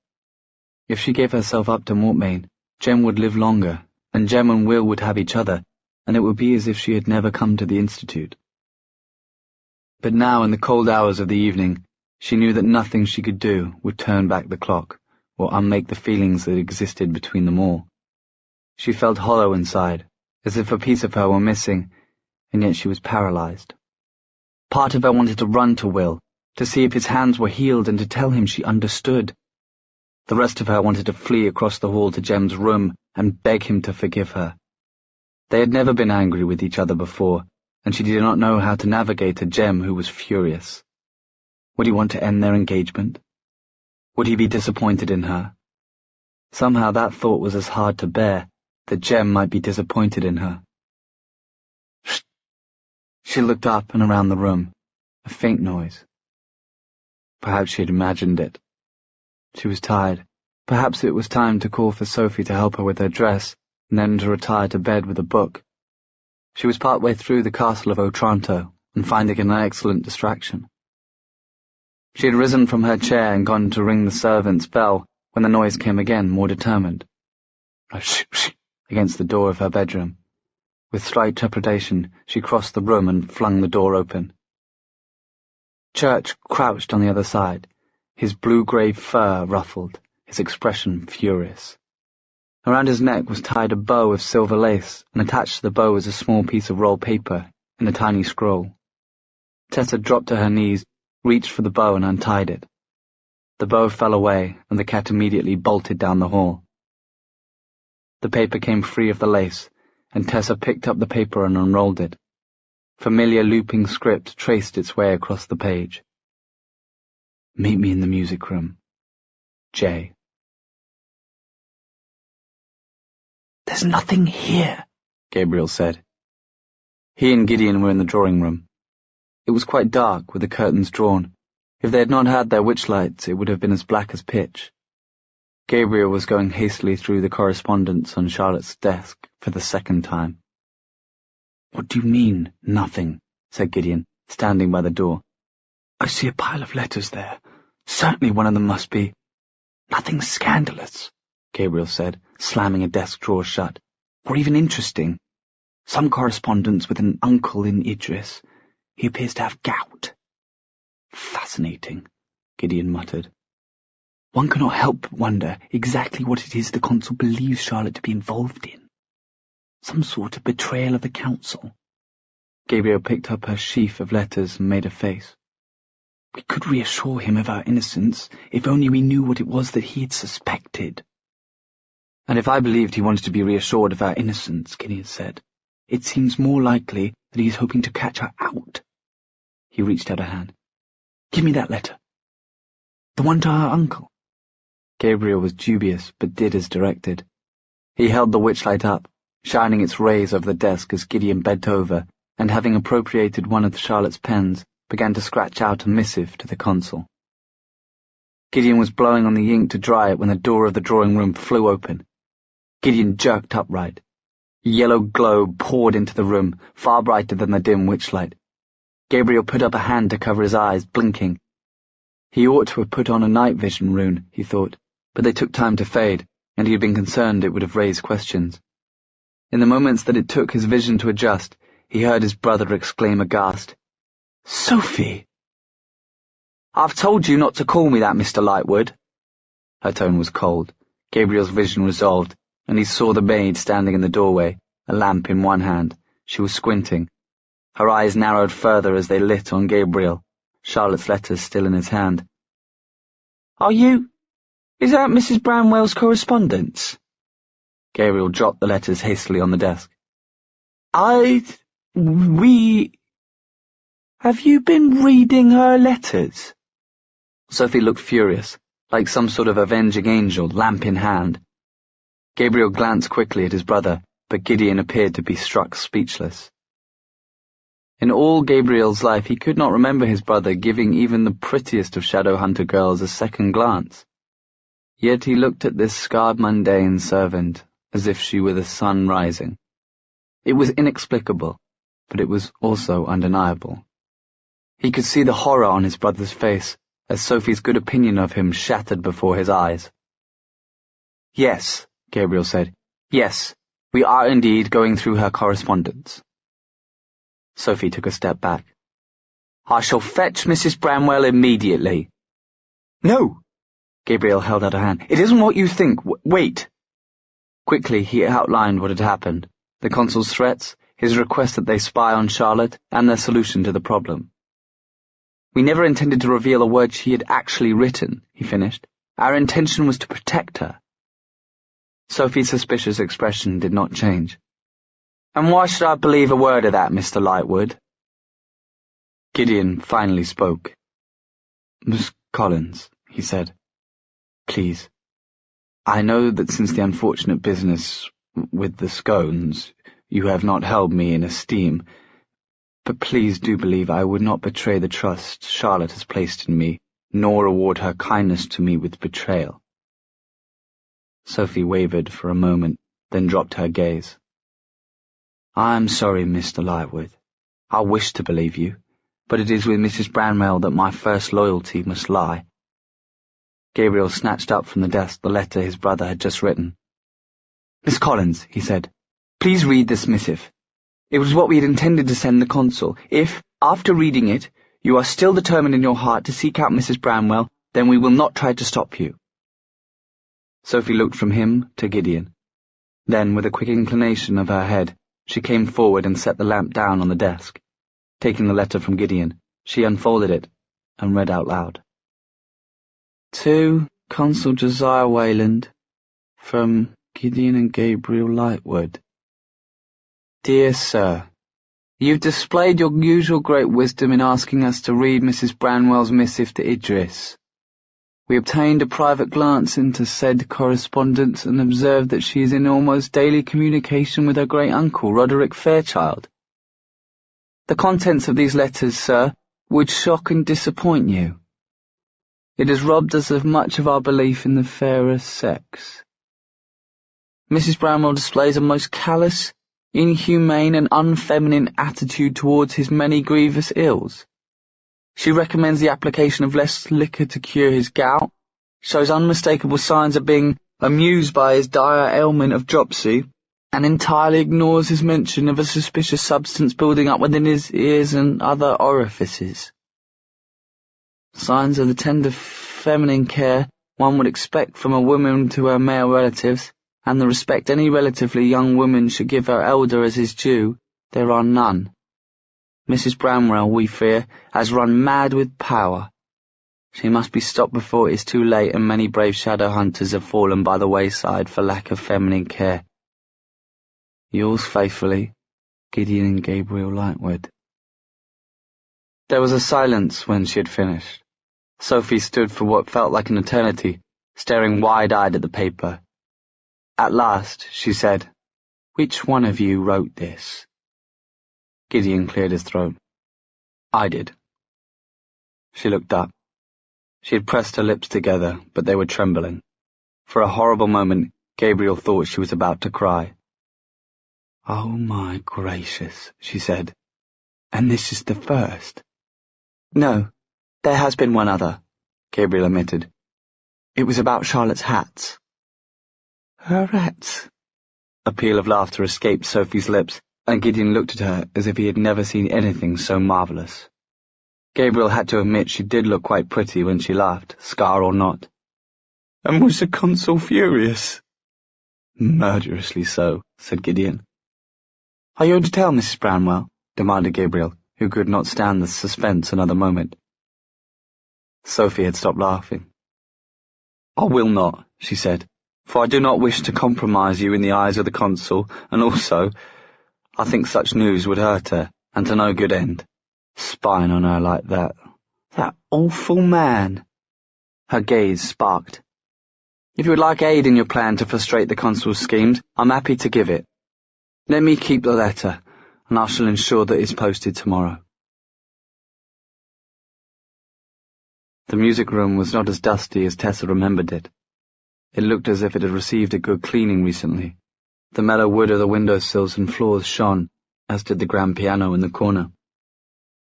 If she gave herself up to Mortmain, Jem would live longer, and Jem and Will would have each other, and it would be as if she had never come to the Institute. But now, in the cold hours of the evening, she knew that nothing she could do would turn back the clock, or unmake the feelings that existed between them all. She felt hollow inside, as if a piece of her were missing, and yet she was paralyzed. Part of her wanted to run to Will, to see if his hands were healed and to tell him she understood. The rest of her wanted to flee across the hall to Jem's room and beg him to forgive her. They had never been angry with each other before, and she did not know how to navigate a Jem who was furious. Would he want to end their engagement? Would he be disappointed in her? Somehow that thought was as hard to bear, that Jem might be disappointed in her. Shh! She looked up and around the room, a faint noise. Perhaps she had imagined it. She was tired. Perhaps it was time to call for Sophie to help her with her dress, and then to retire to bed with a book. She was part way through the Castle of Otranto, and finding it an excellent distraction. She had risen from her chair and gone to ring the servant's bell when the noise came again, more determined. Shh, against the door of her bedroom. With slight trepidation, she crossed the room and flung the door open. Church crouched on the other side, his blue-grey fur ruffled, his expression furious. Around his neck was tied a bow of silver lace, and attached to the bow was a small piece of rolled paper and a tiny scroll. Tessa dropped to her knees, reached for the bow and untied it. The bow fell away, and the cat immediately bolted down the hall. The paper came free of the lace, and Tessa picked up the paper and unrolled it. Familiar looping script traced its way across the page. "Meet me in the music room. J." "There's nothing here," Gabriel said. He and Gideon were in the drawing room. It was quite dark, with the curtains drawn. If they had not had their witch-lights, it would have been as black as pitch. Gabriel was going hastily through the correspondence on Charlotte's desk for the second time. "What do you mean, nothing?" said Gideon, standing by the door. "I see a pile of letters there. Certainly one of them must be—" "Nothing scandalous," Gabriel said, slamming a desk drawer shut, "or even interesting. Some correspondence with an uncle in Idris. He appears to have gout." "Fascinating," Gideon muttered. "One cannot help but wonder exactly what it is the consul believes Charlotte to be involved in." Some sort of betrayal of the council. Gabriel picked up her sheaf of letters and made a face. We could reassure him of our innocence, if only we knew what it was that he had suspected. And if I believed he wanted to be reassured of our innocence, Gideon said, it seems more likely that he is hoping to catch her out. He reached out a hand. Give me that letter. The one to her uncle. Gabriel was dubious, but did as directed. He held the witchlight up, shining its rays over the desk as Gideon bent over, and having appropriated one of Charlotte's pens, began to scratch out a missive to the consul. Gideon was blowing on the ink to dry it when the door of the drawing room flew open. Gideon jerked upright. Yellow glow poured into the room, far brighter than the dim witchlight. Gabriel put up a hand to cover his eyes, blinking. He ought to have put on a night vision rune, he thought, but they took time to fade, and he had been concerned it would have raised questions. In the moments that it took his vision to adjust, he heard his brother exclaim aghast, Sophie! I've told you not to call me that, Mr. Lightwood. Her tone was cold. Gabriel's vision resolved, and he saw the maid standing in the doorway, a lamp in one hand. She was squinting. Her eyes narrowed further as they lit on Gabriel, Charlotte's letters still in his hand. Is that Mrs. Branwell's correspondence? Gabriel dropped the letters hastily on the desk. Have you been reading her letters? Sophie looked furious, like some sort of avenging angel, lamp in hand. Gabriel glanced quickly at his brother, but Gideon appeared to be struck speechless. In all Gabriel's life he could not remember his brother giving even the prettiest of Shadowhunter girls a second glance. Yet he looked at this scarred mundane servant as if she were the sun rising. It was inexplicable, but it was also undeniable. He could see the horror on his brother's face as Sophie's good opinion of him shattered before his eyes. Yes, Gabriel said. Yes, we are indeed going through her correspondence. Sophie took a step back. I shall fetch Mrs. Branwell immediately. No! Gabriel held out a hand. It isn't what you think. Wait! Quickly he outlined what had happened, the consul's threats, his request that they spy on Charlotte, and their solution to the problem. We never intended to reveal a word she had actually written, he finished. Our intention was to protect her. Sophie's suspicious expression did not change. And why should I believe a word of that, Mr. Lightwood? Gideon finally spoke. Miss Collins, he said, please. I know that since the unfortunate business with the scones, you have not held me in esteem, but please do believe I would not betray the trust Charlotte has placed in me, nor reward her kindness to me with betrayal. Sophie wavered for a moment, then dropped her gaze. I am sorry, Mr. Lightwood. I wish to believe you, but it is with Mrs. Branwell that my first loyalty must lie. Gabriel snatched up from the desk the letter his brother had just written. Miss Collins, he said, please read this missive. It was what we had intended to send the consul. If, after reading it, you are still determined in your heart to seek out Mrs. Branwell, then we will not try to stop you. Sophie looked from him to Gideon. Then, with a quick inclination of her head, she came forward and set the lamp down on the desk. Taking the letter from Gideon, she unfolded it and read out loud. To Consul Josiah Wayland, from Gideon and Gabriel Lightwood. Dear Sir, you've displayed your usual great wisdom in asking us to read Mrs. Branwell's missive to Idris. We obtained a private glance into said correspondence and observed that she is in almost daily communication with her great-uncle, Roderick Fairchild. The contents of these letters, sir, would shock and disappoint you. It has robbed us of much of our belief in the fairer sex. Mrs. Branwell displays a most callous, inhumane and unfeminine attitude towards his many grievous ills. She recommends the application of less liquor to cure his gout, shows unmistakable signs of being amused by his dire ailment of dropsy, and entirely ignores his mention of a suspicious substance building up within his ears and other orifices. Signs of the tender feminine care one would expect from a woman to her male relatives, and the respect any relatively young woman should give her elder as his due, there are none. Mrs. Bramwell, we fear, has run mad with power. She must be stopped before it is too late, and many brave shadow hunters have fallen by the wayside for lack of feminine care. Yours faithfully, Gideon and Gabriel Lightwood. There was a silence when she had finished. Sophie stood for what felt like an eternity, staring wide-eyed at the paper. At last, she said, "Which one of you wrote this?" Gideon cleared his throat. "I did." She looked up. She had pressed her lips together, but they were trembling. For a horrible moment, Gabriel thought she was about to cry. "Oh my gracious," she said. "And this is the first?" "No, there has been one other," Gabriel admitted. "It was about Charlotte's hats." "Her hats?" A peal of laughter escaped Sophie's lips, and Gideon looked at her as if he had never seen anything so marvellous. Gabriel had to admit she did look quite pretty when she laughed, scar or not. "And was the consul furious?" "Murderously so," said Gideon. "Are you going to tell Mrs. Bramwell?" demanded Gabriel, who could not stand the suspense another moment. Sophie had stopped laughing. "I will not," she said, "for I do not wish to compromise you in the eyes of the consul, and also, I think such news would hurt her, and to no good end. Spying on her like that. That awful man." Her gaze sparked. "If you would like aid in your plan to frustrate the consul's schemes, I'm happy to give it. Let me keep the letter, and I shall ensure that it's posted tomorrow." The music room was not as dusty as Tessa remembered it. It looked as if it had received a good cleaning recently. The mellow wood of the windowsills and floors shone, as did the grand piano in the corner.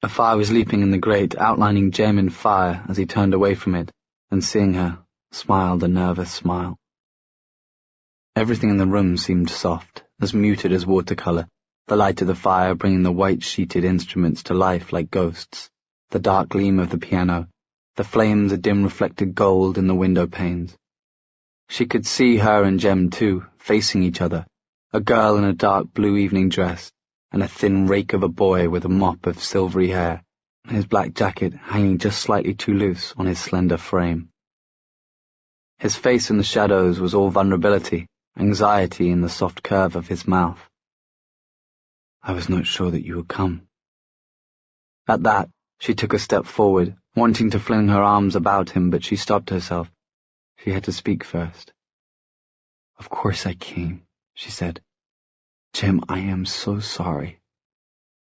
A fire was leaping in the grate, outlining Jem in fire as he turned away from it, and seeing her, smiled a nervous smile. Everything in the room seemed soft, as muted as watercolour, the light of the fire bringing the white-sheeted instruments to life like ghosts, the dark gleam of the piano, the flames a dim reflected gold in the window panes. She could see her and Jem too, facing each other, a girl in a dark blue evening dress, and a thin rake of a boy with a mop of silvery hair, his black jacket hanging just slightly too loose on his slender frame. His face in the shadows was all vulnerability, anxiety in the soft curve of his mouth. "I was not sure that you would come." At that, she took a step forward, wanting to fling her arms about him, but she stopped herself. She had to speak first. "Of course I came," she said. "Jem, I am so sorry.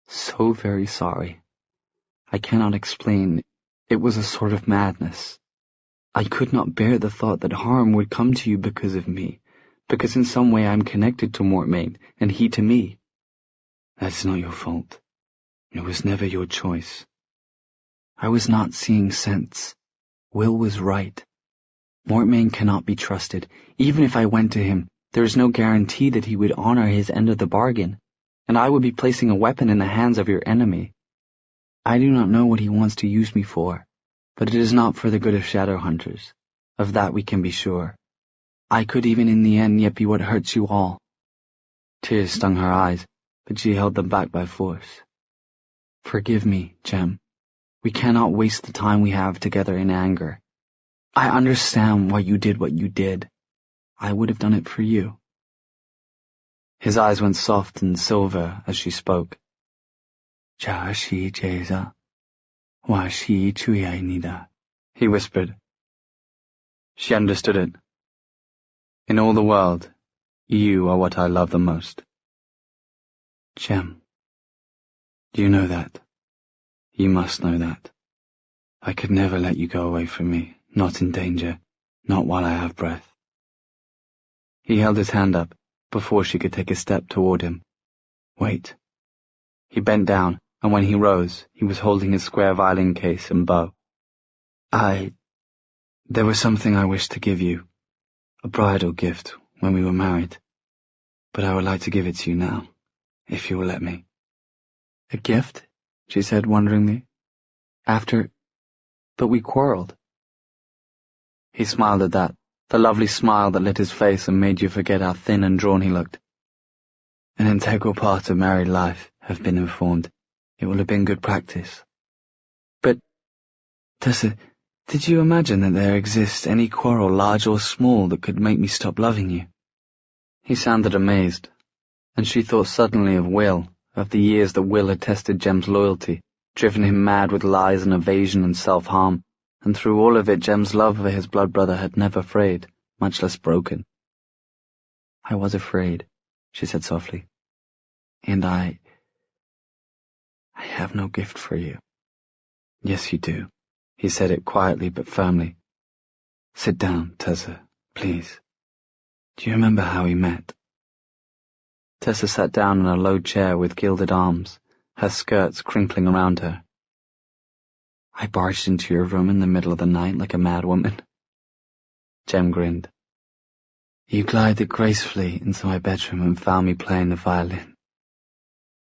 So very sorry. I cannot explain. It was a sort of madness. I could not bear the thought that harm would come to you because of me, because in some way I am connected to Mortmain, and he to me. That's not your fault. It was never your choice. I was not seeing sense. Will was right. Mortmain cannot be trusted. Even if I went to him, there is no guarantee that he would honor his end of the bargain, and I would be placing a weapon in the hands of your enemy. I do not know what he wants to use me for, but it is not for the good of shadow hunters. Of that we can be sure. I could even in the end yet be what hurts you all." Tears stung her eyes, but she held them back by force. "Forgive me, Jem. We cannot waste the time we have together in anger. I understand why you did what you did. I would have done it for you." His eyes went soft and silver as she spoke. "Jashi Jeza, Washi Chuyainida," he whispered. She understood it. "In all the world, you are what I love the most." "Jem, you know that. You must know that. I could never let you go away from me, not in danger, not while I have breath." He held his hand up, before she could take a step toward him. "Wait." He bent down, and when he rose, he was holding his square violin case and bow. There was something I wished to give you, a bridal gift when we were married, but I would like to give it to you now, if you will let me." "A gift?" she said wonderingly. "But we quarreled." He smiled at that, the lovely smile that lit his face and made you forget how thin and drawn he looked. An integral part of married life, I've been informed. It will have been good practice. But, Tessa, did you imagine that there exists any quarrel, large or small, that could make me stop loving you? He sounded amazed, and she thought suddenly of Will, of the years that Will had tested Jem's loyalty, driven him mad with lies and evasion and self-harm, and through all of it Jem's love for his blood brother had never frayed, much less broken. I was afraid, she said softly. And I have no gift for you. Yes, you do. He said it quietly but firmly. Sit down, Tessa, please. Do you remember how we met? Tessa sat down in a low chair with gilded arms, her skirts crinkling around her. I barged into your room in the middle of the night like a madwoman. Jem grinned. You glided gracefully into my bedroom and found me playing the violin.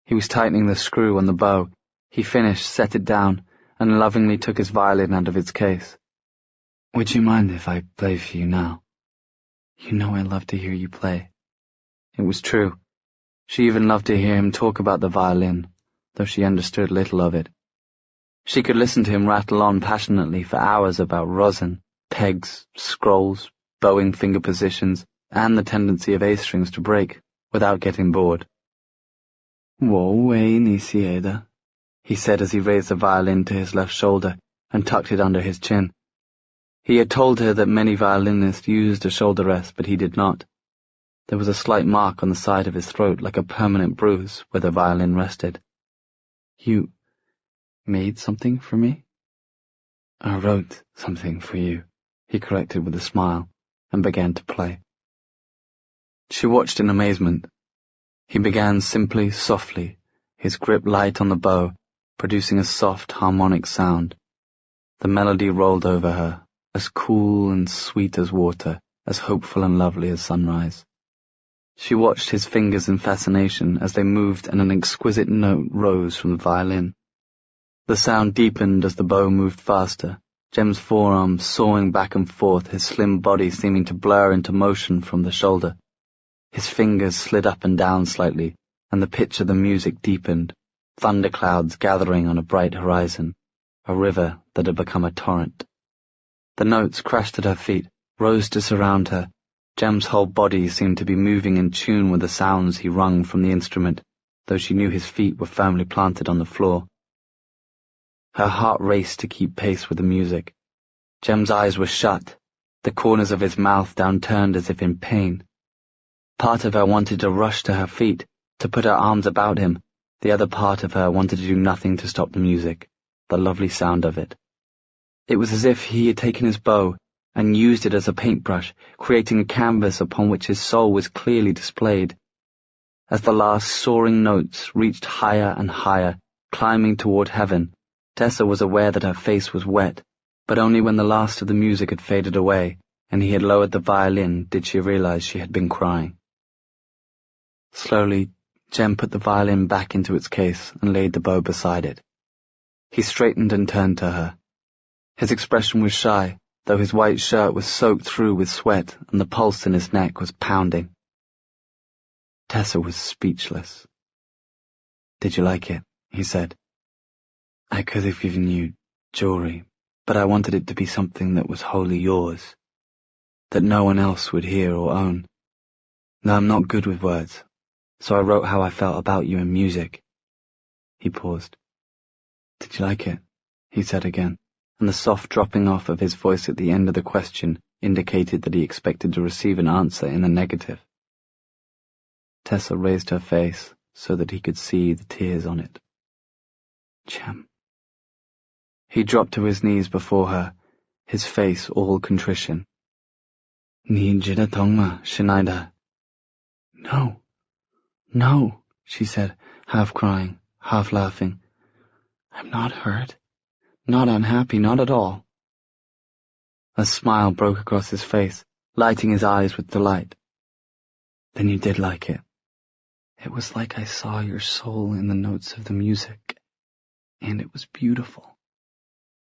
He was tightening the screw on the bow. He finished, set it down, and lovingly took his violin out of its case. Would you mind if I play for you now? You know I love to hear you play. It was true. She even loved to hear him talk about the violin, though she understood little of it. She could listen to him rattle on passionately for hours about rosin, pegs, scrolls, bowing finger positions, and the tendency of A strings to break, without getting bored. Woe ni sieda, he said as he raised the violin to his left shoulder and tucked it under his chin. He had told her that many violinists used a shoulder rest, but he did not. There was a slight mark on the side of his throat, like a permanent bruise, where the violin rested. You made something for me? I wrote something for you, he corrected with a smile, and began to play. She watched in amazement. He began simply, softly, his grip light on the bow, producing a soft, harmonic sound. The melody rolled over her, as cool and sweet as water, as hopeful and lovely as sunrise. She watched his fingers in fascination as they moved and an exquisite note rose from the violin. The sound deepened as the bow moved faster, Jem's forearm sawing back and forth, his slim body seeming to blur into motion from the shoulder. His fingers slid up and down slightly, and the pitch of the music deepened, thunderclouds gathering on a bright horizon, a river that had become a torrent. The notes crashed at her feet, rose to surround her. Jem's whole body seemed to be moving in tune with the sounds he wrung from the instrument, though she knew his feet were firmly planted on the floor. Her heart raced to keep pace with the music. Jem's eyes were shut, the corners of his mouth downturned as if in pain. Part of her wanted to rush to her feet, to put her arms about him. The other part of her wanted to do nothing to stop the music, the lovely sound of it. It was as if he had taken his bow and used it as a paintbrush, creating a canvas upon which his soul was clearly displayed. As the last soaring notes reached higher and higher, climbing toward heaven, Tessa was aware that her face was wet, but only when the last of the music had faded away and he had lowered the violin did she realize she had been crying. Slowly, Jem put the violin back into its case and laid the bow beside it. He straightened and turned to her. His expression was shy, though his white shirt was soaked through with sweat and the pulse in his neck was pounding. Tessa was speechless. Did you like it? He said. I could have given you jewelry, but I wanted it to be something that was wholly yours, that no one else would hear or own. Now I'm not good with words, so I wrote how I felt about you in music. He paused. Did you like it? He said again, and the soft dropping off of his voice at the end of the question indicated that he expected to receive an answer in the negative. Tessa raised her face so that he could see the tears on it. Jem. He dropped to his knees before her, his face all contrition. Ni jida tongma, Shinaida. No, no, she said, half crying, half laughing. I'm not hurt, not unhappy, not at all. A smile broke across his face, lighting his eyes with delight. Then you did like it. It was like I saw your soul in the notes of the music, and it was beautiful.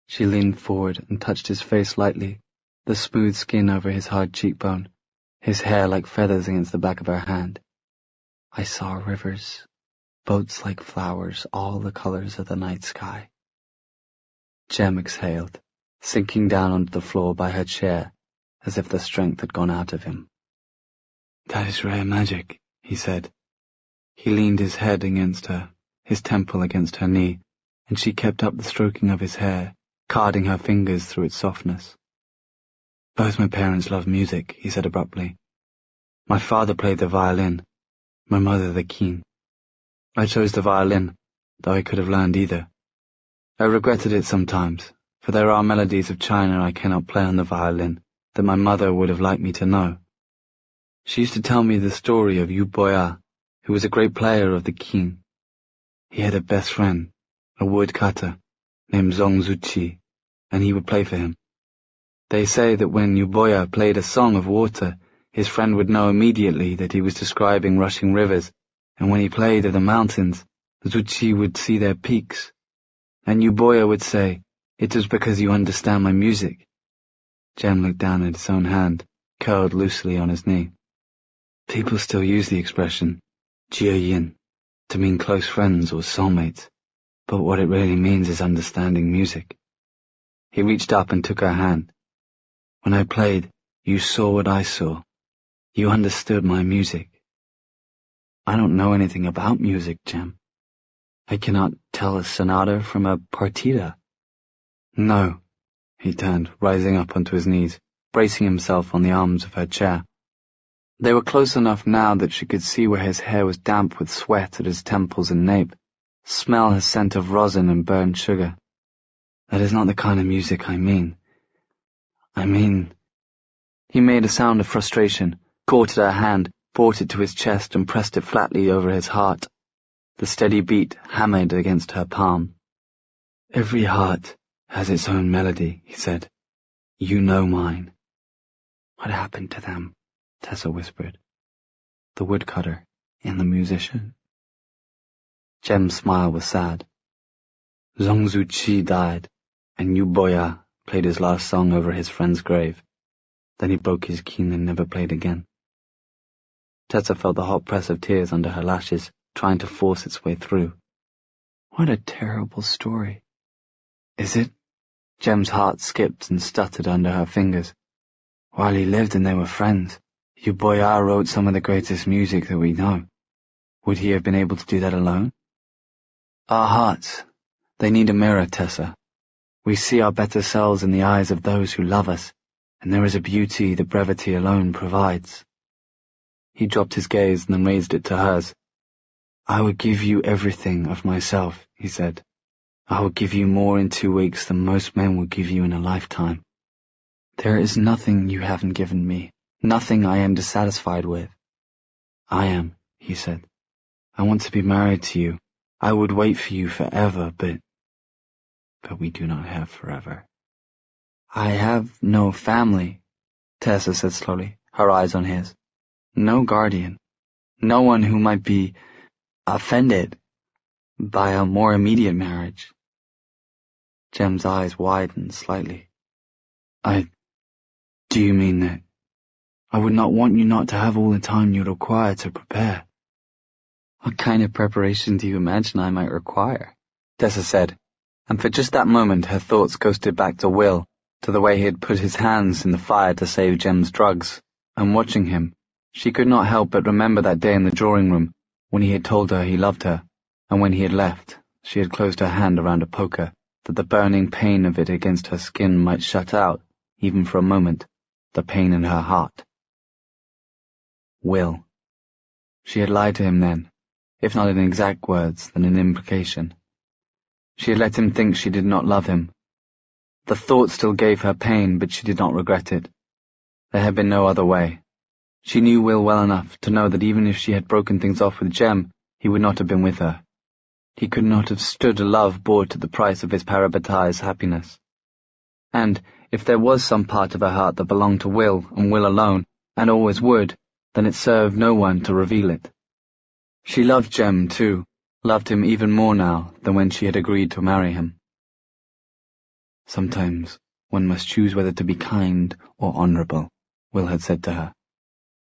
She leaned forward and touched his face lightly, the smooth skin over his hard cheekbone, his hair like feathers against the back of her hand. I saw rivers, boats like flowers, all the colors of the night sky. Jem exhaled, sinking down onto the floor by her chair, as if the strength had gone out of him. That is rare magic, he said. He leaned his head against her, his temple against her knee, and she kept up the stroking of his hair, carding her fingers through its softness. Both my parents love music, he said abruptly. My father played the violin, my mother the keen. I chose the violin, though I could have learned either. I regretted it sometimes, for there are melodies of China I cannot play on the violin that my mother would have liked me to know. She used to tell me the story of Yu Boya, who was a great player of the keen. He had a best friend, a woodcutter, named Zong Zuchi, and he would play for him. They say that when Yu Boya played a song of water, his friend would know immediately that he was describing rushing rivers, and when he played of the mountains, Zuchi would see their peaks. And Yu Boya would say, "It is because you understand my music." Jem looked down at his own hand, curled loosely on his knee. People still use the expression, Jiayin, to mean close friends or soulmates, but what it really means is understanding music. He reached up and took her hand. When I played, you saw what I saw. You understood my music. I don't know anything about music, Jem. I cannot tell a sonata from a partita. No, he turned, rising up onto his knees, bracing himself on the arms of her chair. They were close enough now that she could see where his hair was damp with sweat at his temples and nape, smell his scent of rosin and burned sugar. That is not the kind of music I mean. He made a sound of frustration, caught at her hand, brought it to his chest and pressed it flatly over his heart. The steady beat hammered against her palm. Every heart has its own melody, he said. You know mine. What happened to them? Tessa whispered. The woodcutter and the musician. Jem's smile was sad. Zong Zuchi died, and Yu Boya played his last song over his friend's grave. Then he broke his keen and never played again. Tessa felt the hot press of tears under her lashes, trying to force its way through. What a terrible story. Is it? Jem's heart skipped and stuttered under her fingers. While he lived and they were friends, Yu Boya wrote some of the greatest music that we know. Would he have been able to do that alone? Our hearts, they need a mirror, Tessa. We see our better selves in the eyes of those who love us, and there is a beauty that brevity alone provides. He dropped his gaze and then raised it to hers. I would give you everything of myself, he said. I will give you more in 2 weeks than most men will give you in a lifetime. There is nothing you haven't given me, nothing I am dissatisfied with. I am, he said. I want to be married to you. I would wait for you forever, but we do not have forever. I have no family, Tessa said slowly, her eyes on his. No guardian. No one who might be offended by a more immediate marriage. Jem's eyes widened slightly. Do you mean that? I would not want you not to have all the time you'd require to prepare. What kind of preparation do you imagine I might require? Tessa said, and for just that moment her thoughts coasted back to Will, to the way he had put his hands in the fire to save Jem's drugs, and watching him, she could not help but remember that day in the drawing room, when he had told her he loved her, and when he had left, she had closed her hand around a poker, that the burning pain of it against her skin might shut out, even for a moment, the pain in her heart. Will. She had lied to him then, if not in exact words, then in implication. She had let him think she did not love him. The thought still gave her pain, but she did not regret it. There had been no other way. She knew Will well enough to know that even if she had broken things off with Jem, he would not have been with her. He could not have stood a love bought at the price of his parabatized happiness. And if there was some part of her heart that belonged to Will, and Will alone, and always would, then it served no one to reveal it. She loved Jem, too, loved him even more now than when she had agreed to marry him. Sometimes, one must choose whether to be kind or honourable, Will had said to her.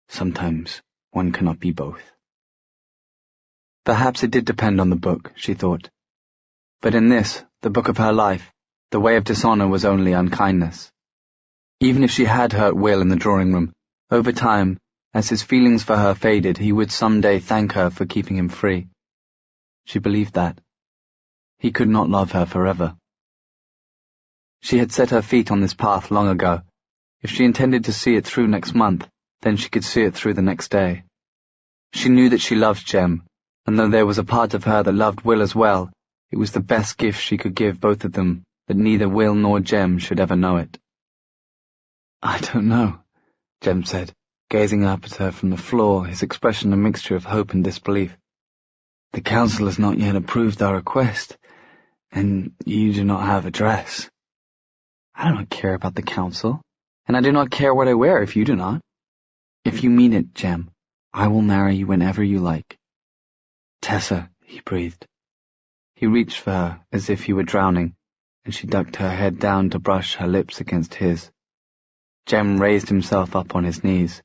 Sometimes one cannot be both. Perhaps it did depend on the book, she thought. But in this, the book of her life, the way of dishonour was only unkindness. Even if she had hurt Will in the drawing room, over time, as his feelings for her faded, he would someday thank her for keeping him free. She believed that. He could not love her forever. She had set her feet on this path long ago. If she intended to see it through next month, then she could see it through the next day. She knew that she loved Jem, and though there was a part of her that loved Will as well, it was the best gift she could give both of them, that neither Will nor Jem should ever know it. I don't know, Jem said, gazing up at her from the floor, his expression a mixture of hope and disbelief. The council has not yet approved our request, and you do not have a dress. I do not care about the council, and I do not care what I wear if you do not. If you mean it, Jem, I will marry you whenever you like. Tessa, he breathed. He reached for her as if he were drowning, and she ducked her head down to brush her lips against his. Jem raised himself up on his knees.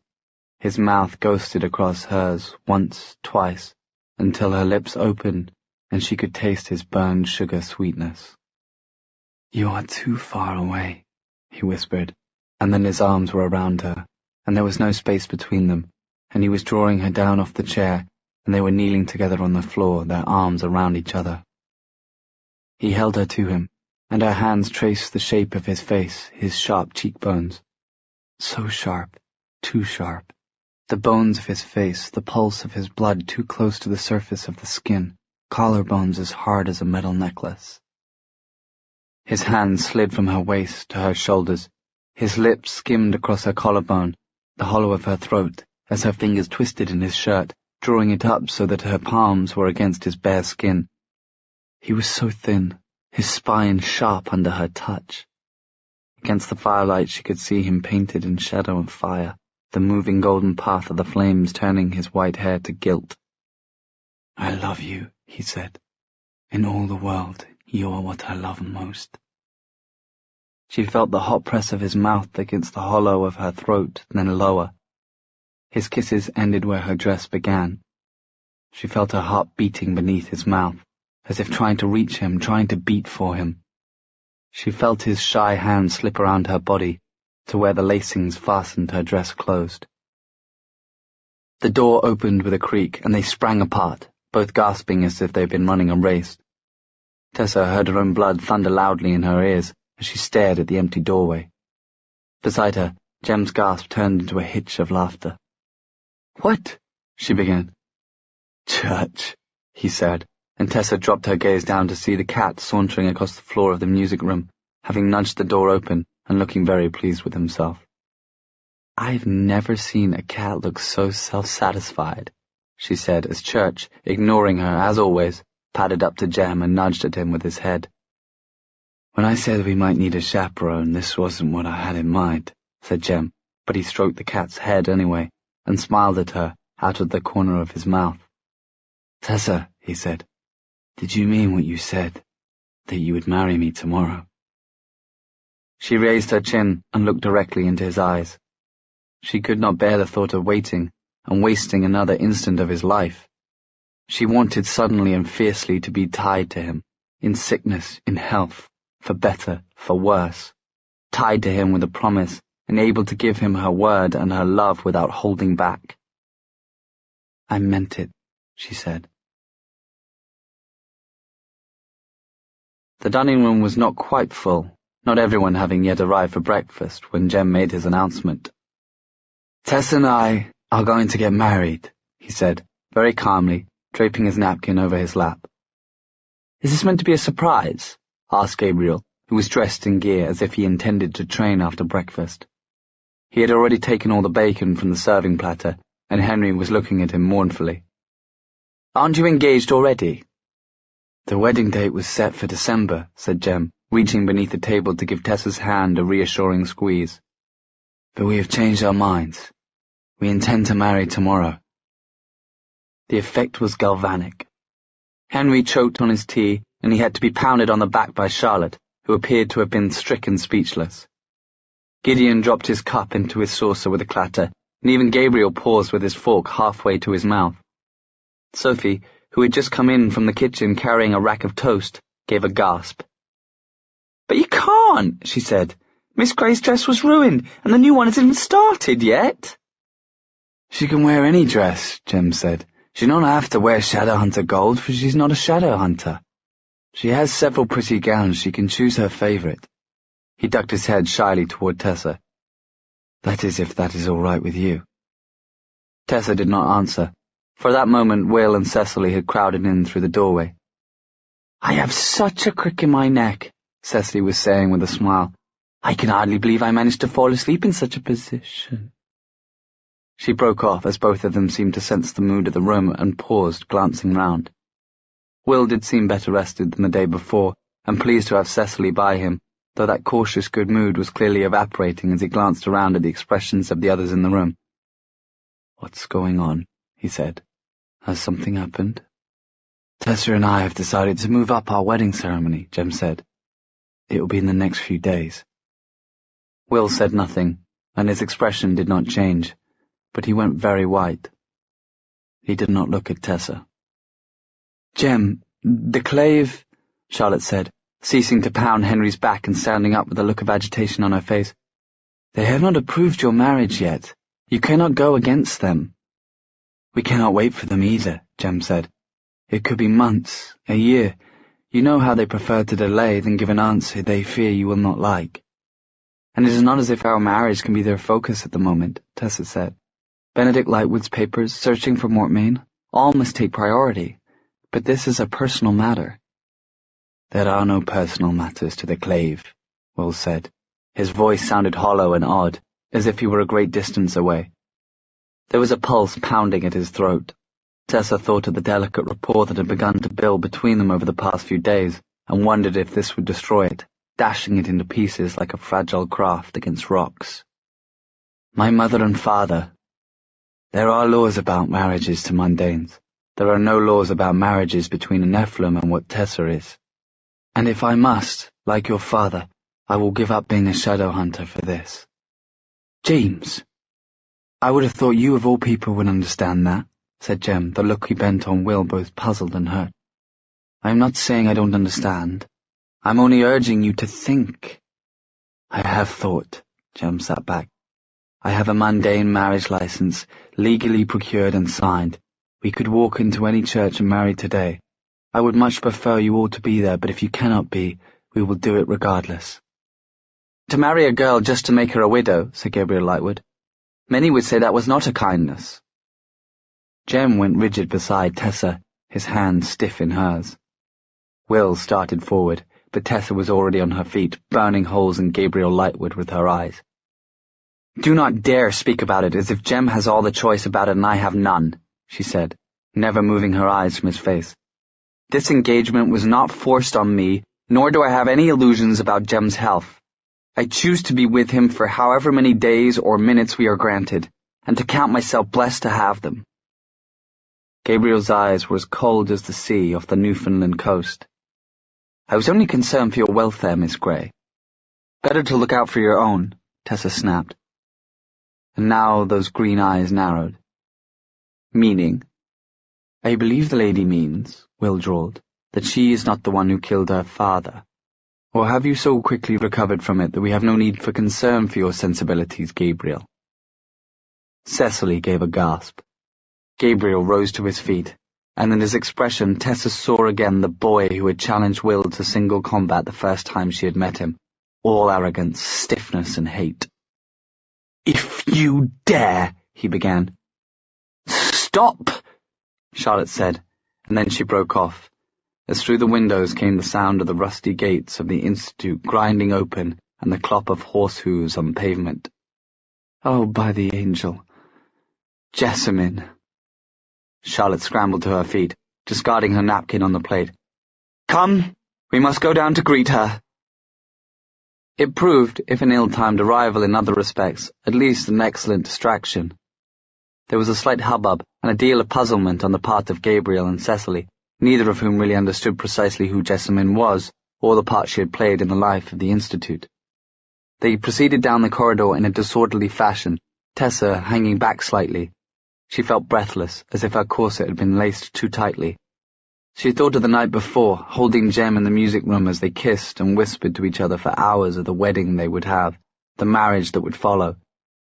His mouth ghosted across hers once, twice, until her lips opened and she could taste his burned sugar sweetness. You are too far away, he whispered, and then his arms were around her, and there was no space between them, and he was drawing her down off the chair, and they were kneeling together on the floor, their arms around each other. He held her to him, and her hands traced the shape of his face, his sharp cheekbones. So sharp, too sharp. The bones of his face, the pulse of his blood too close to the surface of the skin, collarbones as hard as a metal necklace. His hand slid from her waist to her shoulders. His lips skimmed across her collarbone, the hollow of her throat, as her fingers twisted in his shirt, drawing it up so that her palms were against his bare skin. He was so thin, his spine sharp under her touch. Against the firelight she could see him painted in shadow and fire, the moving golden path of the flames turning his white hair to gilt. I love you, he said. In all the world, you are what I love most. She felt the hot press of his mouth against the hollow of her throat, then lower. His kisses ended where her dress began. She felt her heart beating beneath his mouth, as if trying to reach him, trying to beat for him. She felt his shy hand slip around her body, to where the lacings fastened her dress closed. The door opened with a creak, and they sprang apart, both gasping as if they'd been running a race. Tessa heard her own blood thunder loudly in her ears as she stared at the empty doorway. Beside her, Jem's gasp turned into a hitch of laughter. What? She began. Church, he said, and Tessa dropped her gaze down to see the cat sauntering across the floor of the music room, having nudged the door open and looking very pleased with himself. I've never seen a cat look so self-satisfied, she said as Church, ignoring her as always, padded up to Jem and nudged at him with his head. When I said we might need a chaperone, this wasn't what I had in mind, said Jem, but he stroked the cat's head anyway, and smiled at her out of the corner of his mouth. Tessa, he said, did you mean what you said, that you would marry me tomorrow? She raised her chin and looked directly into his eyes. She could not bear the thought of waiting and wasting another instant of his life. She wanted suddenly and fiercely to be tied to him, in sickness, in health, for better, for worse, tied to him with a promise and able to give him her word and her love without holding back. I meant it, she said. The dining room was not quite full, not everyone having yet arrived for breakfast when Jem made his announcement. Tess and I are going to get married, he said, very calmly, draping his napkin over his lap. Is this meant to be a surprise? Asked Gabriel, who was dressed in gear as if he intended to train after breakfast. He had already taken all the bacon from the serving platter, and Henry was looking at him mournfully. Aren't you engaged already? The wedding date was set for December, said Jem, reaching beneath the table to give Tessa's hand a reassuring squeeze. But we have changed our minds. We intend to marry tomorrow. The effect was galvanic. Henry choked on his tea, and he had to be pounded on the back by Charlotte, who appeared to have been stricken speechless. Gideon dropped his cup into his saucer with a clatter, and even Gabriel paused with his fork halfway to his mouth. Sophie, who had just come in from the kitchen carrying a rack of toast, gave a gasp. "But you can't," she said. "Miss Gray's dress was ruined, and the new one hasn't even started yet." "She can wear any dress," Jem said. "She don't have to wear Shadowhunter gold, for she's not a Shadowhunter. She has several pretty gowns, she can choose her favourite." He ducked his head shyly toward Tessa. "That is, if that is all right with you." Tessa did not answer. For that moment Will and Cecily had crowded in through the doorway. "I have such a crick in my neck," Cecily was saying with a smile. "I can hardly believe I managed to fall asleep in such a position." She broke off as both of them seemed to sense the mood of the room and paused, glancing round. Will did seem better rested than the day before, and pleased to have Cecily by him, though that cautious good mood was clearly evaporating as he glanced around at the expressions of the others in the room. "What's going on?" he said. "Has something happened?" "Tessa and I have decided to move up our wedding ceremony," Jem said. "It will be in the next few days." Will said nothing, and his expression did not change, but he went very white. He did not look at Tessa. "Jem, the Clave," Charlotte said, ceasing to pound Henry's back and standing up with a look of agitation on her face. "They have not approved your marriage yet. You cannot go against them." "We cannot wait for them either," Jem said. "It could be months, a year. You know how they prefer to delay than give an answer they fear you will not like." "And it is not as if our marriage can be their focus at the moment," Tessa said. "Benedict Lightwood's papers, searching for Mortmain, all must take priority. But this is a personal matter." "There are no personal matters to the Clave," Will said. His voice sounded hollow and odd, as if he were a great distance away. There was a pulse pounding at his throat. Tessa thought of the delicate rapport that had begun to build between them over the past few days, and wondered if this would destroy it, dashing it into pieces like a fragile craft against rocks. "My mother and father. There are laws about marriages to mundanes. There are no laws about marriages between a Nephilim and what Tessa is. And if I must, like your father, I will give up being a Shadowhunter for this." "James! I would have thought you of all people would understand that," said Jem, the look he bent on Will both puzzled and hurt. "I am not saying I don't understand. I'm only urging you to think." "I have thought," Jem sat back. "I have a mundane marriage license, legally procured and signed. We could walk into any church and marry today. I would much prefer you all to be there, but if you cannot be, we will do it regardless." "To marry a girl just to make her a widow," said Gabriel Lightwood. "Many would say that was not a kindness." Jem went rigid beside Tessa, his hand stiff in hers. Will started forward, but Tessa was already on her feet, burning holes in Gabriel Lightwood with her eyes. "Do not dare speak about it as if Jem has all the choice about it and I have none," she said, never moving her eyes from his face. "This engagement was not forced on me, nor do I have any illusions about Jem's health. I choose to be with him for however many days or minutes we are granted, and to count myself blessed to have them." Gabriel's eyes were as cold as the sea off the Newfoundland coast. "I was only concerned for your welfare, Miss Gray." "Better to look out for your own," Tessa snapped. And now those green eyes narrowed. "Meaning?" "I believe the lady means," Will drawled, "that she is not the one who killed her father. Or have you so quickly recovered from it that we have no need for concern for your sensibilities, Gabriel?" Cecily gave a gasp. Gabriel rose to his feet, and in his expression Tessa saw again the boy who had challenged Will to single combat the first time she had met him, all arrogance, stiffness, and hate. "If you dare," he began. "Stop!" Charlotte said, and then she broke off, as through the windows came the sound of the rusty gates of the Institute grinding open and the clop of horse hooves on pavement. "Oh, by the angel! Jessamine!" Charlotte scrambled to her feet, discarding her napkin on the plate. "Come, we must go down to greet her." It proved, if an ill-timed arrival in other respects, at least an excellent distraction. There was a slight hubbub and a deal of puzzlement on the part of Gabriel and Cecily, neither of whom really understood precisely who Jessamine was, or the part she had played in the life of the Institute. They proceeded down the corridor in a disorderly fashion, Tessa hanging back slightly. She felt breathless, as if her corset had been laced too tightly. She thought of the night before, holding Jem in the music room as they kissed and whispered to each other for hours of the wedding they would have, the marriage that would follow,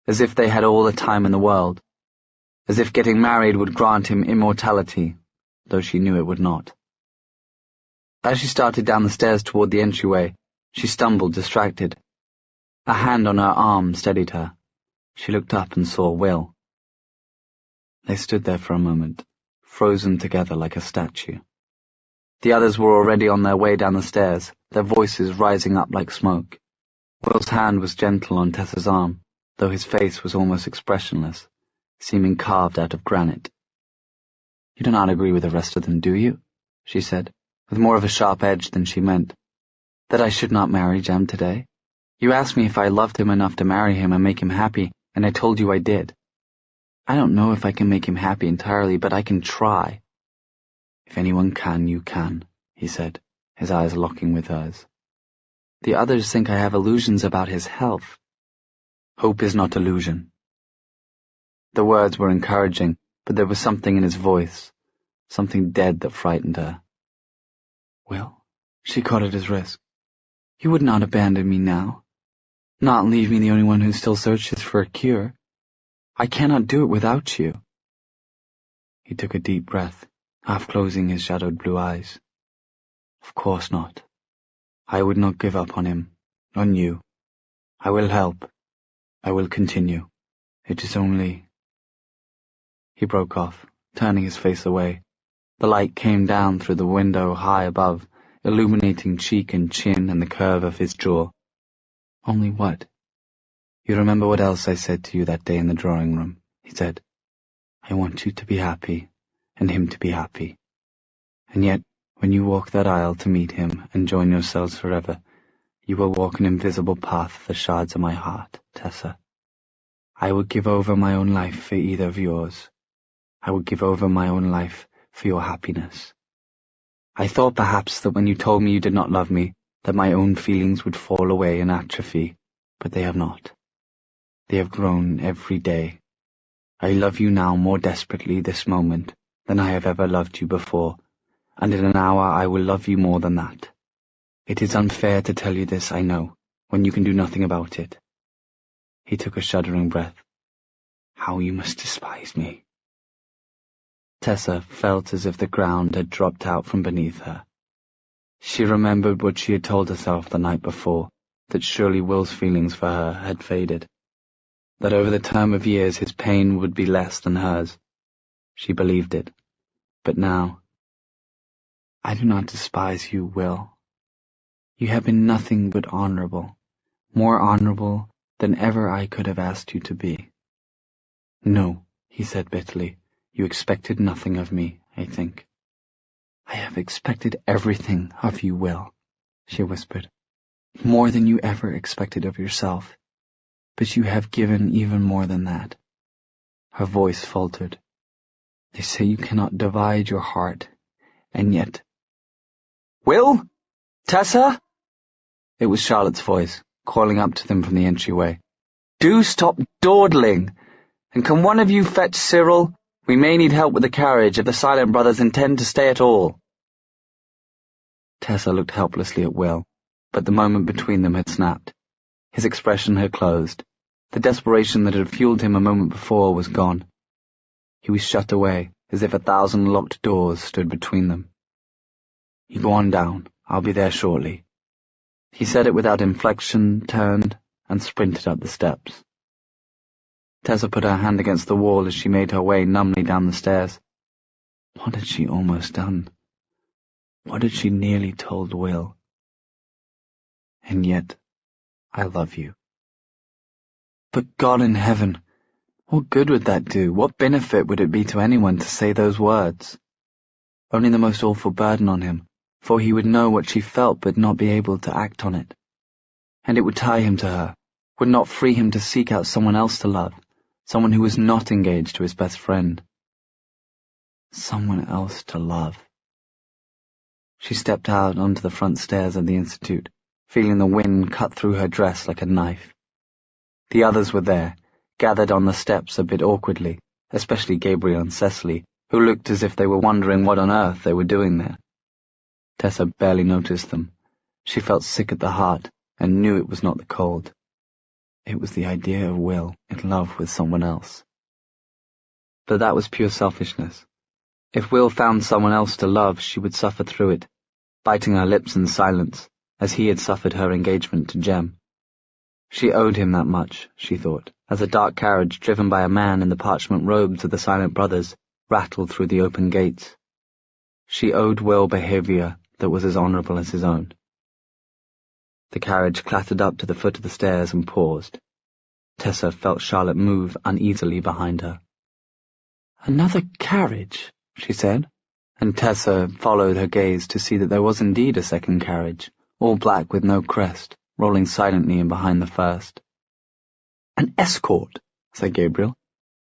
as if they had all the time in the world, as if getting married would grant him immortality, though she knew it would not. As she started down the stairs toward the entryway, she stumbled, distracted. A hand on her arm steadied her. She looked up and saw Will. They stood there for a moment, frozen together like a statue. The others were already on their way down the stairs, their voices rising up like smoke. Will's hand was gentle on Tessa's arm, though his face was almost expressionless, seeming carved out of granite. "You do not agree with the rest of them, do you?" she said, with more of a sharp edge than she meant. "That I should not marry Jem today? You asked me if I loved him enough to marry him and make him happy, and I told you I did. I don't know if I can make him happy entirely, but I can try." "If anyone can, you can," he said, his eyes locking with hers. "The others think I have illusions about his health." "Hope is not illusion." The words were encouraging, but there was something in his voice, something dead that frightened her. "Will," she caught at his wrist, "you would not abandon me now, not leave me the only one who still searches for a cure. I cannot do it without you." He took a deep breath, half closing his shadowed blue eyes. "Of course not. I would not give up on him, on you. I will help. I will continue. It is only—" He broke off, turning his face away. The light came down through the window high above, illuminating cheek and chin and the curve of his jaw. "Only what?" "You remember what else I said to you that day in the drawing room," he said. "I want you to be happy, and him to be happy. And yet, when you walk that aisle to meet him and join yourselves forever, you will walk an invisible path of the shards of my heart, Tessa. I would give over my own life for either of yours. I would give over my own life for your happiness. I thought perhaps that when you told me you did not love me, that my own feelings would fall away and atrophy, but they have not. They have grown every day. I love you now more desperately this moment than I have ever loved you before, and in an hour I will love you more than that. It is unfair to tell you this, I know, when you can do nothing about it." He took a shuddering breath. "How you must despise me." Tessa felt as if the ground had dropped out from beneath her. She remembered what she had told herself the night before, that surely Will's feelings for her had faded, that over the term of years his pain would be less than hers. She believed it. But now— "I do not despise you, Will. You have been nothing but honorable, more honorable than ever I could have asked you to be." "No," he said bitterly, "you expected nothing of me, I think." "I have expected everything of you, Will," she whispered, "more than you ever expected of yourself. But you have given even more than that." Her voice faltered. "They say you cannot divide your heart, and yet—" "Will? Tessa?" It was Charlotte's voice, calling up to them from the entryway. "Do stop dawdling! And can one of you fetch Cyril? We may need help with the carriage if the Silent brothers intend to stay at all." Tessa looked helplessly at Will, but the moment between them had snapped. His expression had closed. The desperation that had fueled him a moment before was gone. He was shut away, as if 1,000 locked doors stood between them. "You go on down. I'll be there shortly." He said it without inflection, turned, and sprinted up the steps. Tessa put her hand against the wall as she made her way numbly down the stairs. What had she almost done? What had she nearly told Will? "And yet, I love you." But God in heaven, what good would that do? What benefit would it be to anyone to say those words? Only the most awful burden on him, for he would know what she felt but not be able to act on it. And it would tie him to her, would not free him to seek out someone else to love, someone who was not engaged to his best friend. Someone else to love. She stepped out onto the front stairs of the Institute, feeling the wind cut through her dress like a knife. The others were there, gathered on the steps a bit awkwardly, especially Gabriel and Cecily, who looked as if they were wondering what on earth they were doing there. Tessa barely noticed them. She felt sick at the heart and knew it was not the cold. It was the idea of Will in love with someone else. But that was pure selfishness. If Will found someone else to love, she would suffer through it, biting her lips in silence, as he had suffered her engagement to Jem. She owed him that much, she thought, as a dark carriage driven by a man in the parchment robes of the Silent Brothers rattled through the open gates. She owed Will behavior that was as honorable as his own. The carriage clattered up to the foot of the stairs and paused. Tessa felt Charlotte move uneasily behind her. "Another carriage," she said, and Tessa followed her gaze to see that there was indeed a second carriage, all black with no crest, rolling silently in behind the first. "An escort," said Gabriel.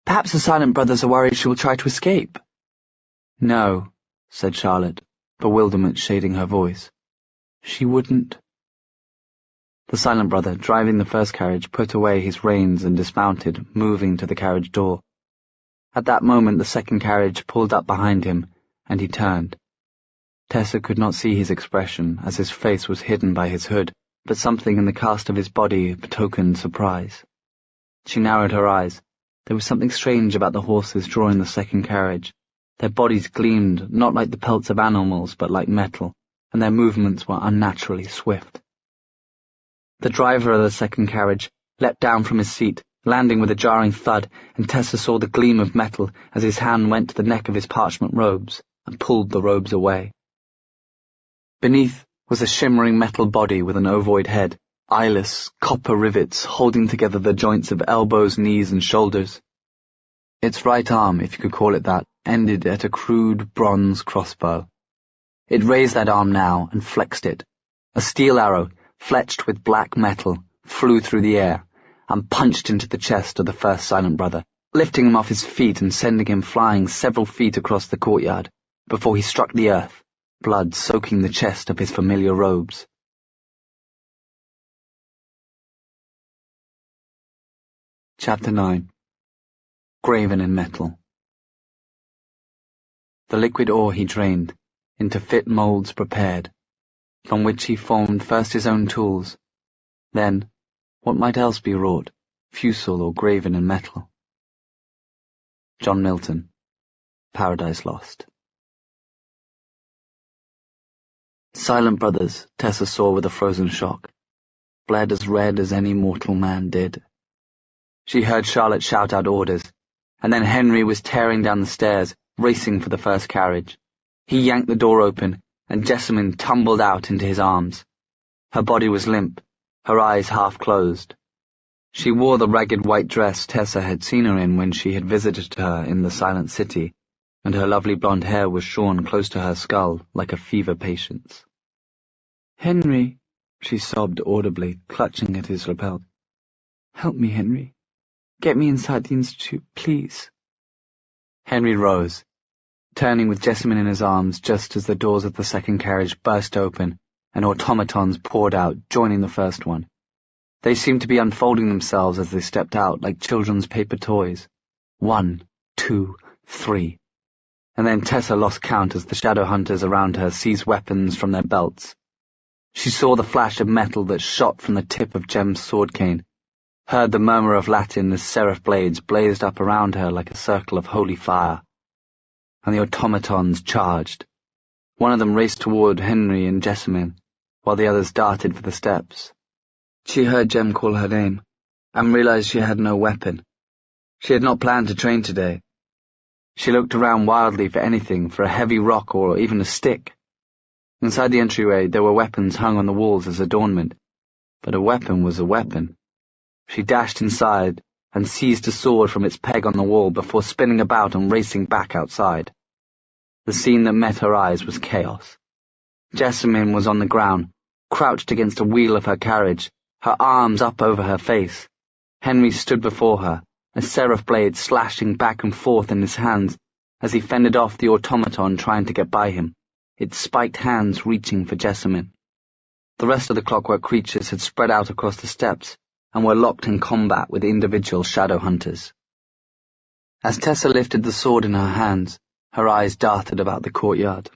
"Perhaps the Silent Brothers are worried she will try to escape." "No," said Charlotte, bewilderment shading her voice. "She wouldn't." The Silent Brother, driving the first carriage, put away his reins and dismounted, moving to the carriage door. At that moment the second carriage pulled up behind him, and he turned. Tessa could not see his expression, as his face was hidden by his hood, but something in the cast of his body betokened surprise. She narrowed her eyes. There was something strange about the horses drawing the second carriage. Their bodies gleamed, not like the pelts of animals, but like metal, and their movements were unnaturally swift. The driver of the second carriage leapt down from his seat, landing with a jarring thud, and Tessa saw the gleam of metal as his hand went to the neck of his parchment robes and pulled the robes away. Beneath was a shimmering metal body with an ovoid head, eyeless, copper rivets holding together the joints of elbows, knees, and shoulders. Its right arm, if you could call it that, ended at a crude bronze crossbow. It raised that arm now and flexed it. A steel arrow, fletched with black metal, flew through the air and punched into the chest of the first Silent Brother, lifting him off his feet and sending him flying several feet across the courtyard before he struck the earth, blood soaking the chest of his familiar robes. Chapter 9. Graven in Metal. The liquid ore he drained, into fit moulds prepared, from which he formed first his own tools, then, what might else be wrought, fusel or graven in metal? John Milton, Paradise Lost. Silent Brothers, Tessa saw with a frozen shock, bled as red as any mortal man did. She heard Charlotte shout out orders, and then Henry was tearing down the stairs, racing for the first carriage. He yanked the door open, and Jessamine tumbled out into his arms. Her body was limp, her eyes half closed. She wore the ragged white dress Tessa had seen her in when she had visited her in the Silent City, and her lovely blonde hair was shorn close to her skull like a fever patient's. "Henry," she sobbed audibly, clutching at his lapel. "Help me, Henry. Get me inside the Institute, please." Henry rose, turning with Jessamine in his arms just as the doors of the second carriage burst open and automatons poured out, joining the first one. They seemed to be unfolding themselves as they stepped out like children's paper toys. 1, 2, 3. And then Tessa lost count as the shadow hunters around her seized weapons from their belts. She saw the flash of metal that shot from the tip of Jem's sword cane, heard the murmur of Latin as seraph blades blazed up around her like a circle of holy fire. And the automatons charged. One of them raced toward Henry and Jessamine, while the others darted for the steps. She heard Jem call her name, and realized she had no weapon. She had not planned to train today. She looked around wildly for anything, for a heavy rock or even a stick. Inside the entryway there were weapons hung on the walls as adornment, but a weapon was a weapon. She dashed inside and seized a sword from its peg on the wall before spinning about and racing back outside. The scene that met her eyes was chaos. Jessamine was on the ground, crouched against a wheel of her carriage, her arms up over her face. Henry stood before her, a seraph blade slashing back and forth in his hands as he fended off the automaton trying to get by him, its spiked hands reaching for Jessamine. The rest of the clockwork creatures had spread out across the steps and were locked in combat with individual shadow hunters. As Tessa lifted the sword in her hands, her eyes darted about the courtyard.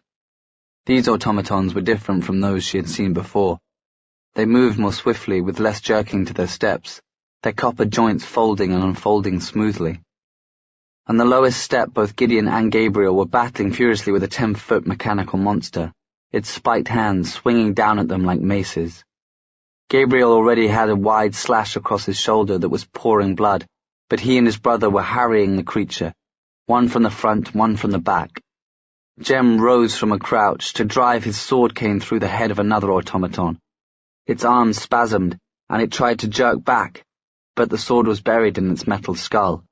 These automatons were different from those she had seen before. They moved more swiftly, with less jerking to their steps, their copper joints folding and unfolding smoothly. On the lowest step, both Gideon and Gabriel were battling furiously with a 10-foot mechanical monster, its spiked hands swinging down at them like maces. Gabriel already had a wide slash across his shoulder that was pouring blood, but he and his brother were harrying the creature, one from the front, one from the back. Jem rose from a crouch to drive his sword cane through the head of another automaton. Its arms spasmed, and it tried to jerk back, but the sword was buried in its metal skull.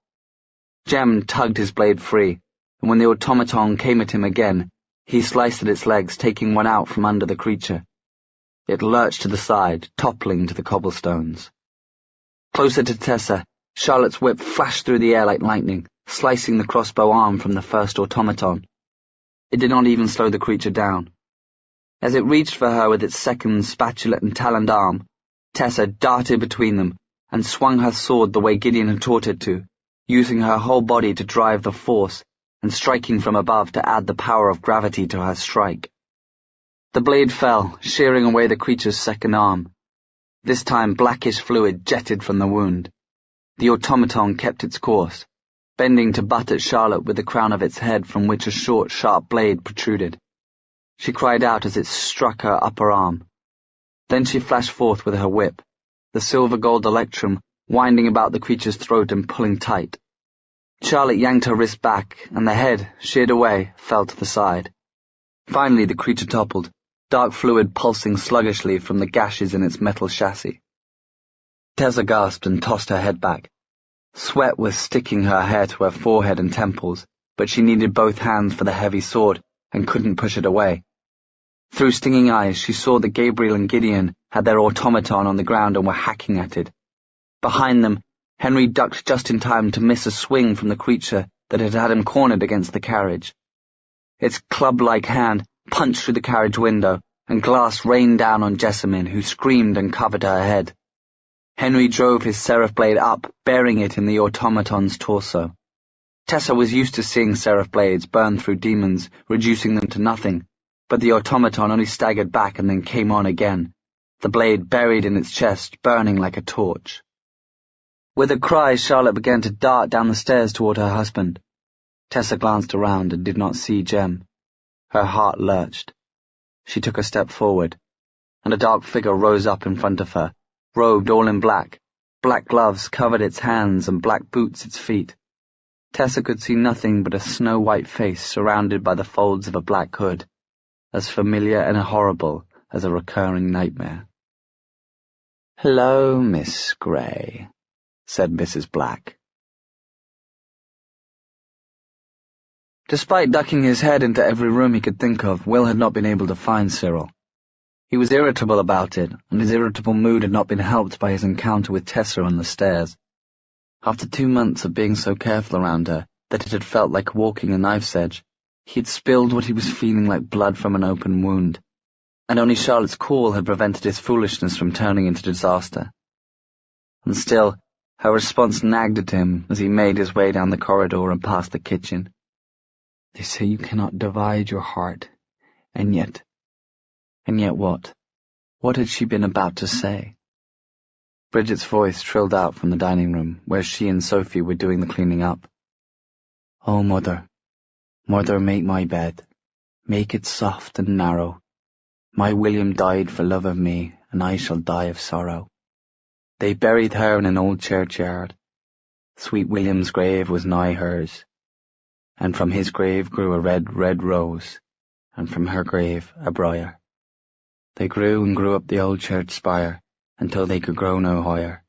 Jem tugged his blade free, and when the automaton came at him again, he sliced at its legs, taking one out from under the creature. It lurched to the side, toppling to the cobblestones. Closer to Tessa, Charlotte's whip flashed through the air like lightning, slicing the crossbow arm from the first automaton. It did not even slow the creature down. As it reached for her with its second spatulate and taloned arm, Tessa darted between them and swung her sword the way Gideon had taught her to, using her whole body to drive the force and striking from above to add the power of gravity to her strike. The blade fell, shearing away the creature's second arm. This time blackish fluid jetted from the wound. The automaton kept its course, bending to butt at Charlotte with the crown of its head from which a short, sharp blade protruded. She cried out as it struck her upper arm. Then she flashed forth with her whip, the silver-gold electrum winding about the creature's throat and pulling tight. Charlotte yanked her wrist back, and the head, sheared away, fell to the side. Finally the creature toppled, dark fluid pulsing sluggishly from the gashes in its metal chassis. Tessa gasped and tossed her head back. Sweat was sticking her hair to her forehead and temples, but she needed both hands for the heavy sword and couldn't push it away. Through stinging eyes, she saw that Gabriel and Gideon had their automaton on the ground and were hacking at it. Behind them, Henry ducked just in time to miss a swing from the creature that had had him cornered against the carriage. Its club-like hand punched through the carriage window, and glass rained down on Jessamine, who screamed and covered her head. Henry drove his seraph blade up, burying it in the automaton's torso. Tessa was used to seeing seraph blades burn through demons, reducing them to nothing, but the automaton only staggered back and then came on again, the blade buried in its chest, burning like a torch. With a cry, Charlotte began to dart down the stairs toward her husband. Tessa glanced around and did not see Jem. Her heart lurched. She took a step forward, and a dark figure rose up in front of her, robed all in black. Black gloves covered its hands and black boots its feet. Tessa could see nothing but a snow-white face surrounded by the folds of a black hood, as familiar and horrible as a recurring nightmare. "Hello, Miss Grey," said Mrs. Black. Despite ducking his head into every room he could think of, Will had not been able to find Cyril. He was irritable about it, and his irritable mood had not been helped by his encounter with Tessa on the stairs. After 2 months of being so careful around her that it had felt like walking a knife's edge, he had spilled what he was feeling like blood from an open wound, and only Charlotte's call had prevented his foolishness from turning into disaster. And still, her response nagged at him as he made his way down the corridor and past the kitchen. "They say you cannot divide your heart, and yet what? What had she been about to say?" Bridget's voice trilled out from the dining room, where she and Sophie were doing the cleaning up. "Oh, Mother, Mother, make my bed. Make it soft and narrow. My William died for love of me, and I shall die of sorrow. They buried her in an old churchyard. Sweet William's grave was nigh hers, and from his grave grew a red, red rose, and from her grave a briar. They grew and grew up the old church spire, until they could grow no higher,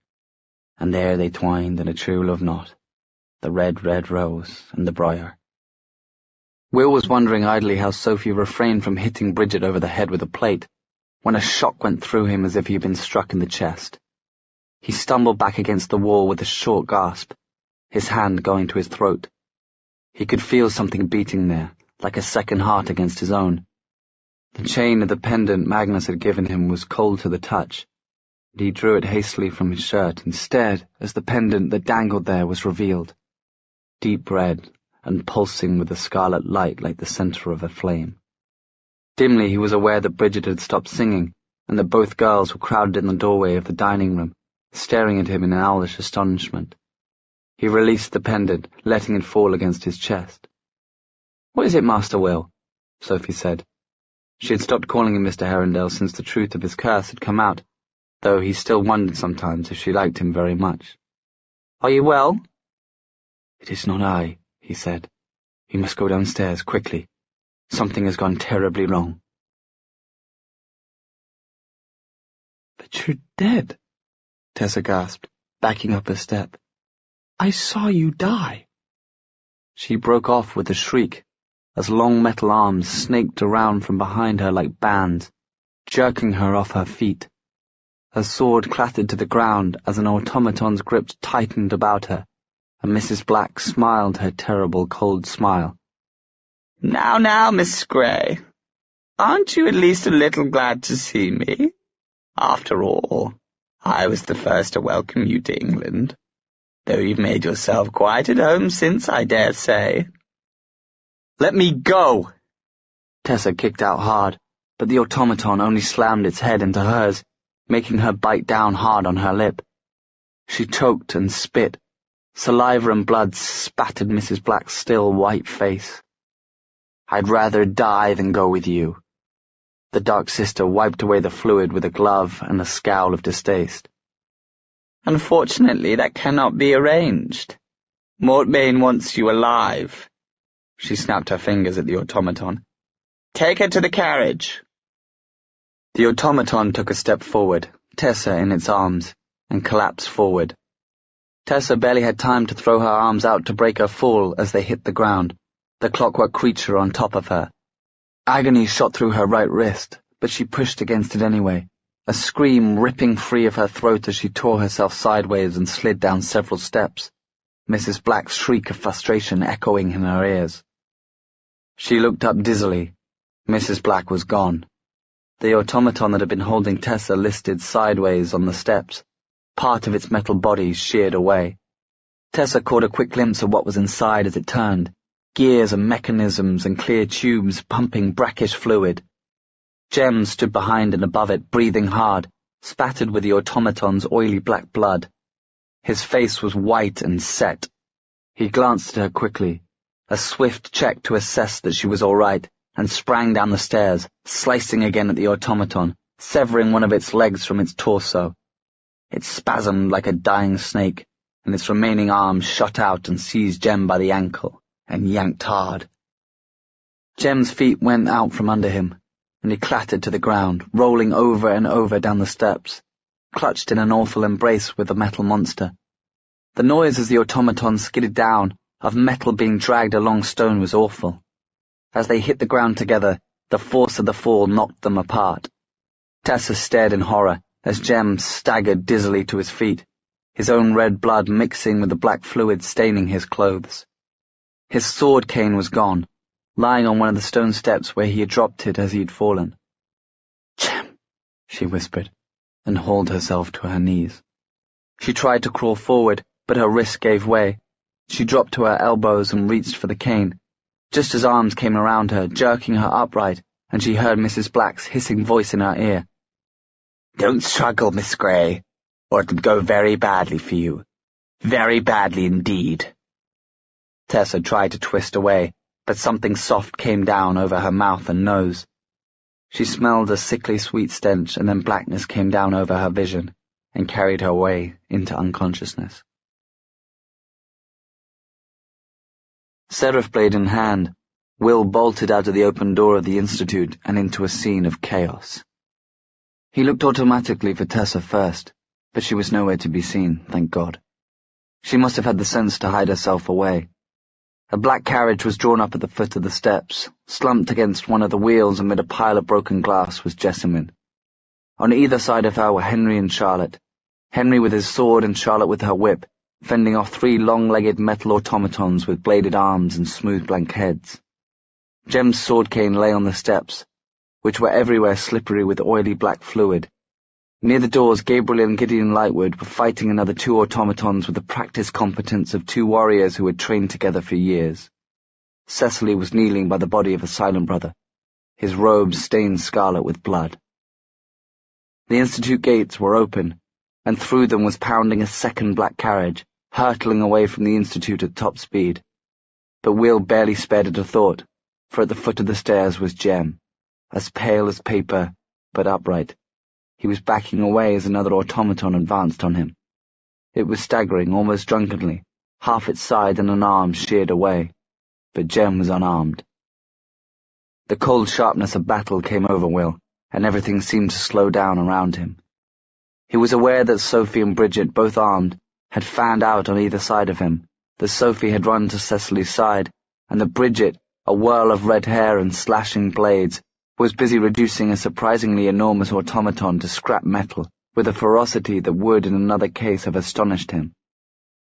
and there they twined in a true love knot, the red, red rose and the briar." Will was wondering idly how Sophie refrained from hitting Bridget over the head with a plate, when a shock went through him as if he had been struck in the chest. He stumbled back against the wall with a short gasp, his hand going to his throat. He could feel something beating there, like a second heart against his own. The chain of the pendant Magnus had given him was cold to the touch, and he drew it hastily from his shirt and stared as the pendant that dangled there was revealed, deep red and pulsing with a scarlet light like the center of a flame. Dimly he was aware that Bridget had stopped singing, and that both girls were crowded in the doorway of the dining room, staring at him in owlish astonishment. He released the pendant, letting it fall against his chest. "What is it, Master Will?" Sophie said. She had stopped calling him Mr. Herondale since the truth of his curse had come out, though he still wondered sometimes if she liked him very much. "Are you well?" "It is not I," he said. "You must go downstairs, quickly. Something has gone terribly wrong." "But you're dead," Tessa gasped, backing up a step. "I saw you die." She broke off with a shriek, as long metal arms snaked around from behind her like bands, jerking her off her feet. Her sword clattered to the ground as an automaton's grip tightened about her, and Mrs. Black smiled her terrible cold smile. Now, Miss Grey, aren't you at least a little glad to see me? After all, I was the first to welcome you to England, though you've made yourself quite at home since, I dare say." "Let me go!" Tessa kicked out hard, but the automaton only slammed its head into hers, making her bite down hard on her lip. She choked and spit. Saliva and blood spattered Mrs. Black's still white face. "I'd rather die than go with you." The dark sister wiped away the fluid with a glove and a scowl of distaste. "Unfortunately, that cannot be arranged. Mortmain wants you alive." She snapped her fingers at the automaton. "Take her to the carriage." The automaton took a step forward, Tessa in its arms, and collapsed forward. Tessa barely had time to throw her arms out to break her fall as they hit the ground, the clockwork creature on top of her. Agony shot through her right wrist, but she pushed against it anyway, a scream ripping free of her throat as she tore herself sideways and slid down several steps, Mrs. Black's shriek of frustration echoing in her ears. She looked up dizzily. Mrs. Black was gone. The automaton that had been holding Tessa listed sideways on the steps, part of its metal body sheared away. Tessa caught a quick glimpse of what was inside as it turned, gears and mechanisms and clear tubes pumping brackish fluid. Jem stood behind and above it, breathing hard, spattered with the automaton's oily black blood. His face was white and set. He glanced at her quickly, a swift check to assess that she was all right, and sprang down the stairs, slicing again at the automaton, severing one of its legs from its torso. It spasmed like a dying snake, and its remaining arm shot out and seized Jem by the ankle, and yanked hard. Jem's feet went out from under him, and he clattered to the ground, rolling over and over down the steps, clutched in an awful embrace with the metal monster. The noise as the automaton skidded down, of metal being dragged along stone, was awful. As they hit the ground together, the force of the fall knocked them apart. Tessa stared in horror as Jem staggered dizzily to his feet, his own red blood mixing with the black fluid staining his clothes. His sword cane was gone, lying on one of the stone steps where he had dropped it as he had fallen. "Jem," she whispered, and hauled herself to her knees. She tried to crawl forward, but her wrist gave way. She dropped to her elbows and reached for the cane, just as arms came around her, jerking her upright, and she heard Mrs. Black's hissing voice in her ear. "Don't struggle, Miss Grey, or it'll go very badly for you. Very badly indeed." Tessa tried to twist away, but something soft came down over her mouth and nose. She smelled a sickly sweet stench, and then blackness came down over her vision and carried her away into unconsciousness. Seraph blade in hand, Will bolted out of the open door of the Institute and into a scene of chaos. He looked automatically for Tessa first, but she was nowhere to be seen, thank God. She must have had the sense to hide herself away. A black carriage was drawn up at the foot of the steps. Slumped against one of the wheels amid a pile of broken glass was Jessamine. On either side of her were Henry and Charlotte, Henry with his sword and Charlotte with her whip, fending off 3 long-legged metal automatons with bladed arms and smooth blank heads. Jem's sword cane lay on the steps, which were everywhere slippery with oily black fluid. Near the doors, Gabriel and Gideon Lightwood were fighting another 2 automatons with the practiced competence of 2 warriors who had trained together for years. Cecily was kneeling by the body of a silent brother, his robes stained scarlet with blood. The Institute gates were open, and through them was pounding a second black carriage, hurtling away from the Institute at top speed. But Will barely spared it a thought, for at the foot of the stairs was Jem, as pale as paper, but upright. He was backing away as another automaton advanced on him. It was staggering, almost drunkenly, half its side and an arm sheared away, but Jem was unarmed. The cold sharpness of battle came over Will, and everything seemed to slow down around him. He was aware that Sophie and Bridget, both armed, had fanned out on either side of him, that Sophie had run to Cecily's side, and that Bridget, a whirl of red hair and slashing blades, was busy reducing a surprisingly enormous automaton to scrap metal with a ferocity that would in another case have astonished him.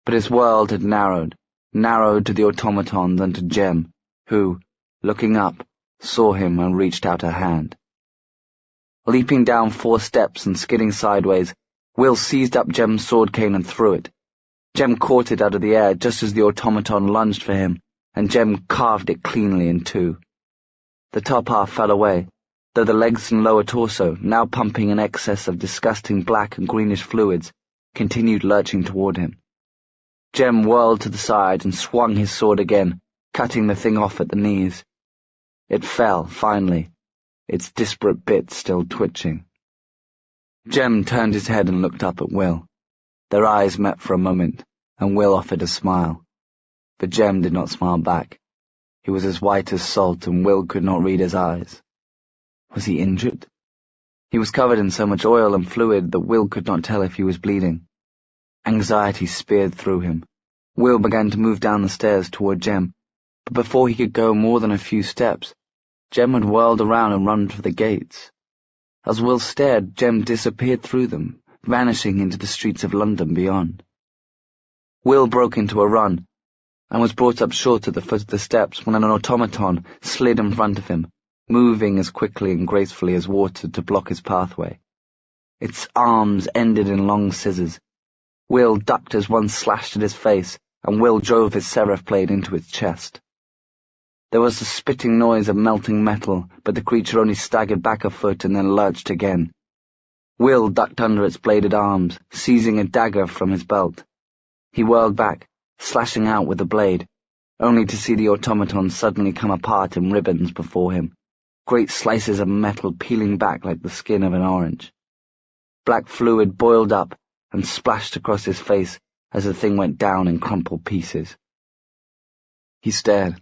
But his world had narrowed to the automatons and to Jem, who, looking up, saw him and reached out a hand. Leaping down 4 steps and skidding sideways, Will seized up Jem's sword cane and threw it. Jem caught it out of the air just as the automaton lunged for him, and Jem carved it cleanly in 2. The top half fell away, though the legs and lower torso, now pumping an excess of disgusting black and greenish fluids, continued lurching toward him. Jem whirled to the side and swung his sword again, cutting the thing off at the knees. It fell, finally, its disparate bits still twitching. Jem turned his head and looked up at Will. Their eyes met for a moment, and Will offered a smile. But Jem did not smile back. He was as white as salt, and Will could not read his eyes. Was he injured? He was covered in so much oil and fluid that Will could not tell if he was bleeding. Anxiety speared through him. Will began to move down the stairs toward Jem, but before he could go more than a few steps, Jem had whirled around and run for the gates. As Will stared, Jem disappeared through them, vanishing into the streets of London beyond. Will broke into a run, and was brought up short at the foot of the steps when an automaton slid in front of him, moving as quickly and gracefully as water to block his pathway. Its arms ended in long scissors. Will ducked as one slashed at his face, and Will drove his seraph blade into its chest. There was the spitting noise of melting metal, but the creature only staggered back a foot and then lurched again. Will ducked under its bladed arms, seizing a dagger from his belt. He whirled back, slashing out with the blade, only to see the automaton suddenly come apart in ribbons before him, great slices of metal peeling back like the skin of an orange. Black fluid boiled up and splashed across his face as the thing went down in crumpled pieces. He stared.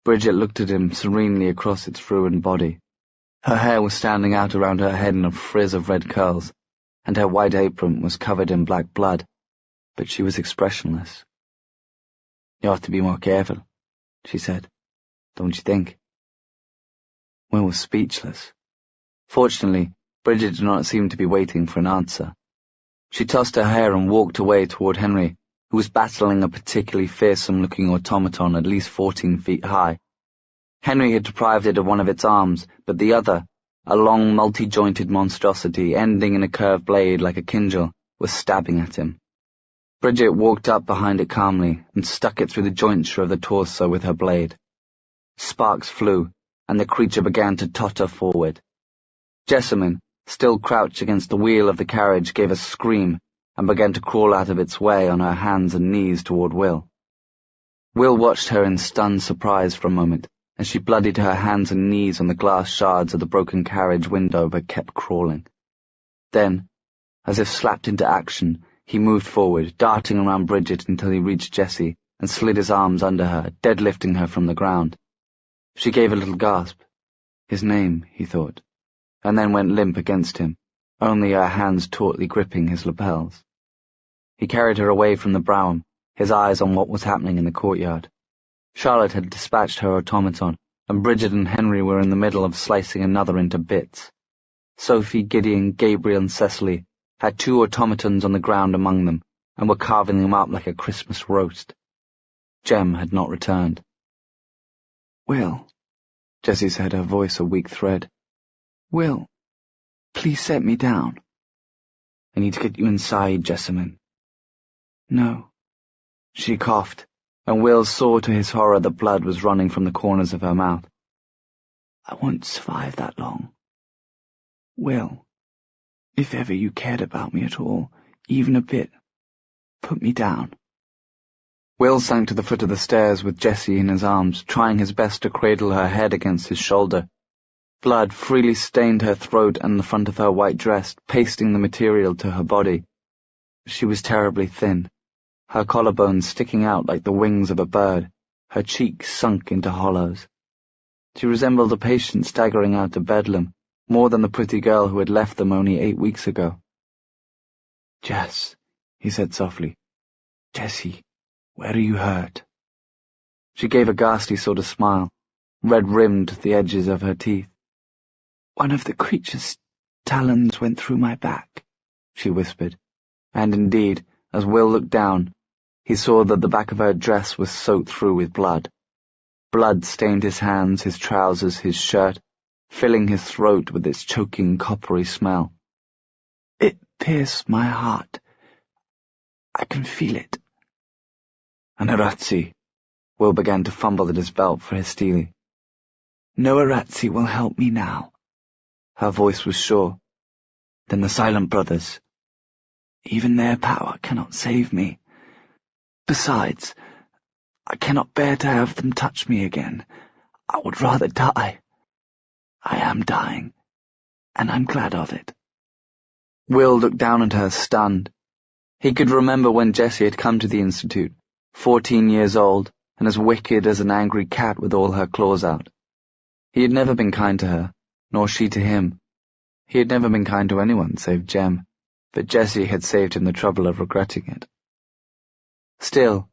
Bridget looked at him serenely across its ruined body. Her hair was standing out around her head in a frizz of red curls, and her white apron was covered in black blood, but she was expressionless. "You ought to be more careful," she said. "Don't you think?" Will was speechless. Fortunately, Bridget did not seem to be waiting for an answer. She tossed her hair and walked away toward Henry, who was battling a particularly fearsome-looking automaton at least 14 feet high. Henry had deprived it of one of its arms, but the other, a long, multi-jointed monstrosity ending in a curved blade like a kinjal, was stabbing at him. Bridget walked up behind it calmly and stuck it through the jointure of the torso with her blade. Sparks flew, and the creature began to totter forward. Jessamine, still crouched against the wheel of the carriage, gave a scream and began to crawl out of its way on her hands and knees toward Will. Will watched her in stunned surprise for a moment, as she bloodied her hands and knees on the glass shards of the broken carriage window but kept crawling. Then, as if slapped into action, he moved forward, darting around Bridget until he reached Jessie and slid his arms under her, deadlifting her from the ground. She gave a little gasp. His name, he thought, and then went limp against him, only her hands tautly gripping his lapels. He carried her away from the brougham, his eyes on what was happening in the courtyard. Charlotte had dispatched her automaton, and Bridget and Henry were in the middle of slicing another into bits. Sophie, Gideon, Gabriel, and Cecily had 2 automatons on the ground among them, and were carving them up like a Christmas roast. Jem had not returned. "Will," Jessie said, her voice a weak thread. Will, please set me down. I need to get you inside, Jessamine. No. She coughed, and Will saw to his horror that blood was running from the corners of her mouth. I won't survive that long. Will, if ever you cared about me at all, even a bit, put me down. Will sank to the foot of the stairs with Jessie in his arms, trying his best to cradle her head against his shoulder. Blood freely stained her throat and the front of her white dress, pasting the material to her body. She was terribly thin, her collarbones sticking out like the wings of a bird, her cheeks sunk into hollows. She resembled a patient staggering out of Bedlam, more than the pretty girl who had left them only 8 weeks ago. Jess, he said softly. Jessie, where are you hurt? She gave a ghastly sort of smile, red-rimmed the edges of her teeth. One of the creature's talons went through my back, she whispered, and indeed, as Will looked down, he saw that the back of her dress was soaked through with blood. Blood stained his hands, his trousers, his shirt, filling his throat with its choking, coppery smell. It pierced my heart. I can feel it. An Arazzi. Will began to fumble at his belt for his steely. No Arazzi will help me now. Her voice was sure. Then the Silent Brothers. Even their power cannot save me. Besides, I cannot bear to have them touch me again. I would rather die. I am dying, and I'm glad of it. Will looked down at her, stunned. He could remember when Jessie had come to the Institute, 14 years old, and as wicked as an angry cat with all her claws out. He had never been kind to her, nor she to him. He had never been kind to anyone save Jem, but Jessie had saved him the trouble of regretting it. Still,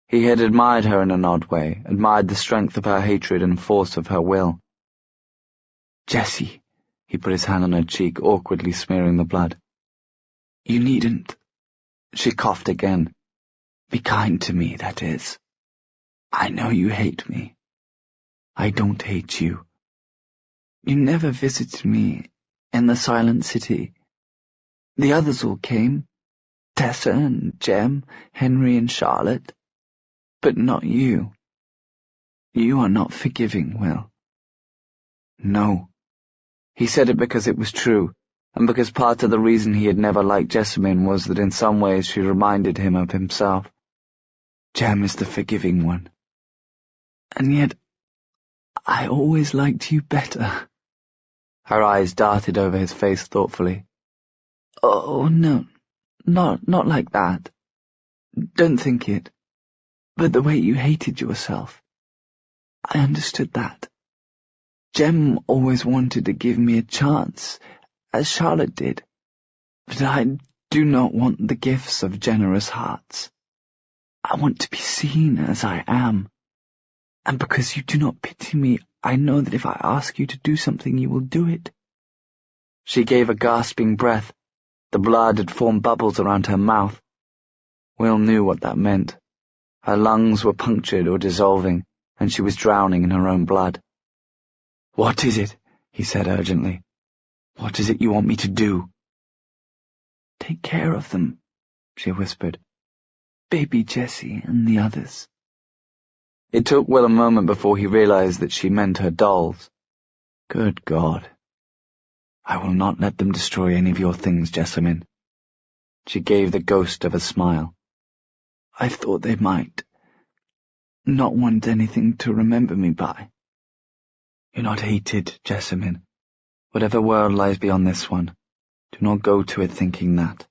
he had admired her in an odd way, admired the strength of her hatred and force of her will. Jessie, he put his hand on her cheek, awkwardly smearing the blood. You needn't. She coughed again. Be kind to me, that is. I know you hate me. I don't hate you. You never visited me in the Silent City. The others all came. Tessa and Jem, Henry and Charlotte. But not you. You are not forgiving, Will. No. He said it because it was true, and because part of the reason he had never liked Jessamine was that in some ways she reminded him of himself. Jem is the forgiving one. And yet, I always liked you better. Her eyes darted over his face thoughtfully. Oh, no, not like that. Don't think it. But the way you hated yourself. I understood that. Jem always wanted to give me a chance, as Charlotte did. But I do not want the gifts of generous hearts. I want to be seen as I am. And because you do not pity me, I know that if I ask you to do something, you will do it. She gave a gasping breath. The blood had formed bubbles around her mouth. Will knew what that meant. Her lungs were punctured or dissolving, and she was drowning in her own blood. What is it? He said urgently. What is it you want me to do? Take care of them, she whispered. Baby Jessie and the others. It took Will a moment before he realized that she meant her dolls. Good God. I will not let them destroy any of your things, Jessamine. She gave the ghost of a smile. I thought they might. Not want anything to remember me by. You're not hated, Jessamine. Whatever world lies beyond this one, do not go to it thinking that.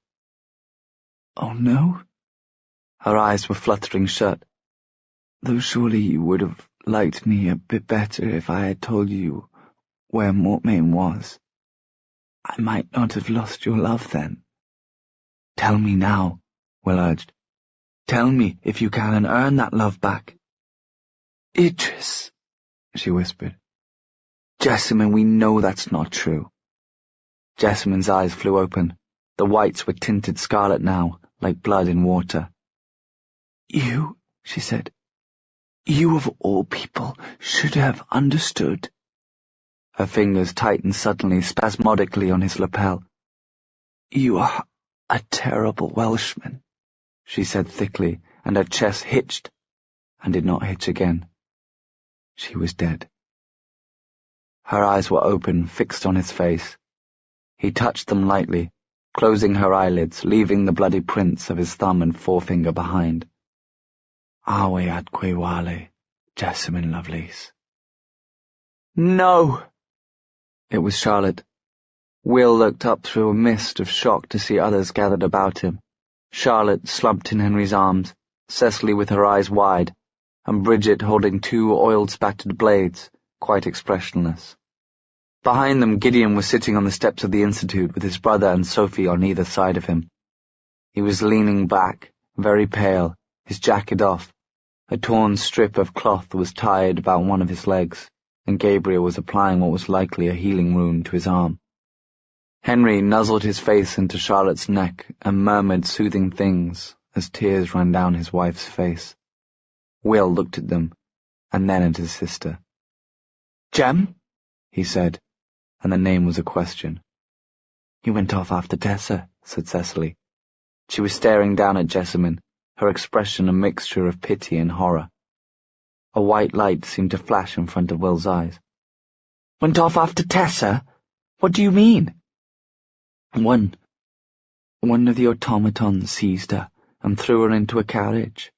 Oh, no? Her eyes were fluttering shut. Though surely you would have liked me a bit better if I had told you where Mortmain was. I might not have lost your love then. Tell me now, Will urged. Tell me if you can and earn that love back. Idris, she whispered. Jessamine, we know that's not true. Jessamine's eyes flew open. The whites were tinted scarlet now, like blood in water. You, she said, you of all people should have understood. Her fingers tightened suddenly, spasmodically on his lapel. "You are a terrible Welshman," she said thickly, and her chest hitched, and did not hitch again. She was dead. Her eyes were open, fixed on his face. He touched them lightly, closing her eyelids, leaving the bloody prints of his thumb and forefinger behind. "Awe atque wale, Jessamine Lovelace." "No!" It was Charlotte. Will looked up through a mist of shock to see others gathered about him. Charlotte slumped in Henry's arms, Cecily with her eyes wide, and Bridget holding two oil-spattered blades, quite expressionless. Behind them, Gideon was sitting on the steps of the Institute with his brother and Sophie on either side of him. He was leaning back, very pale, his jacket off. A torn strip of cloth was tied about one of his legs, and Gabriel was applying what was likely a healing wound to his arm. Henry nuzzled his face into Charlotte's neck and murmured soothing things as tears ran down his wife's face. Will looked at them, and then at his sister. "Jem?" he said, and the name was a question. "He went off after Tessa," said Cecily. She was staring down at Jessamine, her expression a mixture of pity and horror. A white light seemed to flash in front of Will's eyes. "Went off after Tessa? What do you mean?" One of the automatons seized her and threw her into a carriage."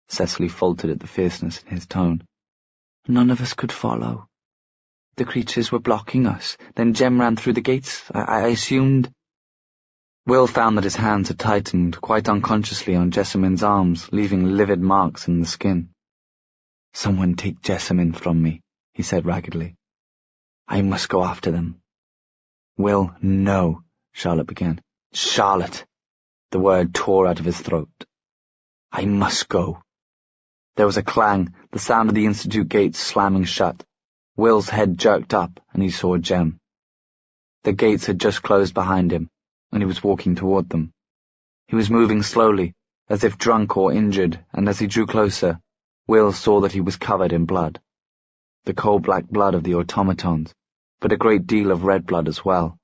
Cecily faltered at the fierceness in his tone. "None of us could follow. The creatures were blocking us. Then Jem ran through the gates. I assumed—" Will found that his hands had tightened, quite unconsciously, on Jessamine's arms, leaving livid marks in the skin. "Someone take Jessamine from me," he said raggedly. "I must go after them." "Will, no," Charlotte began. "Charlotte!" The word tore out of his throat. "I must go." There was a clang, the sound of the Institute gates slamming shut. Will's head jerked up, and he saw Jem. The gates had just closed behind him, and he was walking toward them. He was moving slowly, as if drunk or injured, and as he drew closer, Will saw that he was covered in blood. The coal-black blood of the automatons, but a great deal of red blood as well.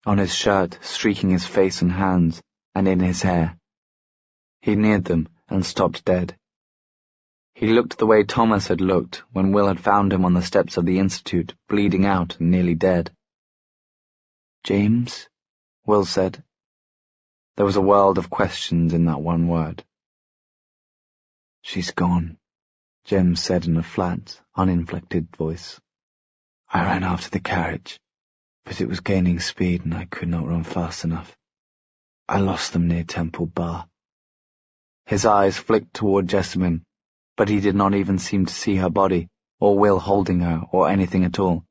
On his shirt, streaking his face and hands, and in his hair. He neared them and stopped dead. He looked the way Thomas had looked when Will had found him on the steps of the Institute, bleeding out and nearly dead. "James?" Will said. There was a world of questions in that one word. "She's gone," James said in a flat, uninflected voice. "I ran after the carriage, but it was gaining speed and I could not run fast enough. I lost them near Temple Bar." His eyes flicked toward Jessamine, but he did not even seem to see her body, or Will holding her, or anything at all.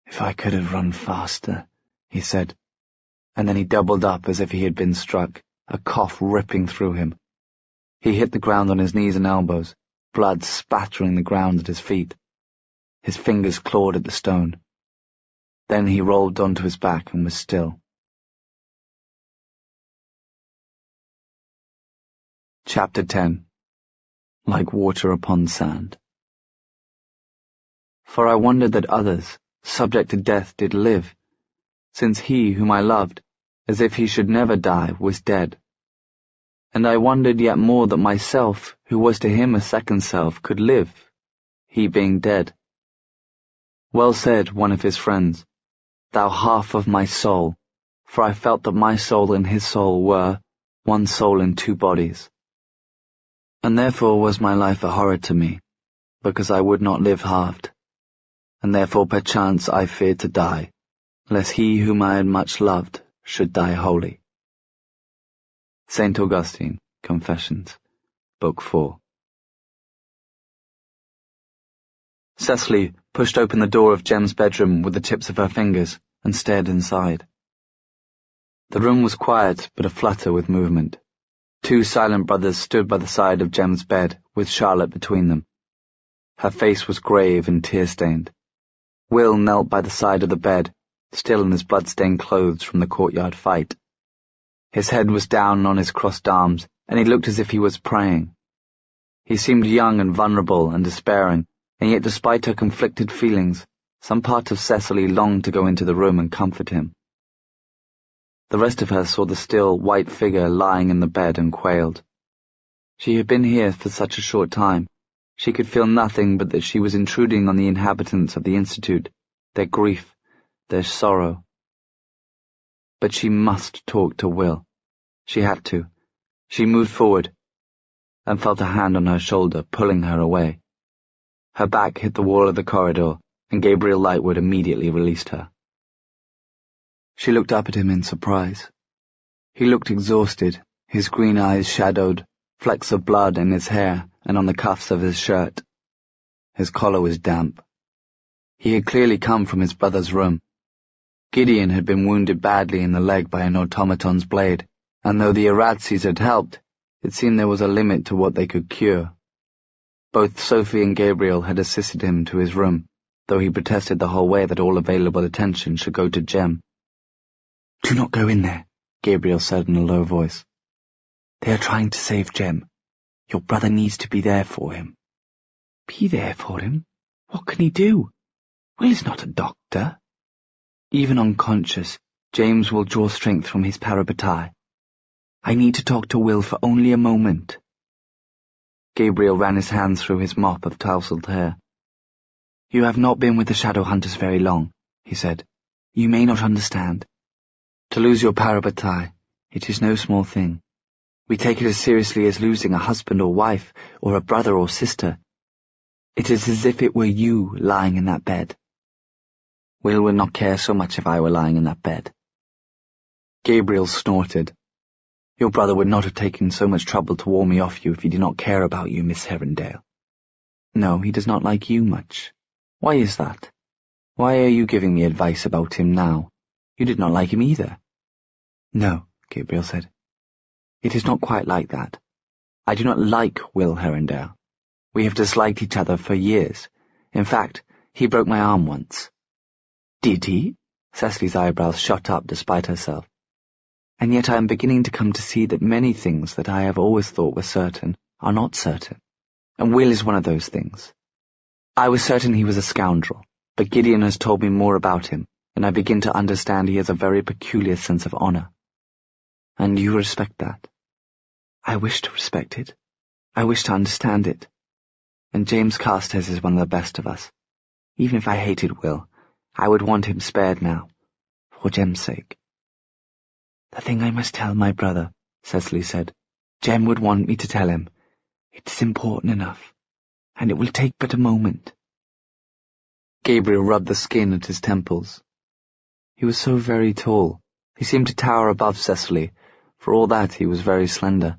"If I could have run faster," he said, and then he doubled up as if he had been struck, a cough ripping through him. He hit the ground on his knees and elbows, blood spattering the ground at his feet. His fingers clawed at the stone. Then he rolled onto his back and was still. Chapter 10. Like water upon sand. For I wondered that others, subject to death, did live, since he whom I loved, as if he should never die, was dead. And I wondered yet more that myself, who was to him a second self, could live, he being dead. Well said one of his friends, "Thou half of my soul," for I felt that my soul and his soul were one soul in two bodies. And therefore was my life a horror to me, because I would not live halved, and therefore perchance I feared to die, lest he whom I had much loved should die wholly. St. Augustine, Confessions, Book 4. Cecily pushed open the door of Jem's bedroom with the tips of her fingers and stared inside. The room was quiet but aflutter with movement. Two silent brothers stood by the side of Jem's bed, with Charlotte between them. Her face was grave and tear-stained. Will knelt by the side of the bed, still in his blood-stained clothes from the courtyard fight. His head was down on his crossed arms, and he looked as if he was praying. He seemed young and vulnerable and despairing, and yet despite her conflicted feelings, Some part of Cecily longed to go into the room and comfort him. The rest of her saw the still, white figure lying in the bed and quailed. She had been here for such a short time. She could feel nothing but that she was intruding on the inhabitants of the Institute, their grief, their sorrow. But she must talk to Will. She had to. She moved forward and felt a hand on her shoulder, pulling her away. Her back hit the wall of the corridor, and Gabriel Lightwood immediately released her. She looked up at him in surprise. He looked exhausted, his green eyes shadowed, flecks of blood in his hair and on the cuffs of his shirt. His collar was damp. He had clearly come from his brother's room. Gideon had been wounded badly in the leg by an automaton's blade, and though the Arazzis had helped, it seemed there was a limit to what they could cure. Both Sophie and Gabriel had assisted him to his room, though he protested the whole way that all available attention should go to Jem. "Do not go in there," Gabriel said in a low voice. "They are trying to save Jem. Your brother needs to be there for him." "Be there for him? What can he do? Will is not a doctor." "Even unconscious, James will draw strength from his parabatai. I need to talk to Will for only a moment." Gabriel ran his hands through his mop of tousled hair. "You have not been with the Shadow Hunters very long," he said. "You may not understand. To lose your parabatai, it is no small thing. We take it as seriously as losing a husband or wife, or a brother or sister. It is as if it were you lying in that bed. Will would not care so much if I were lying in that bed." Gabriel snorted. "Your brother would not have taken so much trouble to warn me off you if he did not care about you, Miss Herondale. No, he does not like you much. Why is that? Why are you giving me advice about him now? You did not like him either." "No," Gabriel said. "It is not quite like that. I do not like Will Herondale. We have disliked each other for years. In fact, he broke my arm once." "Did he?" Cecily's eyebrows shot up despite herself. "And yet I am beginning to come to see that many things that I have always thought were certain are not certain, and Will is one of those things. I was certain he was a scoundrel, but Gideon has told me more about him, and I begin to understand he has a very peculiar sense of honor. And you respect that. I wish to respect it. I wish to understand it. And James Carstairs is one of the best of us. Even if I hated Will, I would want him spared now, for Jem's sake." "The thing I must tell my brother," Cecily said. "Jem would want me to tell him. It is important enough, and it will take but a moment." Gabriel rubbed the skin at his temples. He was so very tall. He seemed to tower above Cecily. For all that, he was very slender.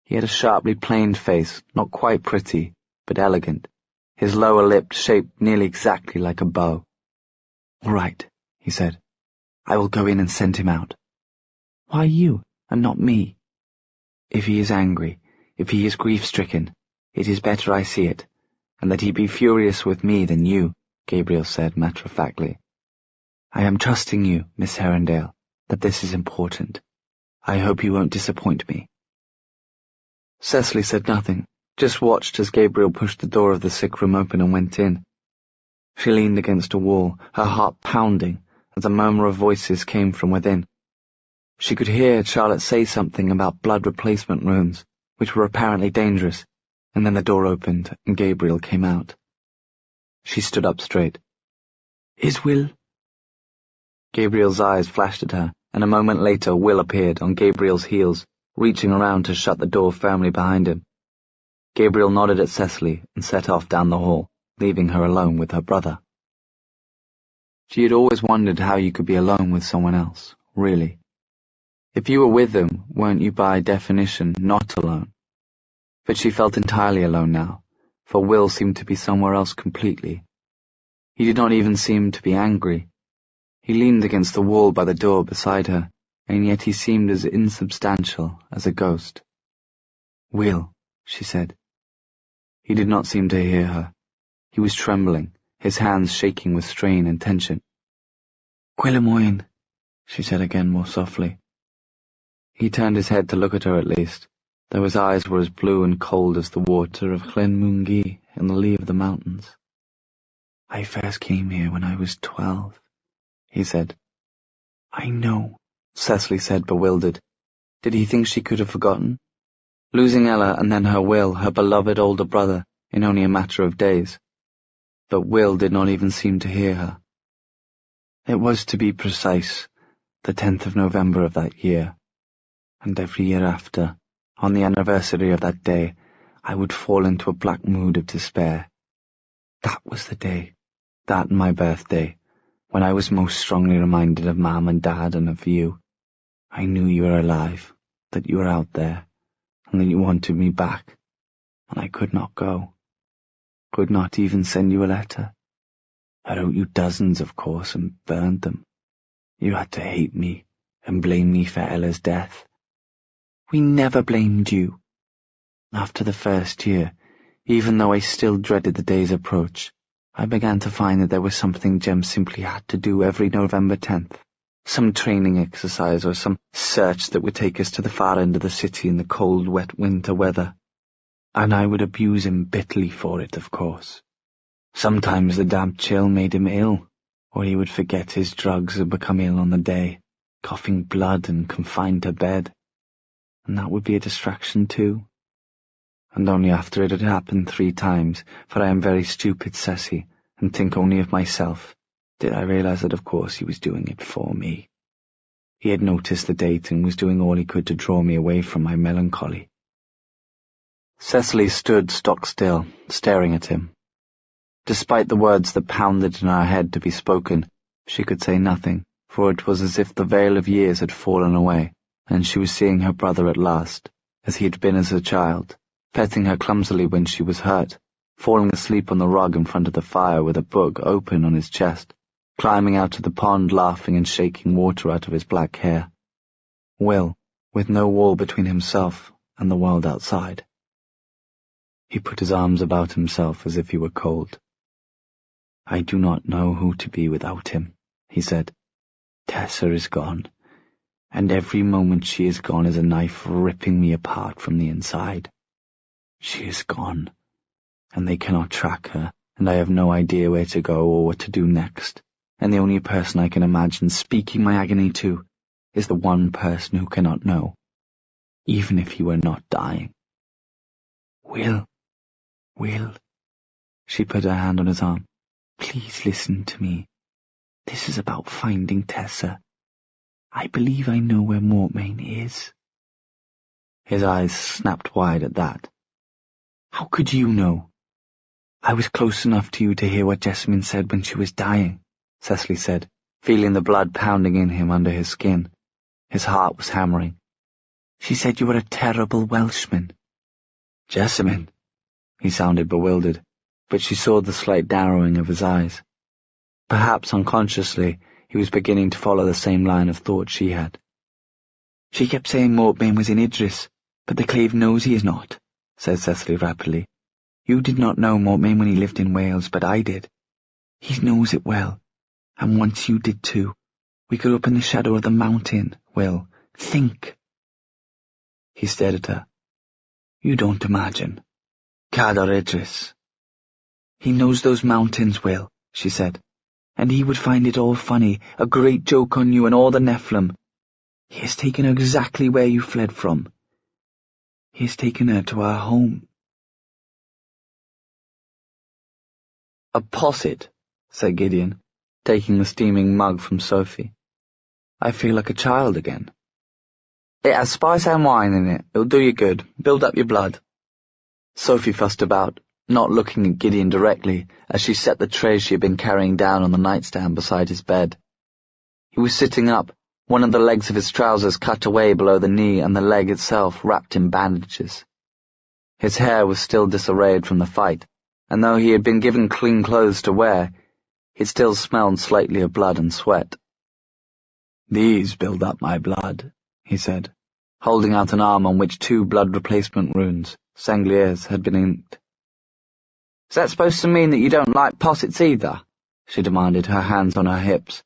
He had a sharply planed face, not quite pretty, but elegant, his lower lip shaped nearly exactly like a bow. "All right," he said. "I will go in and send him out." "Why you, and not me?" "If he is angry, if he is grief-stricken, it is better I see it, and that he be furious with me than you," Gabriel said matter-of-factly. "I am trusting you, Miss Herondale, that this is important. I hope you won't disappoint me." Cecily said nothing, just watched as Gabriel pushed the door of the sick room open and went in. She leaned against a wall, her heart pounding, as a murmur of voices came from within. She could hear Charlotte say something about blood replacement rooms, which were apparently dangerous, and then the door opened and Gabriel came out. She stood up straight. "Is Will—" Gabriel's eyes flashed at her, and a moment later Will appeared on Gabriel's heels, reaching around to shut the door firmly behind him. Gabriel nodded at Cecily and set off down the hall, leaving her alone with her brother. She had always wondered how you could be alone with someone else, really. If you were with them, weren't you by definition not alone? But she felt entirely alone now, for Will seemed to be somewhere else completely. He did not even seem to be angry. He leaned against the wall by the door beside her, and yet he seemed as insubstantial as a ghost. "Will," she said. He did not seem to hear her. He was trembling, his hands shaking with strain and tension. "Gwyllimoen," she said again more softly. He turned his head to look at her at least, though his eyes were as blue and cold as the water of Llyn Mwyngi in the lee of the mountains. I first came here when I was 12, he said. I know, Cecily said, bewildered. Did he think she could have forgotten? Losing Ella and then her Will, her beloved older brother, in only a matter of days. But Will did not even seem to hear her. It was, to be precise, the 10th of November of that year, and every year after, on the anniversary of that day, I would fall into a black mood of despair. That was the day, that and my birthday, when I was most strongly reminded of Mum and Dad and of you. I knew you were alive, that you were out there, and that you wanted me back, and I could not go. Could not even send you a letter. I wrote you dozens, of course, and burned them. You had to hate me and blame me for Ella's death. We never blamed you. After the first year, even though I still dreaded the day's approach, I began to find that there was something Jem simply had to do every November 10th. Some training exercise or some search that would take us to the far end of the city in the cold, wet winter weather. And I would abuse him bitterly for it, of course. Sometimes the damp chill made him ill, or he would forget his drugs and become ill on the day, coughing blood and confined to bed. And that would be a distraction too. And only after it had happened 3 times, for I am very stupid, Ceci, and think only of myself, did I realize that of course he was doing it for me. He had noticed the date and was doing all he could to draw me away from my melancholy. Cecily stood stock still, staring at him. Despite the words that pounded in her head to be spoken, she could say nothing, for it was as if the veil of years had fallen away, and she was seeing her brother at last, as he had been as a child, petting her clumsily when she was hurt, falling asleep on the rug in front of the fire with a book open on his chest, climbing out to the pond laughing and shaking water out of his black hair. Will, with no wall between himself and the world outside. He put his arms about himself as if he were cold. I do not know who to be without him, he said. Tessa is gone, and every moment she is gone is a knife ripping me apart from the inside. She is gone, and they cannot track her, and I have no idea where to go or what to do next, and the only person I can imagine speaking my agony to is the one person who cannot know, even if he were not dying. Will, she put her hand on his arm. Please listen to me. This is about finding Tessa. I believe I know where Mortmain is. His eyes snapped wide at that. How could you know? I was close enough to you to hear what Jessamine said when she was dying, Cecily said, feeling the blood pounding in him under his skin. His heart was hammering. She said you were a terrible Welshman. Jessamine? He sounded bewildered, but she saw the slight narrowing of his eyes. Perhaps unconsciously, he was beginning to follow the same line of thought she had. She kept saying Mortmain was in Idris, but the Clave knows he is not, said Cecily rapidly. You did not know Mortmain when he lived in Wales, but I did. He knows it well, and once you did too. We grew up in the shadow of the mountain, Will. Think. He stared at her. You don't imagine. Cadar Idris. He knows those mountains, Will, she said, and he would find it all funny, a great joke on you and all the Nephilim. He has taken her exactly where you fled from. He has taken her to our home. A posset, said Gideon, taking the steaming mug from Sophie. I feel like a child again. It has spice and wine in it. It'll do you good. Build up your blood. Sophie fussed about, not looking at Gideon directly, as she set the tray she had been carrying down on the nightstand beside his bed. He was sitting up, one of the legs of his trousers cut away below the knee and the leg itself wrapped in bandages. His hair was still disarrayed from the fight, and though he had been given clean clothes to wear, it still smelled slightly of blood and sweat. These build up my blood, he said, holding out an arm on which 2 blood replacement runes, Sangliers, had been inked. Is that supposed to mean that you don't like possets either? She demanded, her hands on her hips.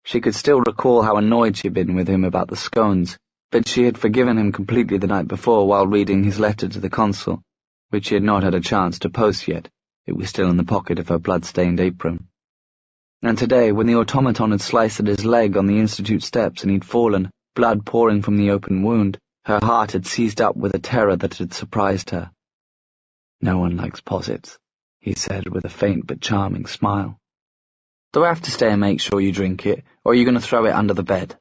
She could still recall how annoyed she had been with him about the scones, but she had forgiven him completely the night before while reading his letter to the consul, which he had not had a chance to post yet, It was still in the pocket of her blood-stained apron. And today, when the automaton had sliced at his leg on the institute steps and he'd fallen, blood pouring from the open wound, her heart had seized up with a terror that had surprised her. "No one likes posits," he said with a faint but charming smile. "Do I have to stay and make sure you drink it, or are you going to throw it under the bed?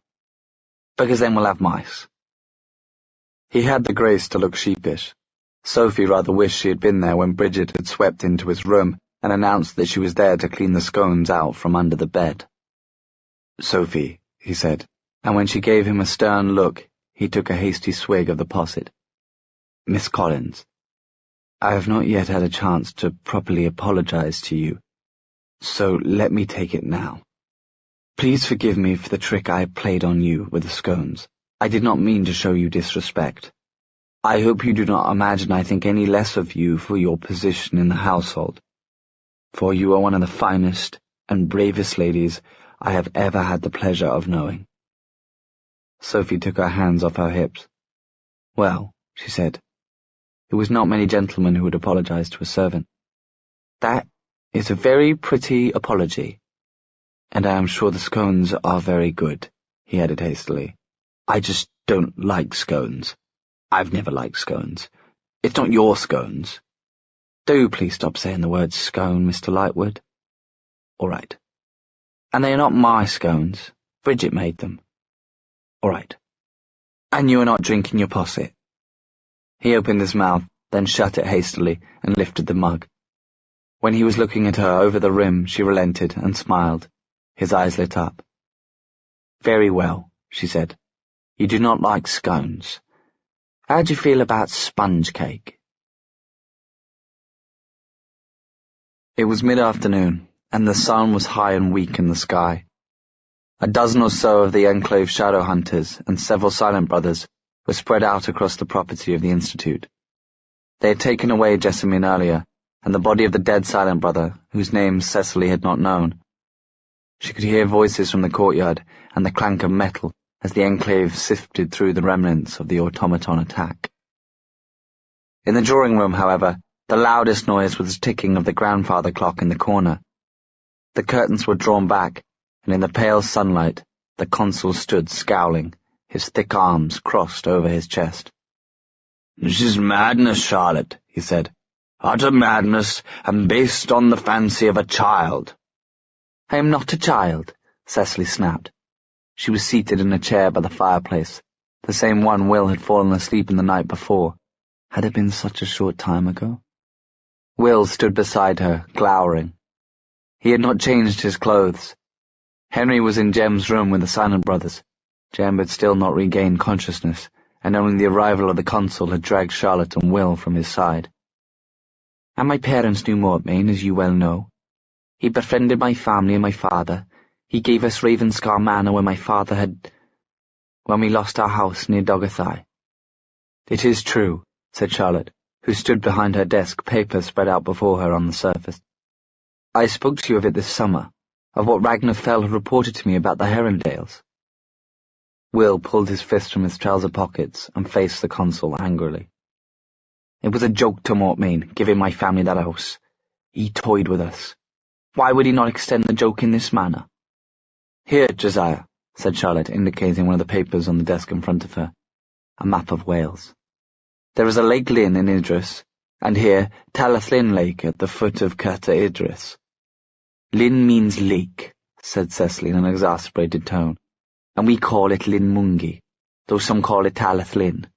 Because then we'll have mice." He had the grace to look sheepish. Sophie rather wished she had been there when Bridget had swept into his room and announced that she was there to clean the scones out from under the bed. "Sophie," he said, and when she gave him a stern look, he took a hasty swig of the posset. "Miss Collins, I have not yet had a chance to properly apologize to you, so let me take it now. Please forgive me for the trick I played on you with the scones. I did not mean to show you disrespect. I hope you do not imagine I think any less of you for your position in the household, for you are one of the finest and bravest ladies I have ever had the pleasure of knowing." Sophie took her hands off her hips. "Well," she said, "it was not many gentlemen who would apologize to a servant." "That is a very pretty apology. And I am sure the scones are very good," he added hastily. "I just don't like scones. I've never liked scones. It's not your scones. Do please stop saying the word scone, Mr. Lightwood." "All right. And they are not my scones. Bridget made them." "All right. And you are not drinking your posset." He opened his mouth, then shut it hastily and lifted the mug. When he was looking at her over the rim, she relented and smiled. His eyes lit up. "Very well," she said. "You do not like scones. How do you feel about sponge cake?" It was mid-afternoon, and the sun was high and weak in the sky. A dozen or so of the Enclave shadow hunters and several silent brothers were spread out across the property of the Institute. They had taken away Jessamine earlier, and the body of the dead silent brother, whose name Cecily had not known. She could hear voices from the courtyard and the clank of metal as the Enclave sifted through the remnants of the automaton attack. In the drawing room, however, the loudest noise was the ticking of the grandfather clock in the corner. The curtains were drawn back, and in the pale sunlight the consul stood scowling, his thick arms crossed over his chest. "This is madness, Charlotte," he said. "Utter madness, and based on the fancy of a child." "I am not a child," Cecily snapped. She was seated in a chair by the fireplace, the same one Will had fallen asleep in the night before. Had it been such a short time ago? Will stood beside her, glowering. He had not changed his clothes. Henry was in Jem's room with the silent brothers. Jem had still not regained consciousness, and only the arrival of the consul had dragged Charlotte and Will from his side. "And my parents knew Mortmain, as you well know. He befriended my family and my father. He gave us Ravenscar Manor when we lost our house near Dogathai." "It is true," said Charlotte, who stood behind her desk, papers spread out before her on the surface. "I spoke to you of it this summer, of what Ragnar Fell had reported to me about the Herondales." Will pulled his fist from his trouser pockets and faced the consul angrily. "It was a joke to Mortmain, giving my family that house. He toyed with us. Why would he not extend the joke in this manner?" "Here, Josiah," said Charlotte, indicating one of the papers on the desk in front of her. "A map of Wales. There is a Lake Lynn in Idris, and here Talathlin Lake at the foot of Cata Idris." "Lynn means lake," said Cecily in an exasperated tone, "and we call it Lynn Mungi, though some call it Talathlin."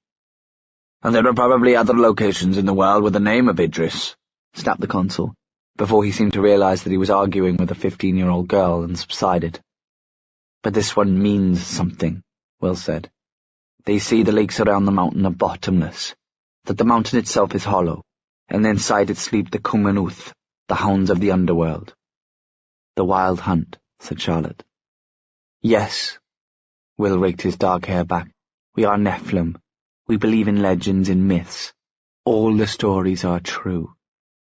"And there are probably other locations in the world with the name of Idris," snapped the consul, before he seemed to realize that he was arguing with a 15-year-old girl and subsided. "But this one means something," Will said. "They say the lakes around the mountain are bottomless, that the mountain itself is hollow, and inside it sleep the Cumanuth, the hounds of the underworld." "The Wild Hunt," said Charlotte. "Yes." Will raked his dark hair back. "We are Nephilim. We believe in legends and myths. All the stories are true.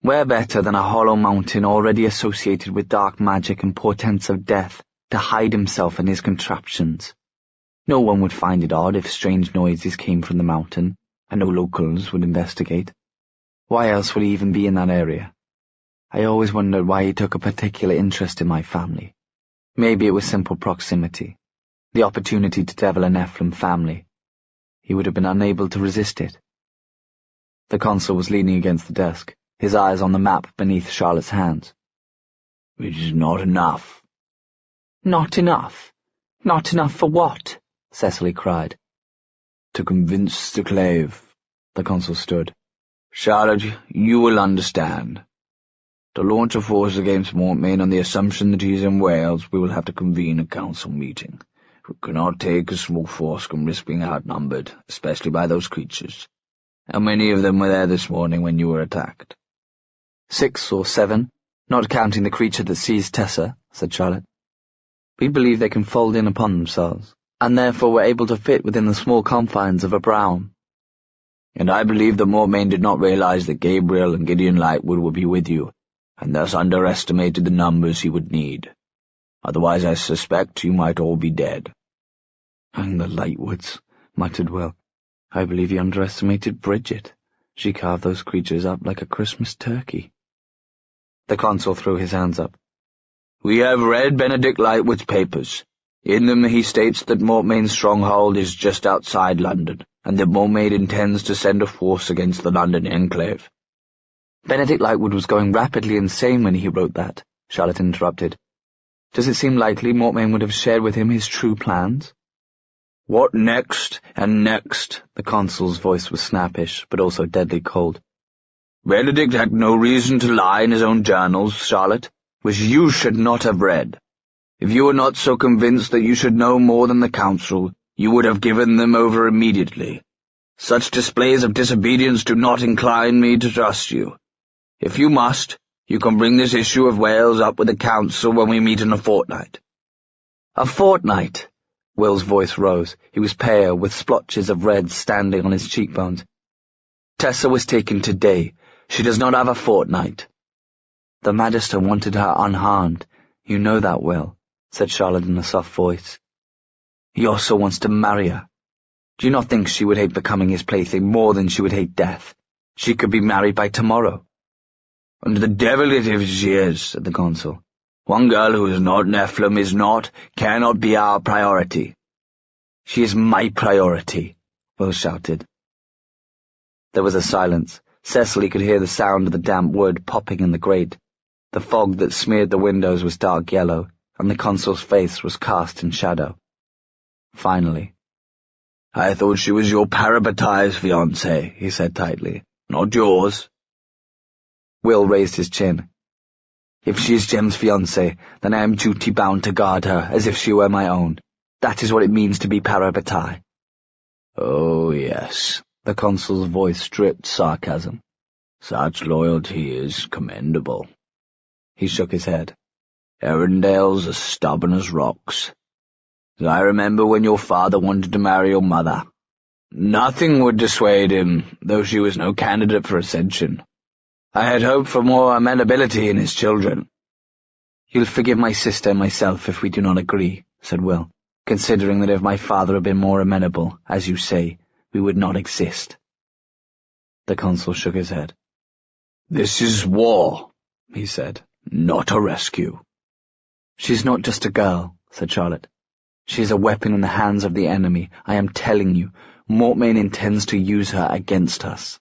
Where better than a hollow mountain already associated with dark magic and portents of death to hide himself and his contraptions? No one would find it odd if strange noises came from the mountain, and no locals would investigate. Why else would he even be in that area? I always wondered why he took a particular interest in my family. Maybe it was simple proximity, the opportunity to devil a Nephilim family. He would have been unable to resist it. The consul was leaning against the desk, his eyes on the map beneath Charlotte's hands. It is not enough. Not enough? Not enough for what? Cecily cried. To convince the Clave. The consul stood. Charlotte, you will understand. To launch a force against Mortmain on the assumption that he is in Wales, we will have to convene a council meeting. We cannot take a small force and risk being outnumbered, especially by those creatures. How many of them were there this morning when you were attacked? 6 or 7, not counting the creature that seized Tessa, said Charlotte. We believe they can fold in upon themselves, and therefore were able to fit within the small confines of a brown. And I believe that Mortmain did not realize that Gabriel and Gideon Lightwood would be with you, and thus underestimated the numbers he would need. Otherwise I suspect you might all be dead. And the Lightwoods, muttered Will. I believe he underestimated Bridget. She carved those creatures up like a Christmas turkey. The consul threw his hands up. We have read Benedict Lightwood's papers. In them he states that Mortmain's stronghold is just outside London, and that Mortmain intends to send a force against the London enclave. Benedict Lightwood was going rapidly insane when he wrote that, Charlotte interrupted. Does it seem likely Mortmain would have shared with him his true plans? What next, and next? The consul's voice was snappish, but also deadly cold. Benedict had no reason to lie in his own journals, Charlotte, which you should not have read. If you were not so convinced that you should know more than the council, you would have given them over immediately. Such displays of disobedience do not incline me to trust you. If you must, you can bring this issue of Wales up with the council when we meet in a fortnight. A fortnight? Will's voice rose. He was pale, with splotches of red standing on his cheekbones. Tessa was taken today. She does not have a fortnight. The Magister wanted her unharmed. You know that, Will, said Charlotte in a soft voice. He also wants to marry her. Do you not think she would hate becoming his plaything more than she would hate death? She could be married by tomorrow. And the devil it is she is, said the consul. One girl who is not Nephilim cannot be our priority. She is my priority, Will shouted. There was a silence. Cecily could hear the sound of the damp wood popping in the grate. The fog that smeared the windows was dark yellow, and the consul's face was cast in shadow. Finally, I thought she was your parabatized fiancée, he said tightly. Not yours. Will raised his chin. If she is Jem's fiancée, then I am duty-bound to guard her as if she were my own. That is what it means to be parabatai. Oh, yes. The consul's voice dripped sarcasm. Such loyalty is commendable. He shook his head. Arundel's as stubborn as rocks. I remember when your father wanted to marry your mother. Nothing would dissuade him, though she was no candidate for ascension. I had hoped for more amenability in his children. You'll forgive my sister and myself if we do not agree, said Will, considering that if my father had been more amenable, as you say, we would not exist. The consul shook his head. This is war, he said, not a rescue. She's not just a girl, said Charlotte. She is a weapon in the hands of the enemy. I am telling you, Mortmain intends to use her against us.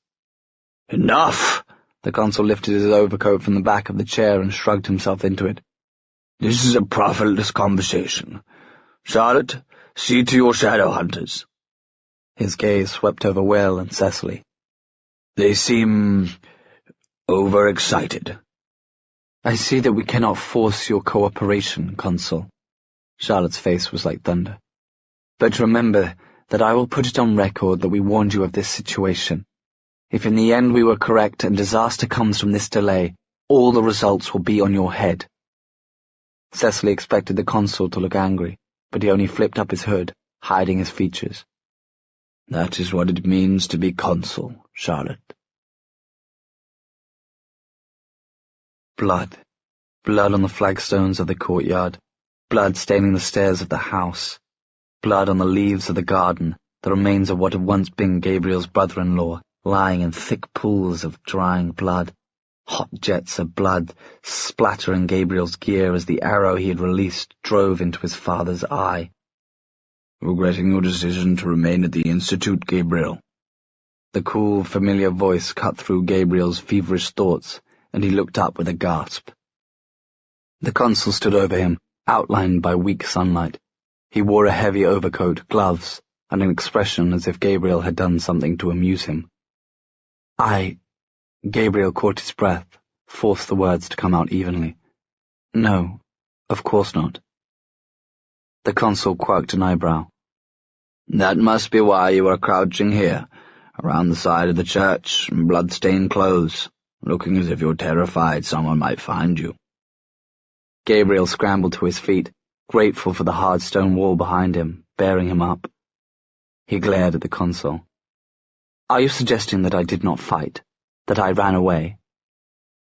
Enough! The consul lifted his overcoat from the back of the chair and shrugged himself into it. This is a profitless conversation. Charlotte, see to your shadow hunters. His gaze swept over Will and Cecily. They seem overexcited. I see that we cannot force your cooperation, Consul. Charlotte's face was like thunder. But remember that I will put it on record that we warned you of this situation. If in the end we were correct and disaster comes from this delay, all the results will be on your head. Cecily expected the consul to look angry, but he only flipped up his hood, hiding his features. That is what it means to be consul, Charlotte. Blood. Blood on the flagstones of the courtyard. Blood staining the stairs of the house. Blood on the leaves of the garden, the remains of what had once been Gabriel's brother-in-law, lying in thick pools of drying blood. Hot jets of blood splattering Gabriel's gear as the arrow he had released drove into his father's eye. "Regretting your decision to remain at the Institute, Gabriel?" The cool, familiar voice cut through Gabriel's feverish thoughts, and he looked up with a gasp. The consul stood over him, outlined by weak sunlight. He wore a heavy overcoat, gloves, and an expression as if Gabriel had done something to amuse him. Gabriel caught his breath, forced the words to come out evenly. "No, of course not." The consul quirked an eyebrow. "That must be why you are crouching here, around the side of the church, in blood-stained clothes, looking as if you're terrified someone might find you." Gabriel scrambled to his feet, grateful for the hard stone wall behind him, bearing him up. He glared at the consul. "Are you suggesting that I did not fight? That I ran away?"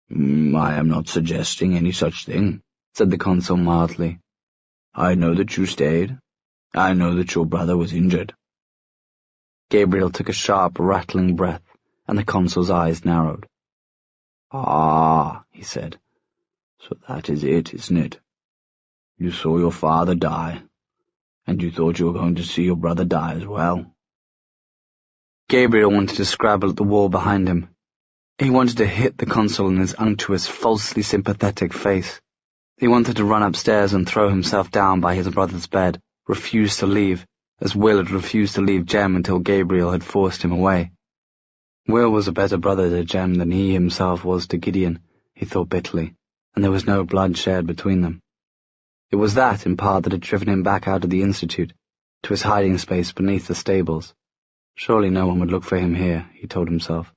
"I am not suggesting any such thing," said the consul mildly. "I know that you stayed. I know that your brother was injured." Gabriel took a sharp, rattling breath, and the consul's eyes narrowed. "Ah," he said. "So that is it, isn't it? You saw your father die, and you thought you were going to see your brother die as well." Gabriel wanted to scrabble at the wall behind him. He wanted to hit the consul in his unctuous, falsely sympathetic face. He wanted to run upstairs and throw himself down by his brother's bed, refuse to leave, as Will had refused to leave Jem until Gabriel had forced him away. Will was a better brother to Jem than he himself was to Gideon, he thought bitterly, and there was no blood shared between them. It was that, in part, that had driven him back out of the Institute, to his hiding space beneath the stables. Surely no one would look for him here, he told himself.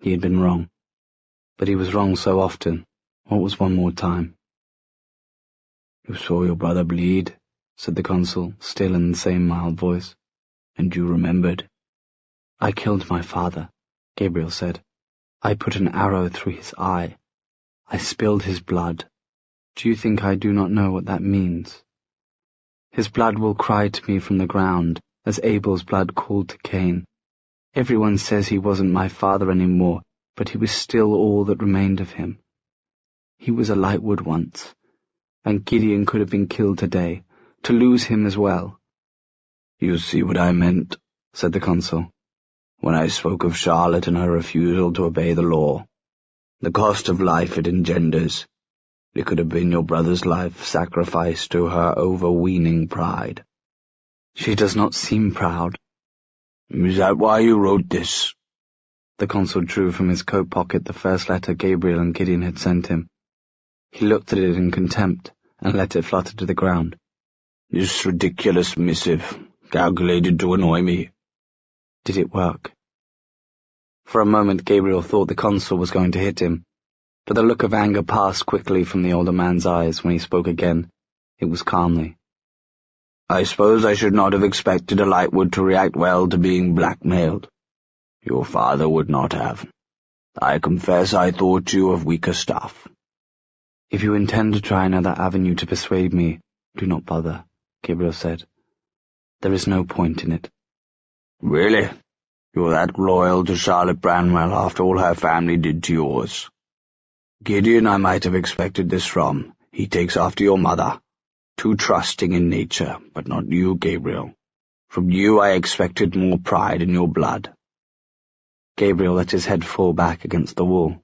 He had been wrong. But he was wrong so often. What was one more time? "You saw your brother bleed," said the consul, still in the same mild voice. "And you remembered." "I killed my father," Gabriel said. "I put an arrow through his eye. I spilled his blood. Do you think I do not know what that means? His blood will cry to me from the ground, as Abel's blood called to Cain. Everyone says he wasn't my father anymore, but he was still all that remained of him. He was a Lightwood once, and Gideon could have been killed today, to lose him as well." "You see what I meant," said the consul, "when I spoke of Charlotte and her refusal to obey the law. The cost of life it engenders. It could have been your brother's life sacrificed to her overweening pride." "She does not seem proud." "Is that why you wrote this?" The consul drew from his coat pocket the first letter Gabriel and Gideon had sent him. He looked at it in contempt and let it flutter to the ground. "This ridiculous missive, calculated to annoy me." Did it work? For a moment Gabriel thought the consul was going to hit him, but the look of anger passed quickly from the older man's eyes when he spoke again. It was calmly. "I suppose I should not have expected a Lightwood to react well to being blackmailed. Your father would not have. I confess I thought you of weaker stuff." "If you intend to try another avenue to persuade me, do not bother," Gabriel said. "There is no point in it." "Really? You're that loyal to Charlotte Branwell after all her family did to yours? Gideon I might have expected this from. He takes after your mother. Too trusting in nature, but not you, Gabriel. From you I expected more pride in your blood." Gabriel let his head fall back against the wall.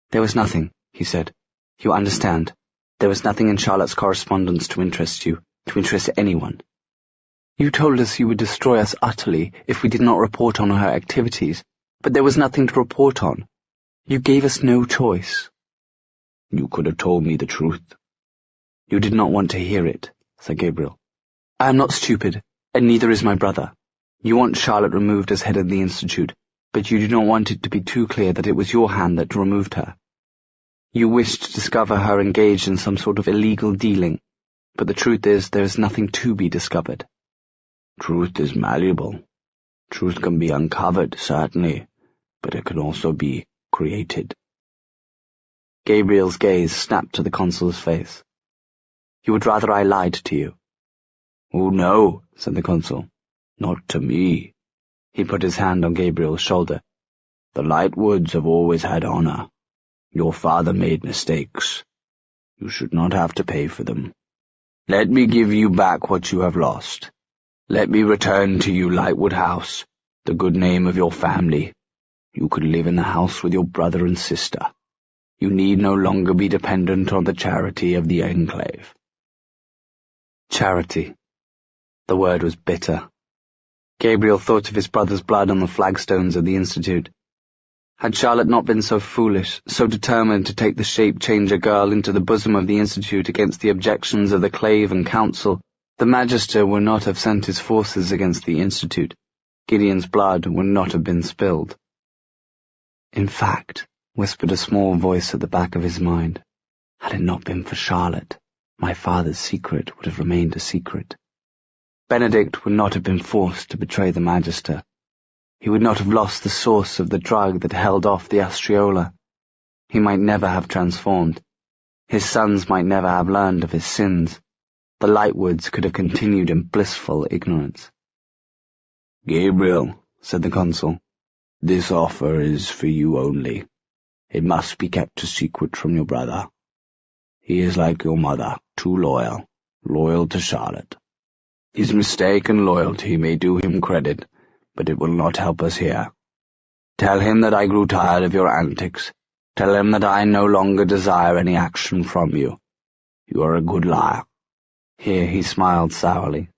"There was nothing," he said. "You understand. There was nothing in Charlotte's correspondence to interest you, to interest anyone. You told us you would destroy us utterly if we did not report on her activities, but there was nothing to report on. You gave us no choice." "You could have told me the truth." "You did not want to hear it," said Gabriel. "I am not stupid, and neither is my brother. You want Charlotte removed as head of the Institute, but you do not want it to be too clear that it was your hand that removed her. You wish to discover her engaged in some sort of illegal dealing, but the truth is there is nothing to be discovered." "Truth is malleable. Truth can be uncovered, certainly, but it can also be created." Gabriel's gaze snapped to the consul's face. "You would rather I lied to you?" "Oh, no," said the consul. "Not to me." He put his hand on Gabriel's shoulder. The Lightwoods have always had honor. Your father made mistakes. You should not have to pay for them. Let me give you back what you have lost. Let me return to you Lightwood House, the good name of your family. You could live in the house with your brother and sister. You need no longer be dependent on the charity of the Enclave. Charity. The word was bitter. Gabriel thought of his brother's blood on the flagstones of the Institute. Had Charlotte not been so foolish, so determined to take the shape-changer girl into the bosom of the Institute against the objections of the Clave and Council, the Magister would not have sent his forces against the Institute. Gideon's blood would not have been spilled. In fact, whispered a small voice at the back of his mind, had it not been for Charlotte, my father's secret would have remained a secret. Benedict would not have been forced to betray the Magister. He would not have lost the source of the drug that held off the Astriola. He might never have transformed. His sons might never have learned of his sins. The Lightwoods could have continued in blissful ignorance. Gabriel, said the consul, this offer is for you only. It must be kept a secret from your brother. He is like your mother, too loyal to Charlotte. His mistaken loyalty may do him credit, but it will not help us here. Tell him that I grew tired of your antics. Tell him that I no longer desire any action from you. You are a good liar. Here he smiled sourly.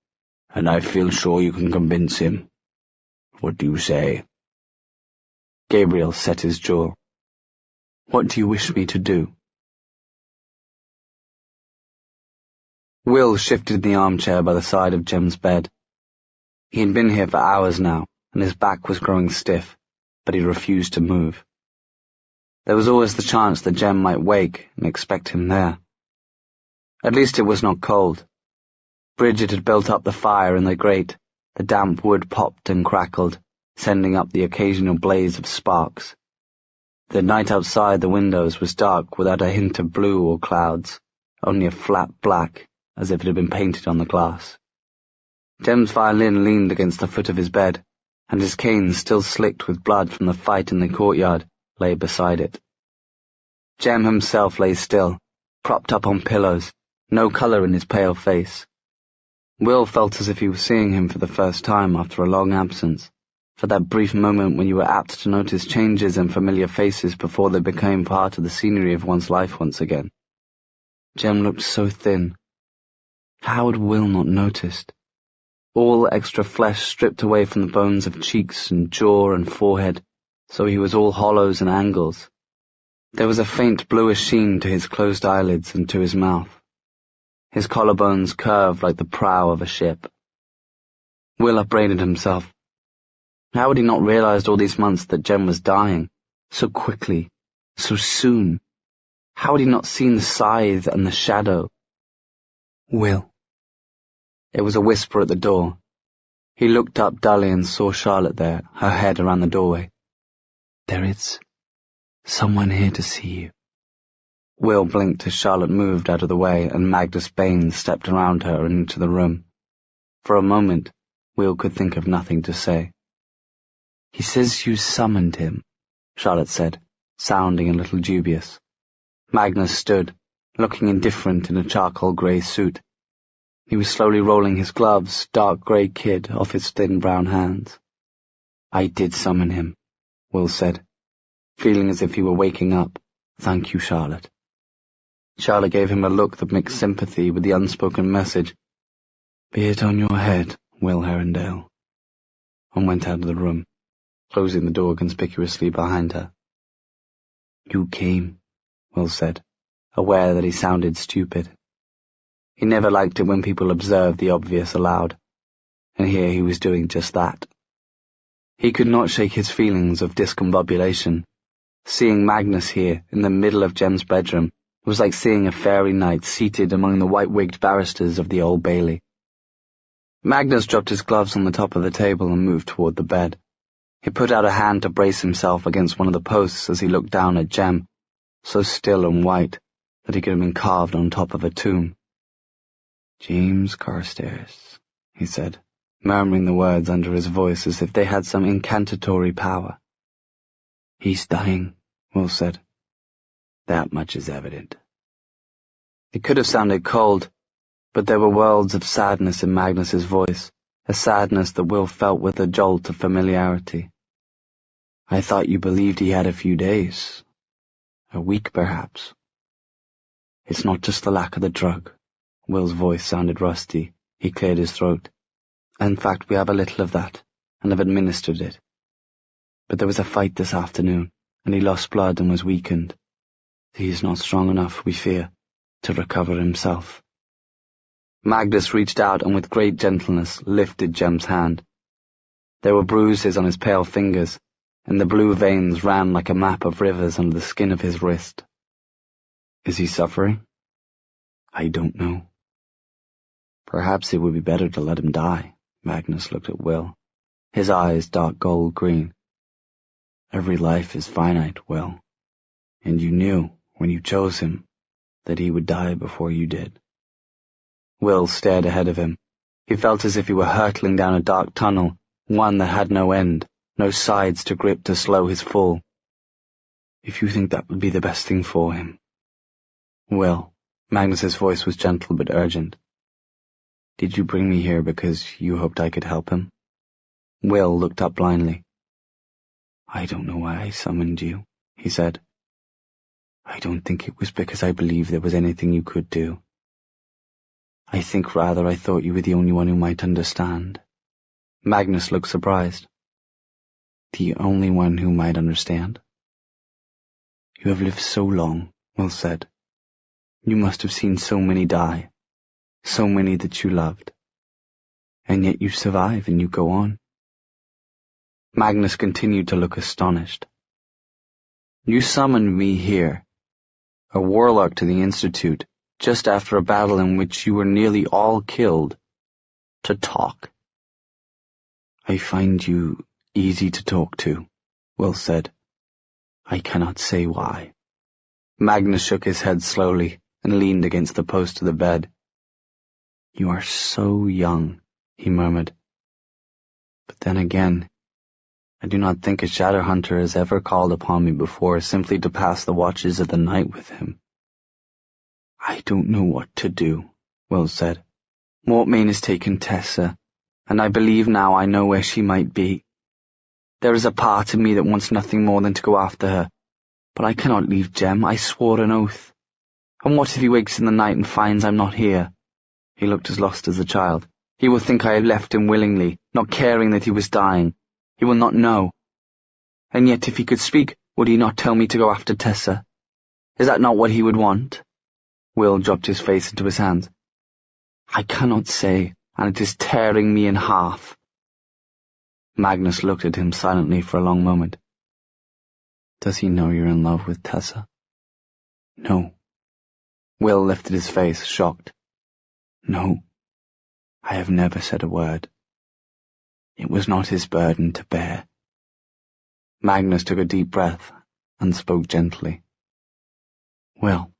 And I feel sure you can convince him. What do you say? Gabriel set his jaw. What do you wish me to do? Will shifted in the armchair by the side of Jem's bed. He had been here for hours now, and his back was growing stiff, but he refused to move. There was always the chance that Jem might wake and expect him there. At least it was not cold. Bridget had built up the fire in the grate. The damp wood popped and crackled, sending up the occasional blaze of sparks. The night outside the windows was dark without a hint of blue or clouds, only a flat black, as if it had been painted on the glass. Jem's violin leaned against the foot of his bed, and his cane, still slicked with blood from the fight in the courtyard, lay beside it. Jem himself lay still, propped up on pillows, no colour in his pale face. Will felt as if he was seeing him for the first time after a long absence, for that brief moment when you were apt to notice changes in familiar faces before they became part of the scenery of one's life once again. Jem looked so thin. How had Will not noticed? All extra flesh stripped away from the bones of cheeks and jaw and forehead, so he was all hollows and angles. There was a faint bluish sheen to his closed eyelids and to his mouth. His collarbones curved like the prow of a ship. Will upbraided himself. How had he not realized all these months that Jem was dying, so quickly, so soon? How had he not seen the scythe and the shadow? Will. It was a whisper at the door. He looked up dully and saw Charlotte there, her head around the doorway. There is someone here to see you. Will blinked as Charlotte moved out of the way and Magnus Baines stepped around her and into the room. For a moment, Will could think of nothing to say. He says you summoned him, Charlotte said, sounding a little dubious. Magnus stood, looking indifferent in a charcoal grey suit. He was slowly rolling his gloves, dark grey kid, off his thin brown hands. I did summon him, Will said, feeling as if he were waking up. Thank you, Charlotte. Charlotte gave him a look that mixed sympathy with the unspoken message. Be it on your head, Will Herondale, and went out of the room, closing the door conspicuously behind her. You came, Will said, aware that he sounded stupid. He never liked it when people observed the obvious aloud, and here he was doing just that. He could not shake his feelings of discombobulation. Seeing Magnus here, in the middle of Jem's bedroom, was like seeing a fairy knight seated among the white-wigged barristers of the Old Bailey. Magnus dropped his gloves on the top of the table and moved toward the bed. He put out a hand to brace himself against one of the posts as he looked down at Jem, so still and white that he could have been carved on top of a tomb. James Carstairs, he said, murmuring the words under his voice as if they had some incantatory power. He's dying, Will said. That much is evident. It could have sounded cold, but there were worlds of sadness in Magnus's voice, a sadness that Will felt with a jolt of familiarity. I thought you believed he had a few days. A week, perhaps. It's not just the lack of the drug. Will's voice sounded rusty. He cleared his throat. In fact, we have a little of that, and have administered it. But there was a fight this afternoon, and he lost blood and was weakened. He is not strong enough, we fear, to recover himself. Magnus reached out and with great gentleness lifted Jem's hand. There were bruises on his pale fingers, and the blue veins ran like a map of rivers under the skin of his wrist. Is he suffering? I don't know. Perhaps it would be better to let him die. Magnus looked at Will, his eyes dark gold green. Every life is finite, Will, and you knew, when you chose him, that he would die before you did. Will stared ahead of him. He felt as if he were hurtling down a dark tunnel, one that had no end, no sides to grip to slow his fall. If you think that would be the best thing for him. Will, Magnus's voice was gentle but urgent. Did you bring me here because you hoped I could help him? Will looked up blindly. I don't know why I summoned you, he said. I don't think it was because I believed there was anything you could do. I think rather I thought you were the only one who might understand. Magnus looked surprised. The only one who might understand? You have lived so long, Will said. You must have seen so many die, so many that you loved. And yet you survive and you go on. Magnus continued to look astonished. You summoned me here, a warlock to the Institute, just after a battle in which you were nearly all killed, to talk. I find you easy to talk to, Will said. I cannot say why. Magnus shook his head slowly and leaned against the post of the bed. You are so young, he murmured. But then again, I do not think a shadow hunter has ever called upon me before simply to pass the watches of the night with him. I don't know what to do, Will said. Mortmain has taken Tessa, and I believe now I know where she might be. There is a part of me that wants nothing more than to go after her, but I cannot leave Jem. I swore an oath. And what if he wakes in the night and finds I'm not here? He looked as lost as a child. He will think I have left him willingly, not caring that he was dying. He will not know. And yet if he could speak, would he not tell me to go after Tessa? Is that not what he would want? Will dropped his face into his hands. I cannot say, and it is tearing me in half. Magnus looked at him silently for a long moment. Does he know you're in love with Tessa? No. Will lifted his face, shocked. No, I have never said a word. It was not his burden to bear. Magnus took a deep breath and spoke gently. Well,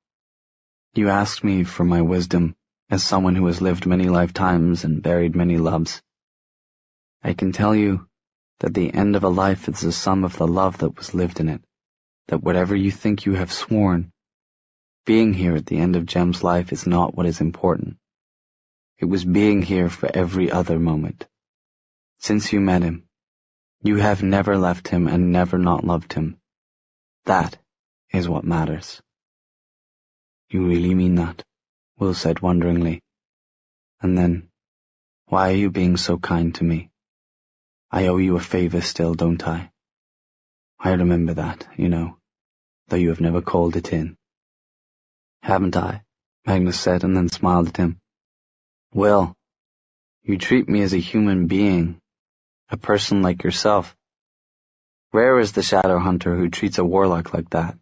you asked me for my wisdom as someone who has lived many lifetimes and buried many loves. I can tell you that the end of a life is the sum of the love that was lived in it, that whatever you think you have sworn, being here at the end of Jem's life is not what is important. It was being here for every other moment. Since you met him, you have never left him and never not loved him. That is what matters. You really mean that? Will said wonderingly. And then, why are you being so kind to me? I owe you a favor still, don't I? I remember that, you know, though you have never called it in. Haven't I? Magnus said, and then smiled at him. Will, you treat me as a human being, a person like yourself. Rare is the shadow hunter who treats a warlock like that.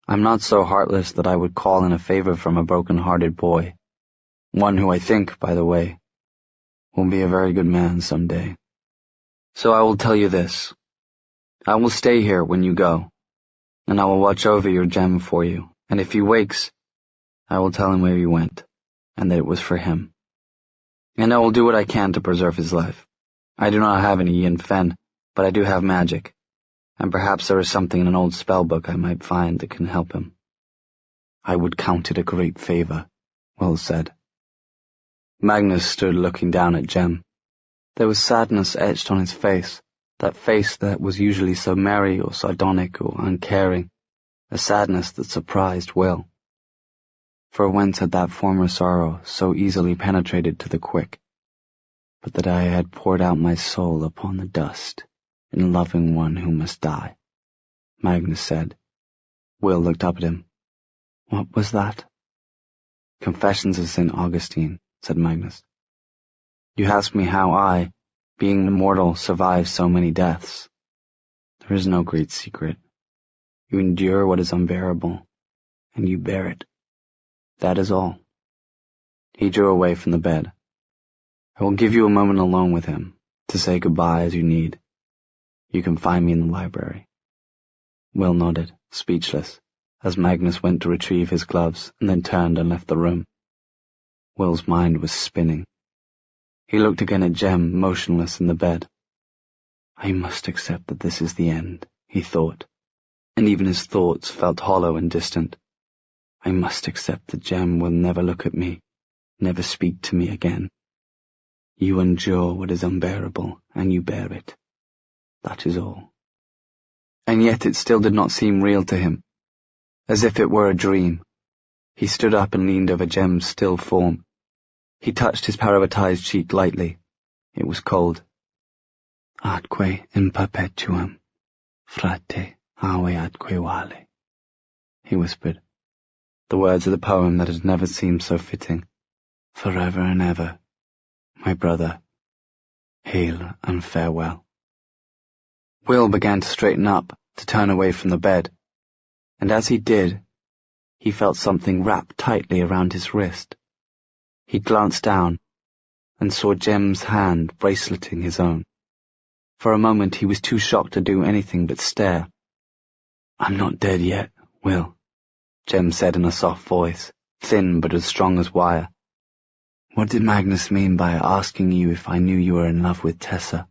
I'm not so heartless that I would call in a favor from a broken-hearted boy, one who I think, by the way, will be a very good man someday. So I will tell you this. I will stay here when you go, and I will watch over your Jem for you, and if he wakes, I will tell him where you went, and that it was for him. And I will do what I can to preserve his life. I do not have any Yin Fen, but I do have magic, and perhaps there is something in an old spell book I might find that can help him. I would count it a great favour, Will said. Magnus stood looking down at Jem. There was sadness etched on his face, that face that was usually so merry or sardonic or uncaring, a sadness that surprised Will. For whence had that former sorrow so easily penetrated to the quick, but that I had poured out my soul upon the dust in loving one who must die, Magnus said. Will looked up at him. What was that? Confessions of St. Augustine, said Magnus. You ask me how I, being immortal, survive so many deaths. There is no great secret. You endure what is unbearable, and you bear it. That is all. He drew away from the bed. I will give you a moment alone with him, to say goodbye as you need. You can find me in the library. Will nodded, speechless, as Magnus went to retrieve his gloves and then turned and left the room. Will's mind was spinning. He looked again at Jem, motionless in the bed. I must accept that this is the end, he thought, and even his thoughts felt hollow and distant. I must accept that Jem will never look at me, never speak to me again. You endure what is unbearable, and you bear it. That is all. And yet it still did not seem real to him, as if it were a dream. He stood up and leaned over Jem's still form. He touched his parabatized cheek lightly. It was cold. Atque in perpetuum, frate ave atque vale, he whispered, the words of the poem that had never seemed so fitting. Forever and ever, my brother, hail and farewell. Will began to straighten up, to turn away from the bed, and as he did, he felt something wrapped tightly around his wrist. He glanced down and saw Jem's hand braceleting his own. For a moment he was too shocked to do anything but stare. I'm not dead yet, Will, Jem said in a soft voice, thin but as strong as wire. What did Magnus mean by asking you if I knew you were in love with Tessa?